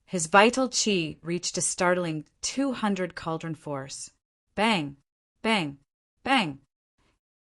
his vital qi reached a startling 200 cauldron force. Bang! Bang! Bang!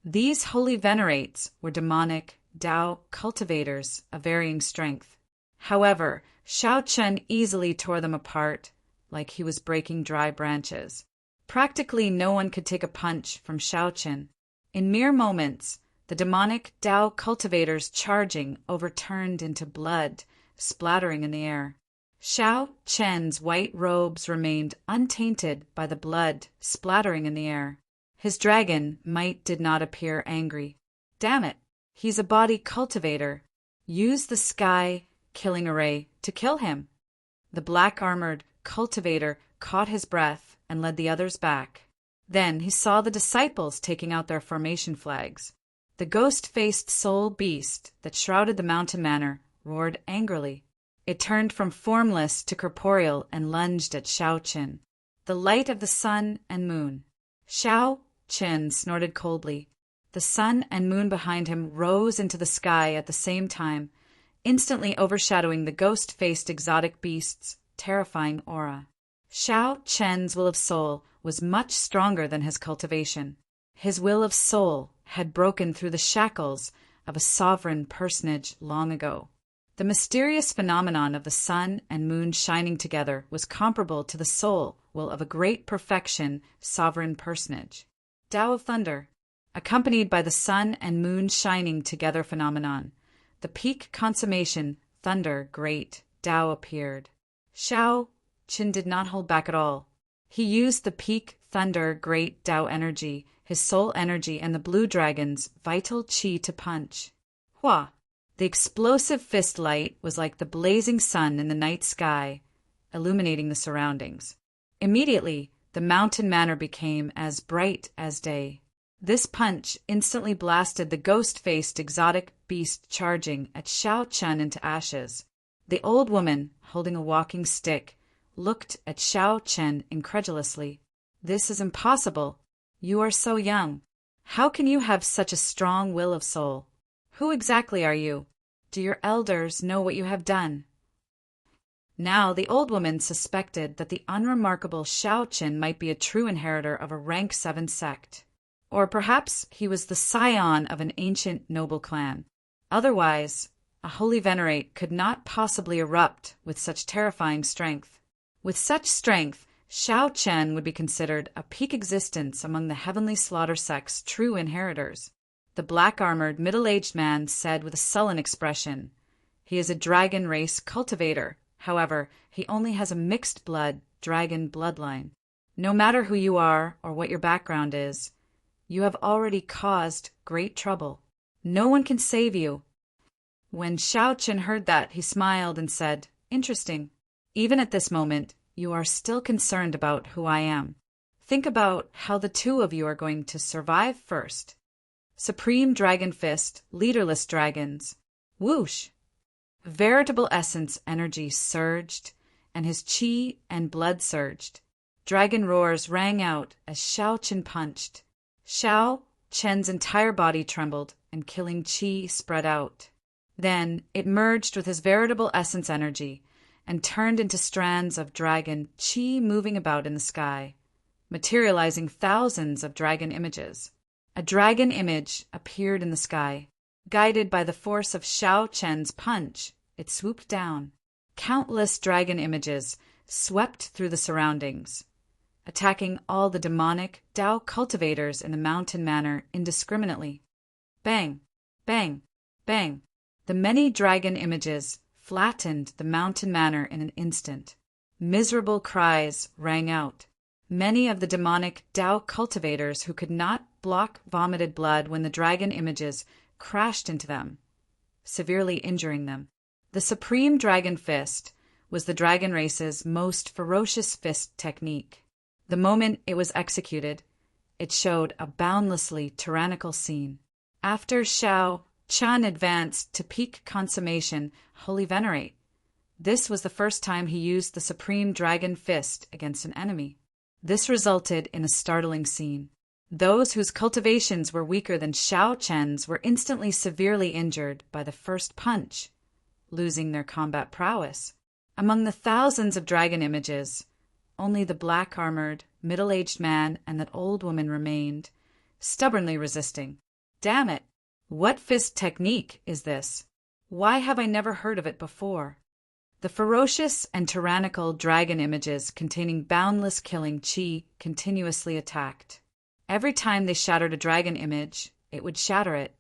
These holy venerates were demonic Tao cultivators of varying strength. However, Xiao Qin easily tore them apart like he was breaking dry branches. Practically no one could take a punch from Xiao Qin. In mere moments, the demonic Tao cultivators charging overturned into blood, splattering in the air. Xiao Qin's white robes remained untainted by the blood splattering in the air. His dragon might did not appear angry. Damn it, he's a body cultivator. Use the sky killing array to kill him. The black-armored cultivator caught his breath and led the others back. Then he saw the disciples taking out their formation flags. The ghost-faced soul beast that shrouded the mountain manor roared angrily. It turned from formless to corporeal and lunged at Xiao Qin. The light of the sun and moon. Xiao Qin snorted coldly. The sun and moon behind him rose into the sky at the same time, instantly overshadowing the ghost-faced exotic beast's terrifying aura. Xiao Qin's will of soul was much stronger than his cultivation. His will of soul had broken through the shackles of a sovereign personage long ago. The mysterious phenomenon of the sun and moon shining together was comparable to the soul will of a great perfection sovereign personage. Tao of Thunder, accompanied by the sun and moon shining together phenomenon, the peak consummation thunder great Tao appeared. Xiao Qin did not hold back at all. He used the peak thunder great Tao energy, his soul energy, and the blue dragon's vital qi to punch. Hua! The explosive fist light was like the blazing sun in the night sky, illuminating the surroundings. Immediately, the mountain manor became as bright as day. This punch instantly blasted the ghost-faced exotic beast charging at Xiao Qin into ashes. The old woman, holding a walking stick, looked at Xiao Qin incredulously. This is impossible. You are so young. How can you have such a strong will of soul? Who exactly are you? Do your elders know what you have done? Now the old woman suspected that the unremarkable Xiao Qin might be a true inheritor of a rank 7 sect. Or perhaps he was the scion of an ancient noble clan. Otherwise, a holy venerate could not possibly erupt with such terrifying strength. With such strength, Xiao Qin would be considered a peak existence among the heavenly slaughter sect's true inheritors. The black-armored, middle-aged man said with a sullen expression, He is a dragon race cultivator. However, he only has a mixed blood dragon bloodline. No matter who you are or what your background is, you have already caused great trouble. No one can save you. When Xiao Qin heard that, he smiled and said, "Interesting. Even at this moment, you are still concerned about who I am. Think about how the two of you are going to survive first. Supreme Dragon Fist, leaderless dragons. Whoosh!" Veritable essence energy surged, and his chi and blood surged. Dragon roars rang out as Xiao Qin punched. Xiao Chen's entire body trembled, and killing chi spread out. Then it merged with his veritable essence energy and turned into strands of dragon chi moving about in the sky, materializing thousands of dragon images. A dragon image appeared in the sky. Guided by the force of Xiao Chen's punch, it swooped down. Countless dragon images swept through the surroundings, attacking all the demonic Dao cultivators in the mountain manor indiscriminately. Bang! Bang! Bang! The many dragon images flattened the mountain manor in an instant. Miserable cries rang out. Many of the demonic Dao cultivators who could not block vomited blood when the dragon images crashed into them, severely injuring them. The Supreme Dragon Fist was the dragon race's most ferocious fist technique. The moment it was executed, it showed a boundlessly tyrannical scene. After Xiao Chen advanced to peak consummation, Holy Venerate, this was the first time he used the Supreme Dragon Fist against an enemy. This resulted in a startling scene. Those whose cultivations were weaker than Xiao Chen's were instantly severely injured by the first punch, losing their combat prowess. Among the thousands of dragon images, only the black-armored, middle-aged man and that old woman remained, stubbornly resisting. Damn it! What fist technique is this? Why have I never heard of it before? The ferocious and tyrannical dragon images containing boundless killing chi continuously attacked. Every time they shattered a dragon image, it would shatter it.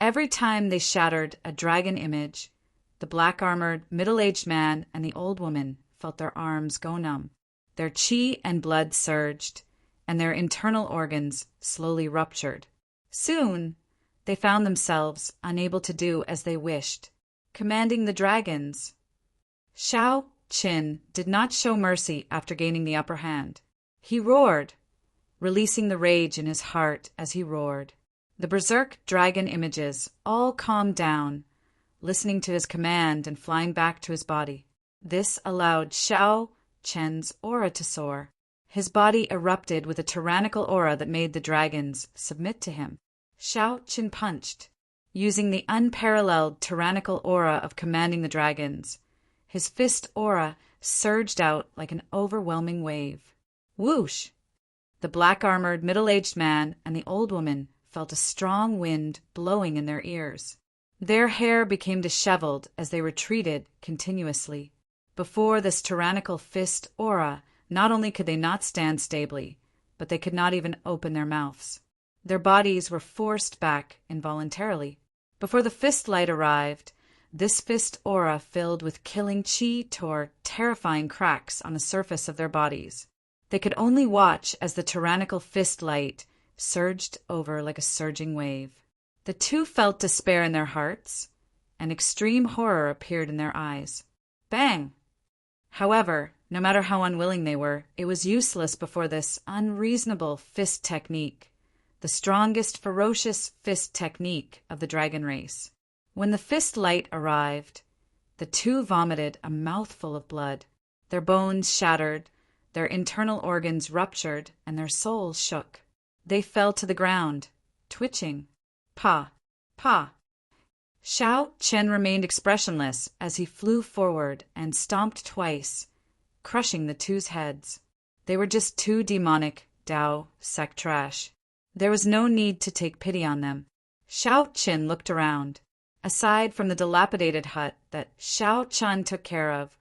Every time they shattered a dragon image, the black-armored, middle-aged man and the old woman felt their arms go numb. Their chi and blood surged, and their internal organs slowly ruptured. Soon, they found themselves unable to do as they wished, commanding the dragons. Xiao Qin did not show mercy after gaining the upper hand. He roared, releasing the rage in his heart as he roared. The berserk dragon images all calmed down, listening to his command and flying back to his body. This allowed Xiao Chen's aura to soar. His body erupted with a tyrannical aura that made the dragons submit to him. Xiao Qin punched, using the unparalleled tyrannical aura of commanding the dragons. His fist aura surged out like an overwhelming wave. Whoosh! The black-armored middle-aged man and the old woman felt a strong wind blowing in their ears. Their hair became disheveled as they retreated continuously. Before this tyrannical fist aura, not only could they not stand stably, but they could not even open their mouths. Their bodies were forced back involuntarily. Before the fist light arrived, this fist aura filled with killing chi tore terrifying cracks on the surface of their bodies. They could only watch as the tyrannical fist light surged over like a surging wave. The two felt despair in their hearts, and extreme horror appeared in their eyes. Bang! However, no matter how unwilling they were, it was useless before this unreasonable fist technique, the strongest ferocious fist technique of the dragon race. When the fist light arrived, the two vomited a mouthful of blood. Their bones shattered, their internal organs ruptured, and their souls shook. They fell to the ground, twitching. Pa! Pa! Xiao Chen remained expressionless as he flew forward and stomped twice, crushing the two's heads. They were just two demonic Dao sect trash. There was no need to take pity on them. Xiao Chen looked around. Aside from the dilapidated hut that Xiao Chen took care of,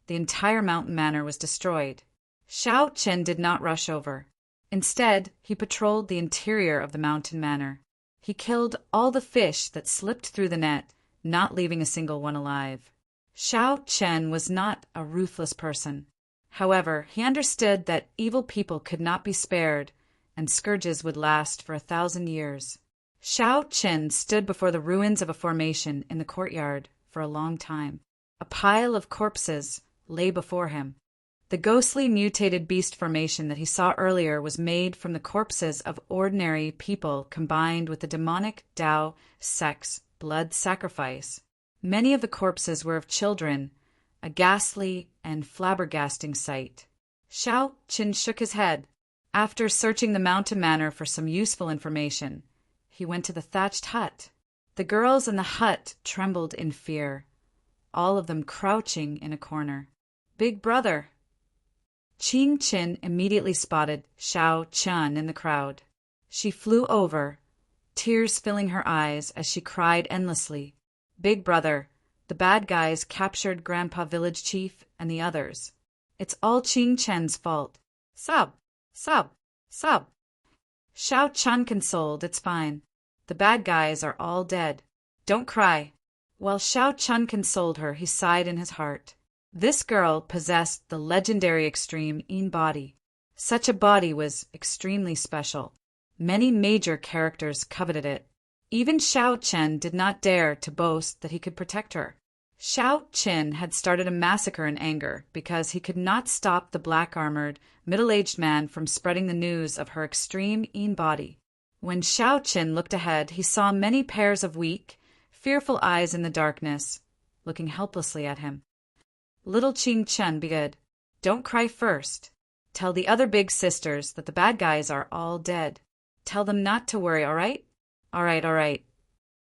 the entire mountain manor was destroyed. Xiao Chen did not rush over. Instead, he patrolled the interior of the mountain manor. He killed all the fish that slipped through the net not leaving a single one alive. Xiao Chen was not a ruthless person. However, he understood that evil people could not be spared, and scourges would last for 1,000 years. Xiao Chen stood before the ruins of a formation in the courtyard for a long time. A pile of corpses lay before him. The ghostly mutated beast formation that he saw earlier was made from the corpses of ordinary people combined with the demonic Tao sex blood sacrifice. Many of the corpses were of children, a ghastly and flabbergasting sight. Xiao Chen shook his head. After searching the mountain manor for some useful information, he went to the thatched hut. The girls in the hut trembled in fear, all of them crouching in a corner. "Big brother!" Qing Qin immediately spotted Xiao Chen in the crowd. She flew over, tears filling her eyes as she cried endlessly. "Big brother, the bad guys captured Grandpa Village Chief and the others. It's all Qing Chen's fault. Sub, sub, sub." Xiao Chen consoled, "It's fine. The bad guys are all dead. Don't cry." While Xiao Chen consoled her, he sighed in his heart. This girl possessed the legendary extreme Yin body. Such a body was extremely special. Many major characters coveted it. Even Xiao Chen did not dare to boast that he could protect her. Xiao Chen had started a massacre in anger because he could not stop the black-armored, middle-aged man from spreading the news of her extreme Yin body. When Xiao Chen looked ahead, he saw many pairs of weak, fearful eyes in the darkness, looking helplessly at him. "Little Qing Chen, be good. Don't cry first. Tell the other big sisters that the bad guys are all dead. Tell them not to worry, all right?" "All right, all right,"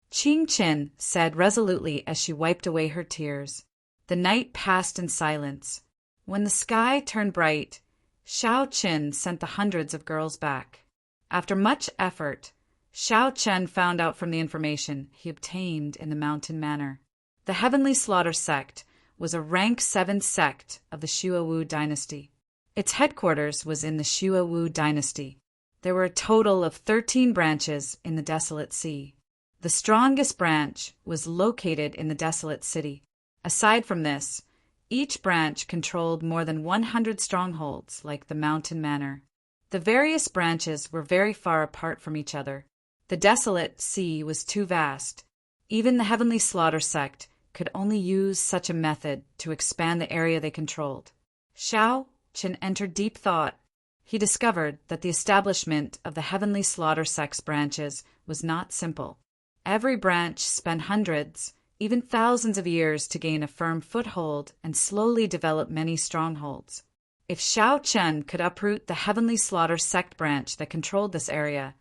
Qing Chen said resolutely as she wiped away her tears. The night passed in silence. When the sky turned bright, Xiao Chen sent the hundreds of girls back. After much effort, Xiao Chen found out from the information he obtained in the mountain manor. The Heavenly Slaughter sect was a rank 7 sect of the Shuowu dynasty. Its headquarters was in the Shuowu dynasty. There were a total of 13 branches in the Desolate Sea. The strongest branch was located in the Desolate City. Aside from this, each branch controlled more than 100 strongholds, like the Mountain Manor. The various branches were very far apart from each other. The Desolate Sea was too vast. Even the Heavenly Slaughter sect could only use such a method to expand the area they controlled. Xiao Chen entered deep thought. He discovered that the establishment of the Heavenly Slaughter sect's branches was not simple. Every branch spent hundreds, even thousands of years to gain a firm foothold and slowly develop many strongholds. If Xiao Chen could uproot the Heavenly Slaughter sect branch that controlled this area,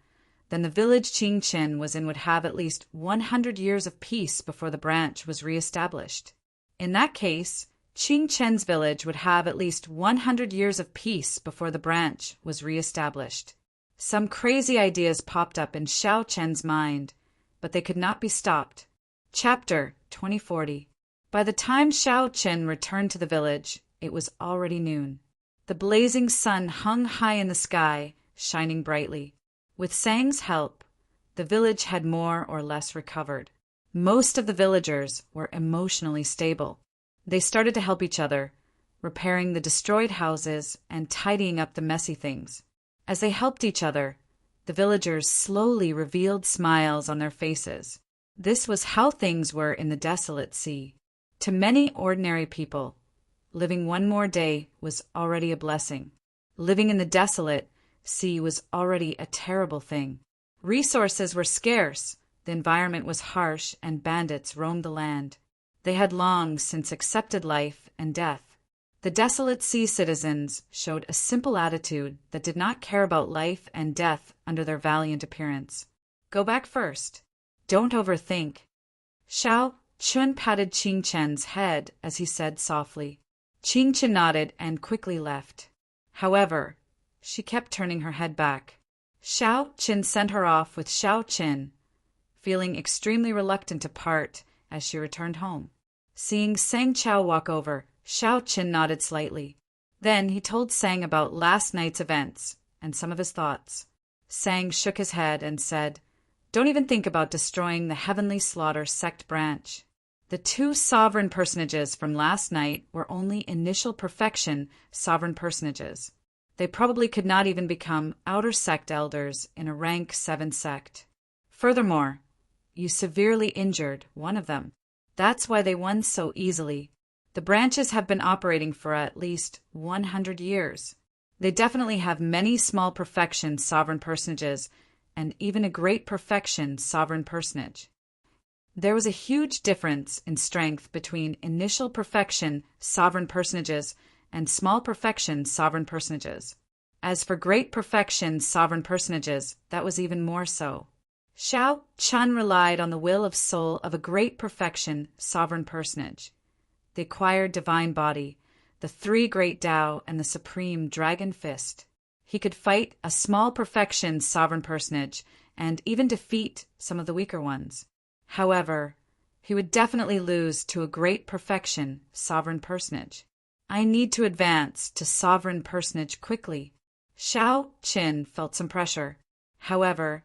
then the village Qing Chen was in would have at least 100 years of peace before the branch was re-established. In that case, Qing Chen's village would have at least 100 years of peace before the branch was re-established. Some crazy ideas popped up in Xiao Chen's mind, but they could not be stopped. Chapter 2040. By the time Xiao Chen returned to the village, it was already noon. The blazing sun hung high in the sky, shining brightly. With Sang's help, the village had more or less recovered. Most of the villagers were emotionally stable. They started to help each other, repairing the destroyed houses and tidying up the messy things. As they helped each other, the villagers slowly revealed smiles on their faces. This was how things were in the Desolate Sea. To many ordinary people, living one more day was already a blessing. Living in the Desolate Sea was already a terrible thing. Resources were scarce, the environment was harsh, and bandits roamed the land. They had long since accepted life and death. The Desolate Sea citizens showed a simple attitude that did not care about life and death under their valiant appearance. Go back first. Don't overthink. Xiao Chun patted Qing Chen's head as he said softly. Qing Chen nodded and quickly left. However, she kept turning her head back. Xiao Chen sent her off with Xiao Chen, feeling extremely reluctant to part as she returned home. Seeing Sang Chao walk over, Xiao Chen nodded slightly. Then he told Sang about last night's events and some of his thoughts. Sang shook his head and said, "Don't even think about destroying the Heavenly Slaughter sect branch. The two sovereign personages from last night were only initial perfection sovereign personages. They probably could not even become outer sect elders in a rank 7 sect. Furthermore, you severely injured one of them. That's why they won so easily. The branches have been operating for at least 100 years. They definitely have many small perfection sovereign personages and even a great perfection sovereign personage. There was a huge difference in strength between initial perfection sovereign personages and small perfection sovereign personages. As for great perfection sovereign personages, that was even more so. Xiao Chun relied on the will of soul of a great perfection sovereign personage, the acquired divine body, the three great Tao, and the supreme dragon fist. He could fight a small perfection sovereign personage and even defeat some of the weaker ones. However, he would definitely lose to a great perfection sovereign personage. I need to advance to sovereign personage quickly. Xiao Qin felt some pressure. However,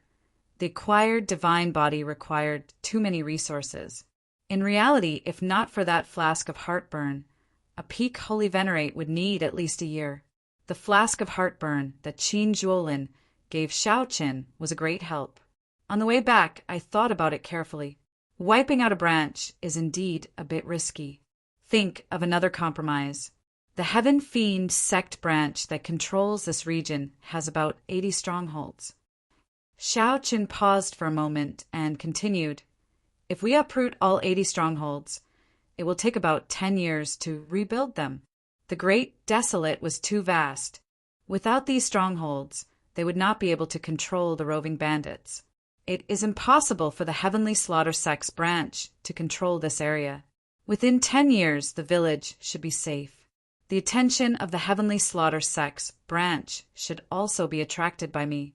the acquired divine body required too many resources. In reality, if not for that flask of heartburn, a peak holy venerate would need at least a year. The flask of heartburn that Qin Zhuolin gave Xiao Qin was a great help. On the way back, I thought about it carefully. Wiping out a branch is indeed a bit risky. Think of another compromise. The Heaven Fiend sect branch that controls this region has about 80 strongholds. Xiao Qin paused for a moment and continued, if we uproot all 80 strongholds, it will take about 10 years to rebuild them. The Great Desolate was too vast. Without these strongholds, they would not be able to control the roving bandits. It is impossible for the Heavenly Slaughter Sect's branch to control this area. Within 10 years, the village should be safe. The attention of the Heavenly Slaughter Sect's branch should also be attracted by me.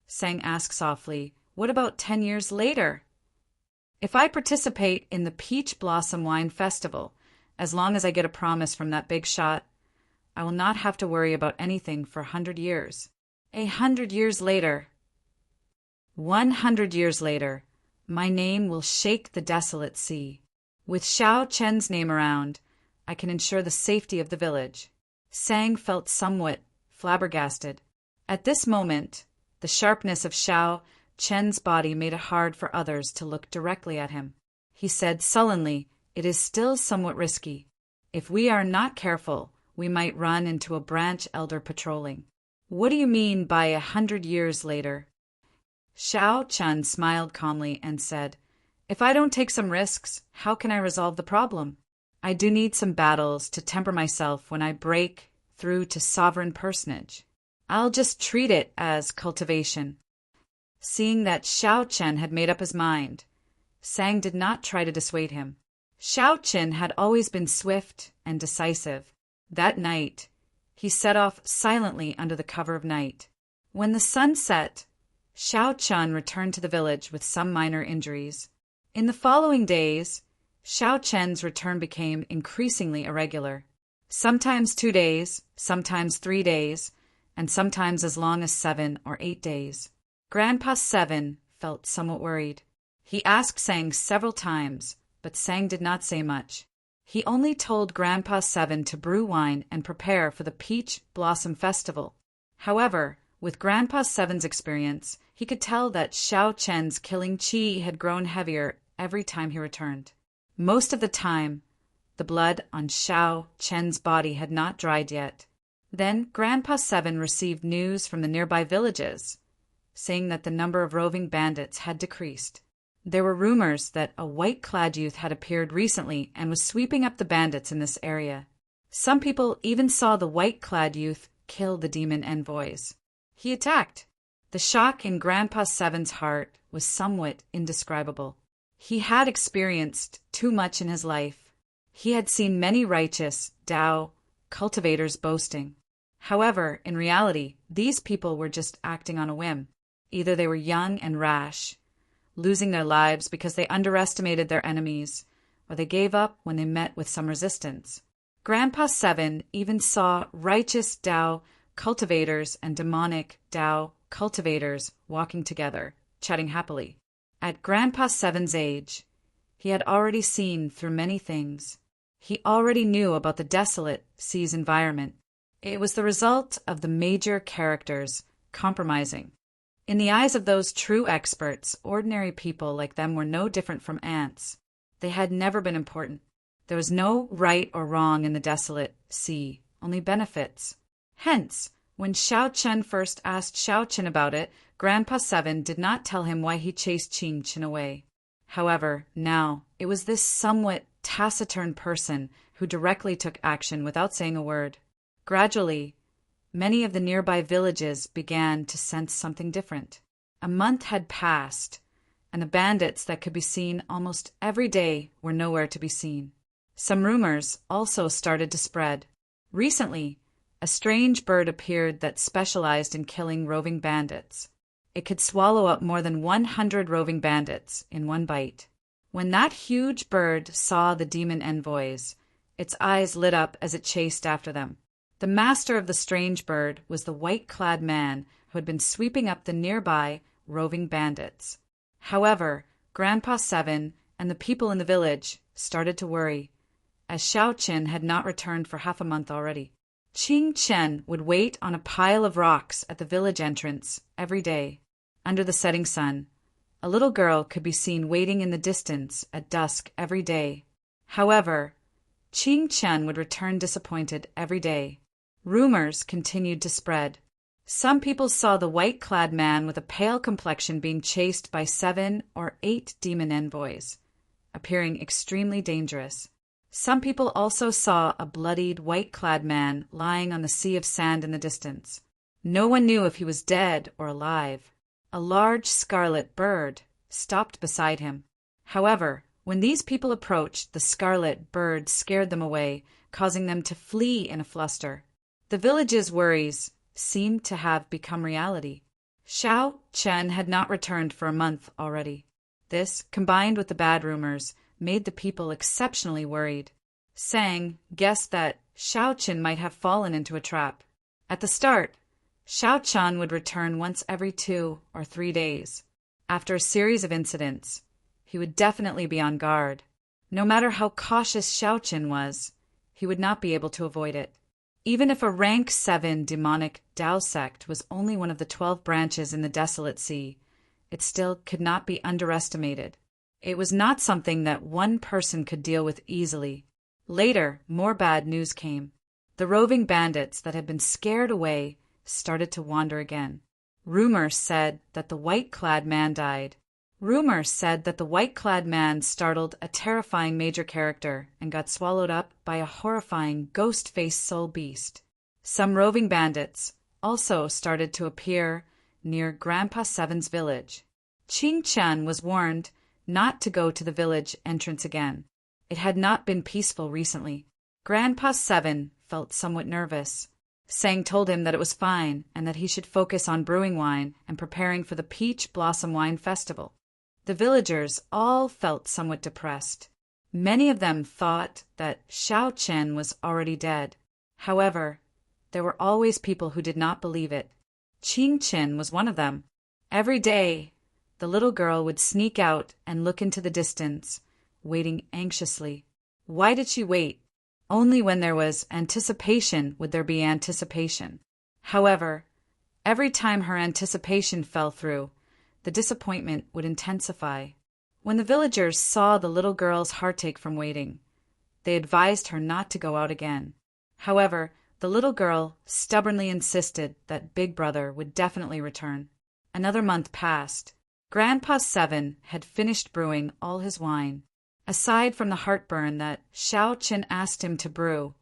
Sang asked softly, what about 10 years later? If I participate in the Peach Blossom Wine Festival, as long as I get a promise from that big shot, I will not have to worry about anything for 100 years. 100 years later, 100 years later, my name will shake the desolate sea. With Xiao Chen's name around, I can ensure the safety of the village. Sang felt somewhat flabbergasted. At this moment, the sharpness of Xiao Chen's body made it hard for others to look directly at him. He said sullenly, it is still somewhat risky. If we are not careful, we might run into a branch elder patrolling. What do you mean by 100 years later? Xiao Chen smiled calmly and said, if I don't take some risks, how can I resolve the problem? I do need some battles to temper myself when I break through to sovereign personage. I'll just treat it as cultivation. Seeing that Xiao Chen had made up his mind, Sang did not try to dissuade him. Xiao Chen had always been swift and decisive. That night, he set off silently under the cover of night. When the sun set, Xiao Chen returned to the village with some minor injuries. In the following days, Xiao Chen's return became increasingly irregular. Sometimes 2 days, sometimes 3 days, and sometimes as long as 7 or 8 days. Grandpa Seven felt somewhat worried. He asked Sang several times, but Sang did not say much. He only told Grandpa Seven to brew wine and prepare for the Peach Blossom Festival. However, with Grandpa Seven's experience, he could tell that Xiao Chen's killing qi had grown heavier every time he returned. Most of the time, the blood on Xiao Chen's body had not dried yet. Then Grandpa Seven received news from the nearby villages, saying that the number of roving bandits had decreased. There were rumors that a white-clad youth had appeared recently and was sweeping up the bandits in this area. Some people even saw the white-clad youth kill the demon envoys. He attacked. The shock in Grandpa Seven's heart was somewhat indescribable. He had experienced too much in his life. He had seen many righteous Tao cultivators boasting. However, in reality, these people were just acting on a whim. Either they were young and rash, losing their lives because they underestimated their enemies, or they gave up when they met with some resistance. Grandpa Seven even saw righteous Tao cultivators and demonic Tao cultivators walking together, chatting happily. At Grandpa Seven's age, He had already seen through many things. He already knew about the desolate sea's environment. It was the result of the major characters compromising. In the eyes of those true experts, ordinary people like them were no different from ants. They had never been important. There was no right or wrong in the desolate sea, only benefits. Hence, when Xiao Chen first asked Xiao Chen about it, Grandpa Seven did not tell him why he chased Qing Chen away. However, now, it was this somewhat taciturn person who directly took action without saying a word. Gradually, many of the nearby villages began to sense something different. A month had passed, and the bandits that could be seen almost every day were nowhere to be seen. Some rumors also started to spread. Recently, a strange bird appeared that specialized in killing roving bandits. It could swallow up more than 100 roving bandits in one bite. When that huge bird saw the demon envoys, its eyes lit up as it chased after them. The master of the strange bird was the white-clad man who had been sweeping up the nearby roving bandits. However, Grandpa Seven and the people in the village started to worry, as Xiao Chen had not returned for half a month already. Qing Chen would wait on a pile of rocks at the village entrance every day. Under the setting sun, a little girl could be seen waiting in the distance at dusk every day. However, Qing Chen would return disappointed every day. Rumors continued to spread. Some people saw the white-clad man with a pale complexion being chased by 7 or 8 demon envoys, appearing extremely dangerous. Some people also saw a bloodied, white-clad man lying on the sea of sand in the distance. No one knew if he was dead or alive. A large scarlet bird stopped beside him. However, when these people approached, the scarlet bird scared them away, causing them to flee in a fluster. The village's worries seemed to have become reality. Xiao Chen had not returned for a month already. This, combined with the bad rumors, made the people exceptionally worried. Sang guessed that Xiao Chen might have fallen into a trap. At the start, Xiao Chen would return once every 2 or 3 days. After a series of incidents, he would definitely be on guard. No matter how cautious Xiao Chen was, he would not be able to avoid it. Even if a rank 7 demonic Dao sect was only one of the 12 branches in the desolate sea, it still could not be underestimated. It was not something that one person could deal with easily. Later, more bad news came. The roving bandits that had been scared away started to wander again. Rumors said that the white-clad man died. Rumors said that the white-clad man startled a terrifying major character and got swallowed up by a horrifying ghost-faced soul beast. Some roving bandits also started to appear near Grandpa Seven's village. Qing Chen was warned not to go to the village entrance again. It had not been peaceful recently. Grandpa Seven felt somewhat nervous. Sang told him that it was fine and that he should focus on brewing wine and preparing for the Peach Blossom Wine Festival. The villagers all felt somewhat depressed. Many of them thought that Xiao Chen was already dead. However, there were always people who did not believe it. Qing Chen was one of them. Every day, the little girl would sneak out and look into the distance, waiting anxiously. Why did she wait? Only when there was anticipation would there be anticipation. However, every time her anticipation fell through, the disappointment would intensify. When the villagers saw the little girl's heartache from waiting, they advised her not to go out again. However, the little girl stubbornly insisted that Big Brother would definitely return. Another month passed. Grandpa Seven had finished brewing all his wine. Aside from the heartburn that Xiao Chen asked him to brew,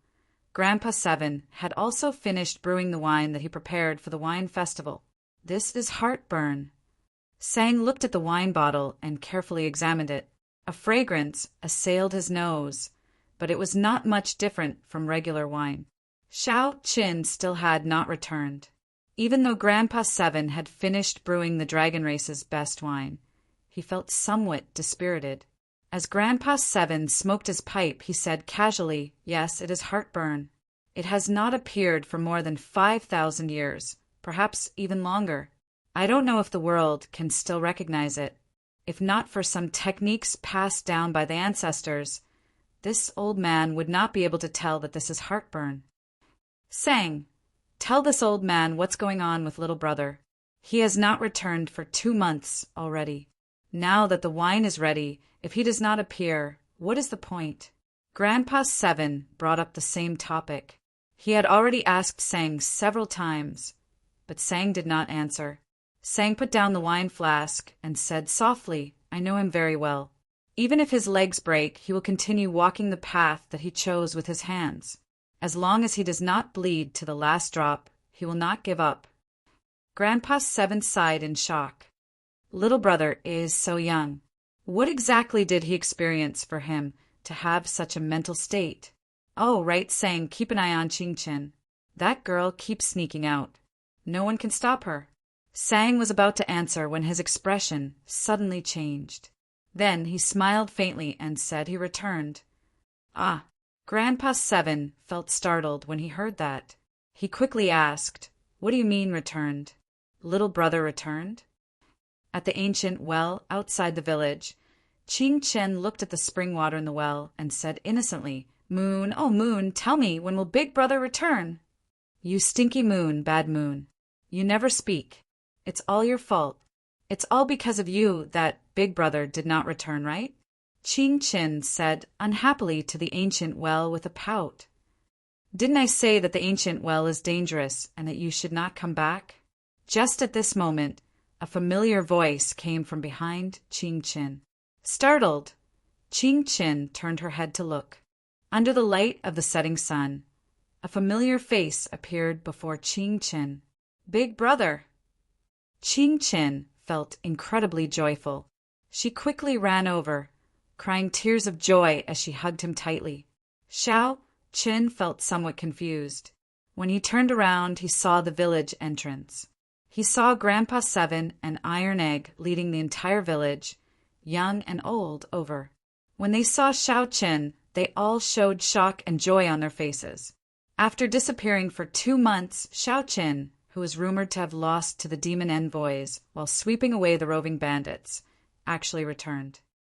Grandpa Seven had also finished brewing the wine that he prepared for the wine festival. This is heartburn. Sang looked at the wine bottle and carefully examined it. A fragrance assailed his nose, but it was not much different from regular wine. Xiao Chen still had not returned. Even though Grandpa Seven had finished brewing the dragon race's best wine, he felt somewhat dispirited. As Grandpa Seven smoked his pipe, he said casually, "Yes, it is heartburn. It has not appeared for more than 5,000 years, perhaps even longer. I don't know if the world can still recognize it. If not for some techniques passed down by the ancestors, this old man would not be able to tell that this is heartburn. Sang, tell this old man what's going on with little brother. He has not returned for 2 months already. Now that the wine is ready, if he does not appear, what is the point? Grandpa Seven brought up the same topic. He had already asked Sang several times, but Sang did not answer. Sang put down the wine flask and said softly, I know him very well. Even if his legs break, he will continue walking the path that he chose with his hands. As long as he does not bleed to the last drop, he will not give up. Grandpa Seven sighed in shock. Little brother is so young. What exactly did he experience for him to have such a mental state? Oh, right, Sang, keep an eye on Ching Chin. That girl keeps sneaking out. No one can stop her. Sang was about to answer when his expression suddenly changed. Then he smiled faintly and said he returned. Ah, Grandpa Seven felt startled when he heard that. He quickly asked, what do you mean returned? Little brother returned? At the ancient well outside the village, Ching Chen looked at the spring water in the well and said innocently, Moon, oh Moon, tell me, when will big brother return? You stinky moon, bad moon. You never speak. It's all your fault. It's all because of you that big brother did not return, right? Ching Chen said unhappily to the ancient well with a pout. Didn't I say that the ancient well is dangerous and that you should not come back? Just at this moment, a familiar voice came from behind Ching Chen. Startled, Ching Chen turned her head to look. Under the light of the setting sun, a familiar face appeared before Ching Chen. Big brother! Ching Chen felt incredibly joyful. She quickly ran over, crying tears of joy as she hugged him tightly. Xiao Chen felt somewhat confused. When he turned around, he saw the village entrance. He saw Grandpa Seven and Iron Egg leading the entire village, young and old, over. When they saw Xiao Chen, they all showed shock and joy on their faces. After disappearing for 2 months, Xiao Chen, who was rumored to have lost to the demon envoys while sweeping away the roving bandits, actually returned.